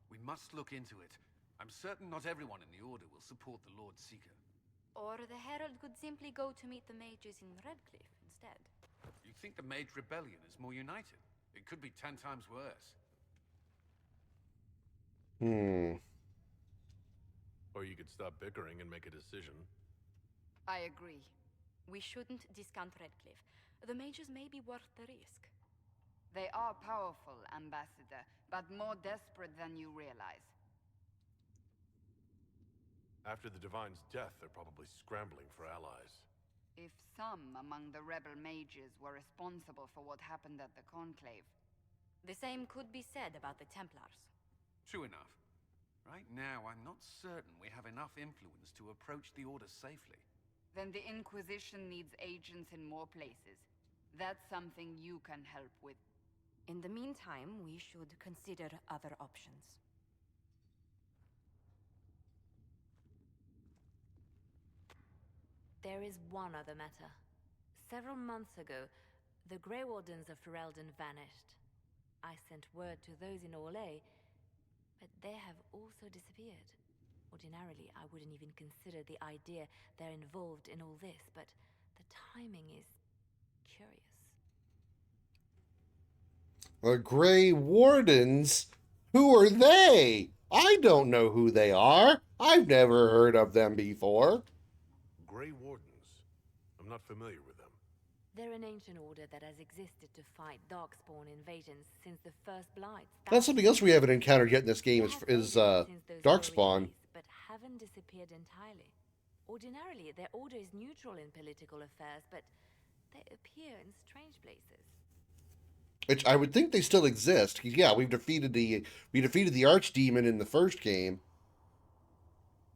We must look into it. I'm certain not everyone in the Order will support the Lord Seeker. Or the Herald could simply go to meet the mages in Redcliffe instead. You think the Mage Rebellion is more united? It could be 10 times worse. Or you could stop bickering and make a decision. I agree. We shouldn't discount Redcliffe. The mages may be worth the risk. They are powerful, Ambassador, but more desperate than you realize. After the Divine's death, they're probably scrambling for allies. If some among the rebel mages were responsible for what happened at the Conclave. The same could be said about the Templars. True enough. Right now, I'm not certain we have enough influence to approach the Order safely. Then the Inquisition needs agents in more places. That's something you can help with. In the meantime, we should consider other options. There is one other matter. Several months ago, the Grey Wardens of Ferelden vanished. I sent word to those in Orlais, but they have also disappeared. Ordinarily, I wouldn't even consider the idea they're involved in all this, but the timing is curious. The Grey Wardens? Who are they? I don't know who they are. I've never heard of them before. Grey Wardens? I'm not familiar with them. They're an ancient order that has existed to fight Darkspawn invasions since the first Blights. That's something else we haven't encountered yet in this game is Darkspawn. But haven't disappeared entirely. Ordinarily, their order is neutral in political affairs, but they appear in strange places. Which I would think they still exist. Yeah, we defeated the Archdemon in the first game.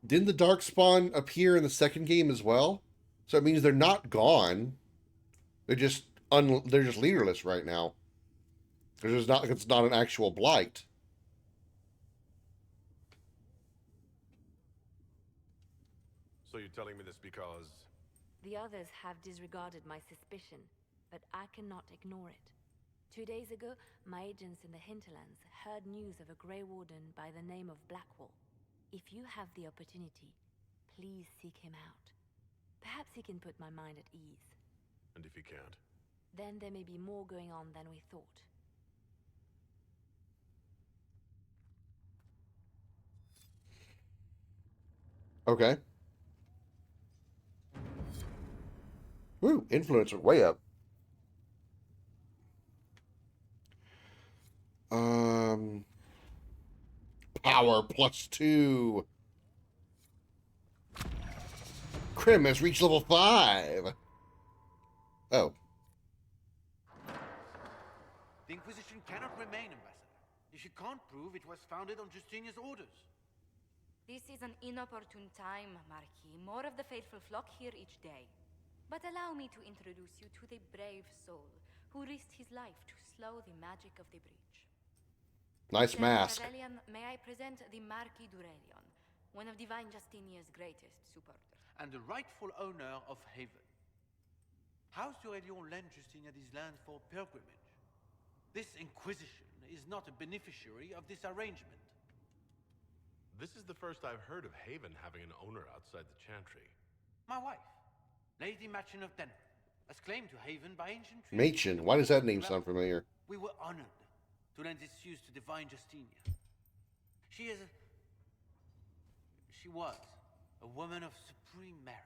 Didn't the Darkspawn appear in the second game as well? So it means they're not gone. They're just leaderless right now. It's not an actual blight. So you're telling me this because... The others have disregarded my suspicion, but I cannot ignore it. 2 days ago, my agents in the hinterlands heard news of a Grey Warden by the name of Blackwall. If you have the opportunity, please seek him out. Perhaps he can put my mind at ease. And if he can't? Then there may be more going on than we thought. Okay. Woo, influence are way up. Power +2. Krim has reached level 5. Oh. The Inquisition cannot remain, Ambassador, if you can't prove it was founded on Justinian's orders. This is an inopportune time, Marquis. More of the faithful flock here each day. But allow me to introduce you to the brave soul who risked his life to slow the magic of the breach. Nice Sir mask. Trevelyan, may I present the Marquis d'Aurelion, one of Divine Justinia's greatest supporters. And the rightful owner of Haven. House d'Aurelion lent Justinia these lands for pilgrimage. This Inquisition is not a beneficiary of this arrangement. This is the first I've heard of Haven having an owner outside the Chantry. My wife, Lady Machin of Denver, has claimed to Haven by ancient treaty. Machin. Why does that name sound familiar? We were honored to lend its use to Divine Justinia. She was a woman of supreme merit.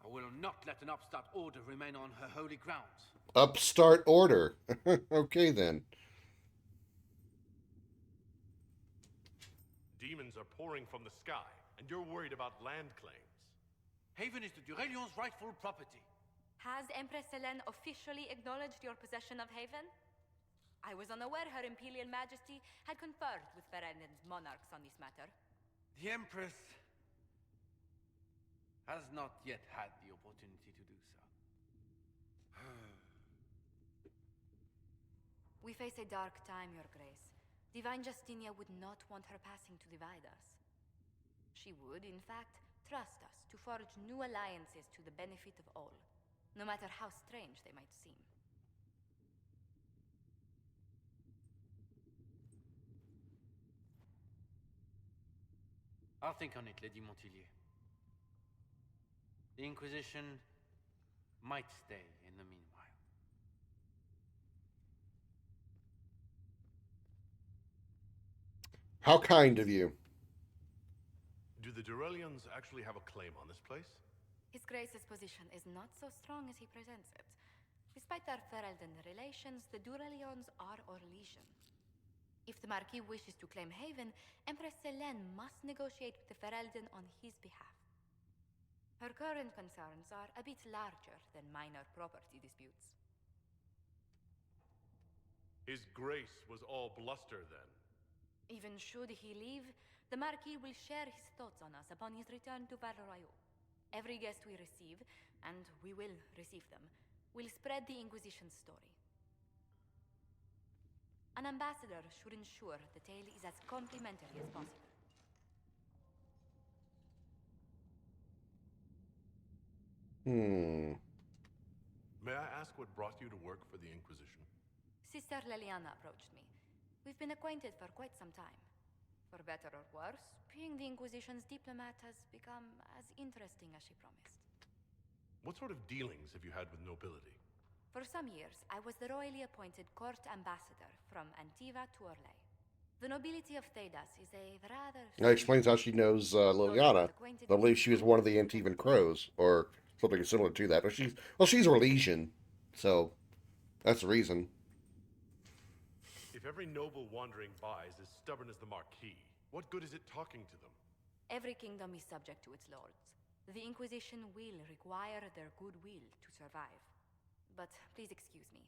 I will not let an upstart order remain on her holy grounds. Upstart order. Okay, then. Demons are pouring from the sky, and you're worried about land claims. Haven is the d'Aurelion's rightful property. Has Empress Selene officially acknowledged your possession of Haven? I was unaware Her Imperial Majesty had conferred with Ferenden's monarchs on this matter. The Empress has not yet had the opportunity to do so. We face a dark time, Your Grace. Divine Justinia would not want her passing to divide us. She would, in fact, trust us to forge new alliances to the benefit of all, no matter how strange they might seem. I'll think on it, Lady Montillier. The Inquisition might stay in the meanwhile. How kind of you. Do the Durelians actually have a claim on this place? His Grace's position is not so strong as he presents it. Despite our Ferelden relations, the Duralions are our legion. If the Marquis wishes to claim Haven, Empress Selene must negotiate with the Ferelden on his behalf. Her current concerns are a bit larger than minor property disputes. His grace was all bluster then. Even should he leave, the Marquis will share his thoughts on us upon his return to Val Royeaux. Every guest we receive, and we will receive them, will spread the Inquisition's story. An ambassador should ensure the tale is as complimentary as possible. Hmm. May I ask what brought you to work for the Inquisition? Sister Leliana approached me. We've been acquainted for quite some time. For better or worse, being the Inquisition's diplomat has become as interesting as she promised. What sort of dealings have you had with nobility? For some years, I was the royally appointed court ambassador from Antiva to Orlais. The nobility of Thedas is a rather... That explains how she knows Liliana. I believe she was one of the Antivan Crows, or something similar to that. But she's Orlesian, so that's the reason. If every noble wandering by is as stubborn as the Marquis, what good is it talking to them? Every kingdom is subject to its lords. The Inquisition will require their goodwill to survive. But please excuse me.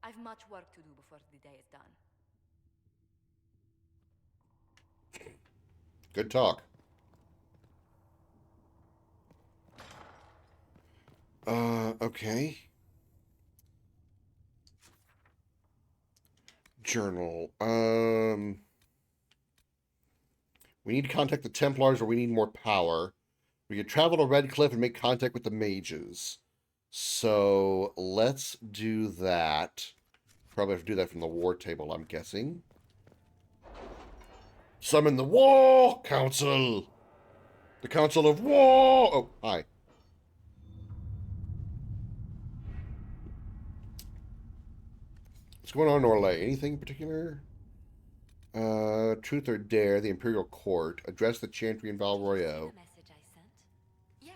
I've much work to do before the day is done. Good talk. Okay. Journal. We need to contact the Templars, or we need more power. We could travel to Red Cliff and make contact with the mages. So let's do that. Probably have to do that from the war table, I'm guessing. Summon the War Council! The Council of War! Oh, hi. What's going on in Orlais? Anything in particular? Truth or Dare, the Imperial Court. Address the Chantry in Val Royeaux. Yes,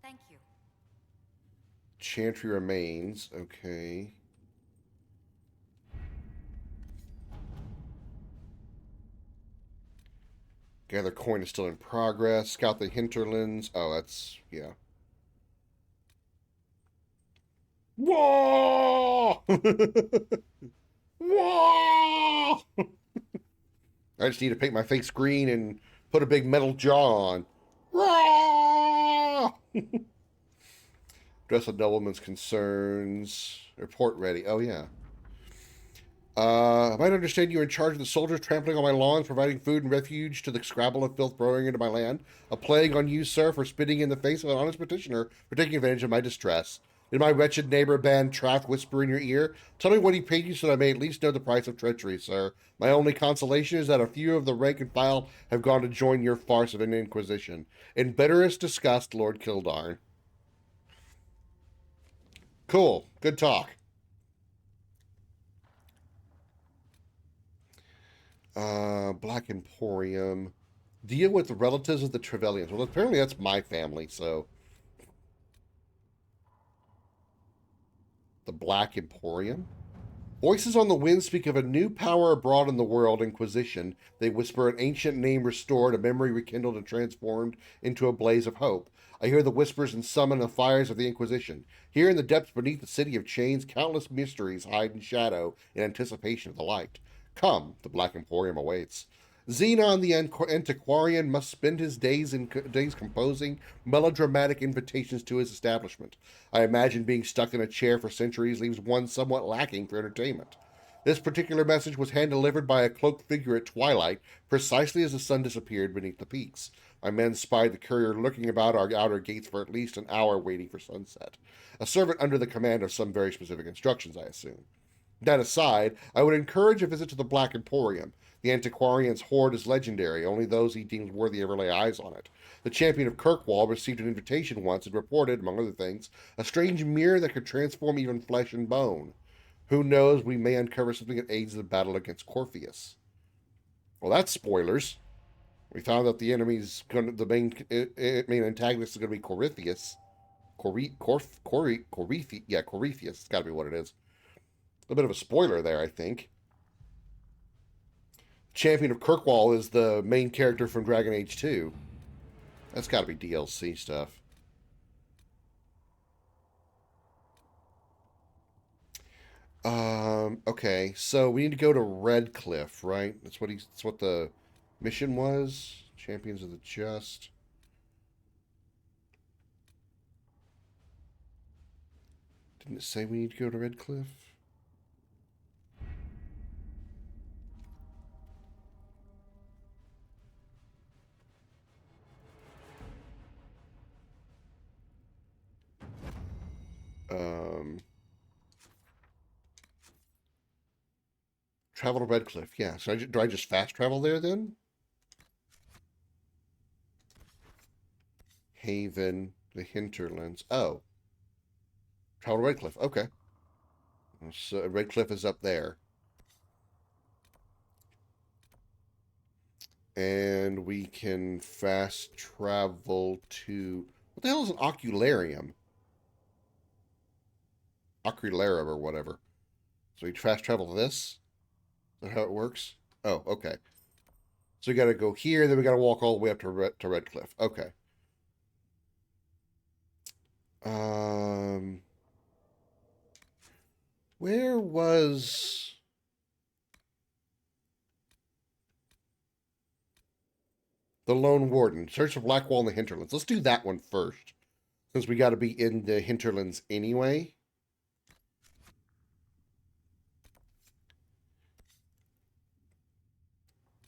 thank you. Chantry remains. Okay. Gather coin is still in progress. Scout the hinterlands. Oh, that's... yeah. Whoa! Whoa! I just need to paint my face green and put a big metal jaw on. Address the nobleman's concerns. Report ready. Oh, yeah. I might understand you're in charge of the soldiers trampling on my lawns, providing food and refuge to the scrabble of filth growing into my land. A plague on you, sir, for spitting in the face of an honest petitioner for taking advantage of my distress. Did my wretched neighbor Ban Trath whisper in your ear? Tell me what he paid you so that I may at least know the price of treachery, sir. My only consolation is that a few of the rank and file have gone to join your farce of an inquisition. In bitterest disgust, Lord Kildarn. Cool. Good talk. Black Emporium. Deal with the relatives of the Trevellians. Well, apparently that's my family, so... The Black Emporium? Voices on the wind speak of a new power abroad in the world, Inquisition. They whisper an ancient name restored, a memory rekindled and transformed into a blaze of hope. I hear the whispers and summon the fires of the Inquisition. Here in the depths beneath the city of chains, countless mysteries hide in shadow in anticipation of the light. Come, the Black Emporium awaits. Xenon the Antiquarian must spend his days composing melodramatic invitations to his establishment. I imagine being stuck in a chair for centuries leaves one somewhat lacking for entertainment. This particular message was hand-delivered by a cloaked figure at twilight, precisely as the sun disappeared beneath the peaks. My men spied the courier lurking about our outer gates for at least an hour waiting for sunset. A servant under the command of some very specific instructions, I assume. That aside, I would encourage a visit to the Black Emporium. The Antiquarian's hoard is legendary. Only those he deems worthy ever lay eyes on it. The champion of Kirkwall received an invitation once and reported, among other things, a strange mirror that could transform even flesh and bone. Who knows, we may uncover something that aids the battle against Corpheus. Well, that's spoilers. We found out the enemy's going to, the main antagonist is going to be Corypheus. Corypheus. It's got to be what it is. A bit of a spoiler there, I think. Champion of Kirkwall is the main character from Dragon Age 2. That's got to be DLC stuff. Okay, so we need to go to Redcliffe, right? That's what the mission was. Champions of the Just. Didn't it say we need to go to Redcliffe? Travel to Redcliffe. Yeah. So do I just fast travel there then? Haven, the hinterlands. Oh. Travel to Redcliffe. Okay. So Redcliffe is up there. And we can fast travel to... What the hell is an ocularium? Ocularium or whatever. So we fast travel to this? Is that how it works? Oh, okay. So we got to go here, then we got to walk all the way up to Redcliffe. Okay. Where was... The Lone Warden. Search for Blackwall in the Hinterlands. Let's do that one first. Since we got to be in the Hinterlands anyway.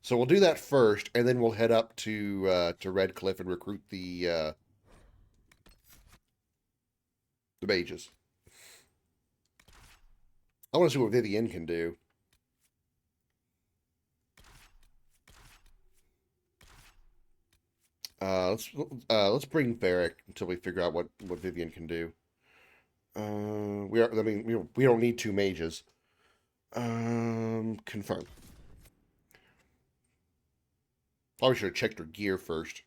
So we'll do that first, and then we'll head up to Redcliffe and recruit the mages. I want to see what Vivienne can do. Let's bring Varric until we figure out what Vivienne can do. We don't need 2 mages. Confirm. Probably should have checked her gear first.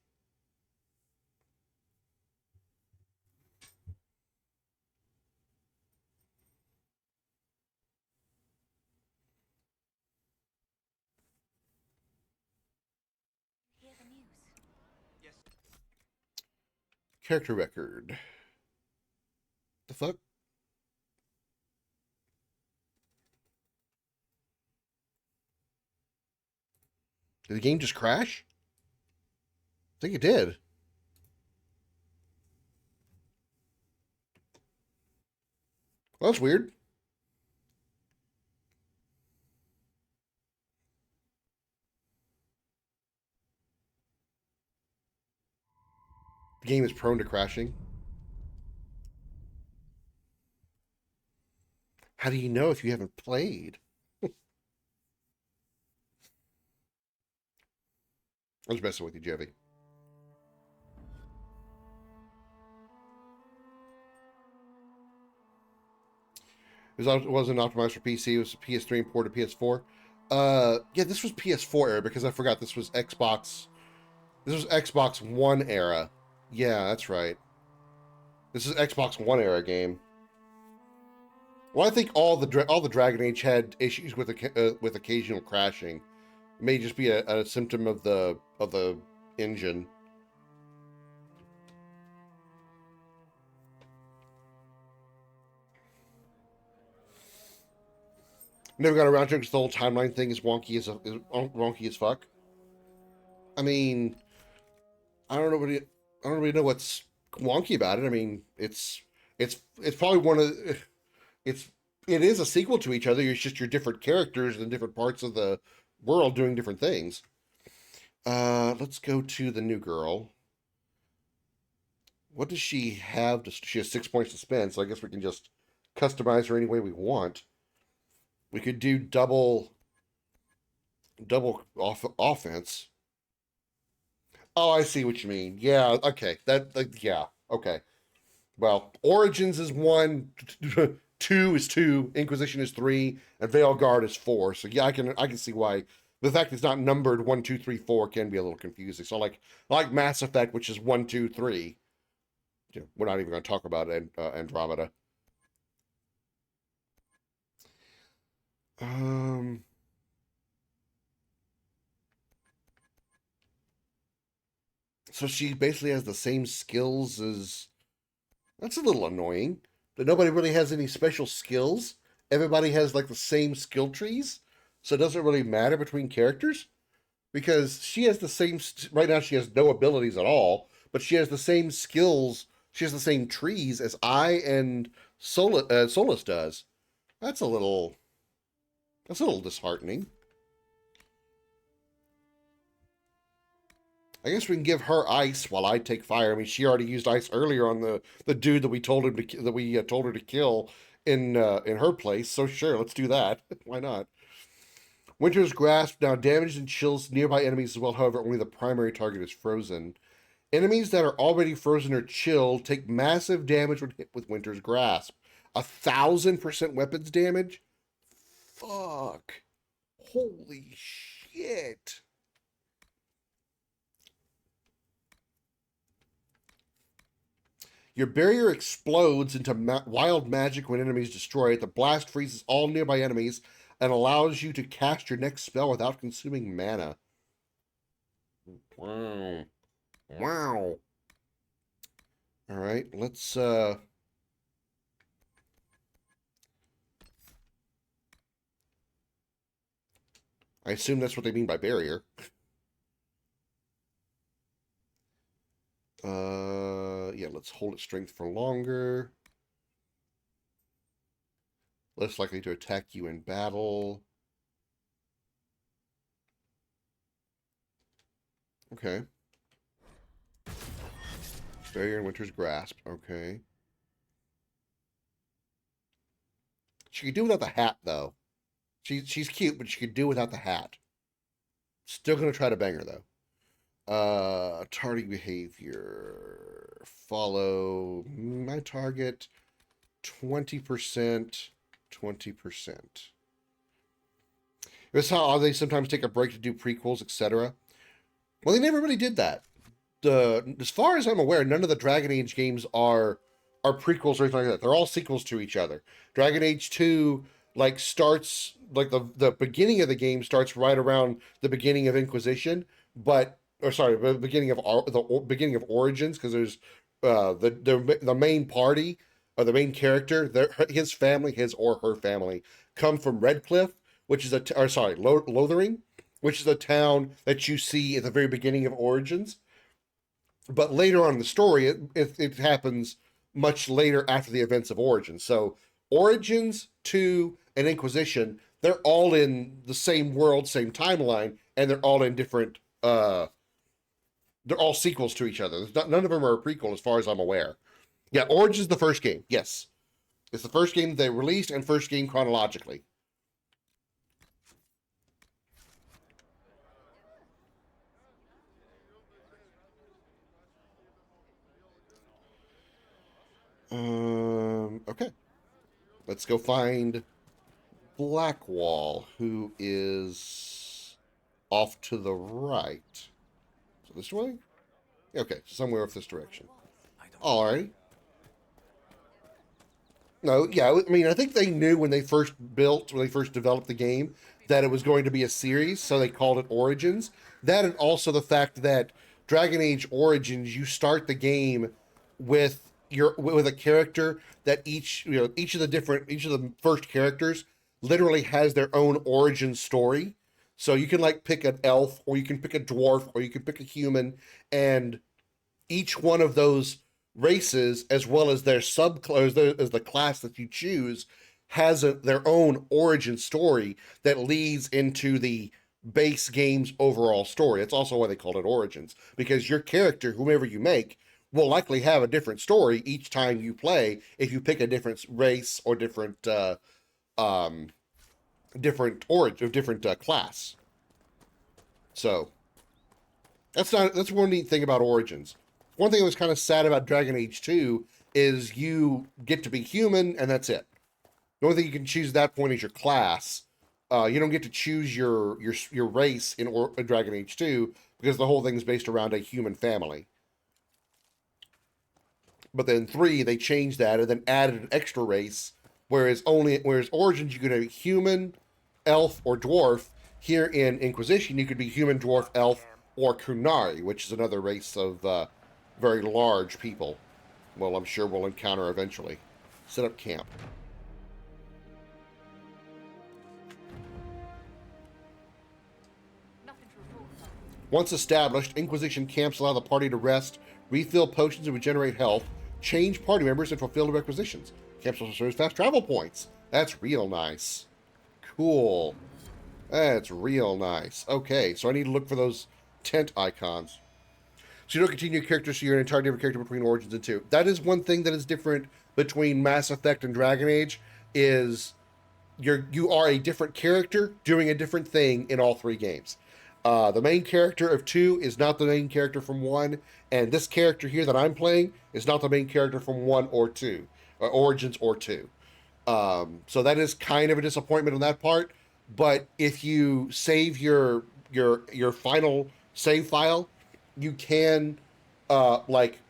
Hear the news? Yes. Character record. The fuck? Did the game just crash? I think it did. Well, that's weird. The game is prone to crashing. How do you know if you haven't played? I was messing with you, Jevy. It wasn't optimized for PC. It was PS3 and ported to PS4. Yeah, this was PS4 era because I forgot this was Xbox. This was Xbox One era. Yeah, that's right. This is Xbox One era game. Well, I think all the Dragon Age had issues with occasional crashing. It may just be a symptom of the engine. Never got around to it because the whole timeline thing is wonky as fuck. I mean, I don't really know what's wonky about it. I mean, it's probably one of it is a sequel to each other. It's just your different characters in different parts of the world doing different things. Let's go to the new girl. What does she have? She has 6 points to spend, so I guess we can just customize her any way we want. We could do double offense. Oh, I see what you mean. Yeah, okay. Yeah, okay. Well, Origins is 1, 2 is 2, Inquisition is 3, and Veilguard is 4. So yeah, I can see why the fact it's not numbered 1, 2, 3, 4 can be a little confusing. So like Mass Effect, which is 1, 2, 3. we're not even going to talk about Andromeda. So she basically has the same skills as. That's a little annoying. That nobody really has any special skills. Everybody has like the same skill trees, so it doesn't really matter between characters. Because she has the same. Right now, she has no abilities at all, but she has the same skills. She has the same trees as I and Solus does. That's a little. That's a little disheartening. I guess we can give her ice while I take fire. I mean, she already used ice earlier on the dude that we told him to that we told her to kill in her place. So sure, let's do that. Why not? Winter's Grasp now damages and chills nearby enemies as well. However, only the primary target is frozen. Enemies that are already frozen or chilled take massive damage when hit with Winter's Grasp. 1,000% weapons damage. Fuck. Holy shit. Your barrier explodes into wild magic when enemies destroy it. The blast freezes all nearby enemies and allows you to cast your next spell without consuming mana. Wow. Wow. All right, let's I assume that's what they mean by barrier. Yeah, let's hold its strength for longer. Less likely to attack you in battle. Okay. Barrier and Winter's Grasp. Okay. She could do without the hat, though. She's cute, but she could do without the hat. Still gonna try to bang her, though. Tardy behavior. Follow my target. 20%. 20%. This is how they sometimes take a break to do prequels, etc. Well, they never really did that. As far as I'm aware, none of the Dragon Age games are prequels or anything like that. They're all sequels to each other. Dragon Age 2 starts the beginning of the game starts right around the beginning of Inquisition, the beginning of Origins, because there's the main party or the main character, his family, his or her family, come from Redcliffe, which is Lothering, which is a town that you see at the very beginning of Origins. But later on in the story, it happens much later after the events of Origins. So Origins 2 and Inquisition, they're all in the same world, same timeline, and they're all in different. They're all sequels to each other. None of them are a prequel, as far as I'm aware. Yeah, Origins is the first game. Yes, it's the first game they released and first game chronologically. Okay. Let's go find Blackwall, who is off to the right. So this way? Okay, somewhere off this direction. Alright. No, yeah, I mean, I think they knew when they first developed the game, that it was going to be a series, so they called it Origins. That, and also the fact that Dragon Age Origins, you start the game with a character that each of the first characters literally has their own origin story. So you can pick an elf, or you can pick a dwarf, or you can pick a human, and each one of those races, as well as their as the class that you choose, has their own origin story that leads into the base game's overall story. It's also why they called it Origins, because your character, whomever you make, will likely have a different story each time you play if you pick a different race or different class. So that's one neat thing about Origins. One thing that was kind of sad about Dragon Age 2 is you get to be human, and that's it. The only thing you can choose at that point is your class. You don't get to choose your race in Dragon Age 2, because the whole thing is based around a human family. But then 3, they changed that and then added an extra race. Whereas Origins, you could have human, elf, or dwarf. Here in Inquisition, you could be human, dwarf, elf, or Kunari, which is another race of very large people. Well, I'm sure we'll encounter eventually. Set up camp. Once established, Inquisition camps allow the party to rest, refill potions and regenerate health, change party members, and fulfill the requisitions. Camps also serve as fast travel points. That's real nice. Cool. That's real nice. Okay, so I need to look for those tent icons. So you don't continue your character, so you're an entirely different character between Origins and 2. That is one thing that is different between Mass Effect and Dragon Age, is you are a different character doing a different thing in all 3 games. The main character of 2 is not the main character from 1, and this character here that I'm playing is not the main character from 1 or 2, or Origins or 2. So that is kind of a disappointment on that part, but if you save your final save file, you can like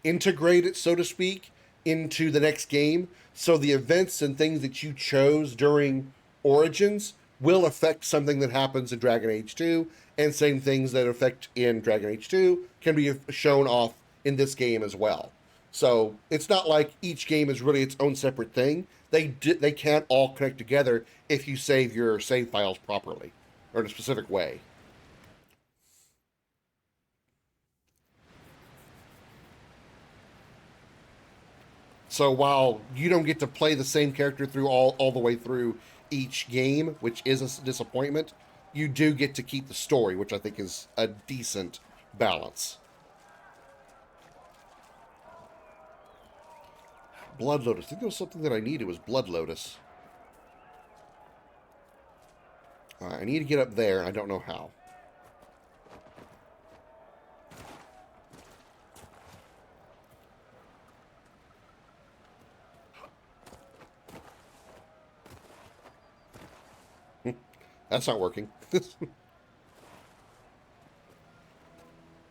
integrate it, so to speak, into the next game. So the events and things that you chose during Origins will affect something that happens in Dragon Age 2, and same things that affect in Dragon Age 2 can be shown off in this game as well. So it's not like each game is really its own separate thing. They can't all connect together if you save your save files properly or in a specific way. So while you don't get to play the same character through all the way through each game, which is a disappointment, you do get to keep the story, which I think is a decent balance. Blood Lotus. I think there was something that I needed. It was Blood Lotus. I need to get up there, and I don't know how. That's not working.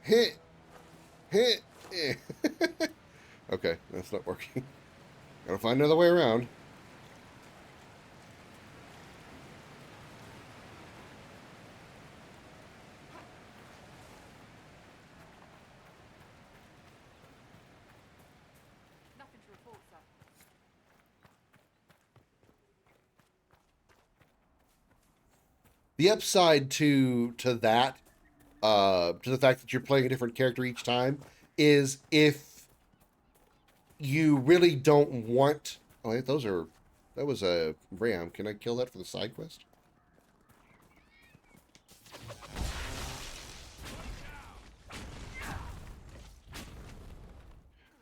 Hit. Okay, that's not working. Gotta find another way around. Nothing to report, sir. The upside to that, to the fact that you're playing a different character each time, is if you really don't want... Oh, wait, that was a ram. Can I kill that for the side quest?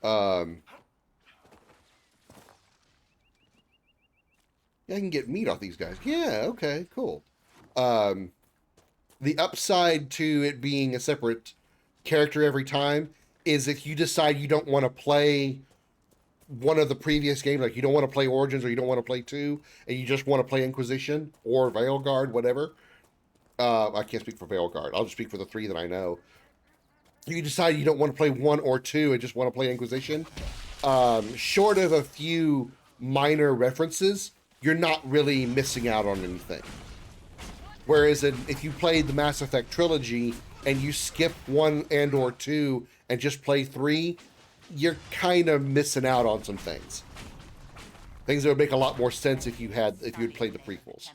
Yeah, I can get meat off these guys. Yeah, okay, cool. The upside to it being a separate character every time is if you decide you don't want to play one of the previous games, like you don't want to play Origins or you don't want to play 2, and you just want to play Inquisition or Veilguard, whatever. I can't speak for Veilguard. I'll just speak for the 3 that I know. You decide you don't want to play 1 or 2 and just want to play Inquisition. Short of a few minor references, you're not really missing out on anything. Whereas if you played the Mass Effect trilogy and you skip 1 and or 2 and just play 3, you're kind of missing out on some things. Things that would make a lot more sense if you had played the prequels.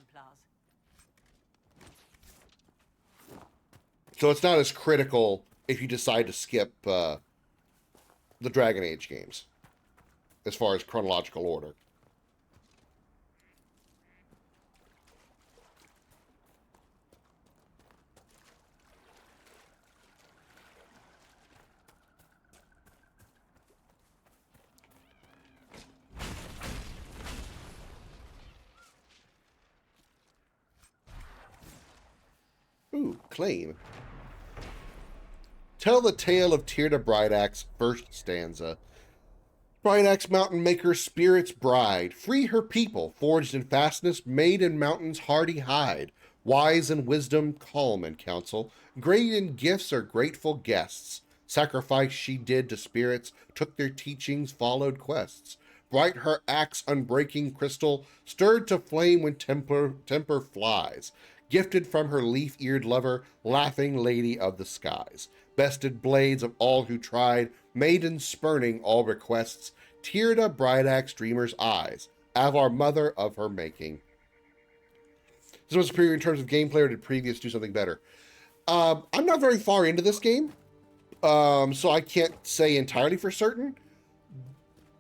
So it's not as critical if you decide to skip the Dragon Age games, as far as chronological order. Ooh, claim. Tell the tale of Tyrda Brideaxe, first stanza. Brideaxe, mountain maker, spirit's bride, free her people, forged in fastness, made in mountains hardy hide, wise in wisdom, calm in counsel, great in gifts are grateful guests. Sacrifice she did to spirits, took their teachings, followed quests. Bright her axe unbreaking crystal, stirred to flame when temper flies. Gifted from her leaf-eared lover, laughing lady of the skies. Bested blades of all who tried, maiden spurning all requests, teared a bright axe dreamer's eyes, Avar mother of her making. This was superior in terms of gameplay, or did previous do something better? I'm not very far into this game, so I can't say entirely for certain,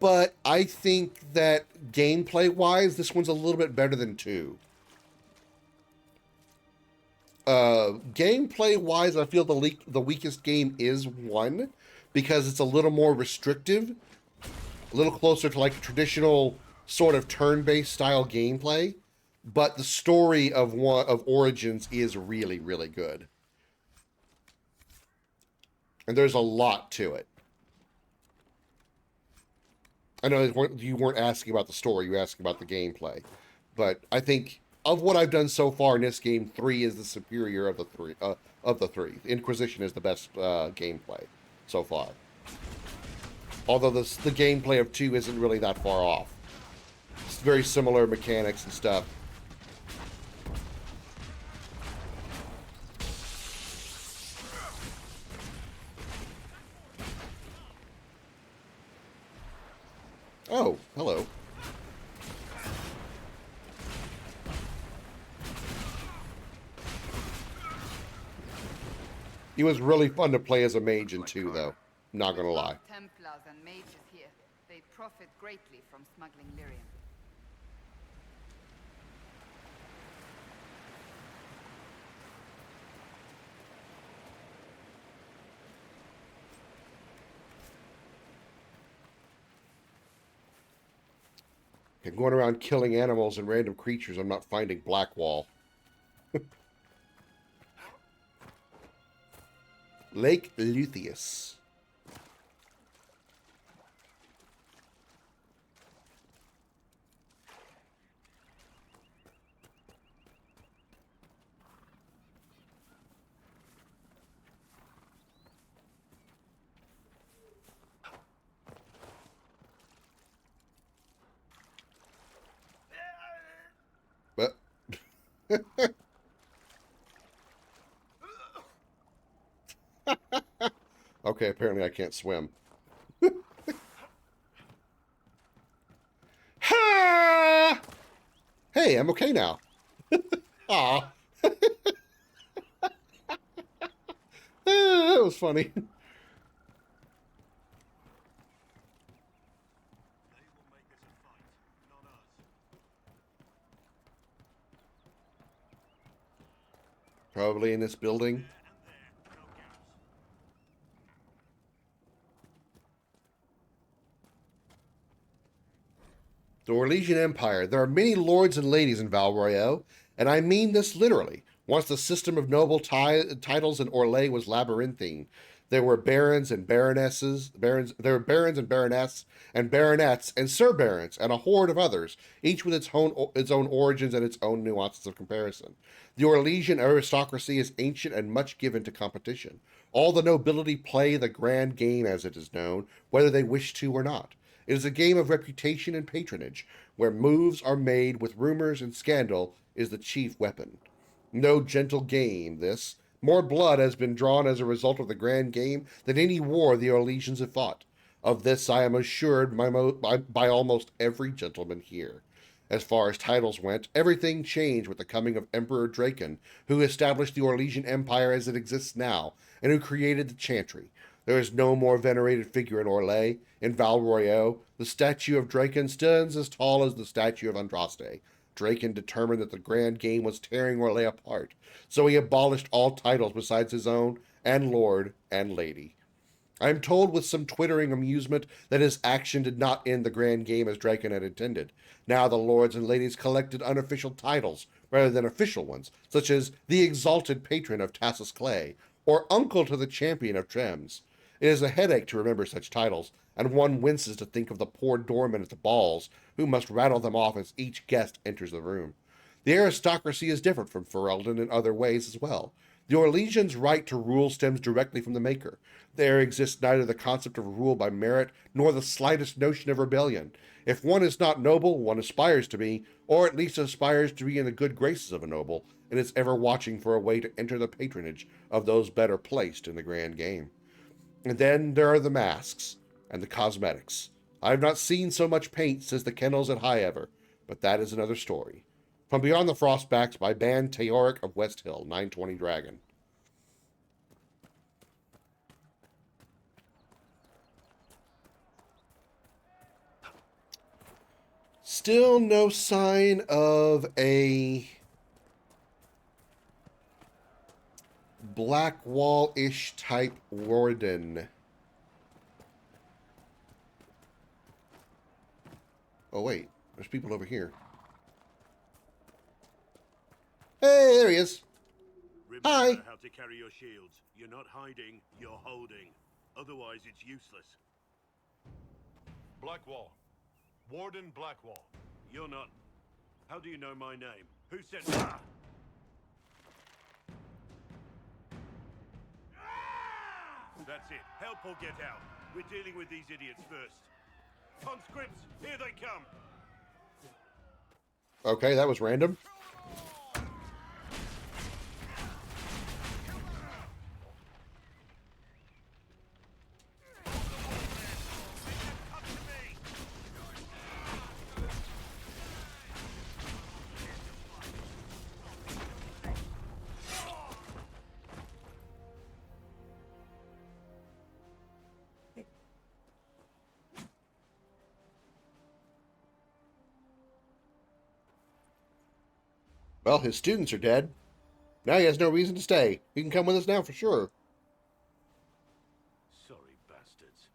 but I think that gameplay-wise, this one's a little bit better than 2. Gameplay-wise, I feel the weakest game is 1, because it's a little more restrictive, a little closer to like a traditional sort of turn-based style gameplay, but the story of Origins is really, really good. And there's a lot to it. I know you weren't asking about the story, you were asking about the gameplay. But I think of what I've done so far in this game, 3 is the superior of the three. Inquisition is the best gameplay so far. Although the gameplay of 2 isn't really that far off. It's very similar mechanics and stuff. Oh, hello. It was really fun to play as a mage in 2, though. Not gonna lie. Templars and mages here. They profit greatly from smuggling lyrium. Okay, going around killing animals and random creatures, I'm not finding Blackwall. Lake Lutheus. But okay, apparently I can't swim. Ha! Hey, I'm okay now. Aw. That was funny. Probably in this building. The Orlesian Empire. There are many lords and ladies in Val Royeaux, and I mean this literally. Once the system of noble titles in Orlais was labyrinthine. There were barons and baronesses, there were barons and baroness and baronets and sir barons and a horde of others, each with its own origins and its own nuances of comparison. The Orlesian aristocracy is ancient and much given to competition. All the nobility play the grand game, as it is known, whether they wish to or not. It is a game of reputation and patronage, where moves are made with rumors and scandal is the chief weapon. No gentle game, this. More blood has been drawn as a result of the grand game than any war the Orlesians have fought. Of this I am assured by almost every gentleman here. As far as titles went, everything changed with the coming of Emperor Draken, who established the Orlesian Empire as it exists now, and who created the Chantry. There is no more venerated figure in Orlais. In Val Royeaux, the statue of Draken stands as tall as the statue of Andraste. Draken determined that the grand game was tearing Orlais apart, so he abolished all titles besides his own, and lord and lady. I am told with some twittering amusement that his action did not end the grand game as Draken had intended. Now the lords and ladies collected unofficial titles rather than official ones, such as the exalted patron of Tassus Clay, or uncle to the champion of Trems. It is a headache to remember such titles, and one winces to think of the poor doormen at the balls, who must rattle them off as each guest enters the room. The aristocracy is different from Ferelden in other ways as well. The Orlesians' right to rule stems directly from the Maker. There exists neither the concept of rule by merit nor the slightest notion of rebellion. If one is not noble, one aspires to be, or at least aspires to be in the good graces of a noble, and is ever watching for a way to enter the patronage of those better placed in the grand game. And then there are the masks and the cosmetics. I have not seen so much paint since the kennels at High Ever, but that is another story. From Beyond the Frostbacks by Ban Teoric of West Hill, 920 Dragon. Still no sign of a Blackwall-ish type warden. Oh wait, there's people over here. Hey, there he is. Remember Hi. how to carry your shields. You're not hiding, you're holding. Otherwise, it's useless. Blackwall. Warden Blackwall. You're not. How do you know my name? Who said that? That's it. Help or get out. We're dealing with these idiots first. Conscripts, here they come. Okay, that was random. Well, his students are dead. Now he has no reason to stay. He can come with us now for sure. Sorry, bastards.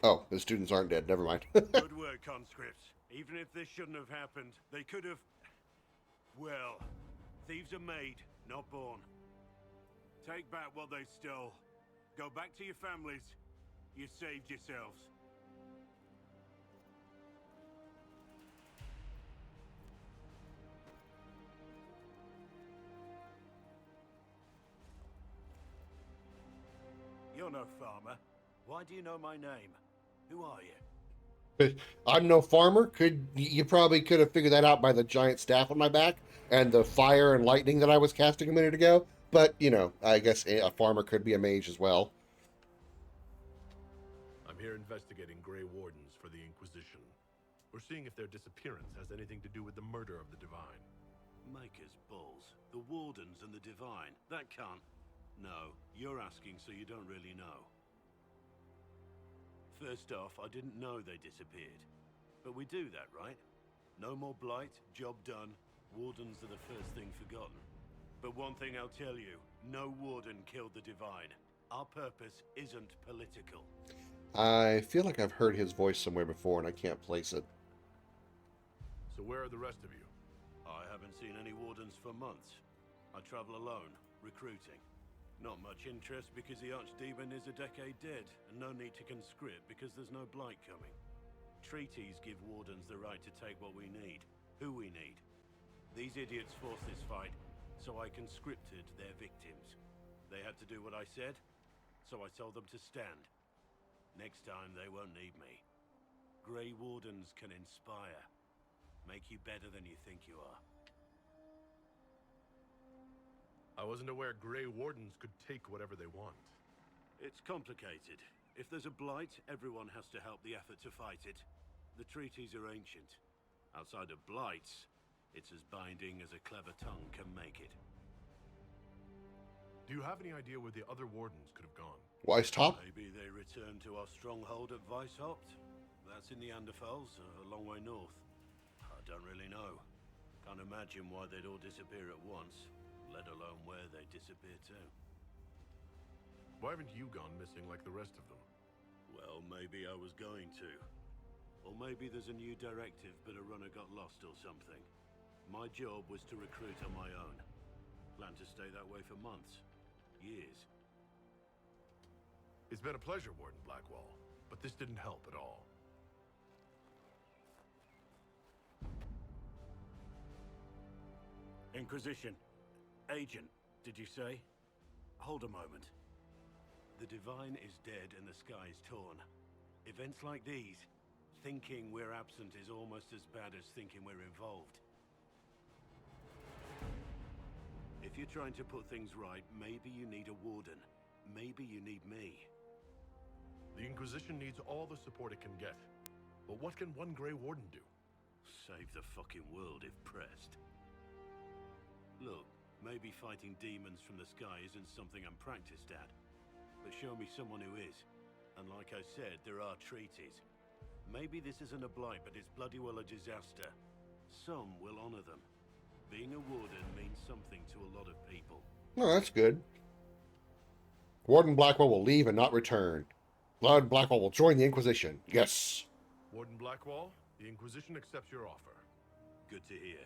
Oh, his students aren't dead. Never mind. Good work, conscripts. Even if this shouldn't have happened, they could have... Well, thieves are made, not born. Take back what they stole. Go back to your families. You saved yourselves. You're no farmer. Why do you know my name? Who are you? I'm no farmer. You probably could have figured that out by the giant staff on my back and the fire and lightning that I was casting a minute ago. But, you know, I guess a farmer could be a mage as well. I'm here investigating Grey Wardens for the Inquisition. We're seeing if their disappearance has anything to do with the murder of the Divine. Maker's balls. The Wardens and the Divine. That can't... No, you're asking so you don't really know. First off, I didn't know they disappeared. But we do that, right? No more blight, job done. Wardens are the first thing forgotten. But one thing I'll tell you, no Warden killed the Divine. Our purpose isn't political. I feel like I've heard his voice somewhere before and I can't place it. So where are the rest of you? I haven't seen any Wardens for months. I travel alone, recruiting. Not much interest because the Archdemon is a decade dead, and no need to conscript because there's no blight coming. Treaties give Wardens the right to take what we need, who we need. These idiots forced this fight, so I conscripted their victims. They had to do what I said, so I told them to stand. Next time they won't need me. Grey Wardens can inspire. Make you better than you think you are. I wasn't aware Grey Wardens could take whatever they want. It's complicated. If there's a blight, everyone has to help the effort to fight it. The treaties are ancient. Outside of blights, it's as binding as a clever tongue can make it. Do you have any idea where the other Wardens could have gone? Weisthop? Maybe they returned to our stronghold at Weisshaupt. That's in the Anderfels, a long way north. I don't really know. Can't imagine why they'd all disappear at once. Let alone where they disappear to. Why haven't you gone missing like the rest of them? Well, maybe I was going to. Or maybe there's a new directive, but a runner got lost or something. My job was to recruit on my own. Plan to stay that way for months. Years. It's been a pleasure, Warden Blackwall, but this didn't help at all. Inquisition. Agent, did you say? Hold a moment. The Divine is dead and the sky is torn. Events like these, thinking we're absent is almost as bad as thinking we're involved. If you're trying to put things right, maybe you need a warden. Maybe you need me. The Inquisition needs all the support it can get. But what can one Grey Warden do? Save the fucking world if pressed. Look, maybe fighting demons from the sky isn't something I'm practiced at. But show me someone who is. And like I said, there are treaties. Maybe this isn't a blight, but it's bloody well a disaster. Some will honor them. Being a warden means something to a lot of people. Oh, that's good. Warden Blackwell will leave and not return. Lord Blackwell will join the Inquisition. Yes. Warden Blackwall, the Inquisition accepts your offer. Good to hear.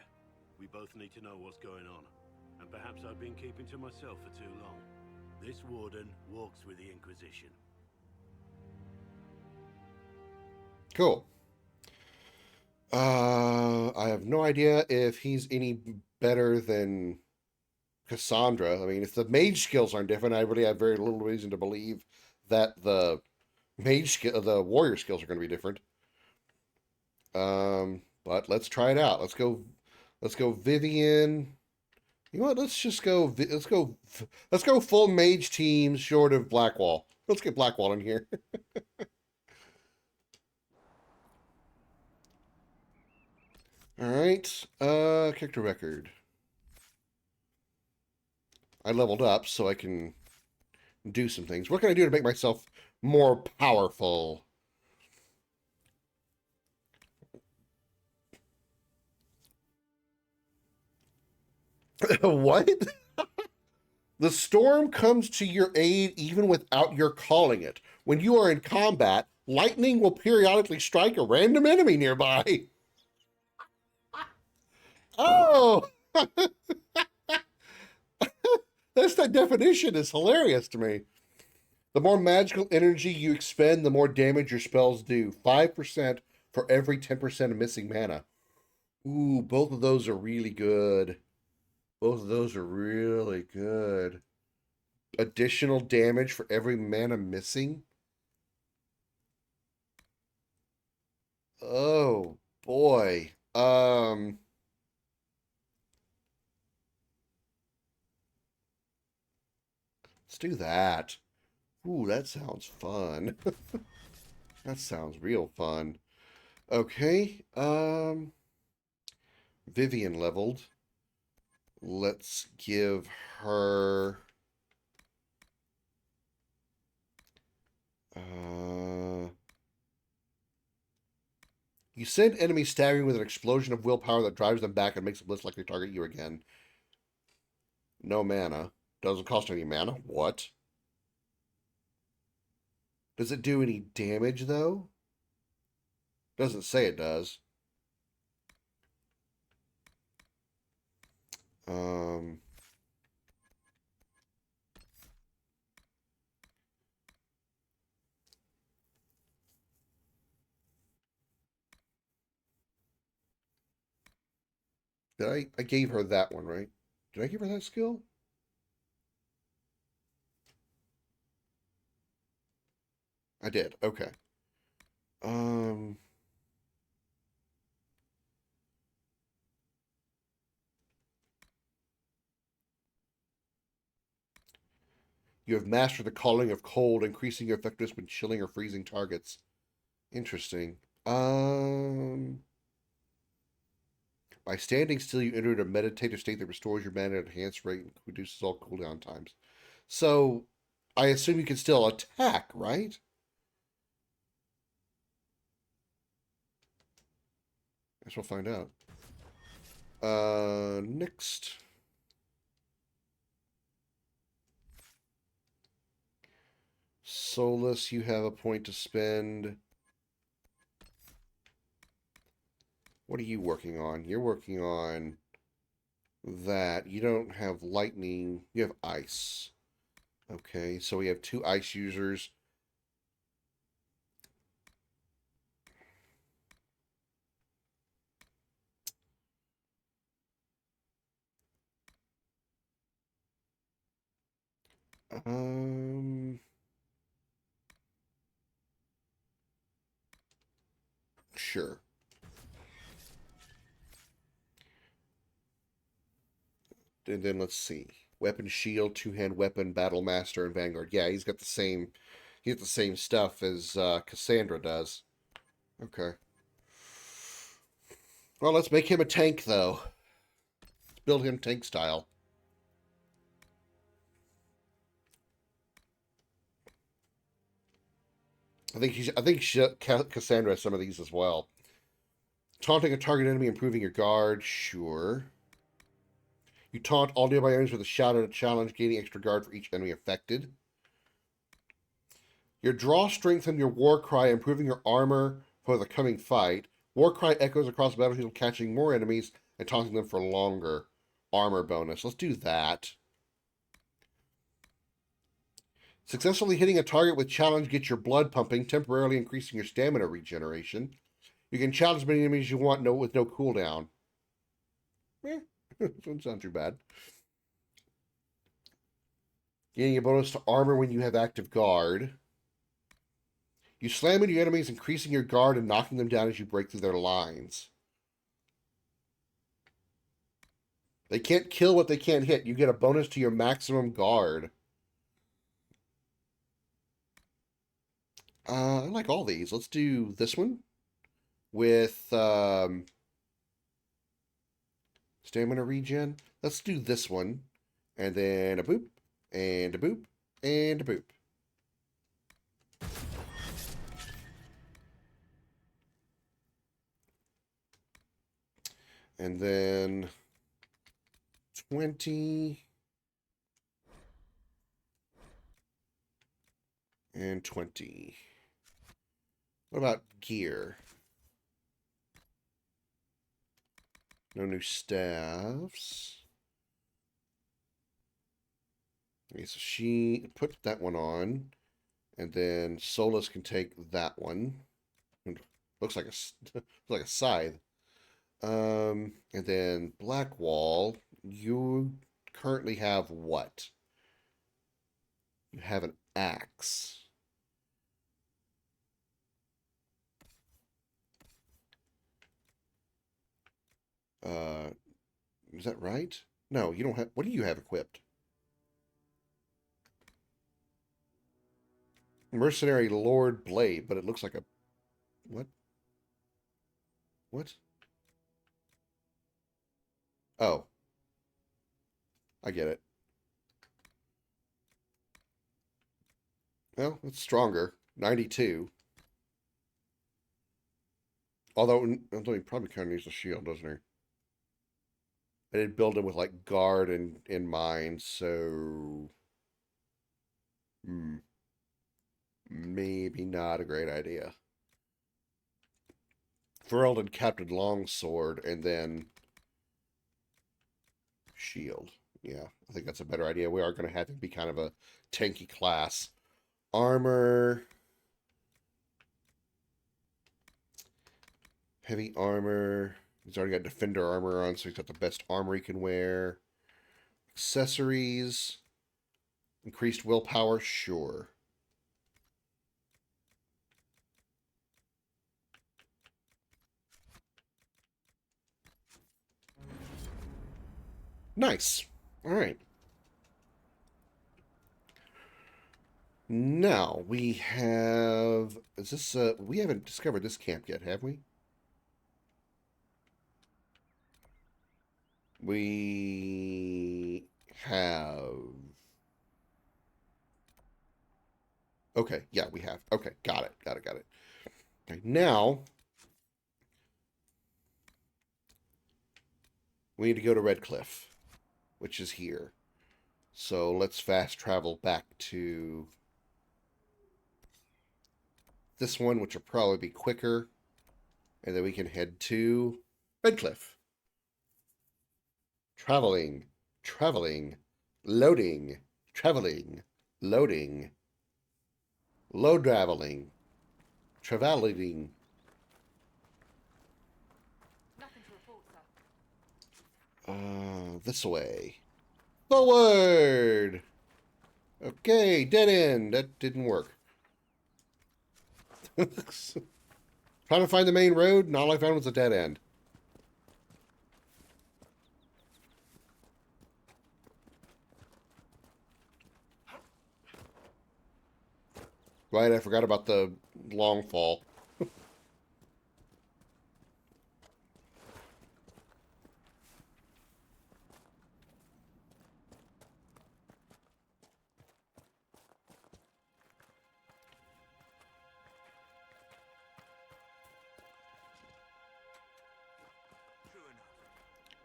We both need to know what's going on. And perhaps I've been keeping to myself for too long. This warden walks with the Inquisition. Cool. I have no idea if he's any better than Cassandra. I mean, if the mage skills aren't different, I really have very little reason to believe that the the warrior skills are going to be different. But let's try it out. Let's go Vivian. You know what? Let's go full mage team short of Blackwall. Let's get Blackwall in here. All right. Character record. I leveled up so I can do some things. What can I do to make myself more powerful? What? The storm comes to your aid even without your calling it. When you are in combat, lightning will periodically strike a random enemy nearby. Oh! That definition is hilarious to me. The more magical energy you expend, the more damage your spells do. 5% for every 10% of missing mana. Ooh, both of those are really good. Both of those are really good. Additional damage for every mana missing. Oh, boy. Let's do that. Ooh, that sounds fun. That sounds real fun. Okay. Vivian leveled. Let's give her you send enemies staggering with an explosion of willpower that drives them back and makes them less likely to target you again. No mana. Doesn't cost any mana. What? Does it do any damage, though? Doesn't say it does. I gave her that one, right? Did I give her that skill? I did. Okay. You have mastered the calling of cold, increasing your effectiveness when chilling or freezing targets. Interesting. By standing still, you enter a meditative state that restores your mana at enhanced rate and reduces all cooldown times. So, I assume you can still attack, right? Guess we'll find out. Next. Solus, you have a point to spend. What are you working on? You're working on that. You don't have lightning. You have ice. Okay, so we have 2 ice users. Sure. And then let's see. Weapon shield, two-hand weapon, battle master, and vanguard. Yeah, he's got the same. He has the same stuff as Cassandra does. Okay. Well, let's make him a tank, though. Let's build him tank style. I think Cassandra has some of these as well. Taunting a target enemy, improving your guard. Sure. You taunt all nearby enemies with a shout and a challenge, gaining extra guard for each enemy affected. Your draw strength and your war cry, improving your armor for the coming fight. War cry echoes across the battlefield, catching more enemies and taunting them for longer. Armor bonus. Let's do that. Successfully hitting a target with challenge gets your blood pumping, temporarily increasing your stamina regeneration. You can challenge as many enemies as you want with no cooldown. Doesn't sound too bad. Gaining a bonus to armor when you have active guard. You slam into your enemies, increasing your guard and knocking them down as you break through their lines. They can't kill what they can't hit. You get a bonus to your maximum guard. I like all these. Let's do this one with stamina regen. Let's do this one. And then a boop, and a boop, and a boop. And then 20 and 20. What about gear? No new staffs. Okay, so she put that one on, and then Solus can take that one. Looks like a scythe. And then Blackwall, you currently have what? You have an axe. Is that right? No, you don't have. What do you have equipped? Mercenary Lord Blade, but it looks like a. What? What? Oh. I get it. Well, it's stronger. 92. Although he probably kind of needs a shield, doesn't he? I did build him with like guard in mind, so maybe not a great idea. Ferald and Captain Longsword, and then shield. Yeah, I think that's a better idea. We are going to have him be kind of a tanky class. Armor. Heavy armor. He's already got defender armor on, so he's got the best armor he can wear. Accessories. Increased willpower, sure. Nice. All right. Now we have. Is this? We haven't discovered this camp yet, have we? We have. Okay, yeah, we have. Okay, got it. Okay, now we need to go to Red Cliff, which is here. So let's fast travel back to this one, which will probably be quicker. And then we can head to Red Cliff. Traveling, loading, loading, load traveling, traveling. Nothing to report, sir. This way. Forward! Okay, dead end. That didn't work. Trying to find the main road, and all I found was a dead end. Right, I forgot about the long fall.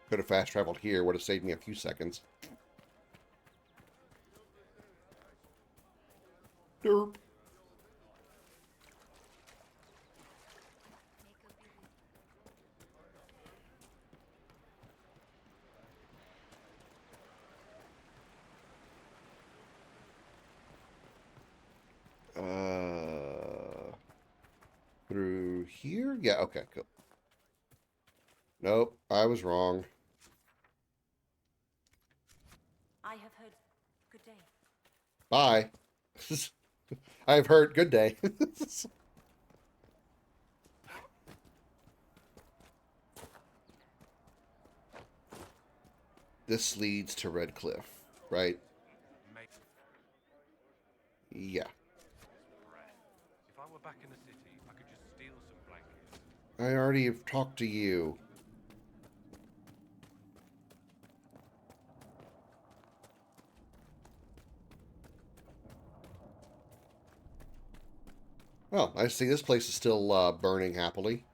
Could have fast traveled here, would have saved me a few seconds. Derp. Through here? Yeah, okay, cool. Nope, I was wrong. I have heard. Good day. Bye. I've heard good day. This leads to Red Cliff, right? Yeah. If I were back in the city, I could just steal some blankets. I already have talked to you. Well, I see this place is still burning happily.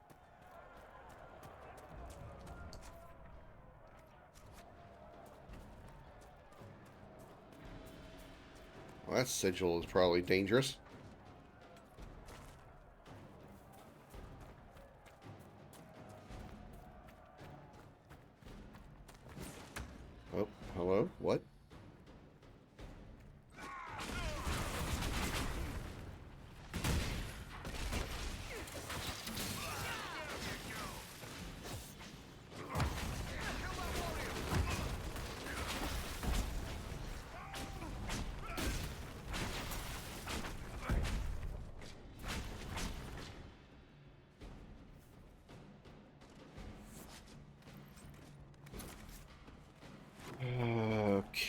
Well, that sigil is probably dangerous. Oh, hello? What?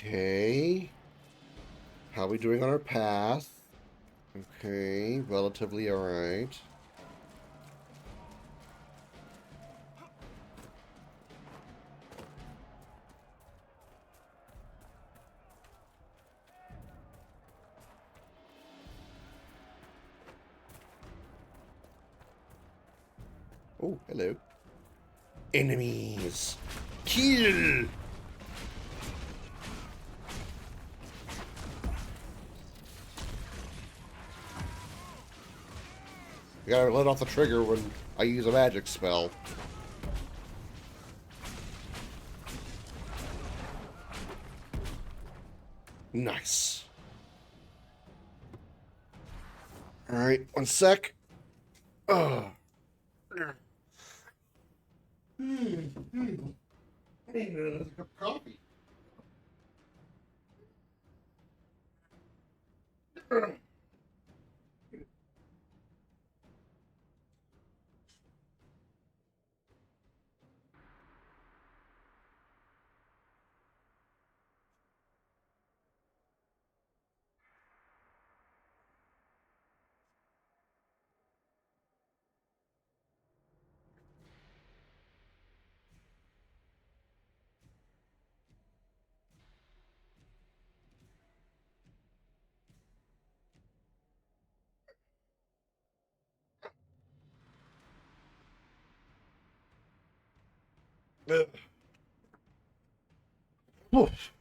Okay. How are we doing on our path? Okay, relatively alright. Oh, hello. Enemies! Kill! You gotta let off the trigger when I use a magic spell. Nice. Alright, one sec. Ugh. Coffee. Oof.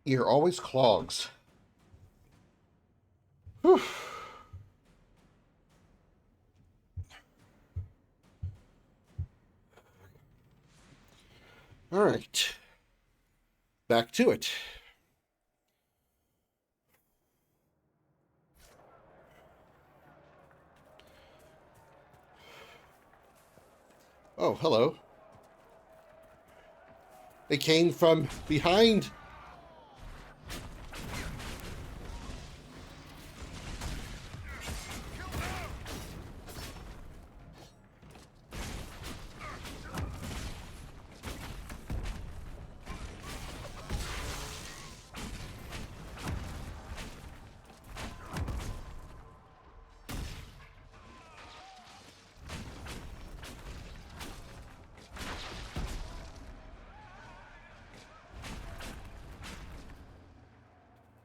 Ear always clogs. Whew. All right. Back to it. Oh, hello. They came from behind.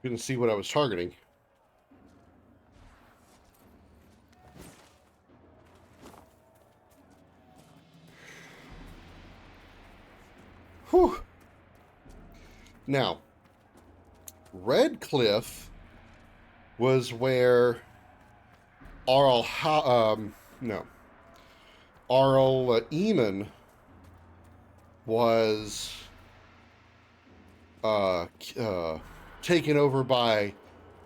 Couldn't see what I was targeting. Whew. Now, Red Cliff was where Arl Eamon was taken over by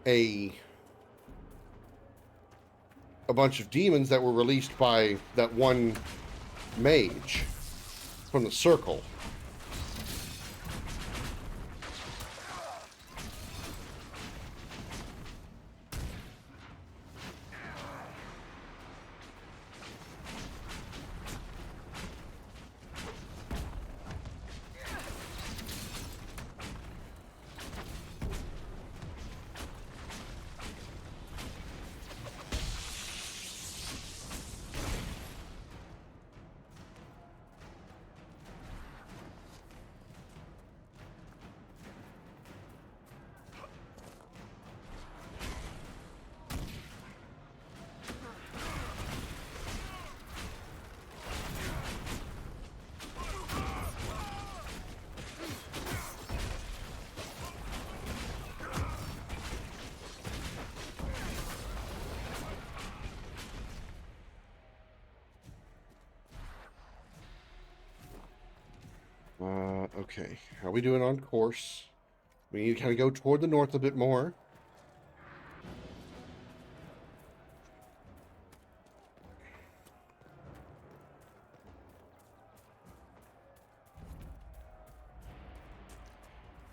a bunch of demons that were released by that one mage from the circle. Okay, how are we doing on course? We need to kind of go toward the north a bit more.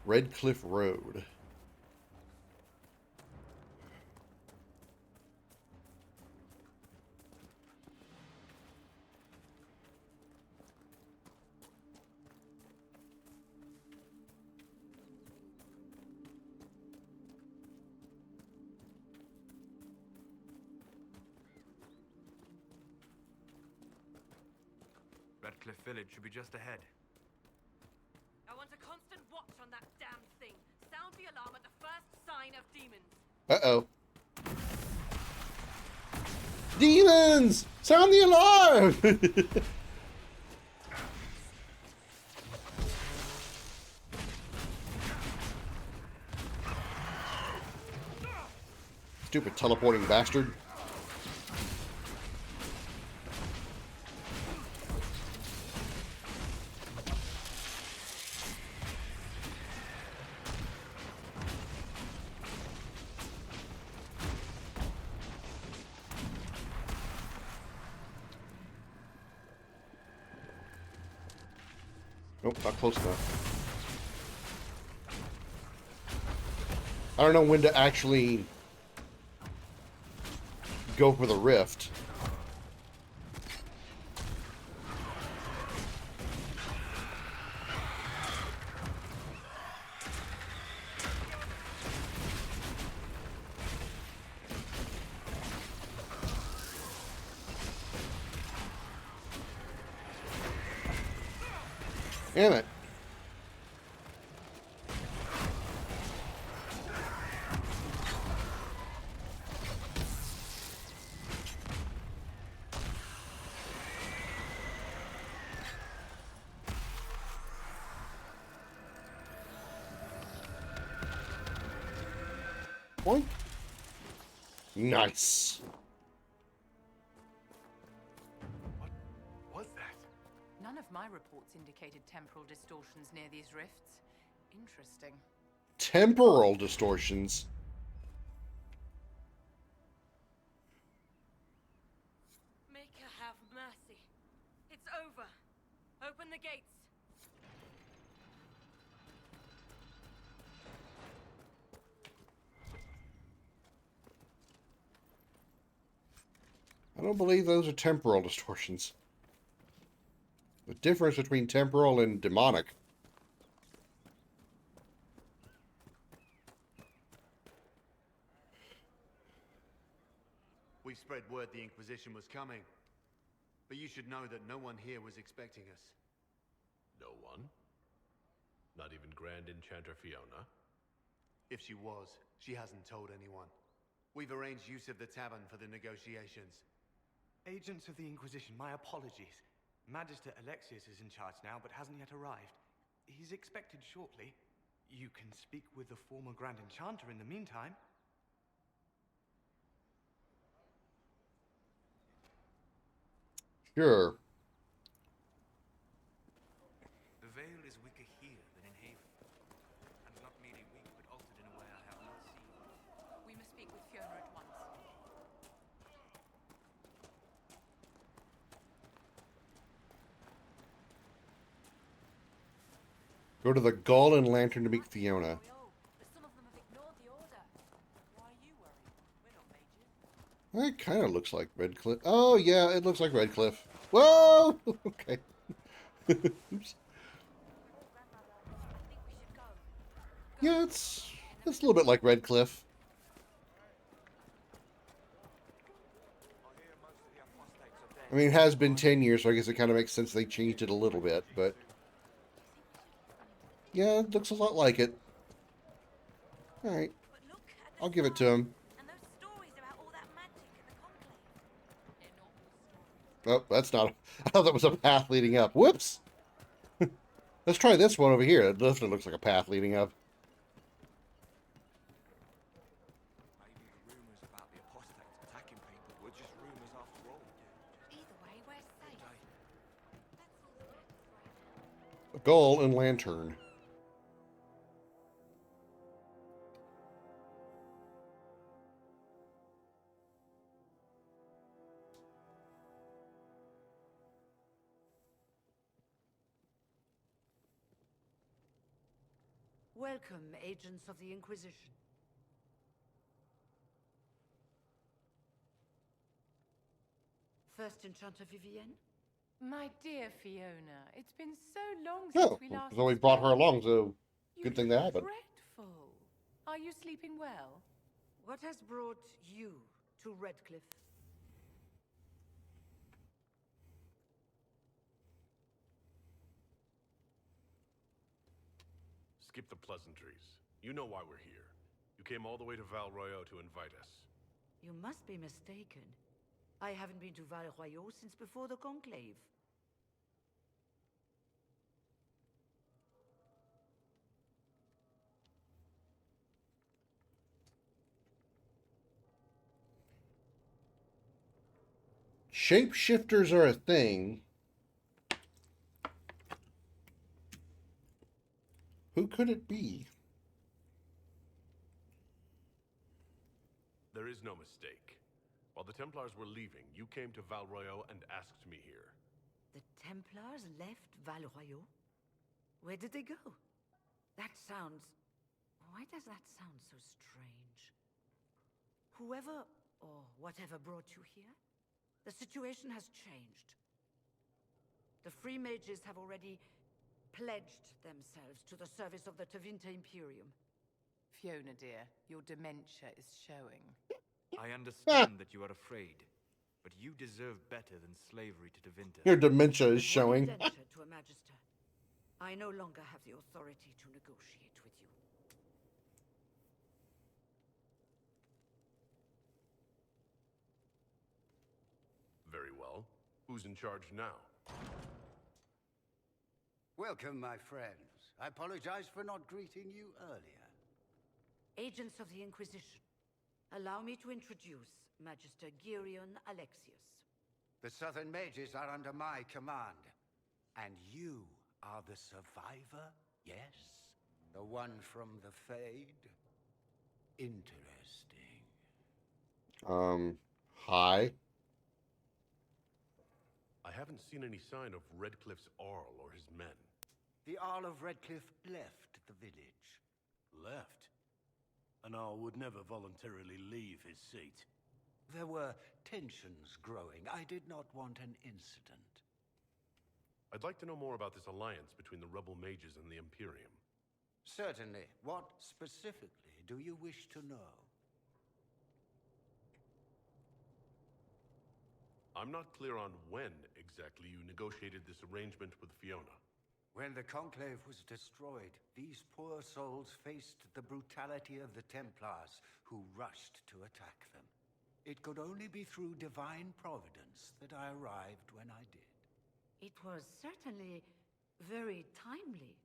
Red Cliff Road. Redcliffe Village should be just ahead. I want a constant watch on that damned thing. Sound the alarm at the first sign of demons. Uh-oh. Demons! Sound the alarm! Stupid teleporting bastard. Nope, not close enough. I don't know when to actually go for the rift. Damn it. Boink. Nice. What was that? None of my reports indicated temporal distortions near these rifts. Interesting. Temporal distortions? Make her have mercy. It's over. don't believe those are temporal distortions. The difference between temporal and demonic. We spread word the Inquisition was coming. But you should know that no one here was expecting us. No one? Not even Grand Enchanter Fiona? If she was, she hasn't told anyone. We've arranged use of the tavern for the negotiations. Agents of the Inquisition, my apologies. Magister Alexius is in charge now, but hasn't yet arrived. He's expected shortly. You can speak with the former Grand Enchanter in the meantime. Sure. The veil is weaker here than in Haven. And not merely weak, but altered in a way I have not seen. We must speak with Fiona at once. Go to the Gull and Lantern to meet Fiona. It kind of looks like Redcliffe. Oh, yeah, it looks like Redcliffe. Whoa! Okay. Oops. Yeah, it's a little bit like Redcliffe. I mean, it has been 10 years, so I guess it kind of makes sense they changed it a little bit, but... Yeah, it looks a lot like it. Alright. I'll give it to him. Oh, that's not... I thought that was a path leading up. Whoops! Let's try this one over here. It definitely looks like a path leading up. Maybe the rumors about the apostates attacking people were just rumors after all. Either way, we're safe. A Gull and Lantern. Welcome, agents of the Inquisition. First Enchanter Vivienne? My dear Fiona, it's been so long since we last So we brought her along, so good thing that happened. Dreadful. Are you sleeping well? What has brought you to Redcliffe? Skip the pleasantries. You know why we're here. You came all the way to Val Royeaux to invite us. You must be mistaken. I haven't been to Val Royeaux since before the Conclave. Shapeshifters are a thing. Who could it be? There is no mistake. While the Templars were leaving, you came to Val Royeaux and asked me here. The Templars left Val Royeaux? Where did they go? That sounds... Why does that sound so strange? Whoever or whatever brought you here, the situation has changed. The Free Mages have already pledged themselves to the service of the Tevinter Imperium. Fiona, dear, your dementia is showing. I understand that you are afraid, but you deserve better than slavery to Tevinter. Your dementia is showing. Indenture to a Magister. I no longer have the authority to negotiate with you. Very well. Who's in charge now? Welcome, my friends. I apologize for not greeting you earlier. Agents of the Inquisition, allow me to introduce Magister Girion Alexius. The Southern Mages are under my command. And you are the survivor, yes? The one from the Fade? Interesting. Hi. I haven't seen any sign of Redcliffe's Arl or his men. The Arl of Redcliffe left the village. Left? An Arl would never voluntarily leave his seat. There were tensions growing. I did not want an incident. I'd like to know more about this alliance between the rebel mages and the Imperium. Certainly. What specifically do you wish to know? I'm not clear on when exactly you negotiated this arrangement with Fiona. When the Conclave was destroyed, these poor souls faced the brutality of the Templars, who rushed to attack them. It could only be through divine providence that I arrived when I did. It was certainly very timely.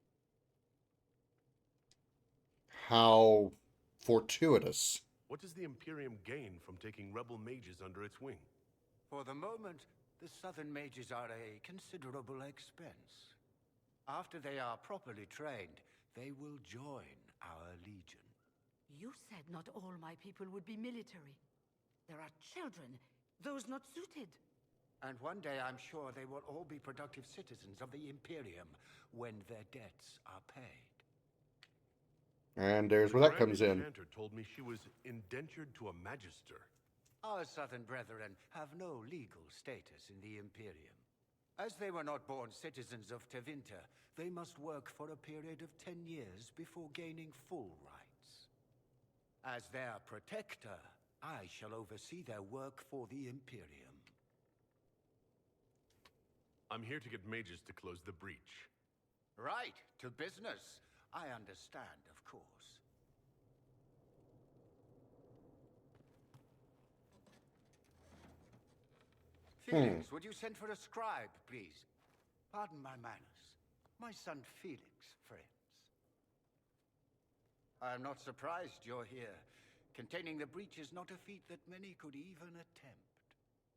How fortuitous. What does the Imperium gain from taking rebel mages under its wing? For the moment, the Southern mages are a considerable expense. After they are properly trained, they will join our legion. You said not all my people would be military. There are children, those not suited. And one day I'm sure they will all be productive citizens of the Imperium when their debts are paid. And there's where that comes in. The Enchanter told me she was indentured to a magister. Our Southern brethren have no legal status in the Imperium. As they were not born citizens of Tevinter, they must work for a period of 10 years before gaining full rights. As their protector, I shall oversee their work for the Imperium. I'm here to get mages to close the breach. Right, to business. I understand, of course. Felix, would you send for a scribe, please? Pardon my manners. My son Felix, friends. I am not surprised you're here. Containing the breach is not a feat that many could even attempt.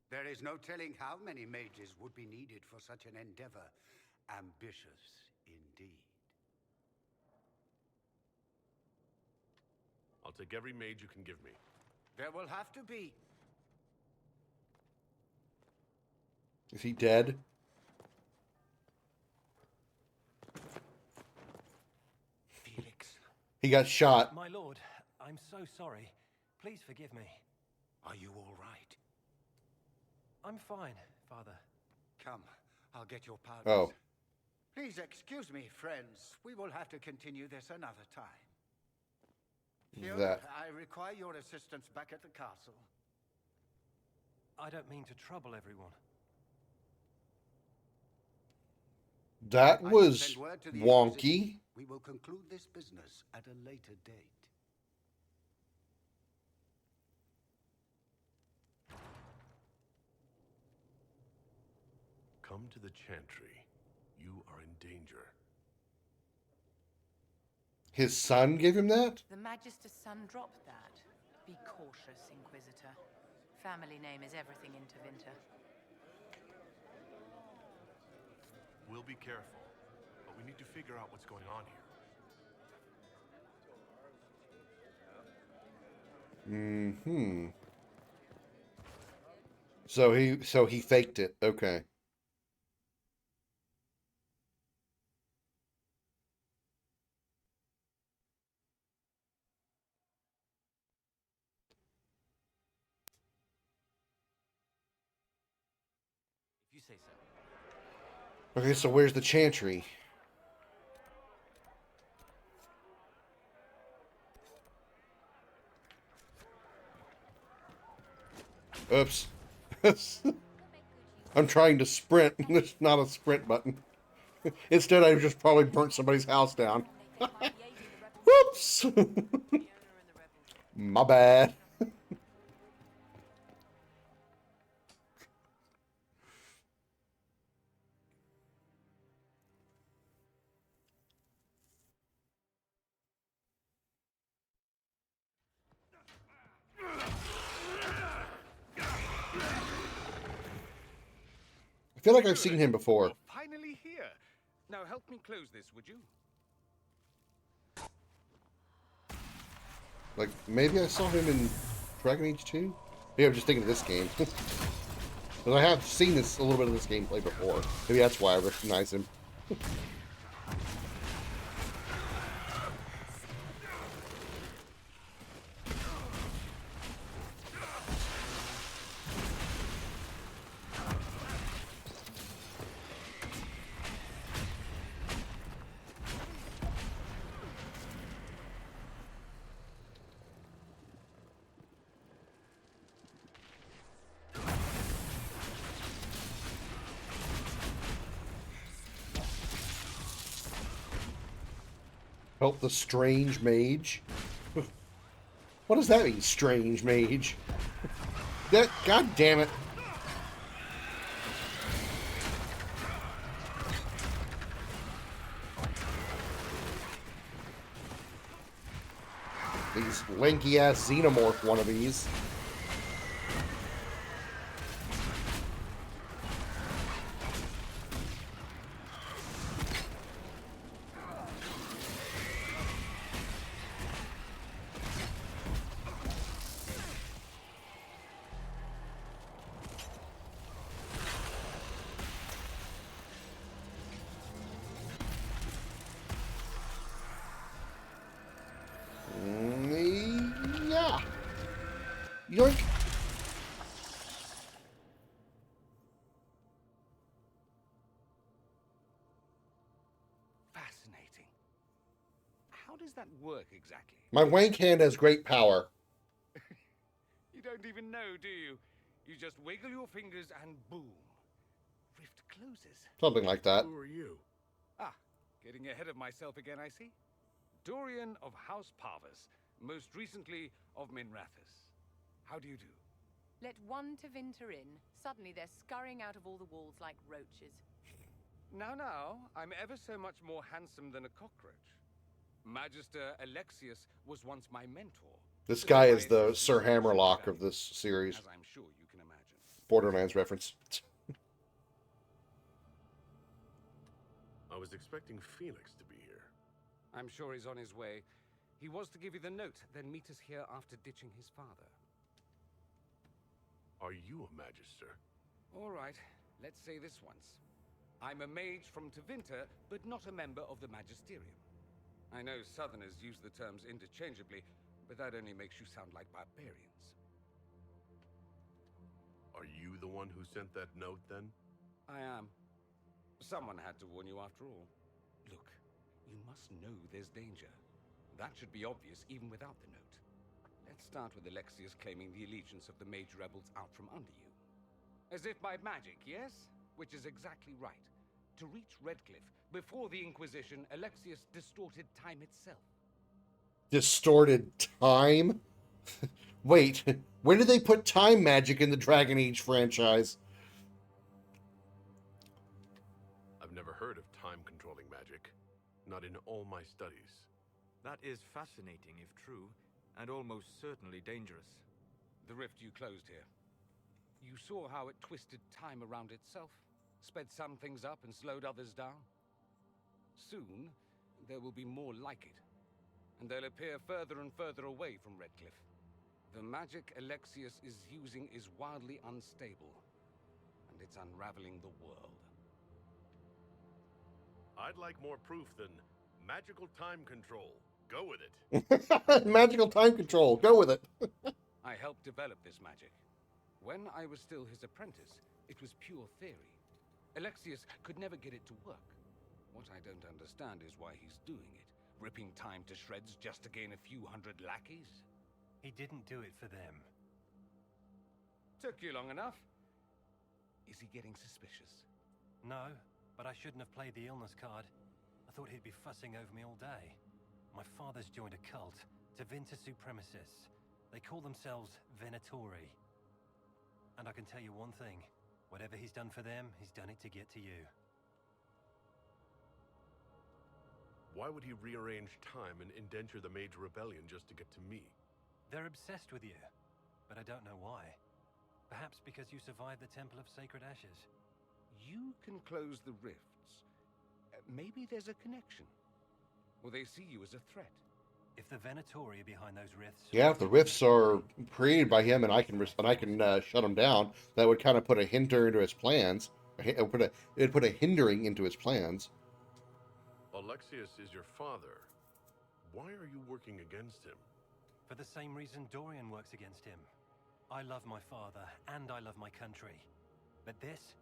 There is no telling how many mages would be needed for such an endeavor. Ambitious indeed. I'll take every mage you can give me. There will have to be. Is he dead? Felix. He got shot. My lord, I'm so sorry. Please forgive me. Are you all right? I'm fine, Father. Come, I'll get your powders. Oh. Please excuse me, friends. We will have to continue this another time. Fiona, I require your assistance back at the castle. I don't mean to trouble everyone. That was wonky. We will conclude this business at a later date. Come to the Chantry. You are in danger. His son gave him that? The Magister's son dropped that. Be cautious, Inquisitor. Family name is everything in Tevinter. We'll be careful, but we need to figure out what's going on here. Mm-hmm. So he faked it. Okay. If you say so. Okay, so where's the Chantry? Oops. I'm trying to sprint. There's not a sprint button. Instead, I just probably burnt somebody's house down. Whoops! My bad. I feel like I've seen him before. You're finally here. Now help me close this, would you? Like, maybe I saw him in Dragon Age 2? Maybe I'm just thinking of this game. Because I have seen this a little bit of this gameplay before. Maybe that's why I recognize him. Help the strange mage? What does that mean, strange mage? That, god damn it. These lanky-ass xenomorph wannabes. Yeah. Yoink. Fascinating. How does that work exactly? My wank hand has great power. You don't even know, do you? You just wiggle your fingers and boom. Rift closes. Something like that. Who are you? Ah, getting ahead of myself again, I see. Dorian of House Parvus, most recently of Minrathous. How do you do? Let one Tevinter in. Suddenly they're scurrying out of all the walls like roaches. Now, I'm ever so much more handsome than a cockroach. Magister Alexius was once my mentor. This guy is the Sir Hammerlock of this series. As I'm sure you can imagine. Borderlands reference. I was expecting Felix to be here. I'm sure he's on his way. He was to give you the note, then meet us here after ditching his father. Are you a Magister? All right, let's say this once. I'm a mage from Tevinter, but not a member of the Magisterium. I know Southerners use the terms interchangeably, but that only makes you sound like barbarians. Are you the one who sent that note, then? I am. Someone had to warn you after all. Look, you must know there's danger. That should be obvious even without the note. Let's start with Alexius claiming the allegiance of the mage rebels out from under you. As if by magic, yes? Which is exactly right. To reach Redcliffe, before the Inquisition, Alexius distorted time itself. Distorted time? Wait, where did they put time magic in the Dragon Age franchise? I've never heard of time-controlling magic. Not in all my studies. That is fascinating if true, and almost certainly dangerous. The rift you closed here. You saw how it twisted time around itself, sped some things up and slowed others down. Soon, there will be more like it, and they'll appear further and further away from Redcliffe. The magic Alexius is using is wildly unstable, and it's unraveling the world. I'd like more proof than magical time control. Go with it. Magical time control. Go with it. I helped develop this magic. When I was still his apprentice, it was pure theory. Alexius could never get it to work. What I don't understand is why he's doing it, ripping time to shreds just to gain a few hundred lackeys. He didn't do it for them. Took you long enough. Is he getting suspicious? No, but I shouldn't have played the illness card. I thought he'd be fussing over me all day. My father's joined a cult, Tevinter Supremacists. They call themselves Venatori. And I can tell you one thing. Whatever he's done for them, he's done it to get to you. Why would he rearrange time and indenture the Mage Rebellion just to get to me? They're obsessed with you, but I don't know why. Perhaps because you survived the Temple of Sacred Ashes. You can close the rifts. Maybe there's a connection. Or they see you as a threat. If the Venatori are behind those rifts... Yeah, if the rifts are created by him and I can shut them down, that would kind of put a hinder into his plans. It'd put a hindering into his plans. Alexius is your father. Why are you working against him? For the same reason Dorian works against him. I love my father, and I love my country. But this?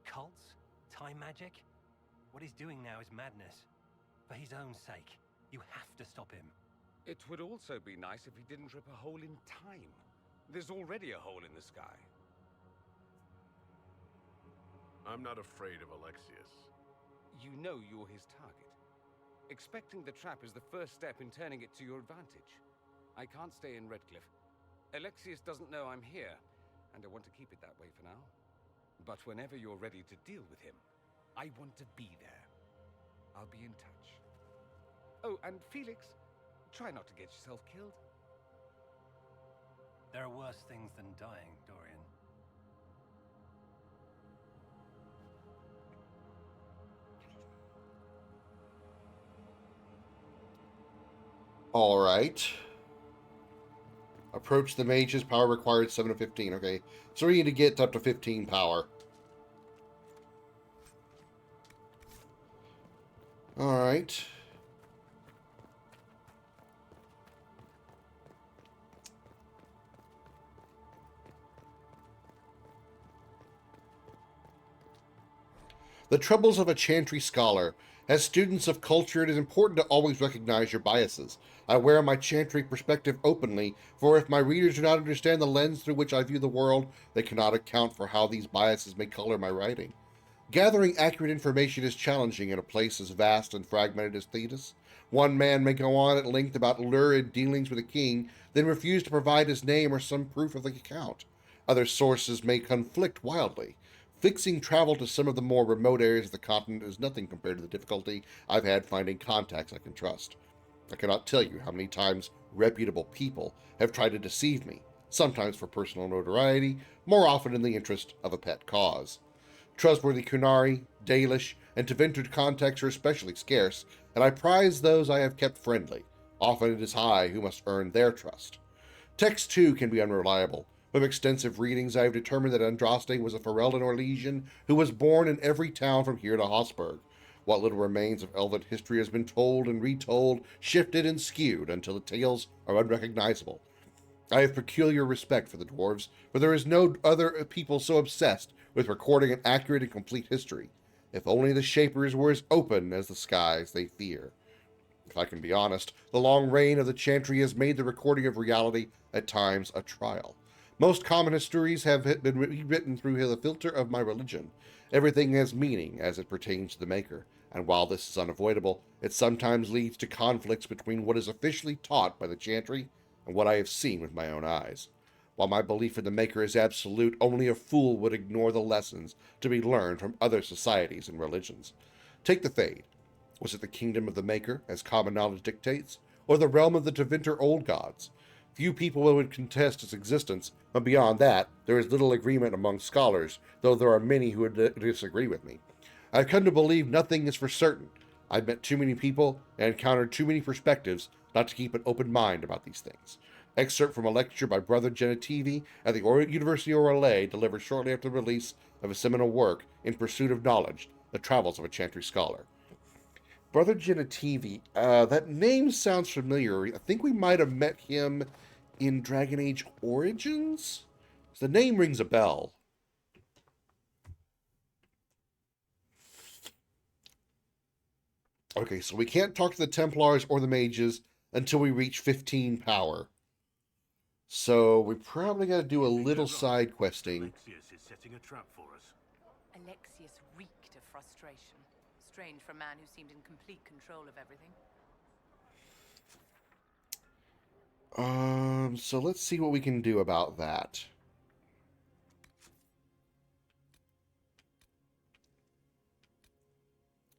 Cults? Time magic? What he's doing now is madness. For his own sake, you have to stop him. It would also be nice if he didn't rip a hole in time. There's already a hole in the sky. I'm not afraid of Alexius. You know you're his target. Expecting the trap is the first step in turning it to your advantage. I can't stay in Redcliffe. Alexius doesn't know I'm here, and I want to keep it that way for now. But whenever you're ready to deal with him, I want to be there. I'll be in touch. Oh, and Felix, try not to get yourself killed. There are worse things than dying, Dorian. All right. Approach the mages. Power required 7 of 15. Okay. So we need to get up to 15 power. All right. The troubles of a Chantry scholar. As students of culture, it is important to always recognize your biases. I wear my Chantry perspective openly, for if my readers do not understand the lens through which I view the world, they cannot account for how these biases may color my writing. Gathering accurate information is challenging in a place as vast and fragmented as Thetis. One man may go on at length about lurid dealings with a king, then refuse to provide his name or some proof of the account. Other sources may conflict wildly. Fixing travel to some of the more remote areas of the continent is nothing compared to the difficulty I've had finding contacts I can trust. I cannot tell you how many times reputable people have tried to deceive me, sometimes for personal notoriety, more often in the interest of a pet cause. Trustworthy Kunari, Dalish, and Tevinter contacts are especially scarce, and I prize those I have kept friendly. Often it is I who must earn their trust. Text, too, can be unreliable. From extensive readings, I have determined that Andraste was a Ferelden Orlesian who was born in every town from here to Hosburg. What little remains of elven history has been told and retold, shifted and skewed until the tales are unrecognizable. I have peculiar respect for the dwarves, for there is no other people so obsessed with recording an accurate and complete history. If only the Shapers were as open as the skies they fear. If I can be honest, the long reign of the Chantry has made the recording of reality at times a trial. Most common histories have been rewritten through the filter of my religion. Everything has meaning as it pertains to the Maker, and while this is unavoidable, it sometimes leads to conflicts between what is officially taught by the Chantry and what I have seen with my own eyes. While my belief in the Maker is absolute, only a fool would ignore the lessons to be learned from other societies and religions. Take the Fade. Was it the kingdom of the Maker, as common knowledge dictates, or the realm of the Tevinter old gods? Few people would contest its existence, but beyond that, there is little agreement among scholars, though there are many who would disagree with me. I've come to believe nothing is for certain. I've met too many people and encountered too many perspectives not to keep an open mind about these things. Excerpt from a lecture by Brother Genetivi at the University of Orlais, delivered shortly after the release of a seminal work, In Pursuit of Knowledge, The Travels of a Chantry Scholar. Brother Genetivi, that name sounds familiar. I think we might have met him in Dragon Age Origins? The name rings a bell. Okay, so we can't talk to the Templars or the mages until we reach 15 power. So we probably got to do a little side questing. Alexius is setting a trap for us. Alexius reeked of frustration. Strange for a man who seemed in complete control of everything. So let's see what we can do about that.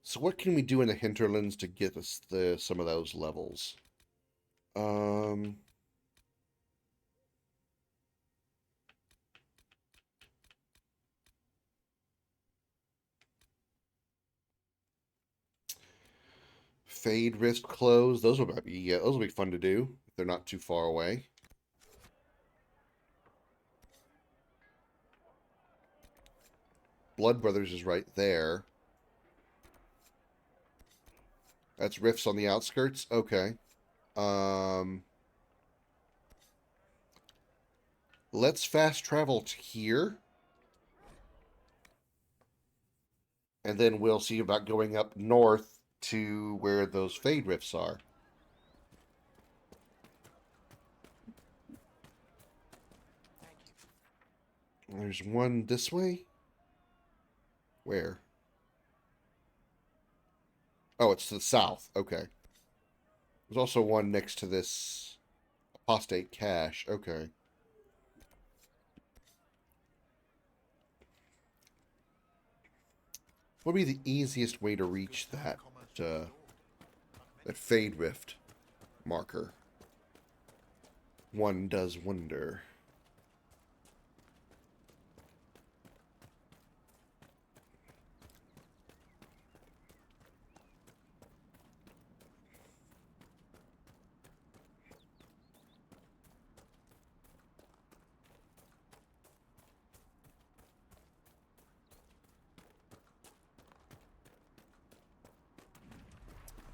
So what can we do in the hinterlands to get us some of those levels? Fade wrist clothes. Those will be fun to do if they're not too far away. Blood Brothers is right there. That's Rifts on the outskirts. Okay. Let's fast travel to here. And then we'll see about going up north to where those Fade Rifts are. There's one this way. Where? Oh, it's to the south. Okay. There's also one next to this apostate cache. Okay. What would be the easiest way to reach that Fade Rift marker? One does wonder.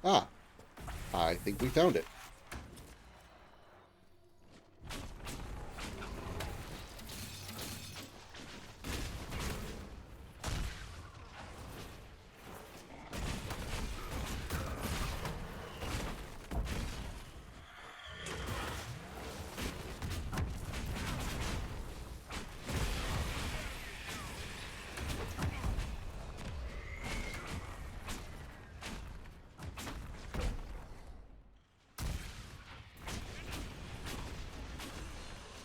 Ah, I think we found it.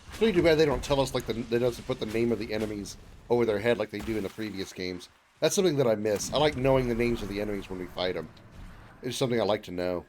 It's really too bad they don't tell us, like, they doesn't put the name of the enemies over their head like they do in the previous games. That's something that I miss. I like knowing the names of the enemies when we fight them. It's something I like to know.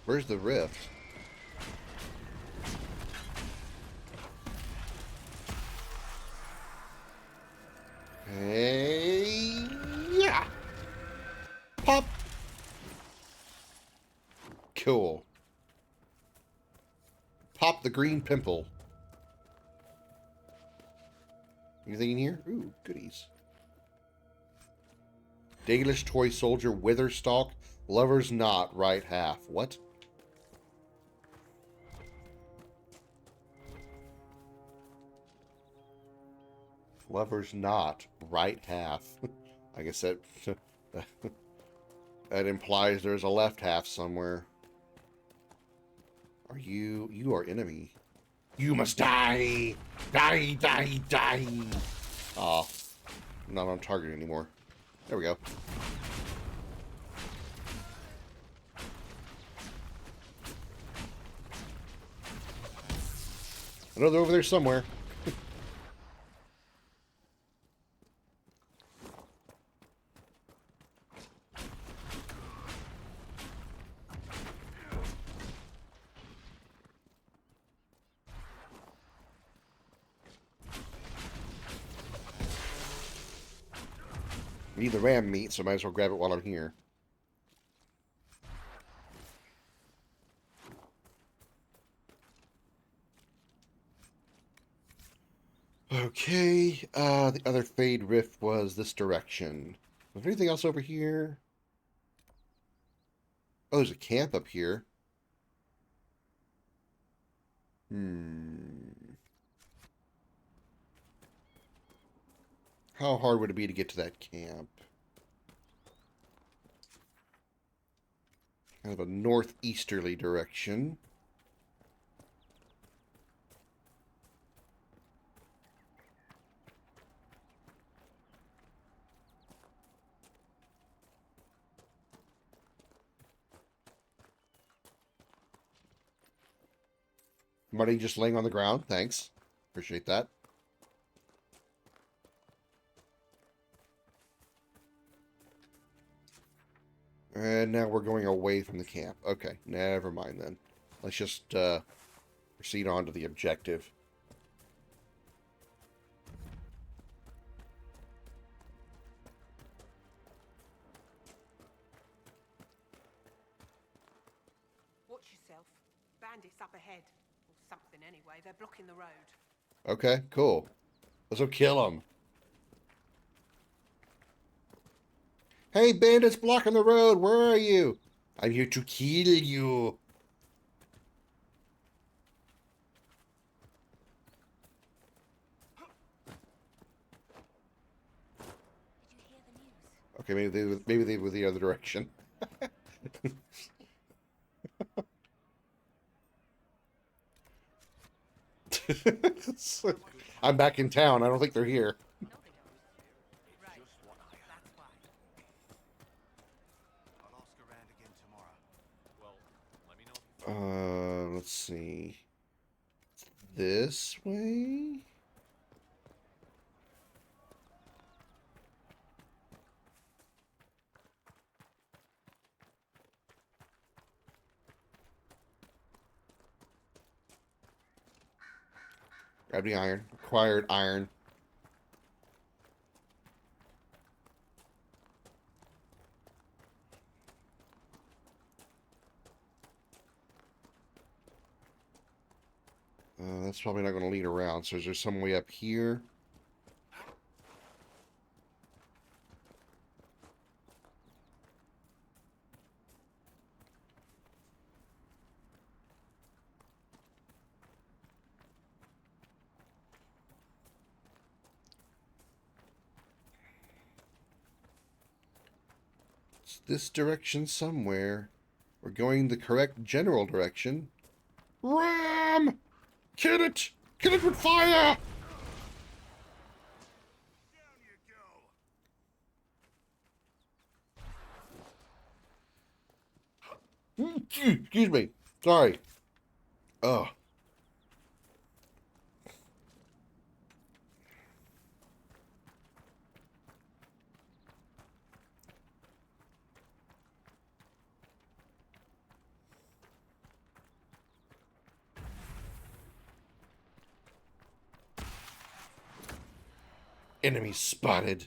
Where's the rift? Hey, yeah. Pop. Cool. Pop the green pimple. Anything in here? Ooh, goodies. Dalish toy soldier, Witherstalk, lover's knot, right half. What? Lover's knot, right half. I guess that that implies there's a left half somewhere. Are you are enemy? You must die! Die, die, die! Aw. I'm not on target anymore. There we go. I know they're over there somewhere. I need the ram meat, so I might as well grab it while I'm here. Okay, the other Fade Rift was this direction. Was there anything else over here? Oh, there's a camp up here. How hard would it be to get to that camp? Kind of a northeasterly direction. Money just laying on the ground. Thanks. Appreciate that. And now we're going away from the camp. Okay, never mind then. Let's just proceed on to the objective. Watch yourself. Bad bandits up ahead. Or something anyway. They're blocking the road. Okay, cool. Let's go kill them. Hey, bandits blocking the road. Where are you? I'm here to kill you. Okay, maybe they were the other direction. I'm back in town. I don't think they're here. Let's see. This way? Grab the iron. Acquired iron. That's probably not going to lead around. So is there some way up here? It's this direction somewhere. We're going the correct general direction. Ram! Kill it! Kill it with fire! Excuse me. Sorry. Oh. Enemy spotted.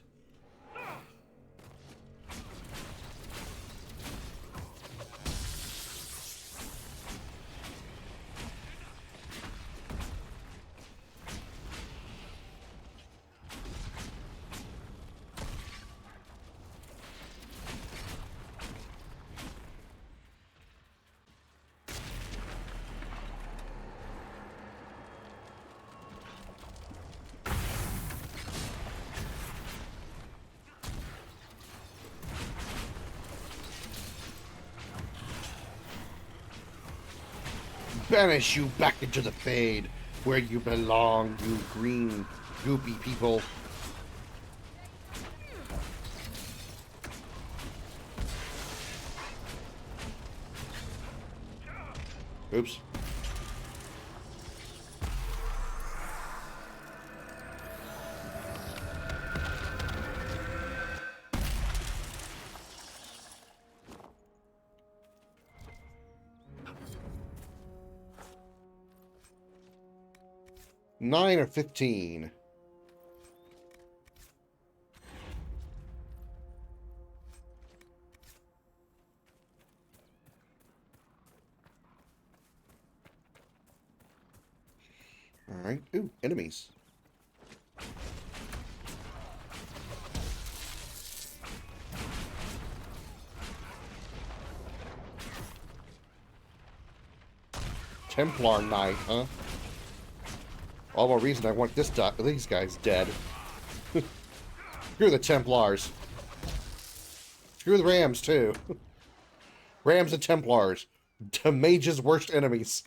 Banish you back into the fade, where you belong, you green, goopy people. Oops. Nine or 15. All right. Ooh, enemies. Templar Knight, huh? All the reason I want these guys dead. Screw the Templars. Screw the Rams, too. Rams and Templars. The mage's worst enemies.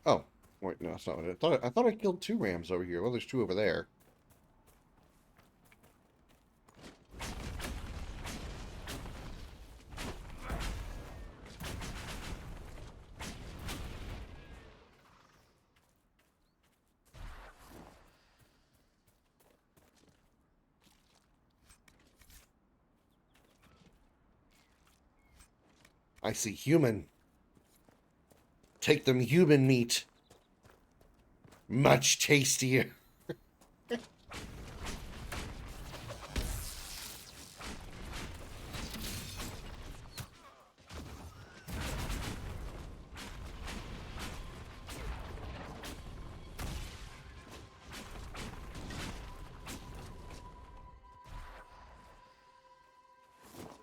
Oh. Wait, no, that's not what I thought I killed 2 rams over here. Well, there's 2 over there. I see human. Take them human meat. Much tastier.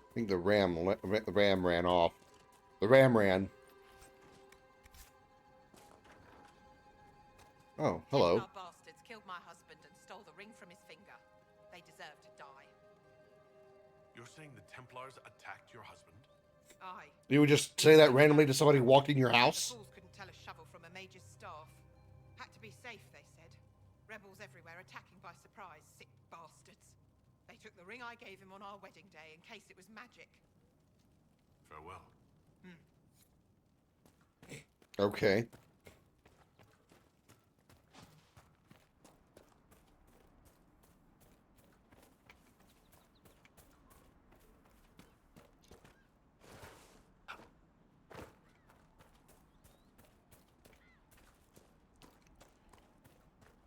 I think the ram ran off. The ram ran. Oh, hello. Templar bastards killed my husband and stole the ring from his finger. They deserve to die. You're saying the Templars attacked your husband? Aye. You would just say that randomly to somebody who walked in your house? The fools couldn't tell a shovel from a mage's staff. Had to be safe, they said. Rebels everywhere attacking by surprise, sick bastards. They took the ring I gave him on our wedding day in case it was magic. Farewell. Okay.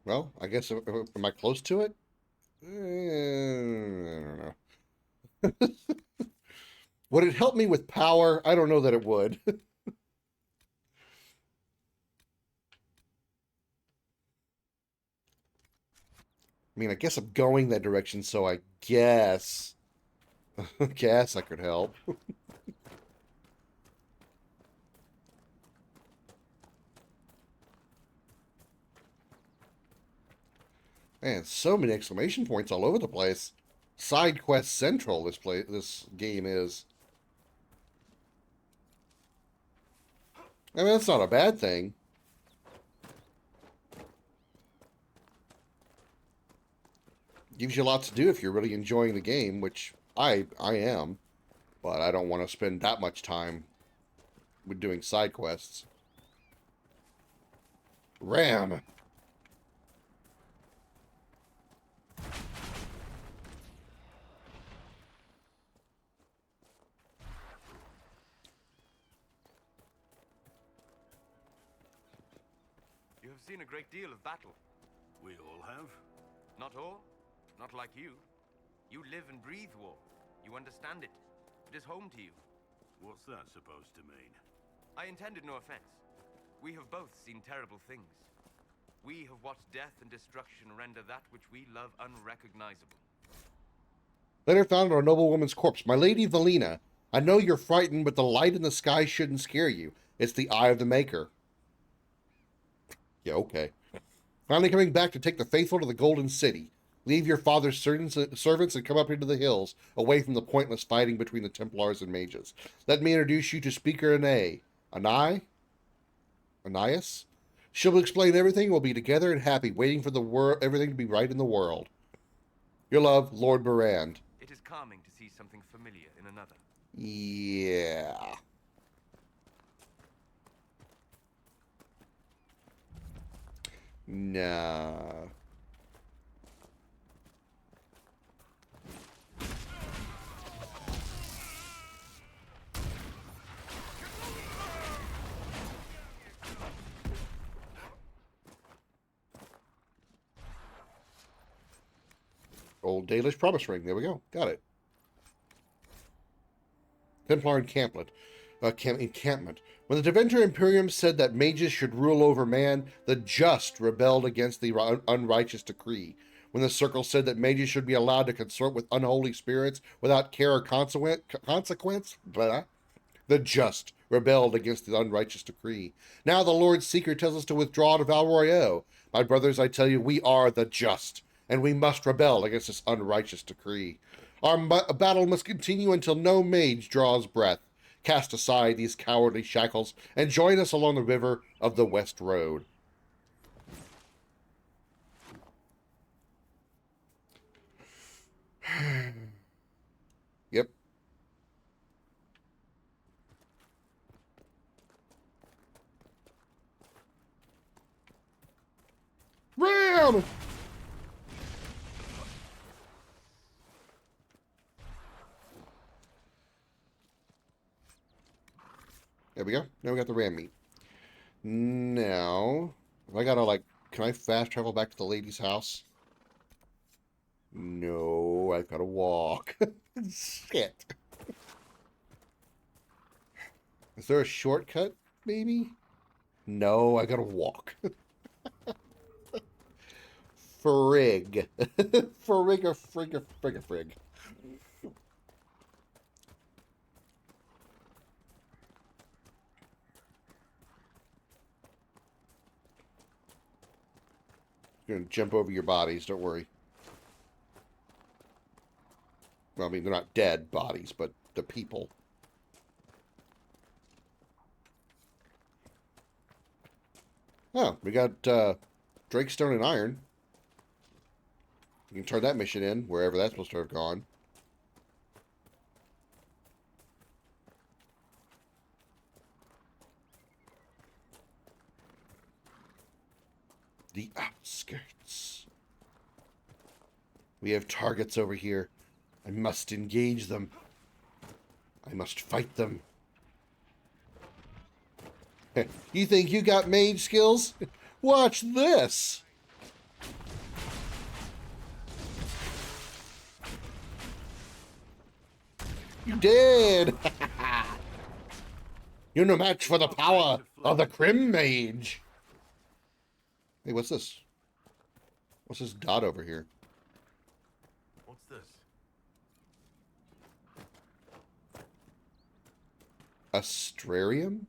Well, I guess, am I close to it? I don't know. Would it help me with power? I don't know that it would. I mean, I guess I'm going that direction, so I guess... I guess I could help. Man, so many exclamation points all over the place. Side quest central, this game is. I mean, that's not a bad thing. Gives you a lot to do if you're really enjoying the game, which I am. But I don't want to spend that much time with doing side quests. Ram! You have seen a great deal of battle. We all have. Not all. Not like you. You live and breathe war. You understand it. It is home to you. What's that supposed to mean? I intended no offense. We have both seen terrible things. We have watched death and destruction render that which we love unrecognizable. Later found on a noblewoman's corpse. My lady Valina, I know you're frightened, but the light in the sky shouldn't scare you. It's the eye of the Maker. Yeah, okay. Finally coming back to take the faithful to the Golden City. Leave your father's servants and come up into the hills, away from the pointless fighting between the Templars and mages. Let me introduce you to Speaker Anais? She'll explain everything. We'll be together and happy, waiting for everything to be right in the world. Your love, Lord Morand. It is calming to see something familiar in another. Yeah. Nah. Old Dalish promise ring. There we go. Got it. Templar encampment. When the Deventer Imperium said that mages should rule over man, the just rebelled against the unrighteous decree. When the Circle said that mages should be allowed to consort with unholy spirits without care or consequence, the just rebelled against the unrighteous decree. Now the Lord's Seeker tells us to withdraw to Val Royeaux. My brothers, I tell you, we are the just, and we must rebel against this unrighteous decree. Our battle must continue until no mage draws breath. Cast aside these cowardly shackles and join us along the river of the West Road. Yep. Ram! There we go. Now we got the ram meat. Now, I gotta, like, can I fast travel back to the lady's house? No, I've gotta walk. Shit. Is there a shortcut, maybe? No, I gotta walk. Frig. Frig. You're gonna jump over your bodies, don't worry. Well, I mean, they're not dead bodies, but the people. Oh, we got Drakestone and Iron. You can turn that mission in, wherever that's supposed to have gone. The outskirts. We have targets over here. I must engage them. I must fight them. You think you got mage skills? Watch this! You did! You're no match for the power of the Krim mage! Hey, what's this? What's this dot over here? What's this? Astrarium?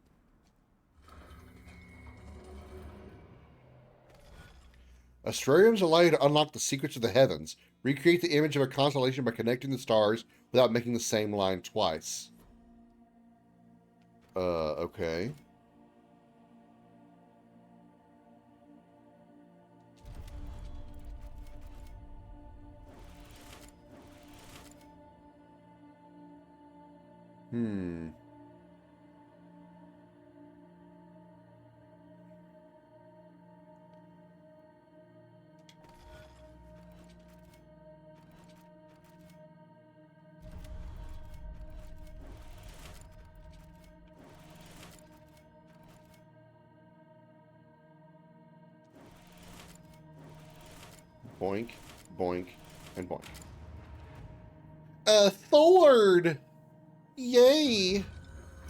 Astrariums allow you to unlock the secrets of the heavens. Recreate the image of a constellation by connecting the stars without making the same line twice. Okay. Boink, boink, and boink. A Thord! Yay!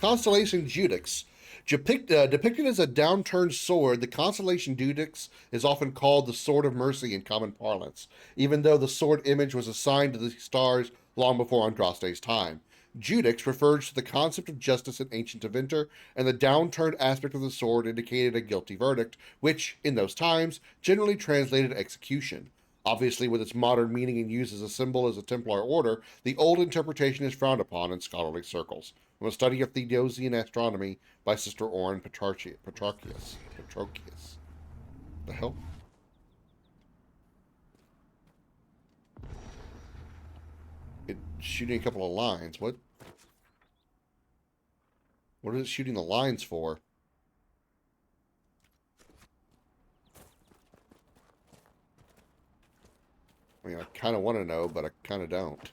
Constellation Judix. Depicted as a downturned sword, the constellation Judix is often called the Sword of Mercy in common parlance, even though the sword image was assigned to the stars long before Andraste's time. Judix refers to the concept of justice in ancient Tevinter, and the downturned aspect of the sword indicated a guilty verdict, which, in those times, generally translated execution. Obviously, with its modern meaning and use as a symbol as a Templar order, the old interpretation is frowned upon in scholarly circles. From a study of Theodosian astronomy by Sister Orin Petrarchius. The hell? It's shooting a couple of lines. What? What is it shooting the lines for? I mean, I kind of want to know, but I kind of don't.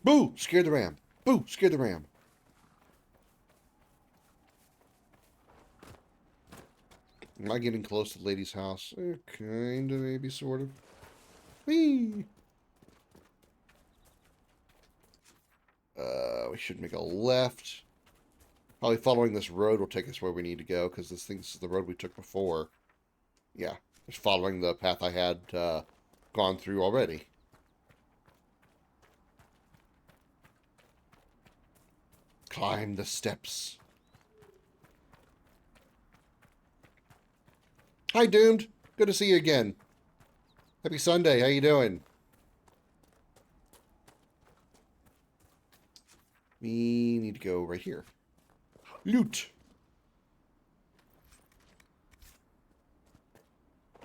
Boo! Scared the ram. Boo! Scared the ram. Am I getting close to the lady's house? Kinda, maybe, sort of. Whee! We should make a left. Probably following this road will take us where we need to go, because this is the road we took before. Yeah, just following the path I had gone through already. Climb the steps. Hi, Doomed. Good to see you again. Happy Sunday. How you doing? We need to go right here. Loot.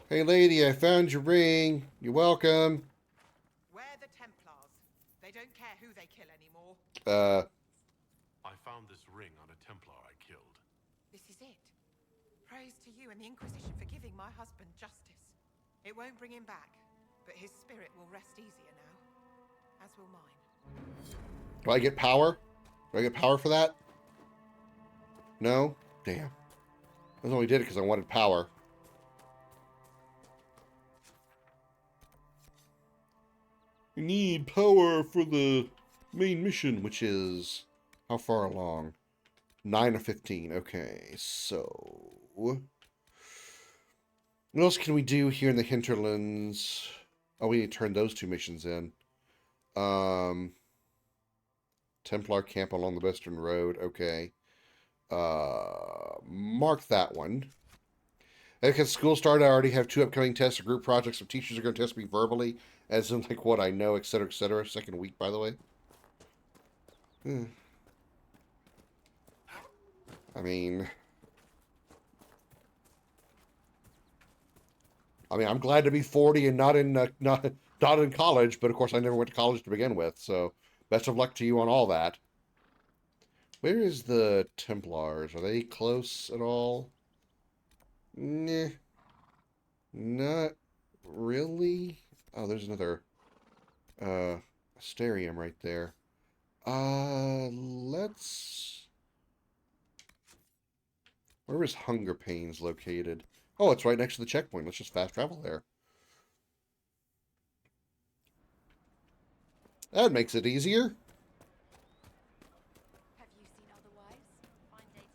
Hey, lady, I found your ring. You're welcome. We're the Templars. They don't care who they kill anymore. I found this ring on a Templar I killed. This is it. Praise to you and the Inquisition for giving my husband justice. It won't bring him back, but his spirit will rest easier now. As will mine. Do I get power? Do I get power for that? No? Damn. I only did it because I wanted power. You need power for the main mission, which is... How far along? 9 or 15. Okay, so... What else can we do here in the hinterlands? Oh, we need to turn those 2 missions in. Templar camp along the Western Road. Okay. Mark that one. Because school started, I already have 2 upcoming tests or group projects. Some teachers are going to test me verbally, as in like what I know, etc., etc. Second week, by the way. I mean, I'm glad to be 40 and not in not in college, but of course I never went to college to begin with. So best of luck to you on all that. Where is the Templars? Are they close at all? Nah. Not really. Oh, there's another Asterium right there. Let's... Where is Hunger Pains located? Oh, it's right next to the checkpoint. Let's just fast travel there. That makes it easier. Have you seen otherwise? Fine day to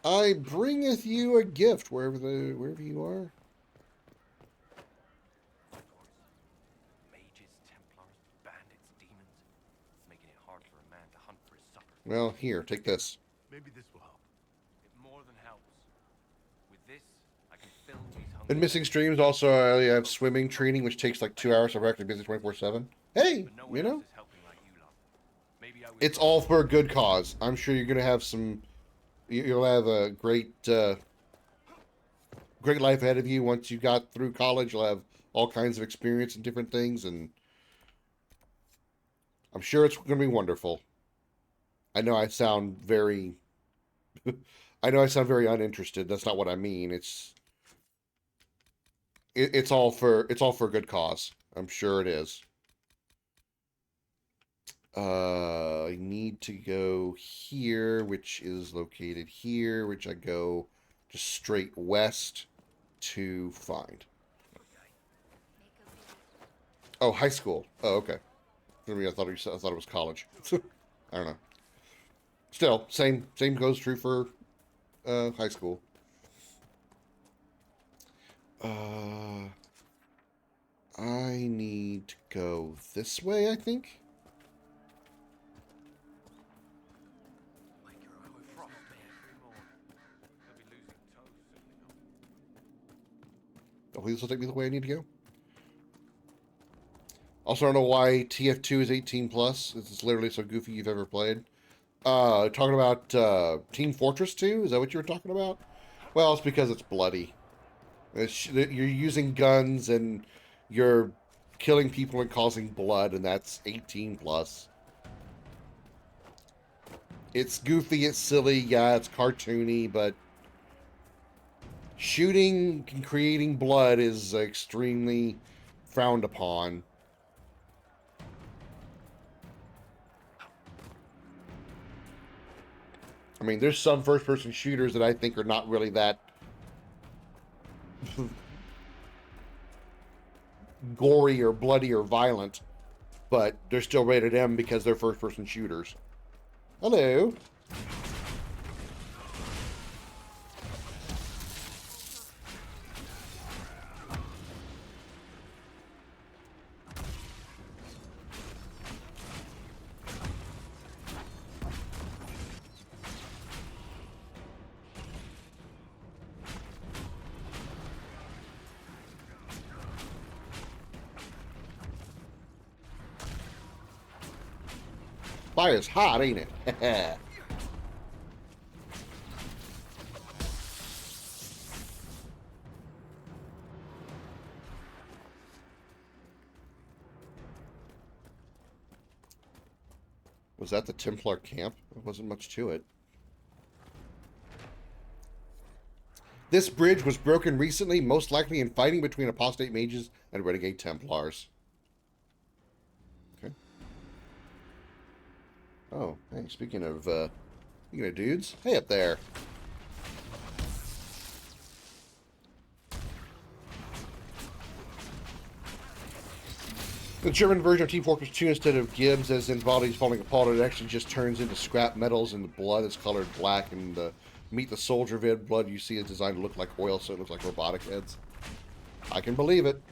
you. I bringeth you a gift wherever you are. Mages, Templars, bandits, demons, making it hard for a man to hunt for his supper. Well, here, take this. Maybe this will help. It more than helps. With this, I can fill these hungry... And missing streams also. I have swimming training, which takes like 2 hours. So I'm actually busy 24/7. Hey, you know, it's all for a good cause. I'm sure you're gonna have some. You'll have a great life ahead of you once you got through college. You'll have all kinds of experience and different things, and I'm sure it's going to be wonderful. I know I sound very... I know I sound very uninterested. That's not what I mean. It's all for a good cause. I'm sure it is. I need to go here, which is located here, which I go just straight west to find. Oh, high school. Oh, okay. Maybe I thought it was college. I don't know. Still, same goes true for high school. I need to go this way, I think. Oh, this will take me the way I need to go. Also, I don't know why TF2 is 18 plus. This is literally so goofy you've ever played. Talking about Team Fortress 2? Is that what you were talking about? Well, it's because it's bloody. You're using guns and you're killing people and causing blood, and that's 18 plus. It's goofy, it's silly, yeah, it's cartoony, but shooting and creating blood is extremely frowned upon. I mean, there's some first-person shooters that I think are not really that gory or bloody or violent, but they're still rated M because they're first-person shooters. Hello. Fire's hot, ain't it? Was that the Templar camp? There wasn't much to it. This bridge was broken recently, most likely in fighting between apostate mages and renegade Templars. Okay. Oh, hey, speaking of dudes, hey up there. The German version of Team Fortress 2, instead of Gibbs as in bodies falling apart, it actually just turns into scrap metals, and the blood is colored black, and Meet the Soldier vid blood you see is designed to look like oil, so it looks like robotic heads. I can believe it.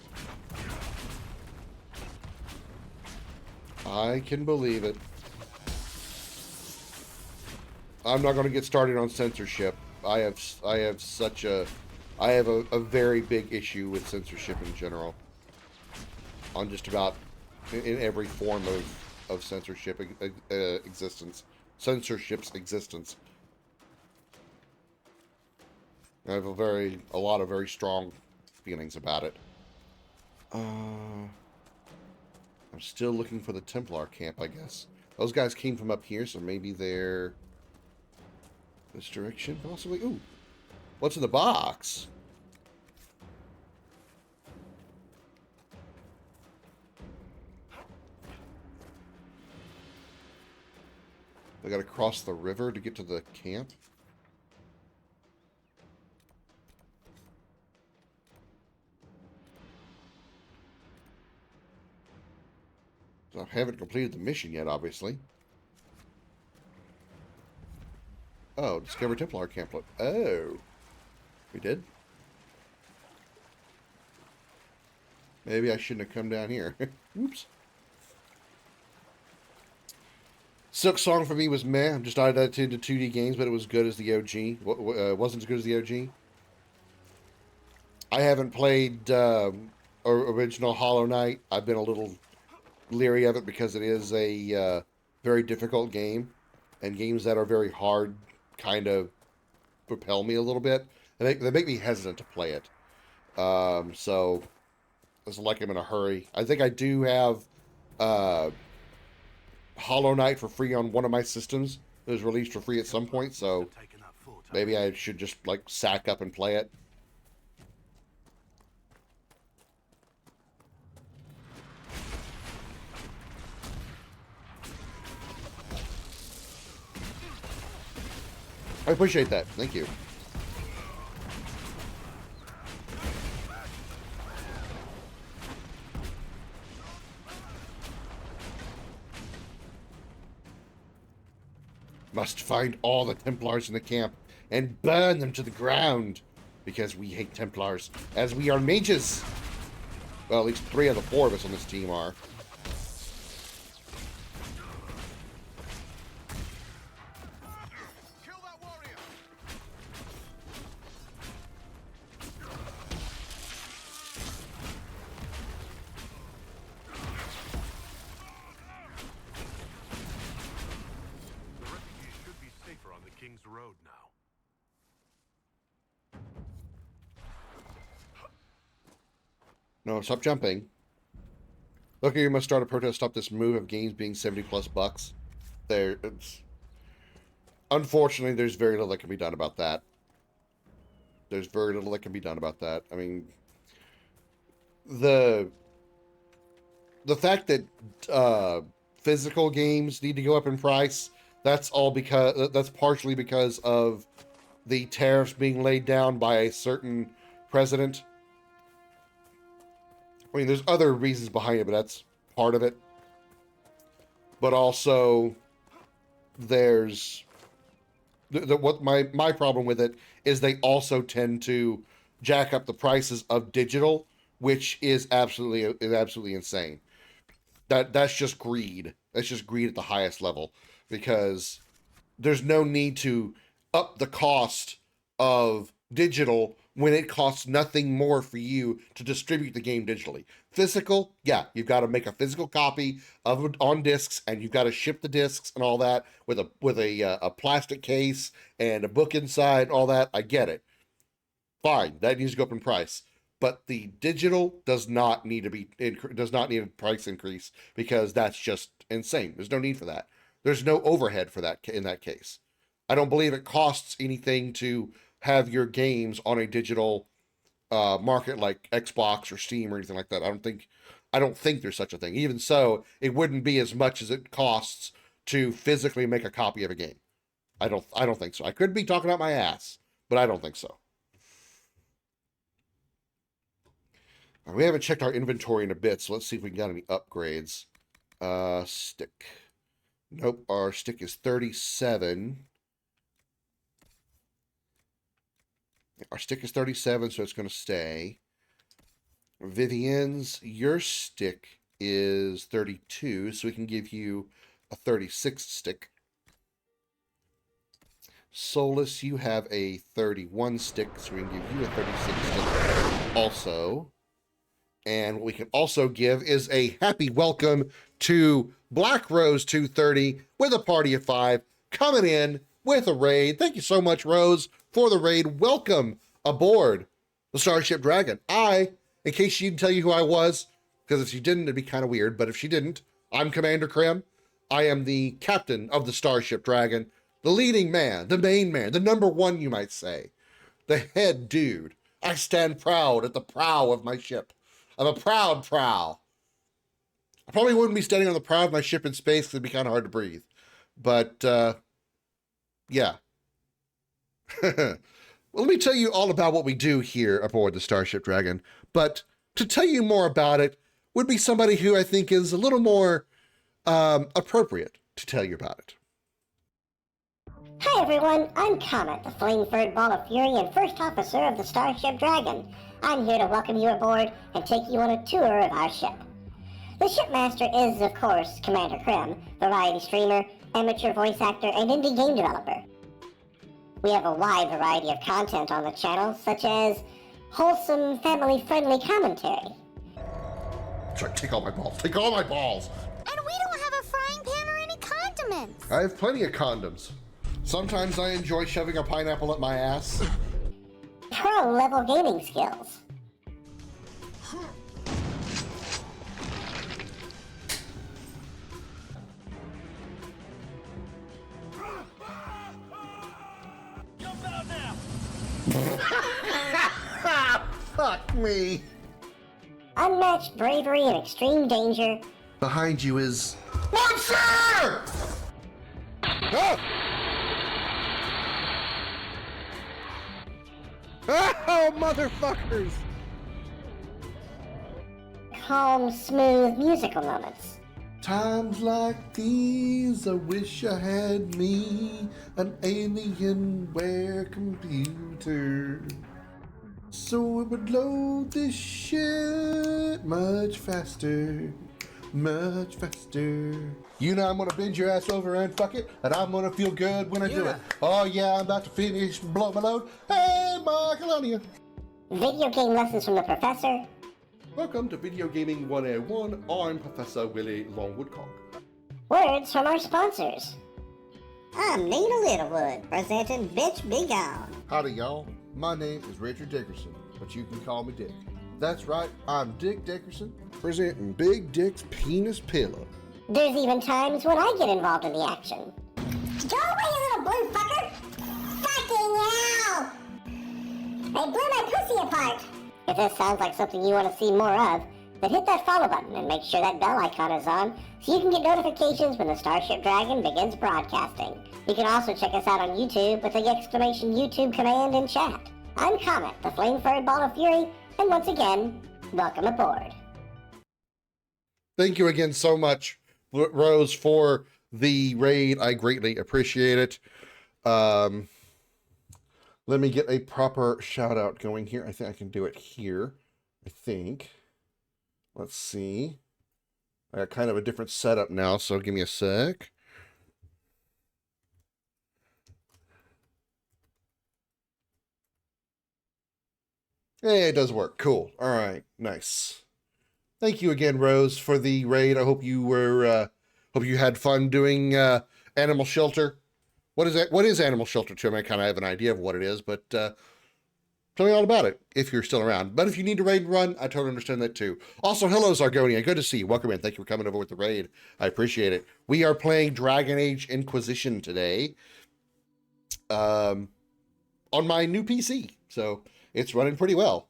I can believe it. I'm not going to get started on censorship. I have a very big issue with censorship in general. On just about in every form of censorship existence. Censorship's existence. I have a lot of very strong feelings about it. I'm still looking for the Templar camp, I guess. Those guys came from up here, so maybe they're this direction, possibly. Ooh, what's in the box? I gotta cross the river to get to the camp. I haven't completed the mission yet, obviously. Oh, discover Templar camp. Oh, we did. Maybe I shouldn't have come down here. Oops. Silk Song for me was meh. I'm just not that into 2D games, but it was good as the OG. Wasn't as good as the OG. I haven't played original Hollow Knight. I've been a little leery of it because it is a very difficult game, and games that are very hard kind of propel me a little bit. They make me hesitant to play it. So it's like I'm in a hurry. I think I do have Hollow Knight for free on one of my systems. It was released for free at some point, so maybe I should just like sack up and play it. I appreciate that. Thank you. Must find all the Templars in the camp and burn them to the ground, because we hate Templars, as we are mages. Well, at least 3 of the 4 of us on this team are. No, stop jumping. Look, you must start a protest to stop this move of games being 70+ bucks. Unfortunately, there's very little that can be done about that. There's very little that can be done about that. I mean, the fact that physical games need to go up in price, that's partially because of the tariffs being laid down by a certain president. I mean, there's other reasons behind it, but that's part of it. But also, there's what my problem with it is they also tend to jack up the prices of digital, which is absolutely insane. That's just greed. That's just greed at the highest level, because there's no need to up the cost of digital when it costs nothing more for you to distribute the game digitally. Physical, yeah, you've got to make a physical copy of it on discs, and you've got to ship the discs and all that with a plastic case and a book inside, all that. I get it. Fine, that needs to go up in price. But the digital does not need a price increase, because that's just insane. There's no need for that. There's no overhead for that in that case. I don't believe it costs anything to have your games on a digital market like Xbox or Steam or anything like that. I don't think there's such a thing. Even so, it wouldn't be as much as it costs to physically make a copy of a game. I don't think so. I could be talking out my ass, but I don't think so. We haven't checked our inventory in a bit, so let's see if we got any upgrades. Stick. Nope, our stick is 37. Our stick is 37, so it's going to stay. Vivian's, your stick is 32, so we can give you a 36 stick. Solus, you have a 31 stick, so we can give you a 36 stick also. And what we can also give is a happy welcome to Black Rose 230 with a party of 5 coming in with a raid. Thank you so much, Rose, for the raid. Welcome aboard the Starship Dragon. In case she didn't tell you who I was, because if she didn't, it'd be kind of weird, but if she didn't, I'm Commander Krim. I am the captain of the Starship Dragon, the leading man, the main man, the number one, you might say, the head dude. I stand proud at the prow of my ship. I'm a proud prow. I probably wouldn't be standing on the prow of my ship in space because it'd be kind of hard to breathe. But, yeah. Well, let me tell you all about what we do here aboard the Starship Dragon. But to tell you more about it would be somebody who I think is a little more appropriate to tell you about it. Hi everyone, I'm Comet, the flame-furred ball of fury and first officer of the Starship Dragon. I'm here to welcome you aboard and take you on a tour of our ship. The shipmaster is, of course, Commander Krim, variety streamer, amateur voice actor, and indie game developer. We have a wide variety of content on the channel, such as wholesome, family-friendly commentary. Sorry, take all my balls. Take all my balls! And we don't have a frying pan or any condiments! I have plenty of condoms. Sometimes I enjoy shoving a pineapple up my ass. Pro-level gaming skills. Jump out now! Fuck me! Unmatched bravery and extreme danger. Behind you is... Monster! Oh! Oh, motherfuckers! Calm, smooth musical moments. Times like these, I wish I had me an Alienware computer, so it would load this shit much faster, much faster. You know I'm gonna bend your ass over and fuck it, and I'm gonna feel good when I do it. Oh yeah, I'm about to finish, blow my load. Hey, Michaelonia! Video game lessons from the professor. Welcome to Video Gaming 101. I'm Professor Willie Longwoodcock. Words from our sponsors. I'm Nina Littlewood, presenting Bitch Be Gone. Howdy, y'all. My name is Richard Dickerson, but you can call me Dick. That's right, I'm Dick Dickerson, presenting Big Dick's Penis Pillow. There's even times when I get involved in the action. Go away, you little blue fucker! Fucking hell! They blew my pussy apart! If this sounds like something you want to see more of, then hit that follow button and make sure that bell icon is on so you can get notifications when the Starship Dragon begins broadcasting. You can also check us out on YouTube with the exclamation YouTube command in chat. I'm Comet, the flame-furred ball of fury, and once again, welcome aboard. Thank you again so much, Rose, for the raid. I greatly appreciate it. Let me get a proper shout out going here. I think I can do it here. I think. Let's see. I got kind of a different setup now, so give me a sec. Hey, it does work. Cool. All right. Nice. Thank you again, Rose, for the raid. I hope you had fun doing Animal Shelter. What is that? What is Animal Shelter 2? I kind of have an idea of what it is, but tell me all about it if you're still around. But if you need to raid and run, I totally understand that too. Also, hello, Zargonia. Good to see you. Welcome in. Thank you for coming over with the raid. I appreciate it. We are playing Dragon Age Inquisition today. on my new PC. So it's running pretty well.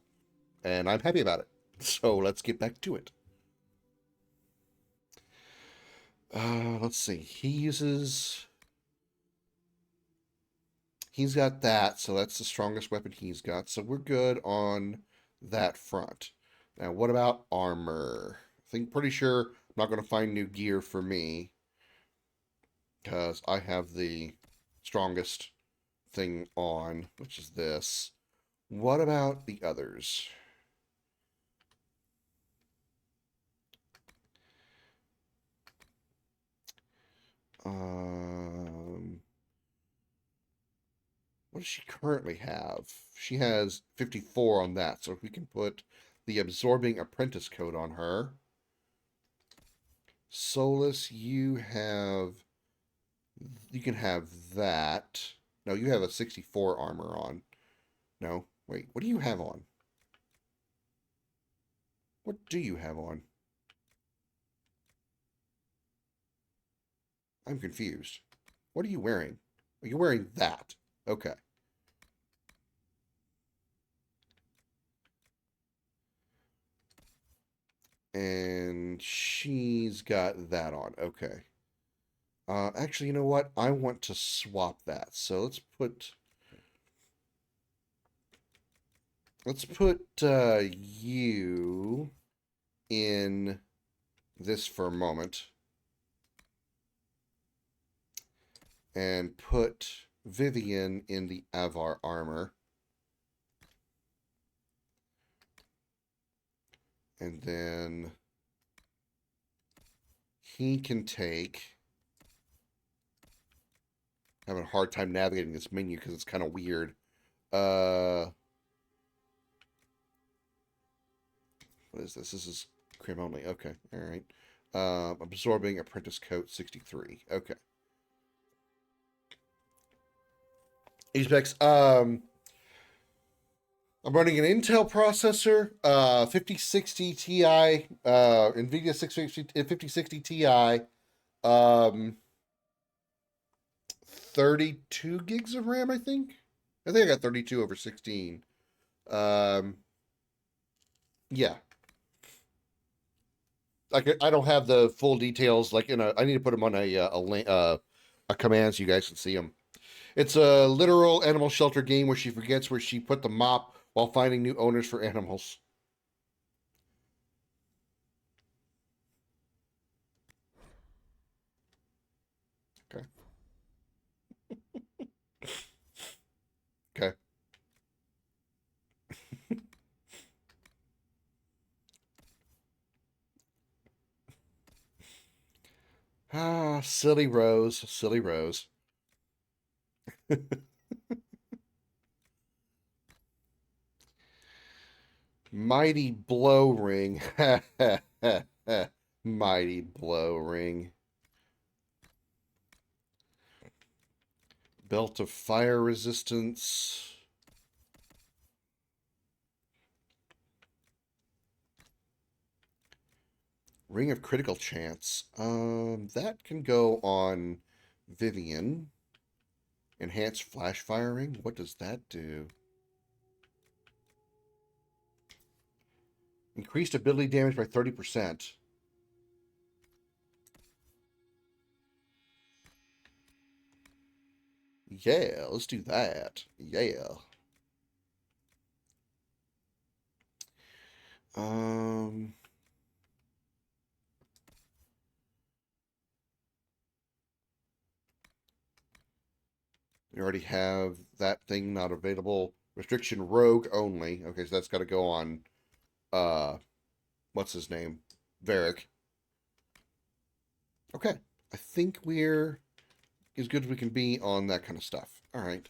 And I'm happy about it. So let's get back to it. Let's see. He's got that, so that's the strongest weapon he's got. So we're good on that front. Now, what about armor? Pretty sure I'm not going to find new gear for me, because I have the strongest thing on, which is this. What about the others? What does she currently have? She has 54 on that, so if we can put the absorbing apprentice coat on her. Solus, you can have that. No, you have a 64 armor on. No, wait, what do you have on? What do you have on? I'm confused. What are you wearing? Are you wearing that? Okay. And she's got that on. Okay. Actually, you know what? I want to swap that. So let's put you in this for a moment. And put Vivian in the Avar armor. And then he can take... I'm having a hard time navigating this menu because it's kind of weird. What is this? This is Krim only. Okay, all right. Absorbing apprentice coat 63. Okay. Specs. I'm running an Intel processor, 5060 Ti, NVIDIA 5060 Ti, 32 gigs of RAM, I think. I got 32 over 16. Yeah. I don't have the full details. I need to put them on a command so you guys can see them. It's a literal animal shelter game where she forgets where she put the mop while finding new owners for animals. Okay. Okay. Silly Rose. Silly Rose. Mighty blow ring. Mighty blow ring. Belt of fire resistance. Ring of critical chance. That can go on Vivian. Enhanced flash firing. What does that do? Increased ability damage by 30%. Yeah, let's do that. Yeah. We already have that thing not available. Restriction rogue only. Okay, so that's got to go on, what's his name? Varric. Okay. I think we're as good as we can be on that kind of stuff. All right.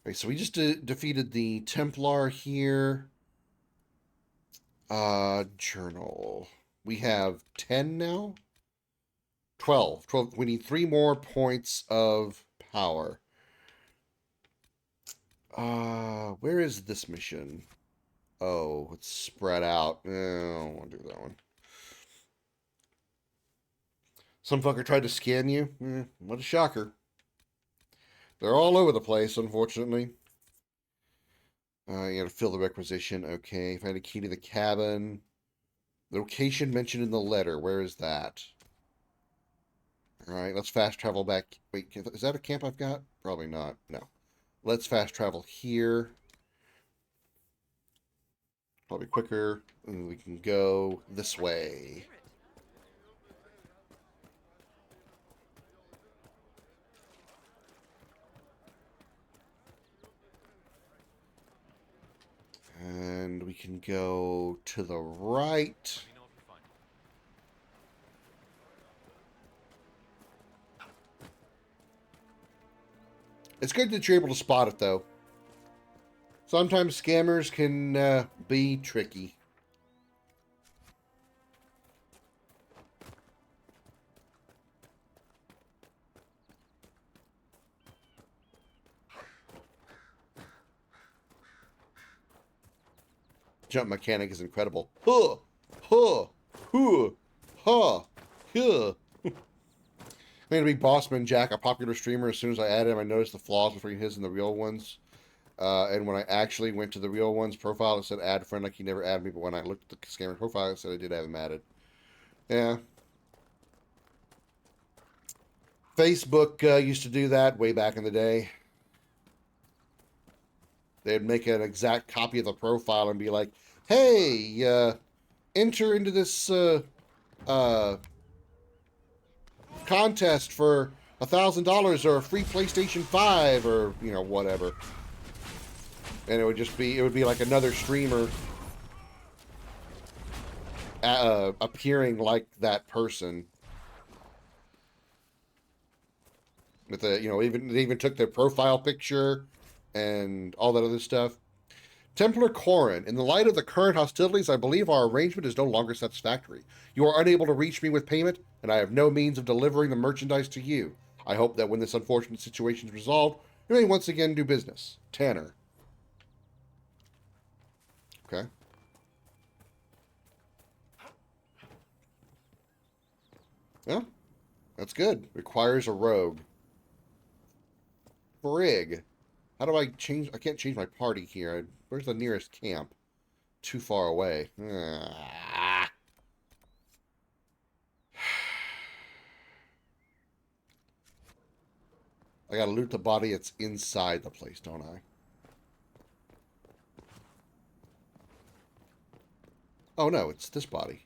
Okay, so we just defeated the Templar here. Journal. We have 10 now? 12. 12. We need 3 more points of power. Where is this mission? Oh, it's spread out. I don't want to do that one. Some fucker tried to scam you. What a shocker. They're all over the place, unfortunately. You gotta fill the requisition. Okay, find a key to the cabin. The location mentioned in the letter. Where is that? Alright, let's fast travel back. Wait, is that a camp I've got? Probably not. No. Let's fast travel here. Probably quicker. And we can go this way. And we can go to the right. It's good that you're able to spot it, though. Sometimes scammers can be tricky. Jump mechanic is incredible. Huh, huh, huh, huh, huh. I'm going to be Bossman Jack, a popular streamer. As soon as I added him, I noticed the flaws between his and the real ones. And when I actually went to the real one's profile, it said add friend, like he never added me. But when I looked at the scammer profile, it said I did have him added. Yeah. Facebook used to do that way back in the day. They'd make an exact copy of the profile and be like, hey, enter into this contest for $1,000 or a free PlayStation 5 or, you know, whatever. And it would be like another streamer appearing like that person. With the, you know, they even took their profile picture and all that other stuff. Templar Corin, in the light of the current hostilities, I believe our arrangement is no longer satisfactory. You are unable to reach me with payment, and I have no means of delivering the merchandise to you. I hope that when this unfortunate situation is resolved, you may once again do business. Tanner. Okay. Yeah, that's good. Requires a rogue. Frig. How do I change? I can't change my party here. Where's the nearest camp? Too far away. Ah. I gotta loot the body that's inside the place, don't I? Oh no, it's this body.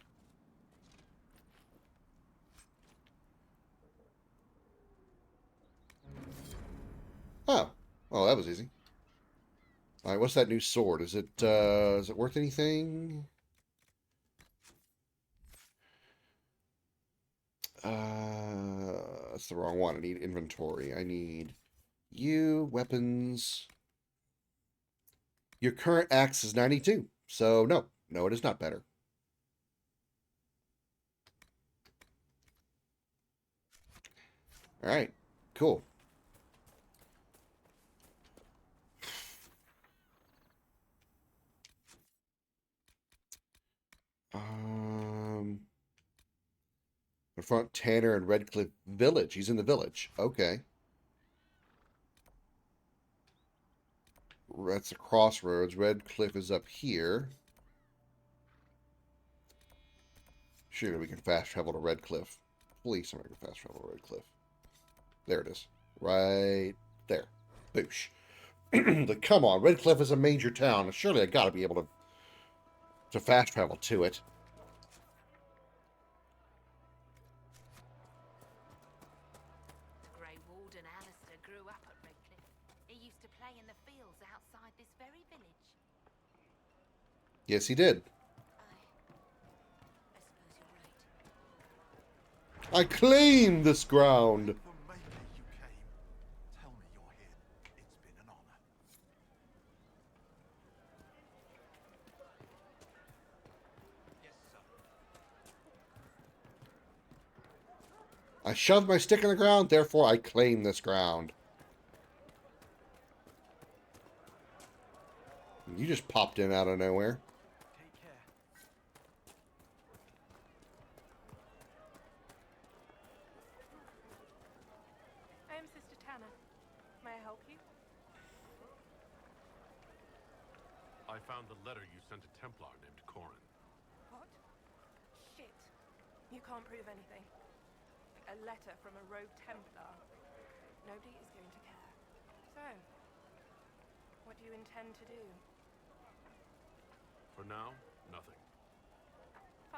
Oh. Oh, that was easy. Alright, what's that new sword? Is it worth anything? That's the wrong one. I need inventory. I need you, weapons. Your current axe is 92. So, no. No, it is not better. Alright. Cool. Confront Tanner in Redcliffe Village. He's in the village. Okay. That's the crossroads. Redcliffe is up here. Surely we can fast travel to Redcliffe. Please, somebody can fast travel to Redcliffe. There it is. Right there. Boosh. Come on, Redcliffe is a major town. Surely I gotta be able to fast travel to it. Grey Warden Alistair grew up at Redcliffe. He used to play in the fields outside this very village. Yes, he did. I claim this ground. I shoved my stick in the ground, therefore I claim this ground. You just popped in out of nowhere. Anna, may I help you? I found the letter you sent a Templar named Corin. What? Shit. You can't prove anything. A letter from a rogue Templar. Nobody is going to care. So, what do you intend to do? For now, nothing.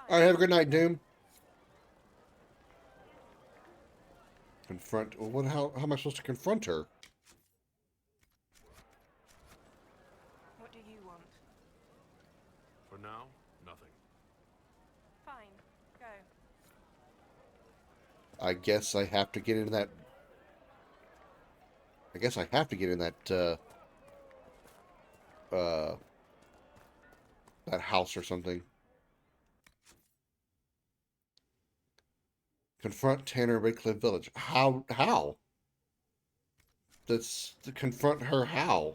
All right, have a good night, Doom. Confront. Well, how am I supposed to confront her? What do you want? For now, nothing. Fine. Go. I guess I have to get in that. I guess I have to get in that. That house or something. Confront Tanner Redcliffe Village. How? How? That's to confront her. How?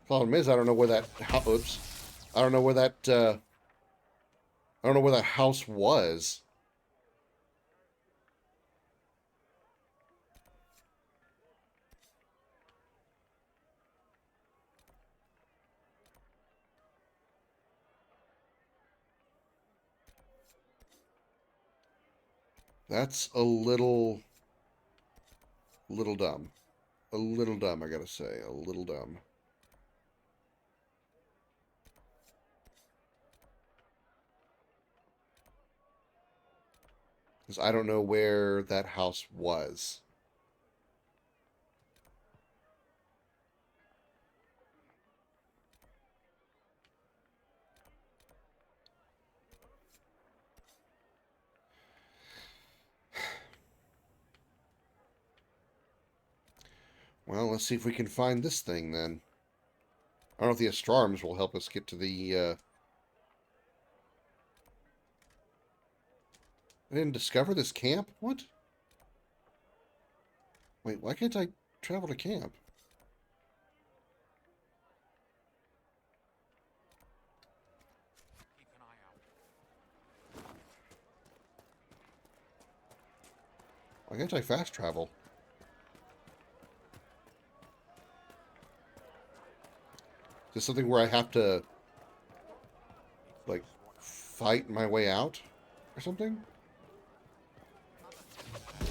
Problem is, I don't know where that. Oops. I don't know where that. I don't know where that house was. That's a little dumb. A little dumb, I gotta say. A little dumb. Because I don't know where that house was. Well, let's see if we can find this thing, then. I don't know if the Astrarms will help us get to the, I didn't discover this camp? What? Wait, why can't I travel to camp? Keep an eye out. Why can't I fast travel? Is this something where I have to, like, fight my way out? Or something?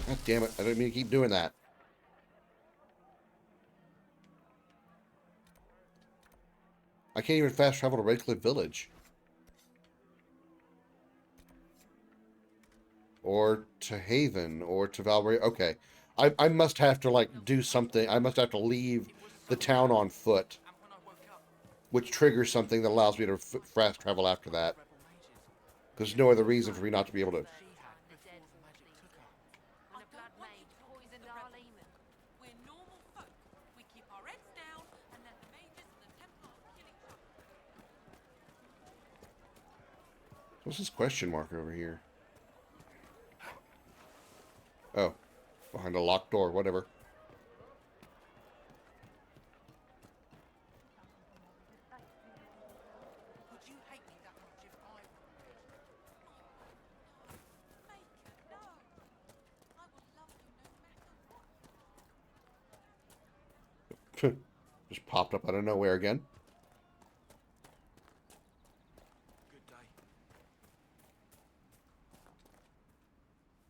God damn it, I didn't mean to keep doing that. I can't even fast travel to Redcliffe Village. Or to Haven, or to Valkyrie. Okay. I must have to, like, do something. I must have to leave the town on foot. Which triggers something that allows me to fast travel after that. There's no other reason for me not to be able to. What's this question mark over here? Oh, behind a locked door, whatever. Would you hate me that much if I were Maker, no! I will love you no matter what. Just popped up out of nowhere again. Good day.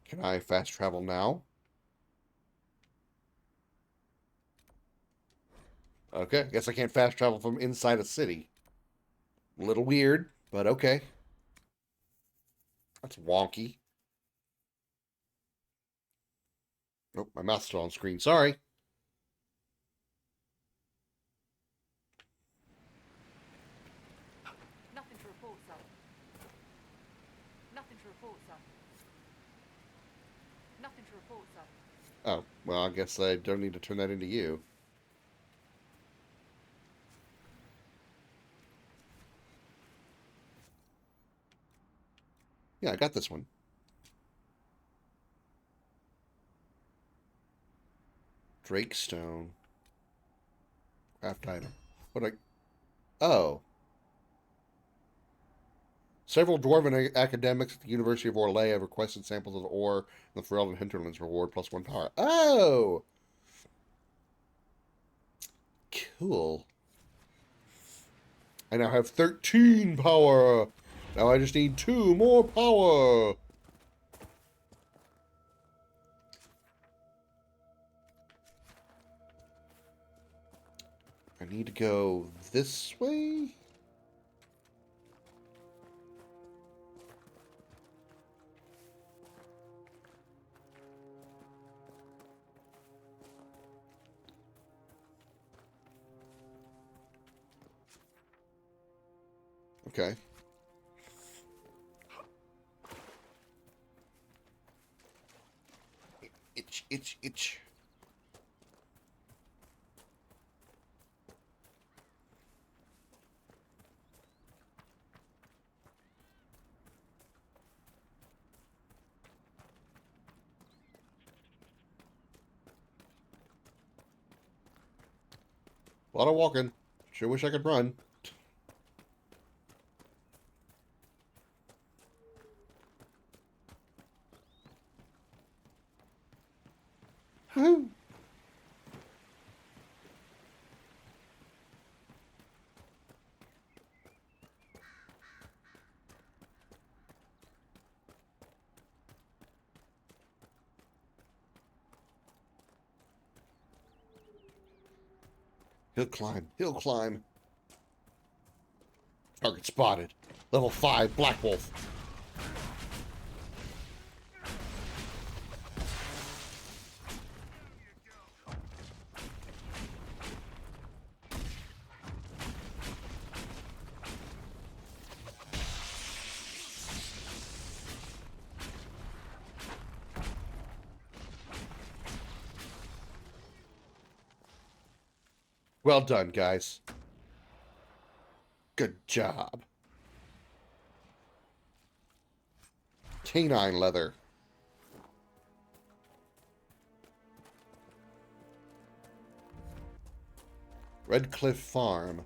Can I fast travel now? Okay, guess I can't fast travel from inside a city. A little weird, but okay. That's wonky. Oh, my mouth's still on screen. Sorry. Nothing to report, sir. Nothing to report, sir. Nothing to report, sir. Oh, well, I guess I don't need to turn that into you. Yeah, I got this one. Drakestone. Craft item. What I... Oh. Several dwarven academics at the University of Orlais have requested samples of the ore in the Ferelden hinterlands reward +1 power. Oh! Cool. I now have 13 power. Now I just need 2 more power. I need to go this way? Okay. Itch, itch, itch. A lot of walking. Sure wish I could run. Woohoo! He'll climb. He'll climb. Target spotted. Level 5, Black Wolf. Well done, guys. Good job. Canine leather. Redcliffe Farm.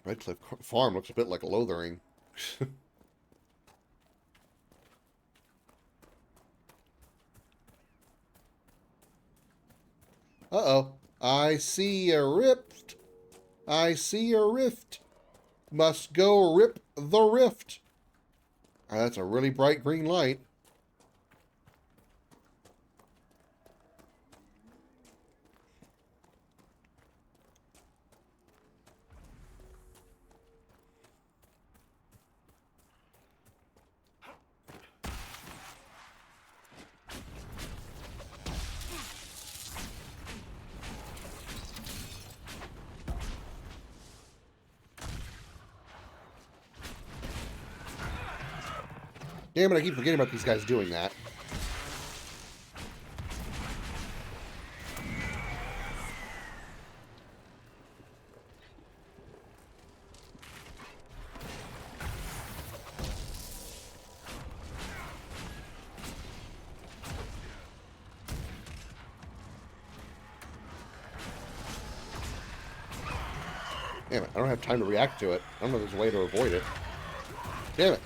Redcliffe Farm looks a bit like a Lothering. Uh-oh. I see a rift. I see a rift. Must go rip the rift. That's a really bright green light. Damn it, I keep forgetting about these guys doing that. Damn it, I don't have time to react to it. I don't know if there's a way to avoid it. Damn it.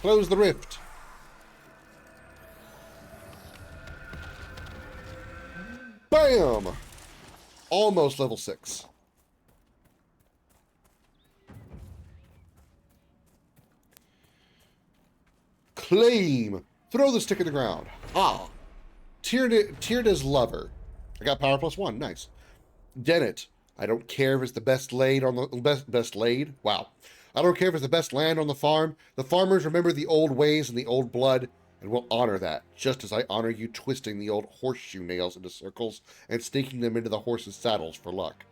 Close the rift. Bam! Almost level 6. Claim. Throw the stick in the ground. Ah. Tyrda's lover. I got power +1. Nice. Dennett. I don't care if it's the best laid on the best laid. Wow. I don't care if it's the best land on the farm. The farmers remember the old ways and the old blood, and will honor that, just as I honor you twisting the old horseshoe nails into circles and sticking them into the horses' saddles for luck.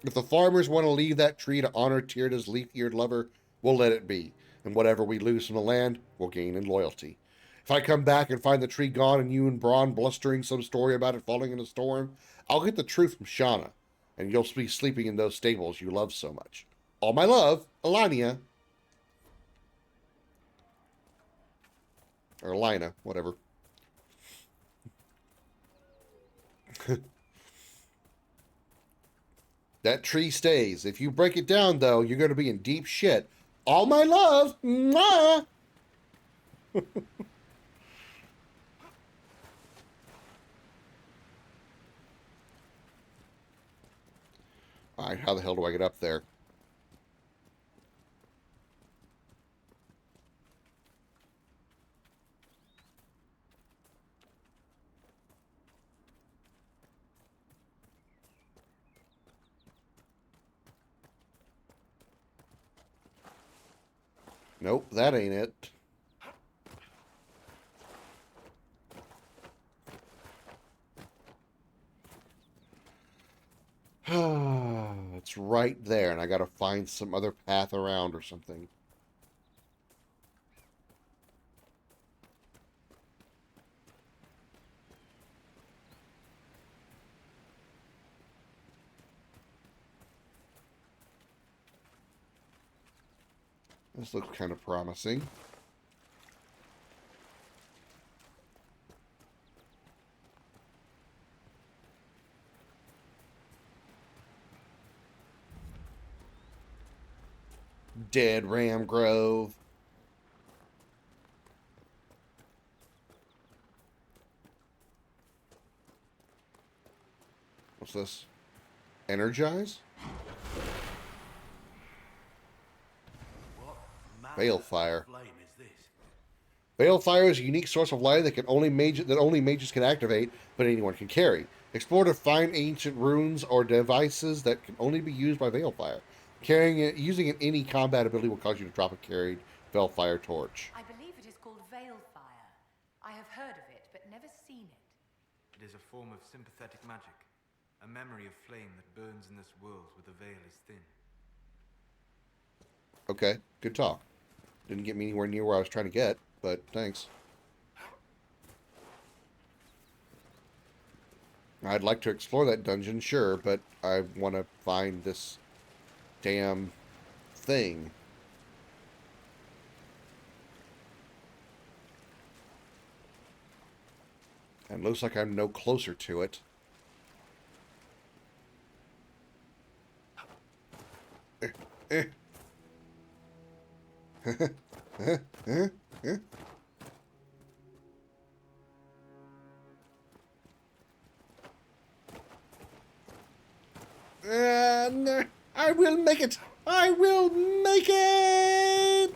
If the farmers want to leave that tree to honor Tyrda's leaf-eared lover, we'll let it be, and whatever we lose from the land, we'll gain in loyalty. If I come back and find the tree gone and you and Braun blustering some story about it falling in a storm, I'll get the truth from Shauna, and you'll be sleeping in those stables you love so much. All my love, Elania. Or Elina, whatever. That tree stays. If you break it down, though, you're going to be in deep shit. All my love. Mwah! Alright, how the hell do I get up there? Nope, that ain't it. It's right there, and I gotta find some other path around or something. This looks kind of promising. Dead Ram Grove. What's this? Energize? Balefire. Balefire is a unique source of light that only mages can activate, but anyone can carry. Explore to find ancient runes or devices that can only be used by Balefire. Carrying it, using it any combat ability will cause you to drop a carried Balefire torch. I believe it is called Veilfire. I have heard of it, but never seen it. It is a form of sympathetic magic, a memory of flame that burns in this world where the veil is thin. Okay, good talk. Didn't get me anywhere near where I was trying to get, but thanks. I'd like to explore that dungeon, sure, but I want to find this damn thing. And looks like I'm no closer to it. I will make it! I will make it!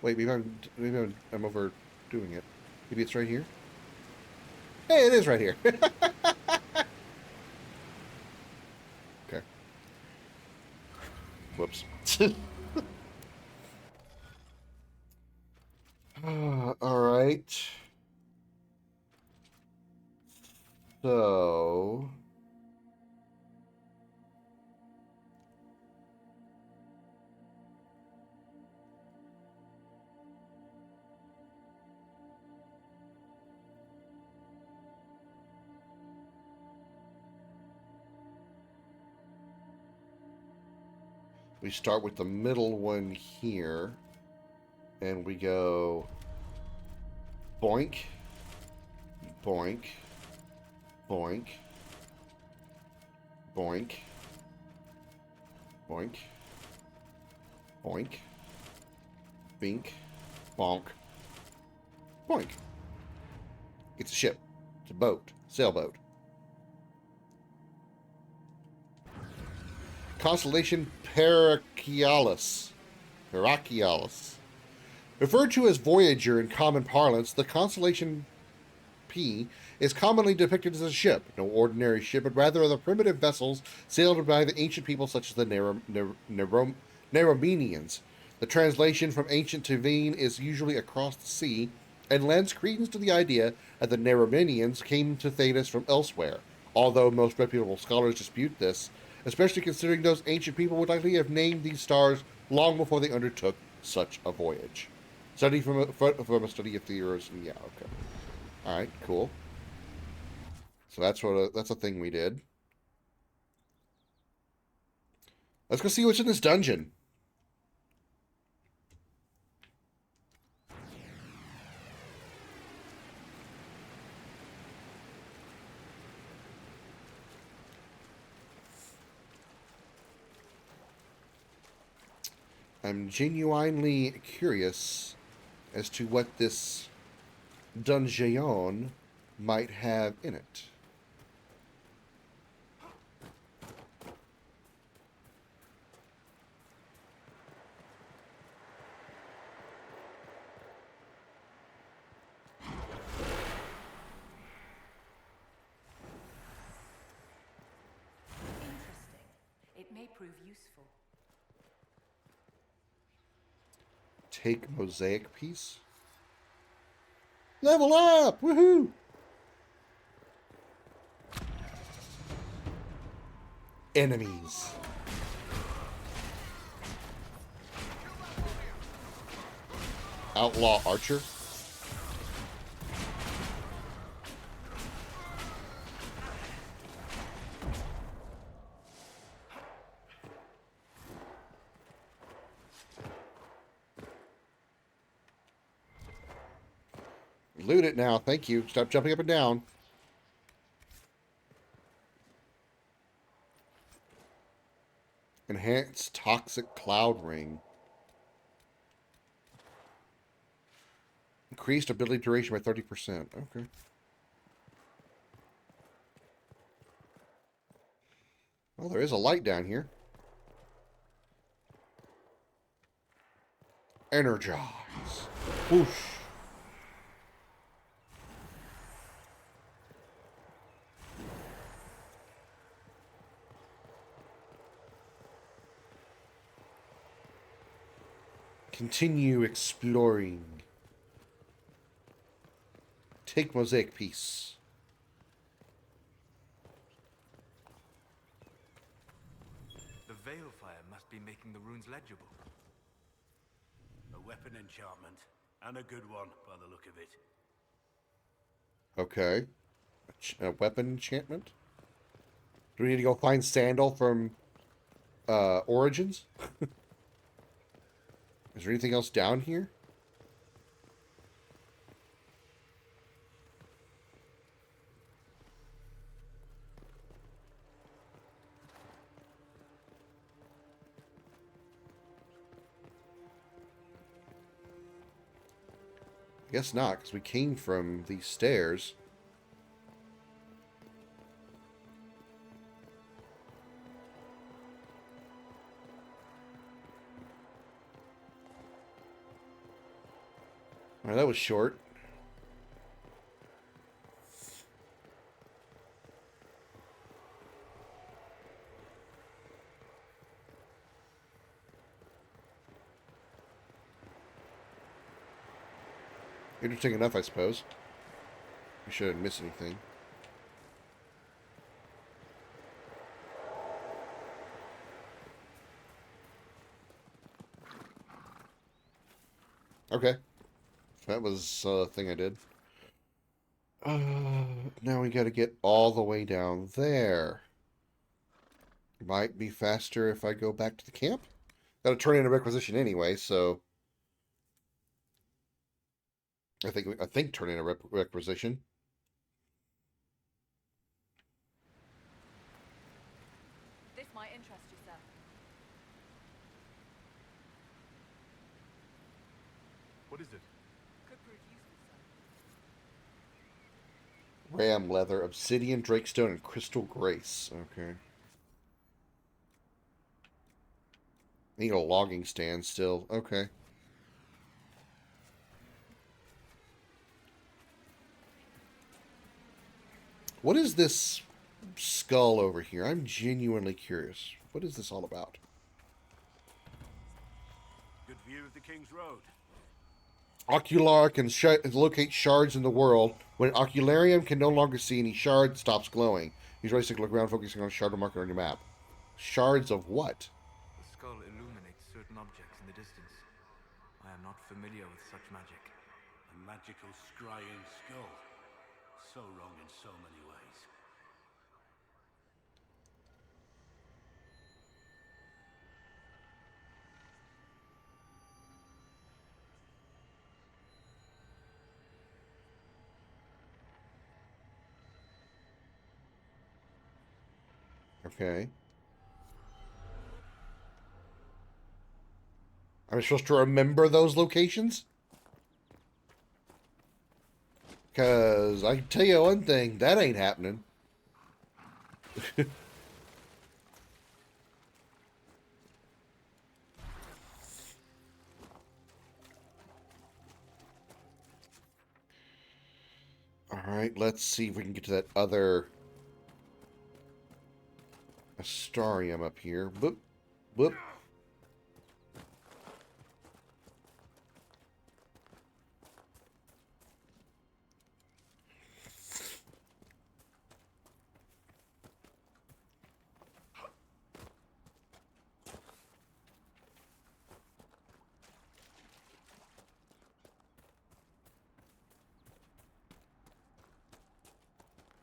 Wait, maybe I'm overdoing it. Maybe it's right here? Hey, it is right here. Okay. Whoops. All right. So... we start with the middle one here, and we go boink, boink, boink, boink, boink, boink, bink, bonk, boink. It's a ship. It's a boat. Sailboat. Constellation Parakialis. Referred to as Voyager in common parlance, the constellation P is commonly depicted as a ship, no ordinary ship, but rather the primitive vessels sailed by the ancient people such as the Neromenians. The translation from ancient to Veen is usually across the sea, and lends credence to the idea that the Neromenians came to Thedas from elsewhere, although most reputable scholars dispute this, especially considering those ancient people would likely have named these stars long before they undertook such a voyage. Study from a study of theories. Yeah, okay. All right, cool. So that's a thing we did. Let's go see what's in this dungeon. I'm genuinely curious as to what this dungeon might have in it. Interesting. It may prove useful. Take mosaic piece. Level up! Woohoo! Enemies. Outlaw archer. Loot it now. Thank you. Stop jumping up and down. Enhanced toxic cloud ring. Increased ability duration by 30%. Okay. Well, there is a light down here. Energize. Whoosh. Continue exploring. Take mosaic piece. The Veilfire must be making the runes legible. A weapon enchantment, and a good one, by the look of it. Okay. A weapon enchantment? Do we need to go find Sandal from Origins? Is there anything else down here? I guess not, because we came from these stairs. Well, that was short. Interesting enough, I suppose. We shouldn't miss anything. Okay. That was a thing I did. Now we gotta get all the way down there. Might be faster if I go back to the camp. Gotta turn in a requisition anyway, so... I think turn in a requisition. This might interest you, sir. What is it? Could prove useful, sir. Ram leather, obsidian, drakestone, and crystal grace. Okay. Need a logging stand still. Okay. What is this skull over here? I'm genuinely curious. What is this all about? Good view of the King's Road. Ocular can locate shards in the world. When Ocularium can no longer see any shard, stops glowing. Use right stick to look around, focusing on a shard marker on your map. Shards of what? The skull illuminates certain objects. familiar with such magic. A magical scrying skull. So wrong in so many ways. Okay. I'm supposed to remember those locations? Because I can tell you one thing, that ain't happening. Alright, let's see if we can get to that other Astarium up here. Boop, boop.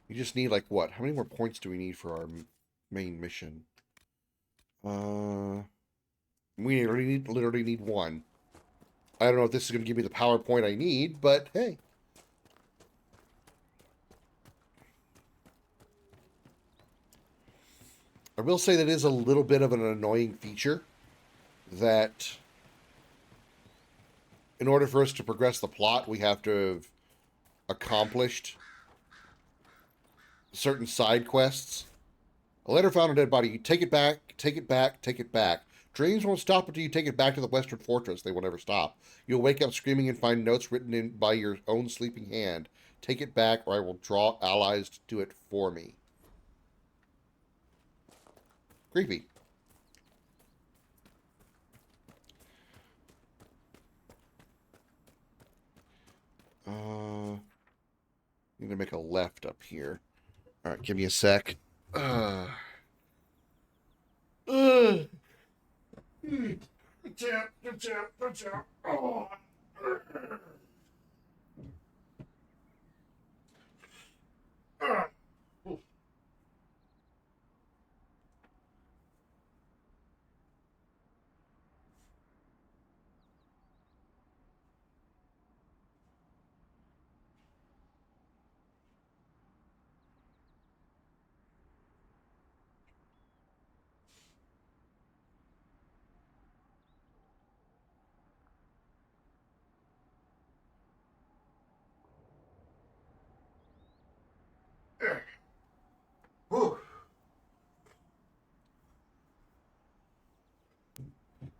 You just need, like, what? How many more points do we need for our main mission? We literally need one. I don't know if this is going to give me the PowerPoint I need, but hey. I will say that is a little bit of an annoying feature that in order for us to progress the plot, we have to have accomplished certain side quests. A letter found a dead body. You take it back, take it back, take it back. Dreams won't stop until you take it back to the Western Fortress. They will never stop. You'll wake up screaming and find notes written in by your own sleeping hand. Take it back or I will draw allies to do it for me. Creepy. Need to make a left up here. All right, give me a sec.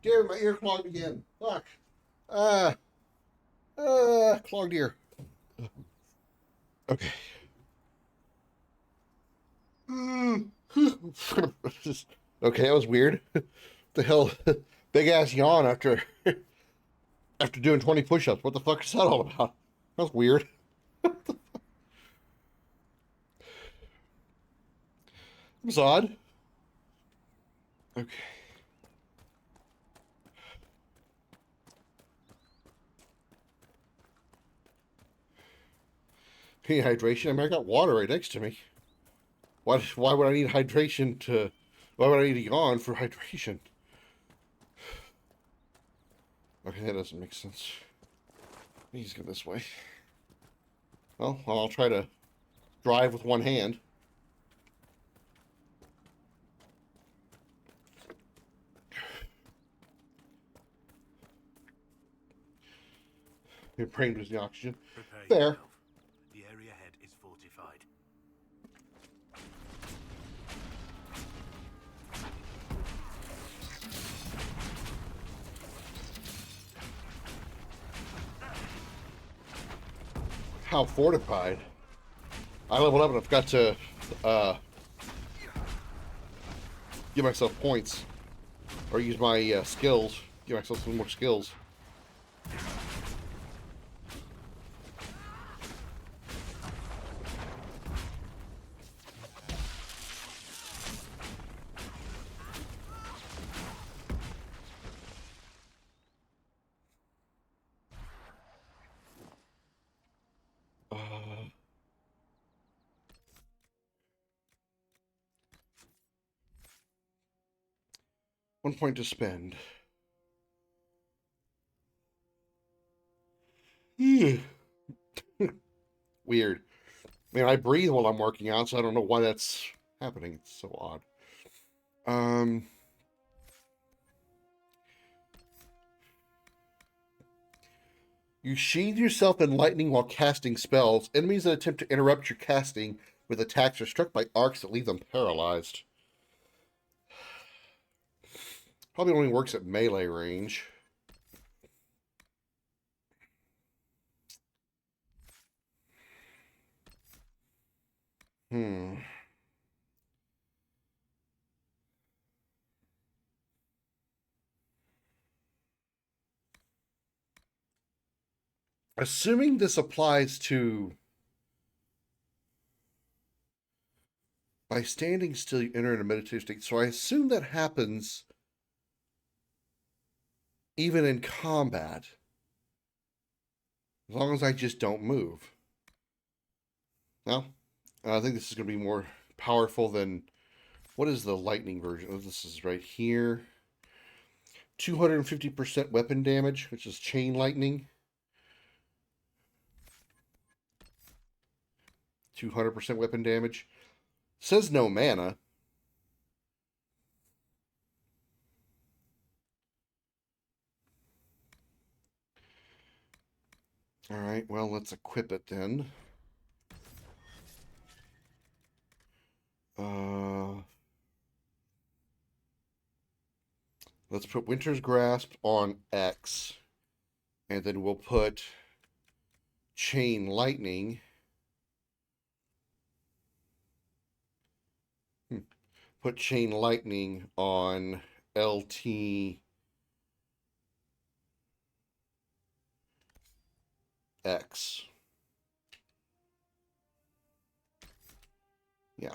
Damn, my ear clogged again. Fuck. Clogged ear. Okay. Okay, that was weird. The hell, big ass yawn after doing 20 push-ups. What the fuck is that all about? That was weird. It was odd. Okay. Need hydration? I mean, I got water right next to me. Why would I need hydration to... Why would I need a yawn for hydration? Okay, that doesn't make sense. He's go this way. Well, I'll try to drive with one hand. Your brain was the oxygen. Prepare There. yourself. The area ahead is fortified. How fortified? I leveled up and I forgot to give myself points. Or use my skills. Give myself some more skills. 1 point to spend. Weird. I mean, I breathe while I'm working out, so I don't know why that's happening. It's so odd. You sheathe yourself in lightning while casting spells. Enemies that attempt to interrupt your casting with attacks are struck by arcs that leave them paralyzed. Probably only works at melee range. Assuming this applies to... By standing still, you enter in a meditative state. So I assume that happens even in combat. As long as I just don't move. Well, I think this is going to be more powerful than... What is the lightning version? Oh, this is right here. 250% weapon damage, which is chain lightning. 200% weapon damage. Says no mana. Alright, well, let's equip it then. Let's put Winter's Grasp on X. And then we'll put Chain Lightning. Put Chain Lightning on LT X. Yeah.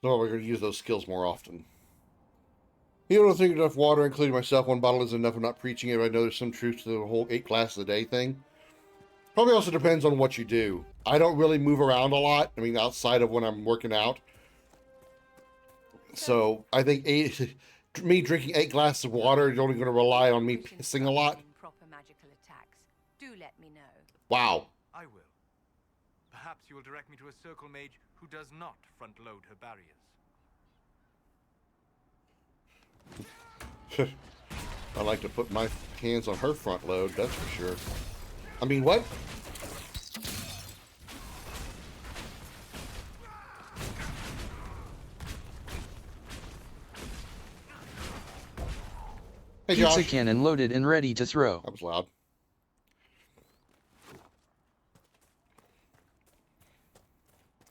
So we're going to use those skills more often. You don't think enough water, including myself. 1 bottle is enough. I'm not preaching it, but I know there's some truth to the whole 8 glasses a day thing. Probably also depends on what you do. I don't really move around a lot. I mean, outside of when I'm working out. So I think me drinking 8 glasses of water is only going to rely on me pissing a lot. Proper magical attacks. Do let me know. Wow. I will. Perhaps you will direct me to a circle mage who does not front-load her barriers. I like to put my hands on her front load, that's for sure. I mean, what? Hey, Josh. Pizza cannon loaded and ready to throw. That was loud.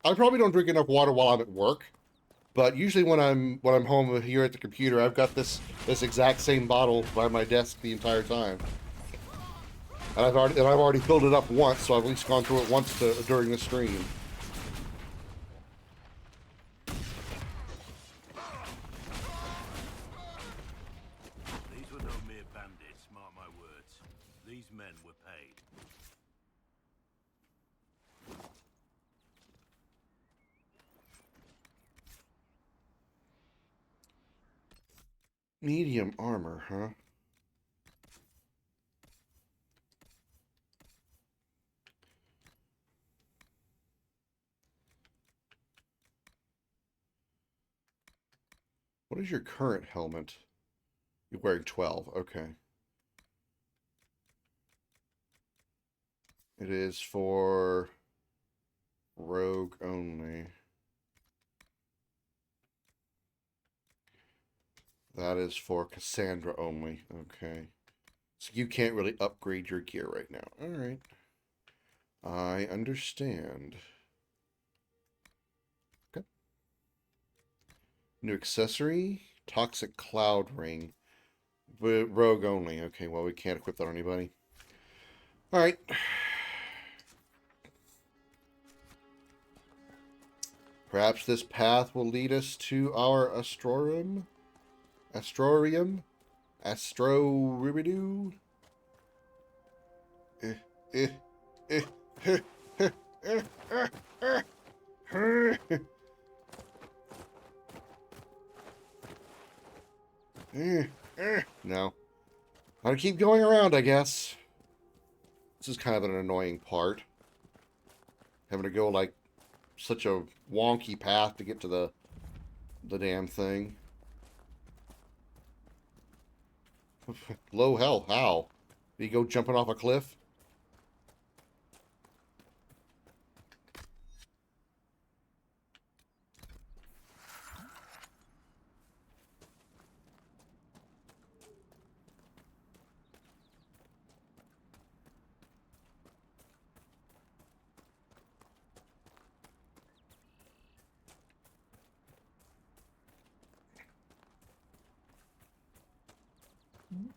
I probably don't drink enough water while I'm at work, but usually when I'm home here at the computer, I've got this exact same bottle by my desk the entire time. And I've already filled it up once, so I've at least gone through it once during the stream. These were no mere bandits, mark my words. These men were paid. Medium armor, huh? What is your current helmet? You're wearing 12, okay. It is for rogue only. That is for Cassandra only. Okay. So you can't really upgrade your gear right now. Alright. I understand. Okay. New accessory. Toxic Cloud Ring. Rogue only. Okay, well, we can't equip that on anybody. Alright. Perhaps this path will lead us to our Astrorium? Astro-Ribidoo? No. Gotta keep going around, I guess. This is kind of an annoying part. Having to go, like, such a wonky path to get to the damn thing. Low hell, how? Did you go jumping off a cliff?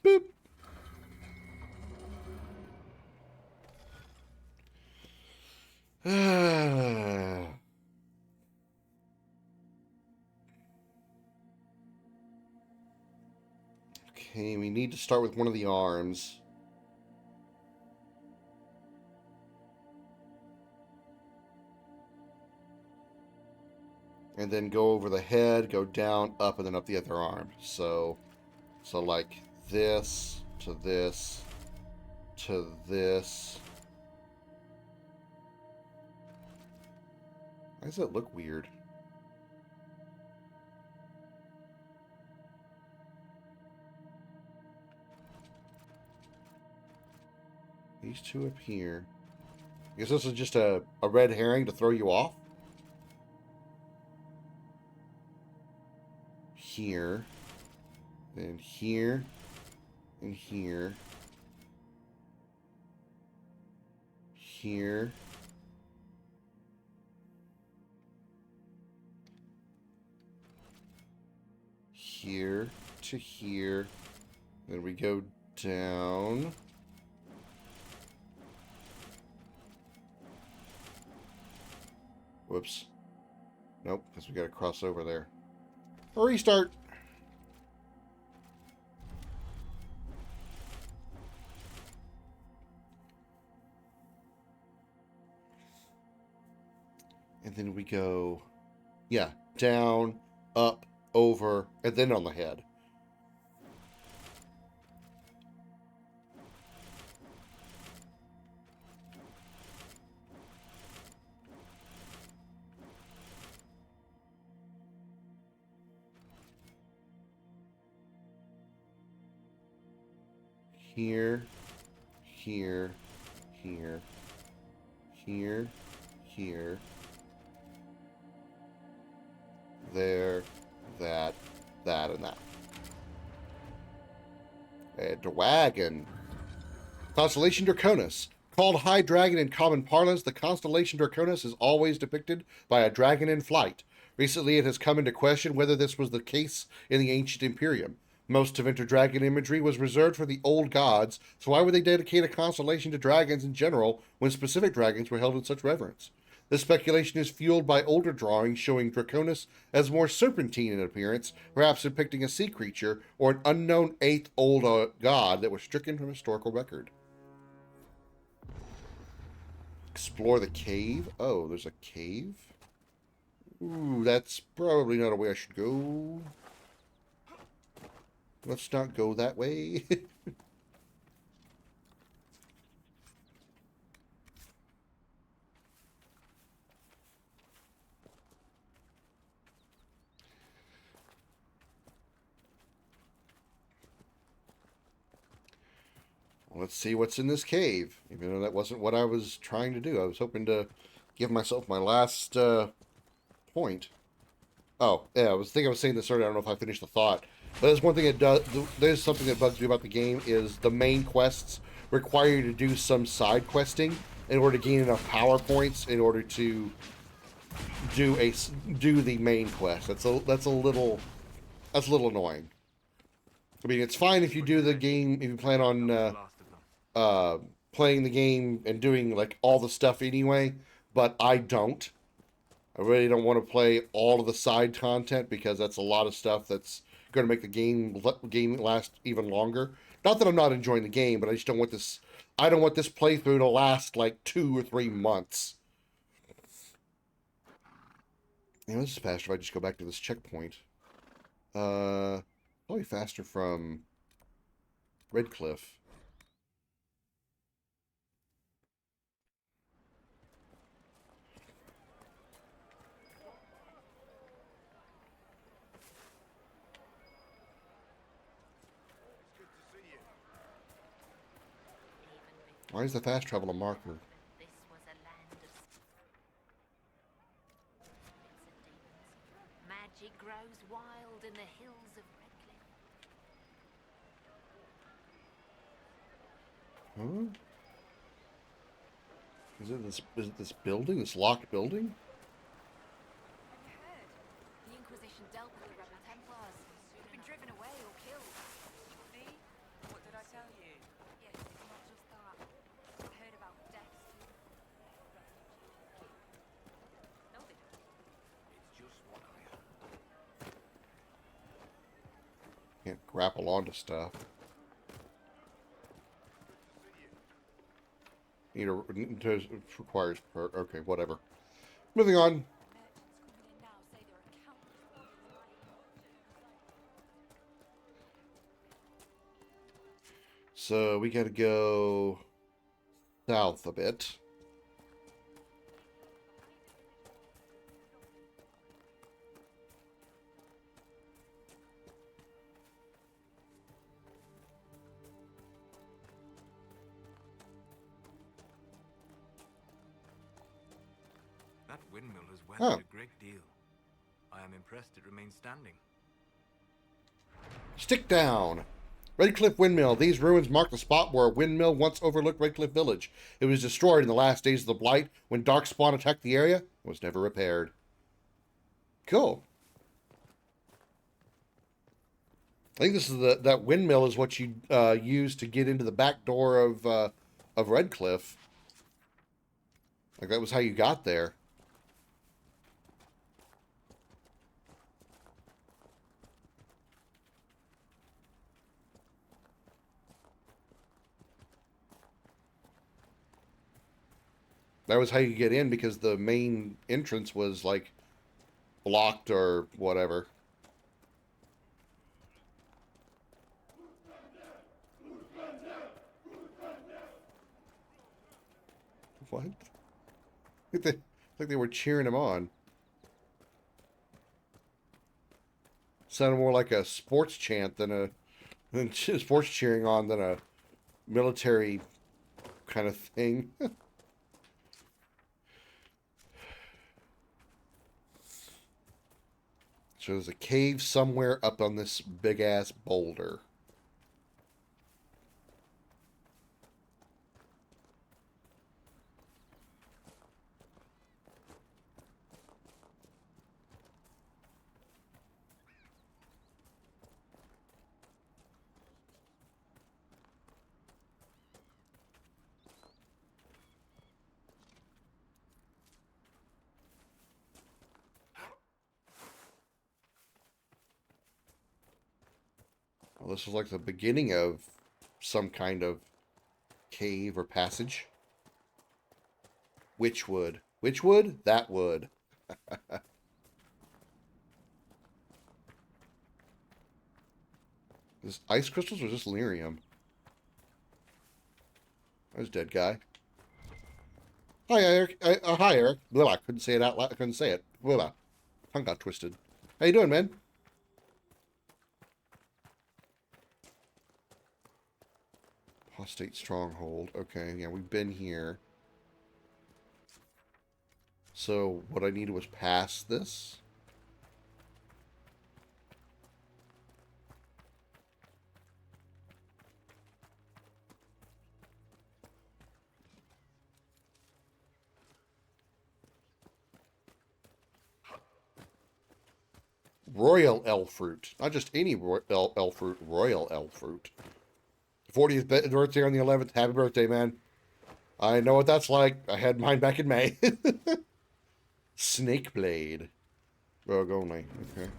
Boop. Okay, we need to start with one of the arms. And then go over the head, go down, up, and then up the other arm. So like this to this to this. Why does it look weird? These two up here. I guess this is just a red herring to throw you off. Here. Then here. And here. Here. Here to here. Then we go down. Whoops. Nope, because we got to cross over there. Restart. And then we go, yeah, down, up, over, and then on the head. Here, here, here, here, here, there, that, and that. A dragon. Constellation Draconis. Called High Dragon in common parlance, the constellation Draconis is always depicted by a dragon in flight. Recently, it has come into question whether this was the case in the ancient Imperium. Most Tevinter dragon imagery was reserved for the old gods, so why would they dedicate a constellation to dragons in general when specific dragons were held in such reverence? This speculation is fueled by older drawings showing Draconis as more serpentine in appearance, perhaps depicting a sea creature or an unknown eighth old god that was stricken from historical record. Explore the cave. Oh, there's a cave? Ooh, that's probably not a way I should go. Let's not go that way. Let's see what's in this cave. Even though that wasn't what I was trying to do. I was hoping to give myself my last point. Oh, yeah, I think I was saying this earlier. I don't know if I finished the thought. But there's one thing that does. There's something that bugs me about the game is the main quests require you to do some side questing in order to gain enough power points in order to do the main quest. That's a little annoying. I mean, it's fine if you do the game if you plan on playing the game and doing like all the stuff anyway, but I don't. I really don't want to play all of the side content because that's a lot of stuff that's going to make the game last even longer. Not that I'm not enjoying the game, but I just don't want this. I don't want this playthrough to last like 2 or 3 months. You know, this is faster if I just go back to this checkpoint. Probably faster from Redcliffe. Why is the fast travel a marker? This was a land of magic grows wild in the hills of Redcliffe. Huh? Is it this building? This locked building? Have you heard? The Inquisition dealt with the rebel Templars. They've been driven away or killed. See? What did I tell you? Yes, it's not just that. I heard about deaths too. No, they don't. It's just what I heard. Can't grapple onto stuff. Requires per. Okay, whatever. Moving on. So we gotta go south a bit. That windmill has weathered a great deal. I am impressed it remains standing. Stick down. Redcliffe Windmill. These ruins mark the spot where a windmill once overlooked Redcliffe Village. It was destroyed in the last days of the Blight when Darkspawn attacked the area. It was never repaired. Cool. I think this is that windmill is what you use to get into the back door of Redcliffe. Like that was how you got there. That was how you get in because the main entrance was like blocked or whatever. What? Like they were cheering him on. Sounded more like a sports chant than sports cheering on than a military kind of thing. So there's a cave somewhere up on this big-ass boulder. Well, this is like the beginning of some kind of cave or passage. Which wood? Which wood? That wood. This ice crystals or just lyrium? There's a dead guy. Hi, Eric. Hi, Eric. Blah, I couldn't say it out loud. I couldn't say it. Blah. Tongue got twisted. How you doing, man? Apostate stronghold. Okay, yeah, we've been here. So what I needed was pass this. Royal elf fruit. Not just any elf fruit, royal elf fruit. 40th birthday on the 11th. Happy birthday, man. I know what that's like. I had mine back in May. Snake blade. Rogue only. Okay.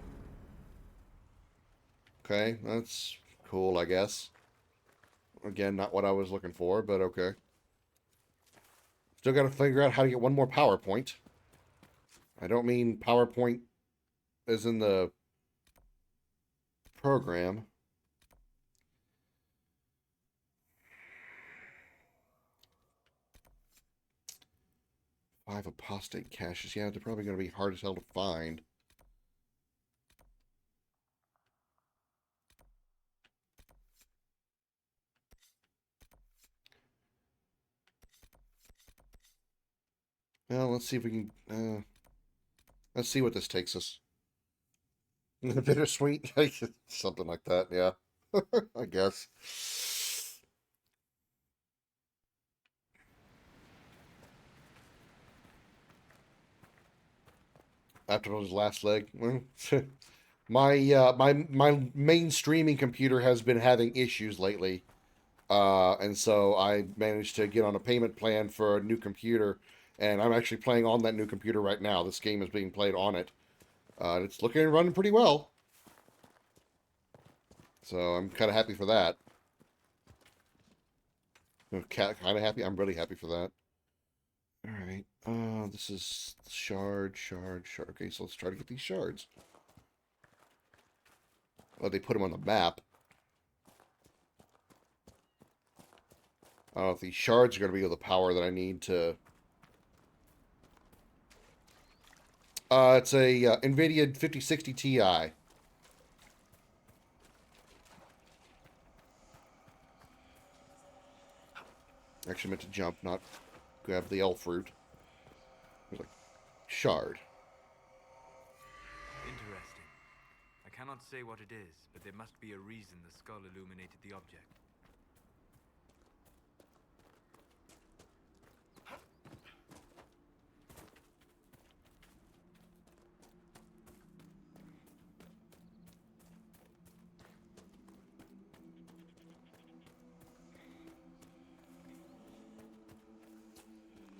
Okay, that's cool, I guess. Again, not what I was looking for, but okay. Still got to figure out how to get one more PowerPoint. I don't mean PowerPoint as in the program. Five apostate caches. Yeah, they're probably going to be hard as hell to find. Well, let's see if we can... let's see what this takes us. Bittersweet? Something like that, yeah. I guess. After his last leg. My main streaming computer has been having issues lately. And so I managed to get on a payment plan for a new computer, and I'm actually playing on that new computer right now. This game is being played on it. It's looking and running pretty well. So I'm kind of happy for that. Kind of happy? I'm really happy for that. Alright. This is shard. Okay, so let's try to get these shards. Oh, they put them on the map. I don't know if these shards are going to be the power that I need to... it's a NVIDIA 5060 Ti. Actually meant to jump, not grab the elf fruit. There's like shard. Interesting. I cannot say what it is, but there must be a reason the skull illuminated the object.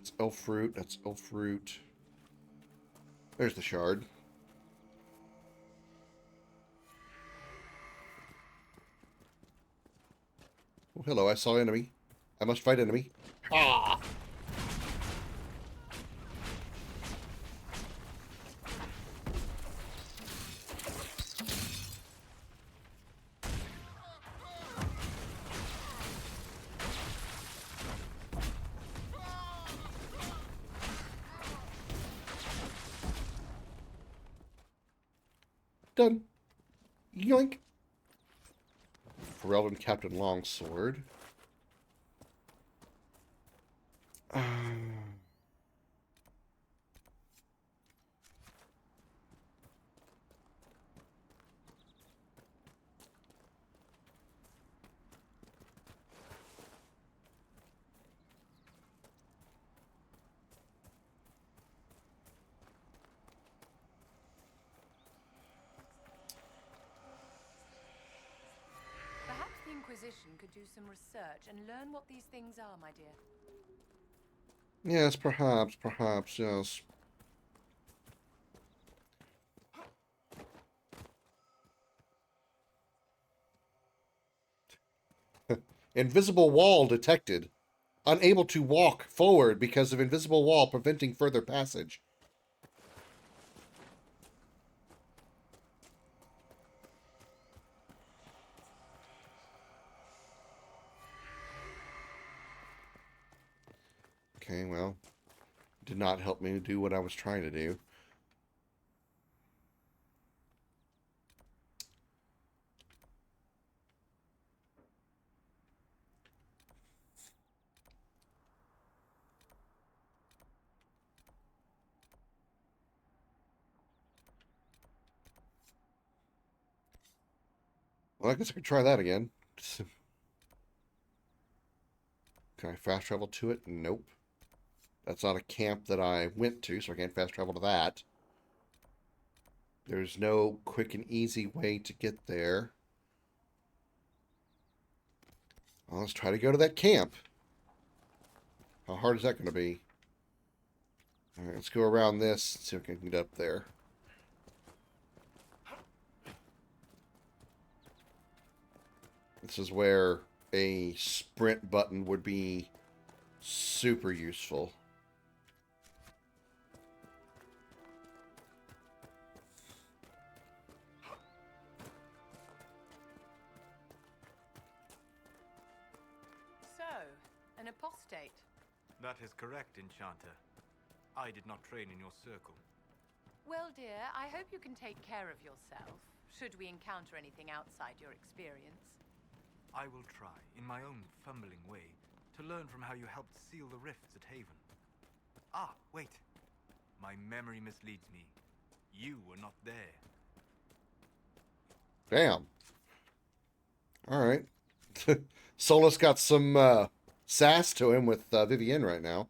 It's elf fruit. That's elf fruit. There's the shard. Oh, hello, I saw enemy. I must fight enemy. Ah! Done. Yoink. Ferelden Captain Longsword. Perhaps the Inquisition could do some research and learn what these things are, my dear. Yes, perhaps, yes. Invisible wall detected. Unable to walk forward because of invisible wall preventing further passage. Okay, well, did not help me do what I was trying to do. Well, I guess I could try that again. Can I fast travel to it? Nope. That's not a camp that I went to, so I can't fast travel to that. There's no quick and easy way to get there. Well, let's try to go to that camp. How hard is that going to be? Alright, let's go around this and see if we can get up there. This is where a sprint button would be super useful. An apostate. That is correct, Enchanter. I did not train in your circle. Well, dear, I hope you can take care of yourself, should we encounter anything outside your experience. I will try, in my own fumbling way, to learn from how you helped seal the rifts at Haven. Ah, wait. My memory misleads me. You were not there. Damn. Alright. Solus got some sass to him with Vivienne right now.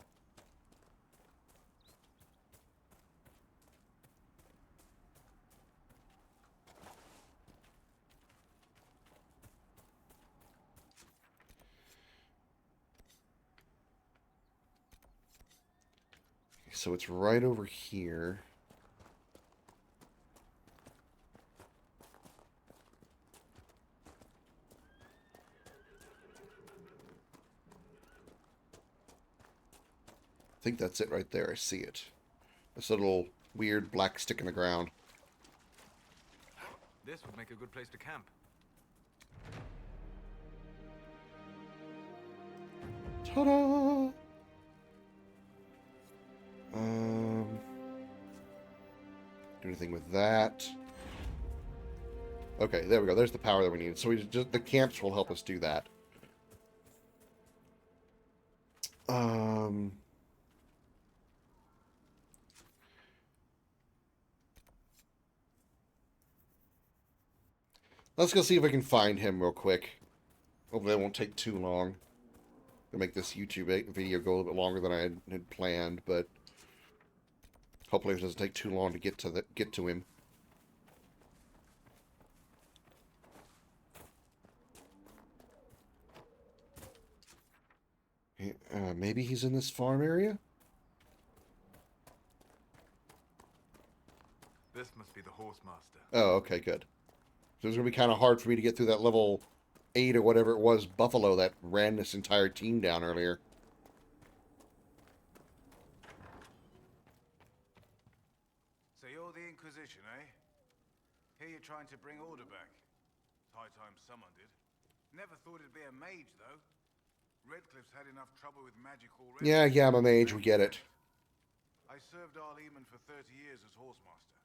So it's right over here. I think that's it right there. I see it. This little weird black stick in the ground. This would make a good place to camp. Ta-da! Do anything with that? Okay, there we go. There's the power that we need. So the camps will help us do that. Let's go see if I can find him real quick. Hopefully that won't take too long. To make this YouTube video go a little bit longer than I had planned, but hopefully it doesn't take too long to get to him. Maybe he's in this farm area? This must be the Horsemaster. Oh, okay, good. So it's going to be kind of hard for me to get through that level 8 or whatever it was buffalo that ran this entire team down earlier. So you're the Inquisition, eh? Here you're trying to bring order back. High time someone did. Never thought it'd be a mage, though. Redcliffe's had enough trouble with magic already. Yeah, I'm a mage, we get it. I served Arleman for 30 years as Horsemaster.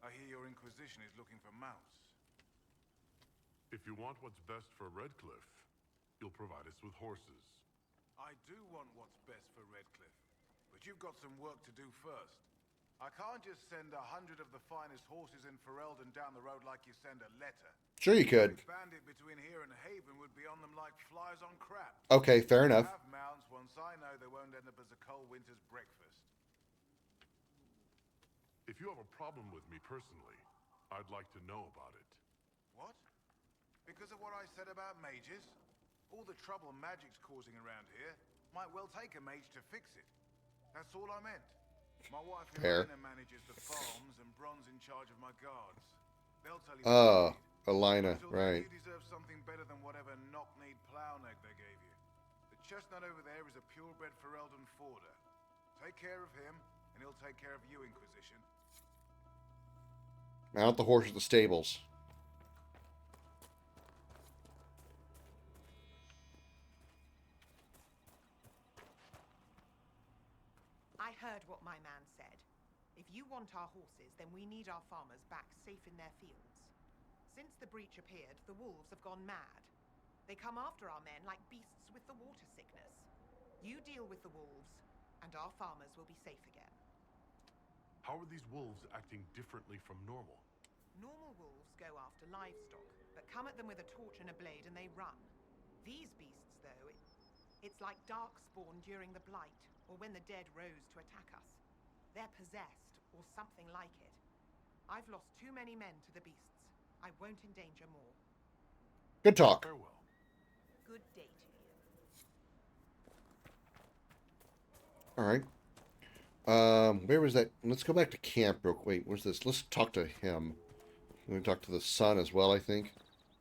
I hear your Inquisition is looking for mounts. If you want what's best for Redcliffe, you'll provide us with horses. I do want what's best for Redcliffe, but you've got some work to do first. I can't just send 100 of the finest horses in Ferelden down the road like you send a letter. Sure you could. A bandit between here and Haven would be on them like flies on crap. Okay, fair enough. I have mounts once I know they won't end up as a cold winter's breakfast. If you have a problem with me personally, I'd like to know about it. What? Because of what I said about mages? All the trouble magic's causing around here might well take a mage to fix it. That's all I meant. My wife Elena manages the farms and Bron's in charge of my guards. They'll tell you what you need. Elena, right. You deserve something better than whatever knock-kneed plow neck they gave you. The chestnut over there is a purebred Ferelden forder. Take care of him, and he'll take care of you, Inquisition. Mount the horse at the stables. I heard what my man said. If you want our horses, then we need our farmers back safe in their fields. Since the breach appeared, the wolves have gone mad. They come after our men like beasts with the water sickness. You deal with the wolves, and our farmers will be safe again. How are these wolves acting differently from normal? Normal wolves go after livestock, but come at them with a torch and a blade and they run. These beasts, though, it's like darkspawn during the Blight, or when the dead rose to attack us. They're possessed, or something like it. I've lost too many men to the beasts. I won't endanger more. Good talk. Farewell. Good day to you. Alright. Where was that? Let's go back to camp real quick. What's this? Let's talk to him. We're going to talk to the son as well, I think.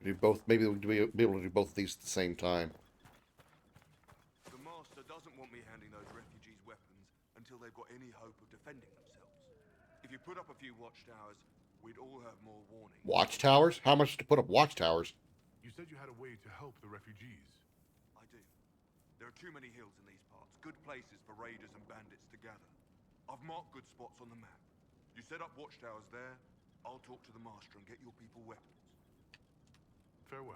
Do both. Maybe we'll be able to do both of these at the same time. The Master doesn't want me handing those refugees weapons until they've got any hope of defending themselves. If you put up a few watchtowers, we'd all have more warning. Watchtowers? How much to put up watchtowers? You said you had a way to help the refugees. I do. There There are too many hills in these parts. Good places for raiders and bandits to gather. I've marked good spots on the map. You set up watchtowers there. I'll talk to the master and get your people weapons. Farewell.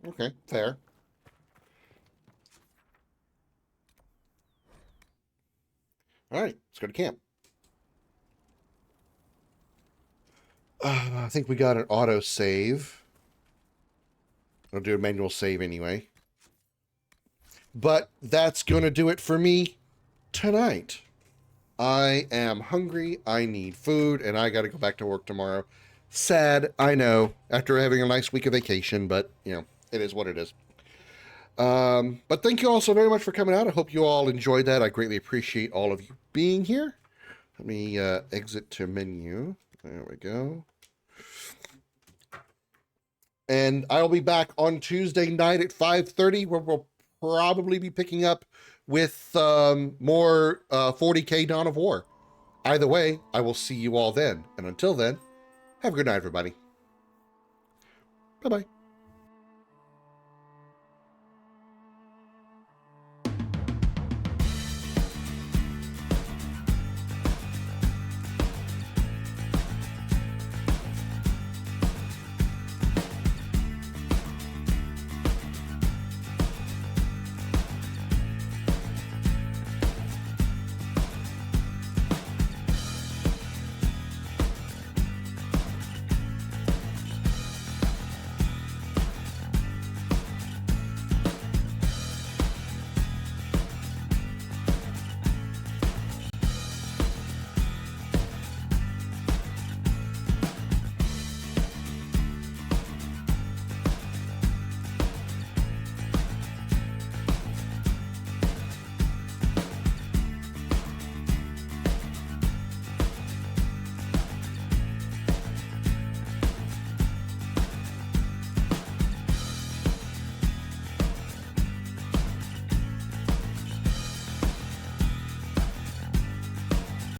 Okay, fair. All right, let's go to camp. I think we got an auto save. I'll do a manual save anyway. But that's going to do it for me tonight. I am hungry, I need food, and I got to go back to work tomorrow. Sad, I know, after having a nice week of vacation, but, you know, it is what it is. But thank you all so very much for coming out. I hope you all enjoyed that. I greatly appreciate all of you being here. Let me exit to menu. There we go. And I'll be back on Tuesday night at 5:30, where we'll probably be picking up with more 40K Dawn of War. Either way, I will see you all then. And until then, have a good night, everybody. Bye-bye.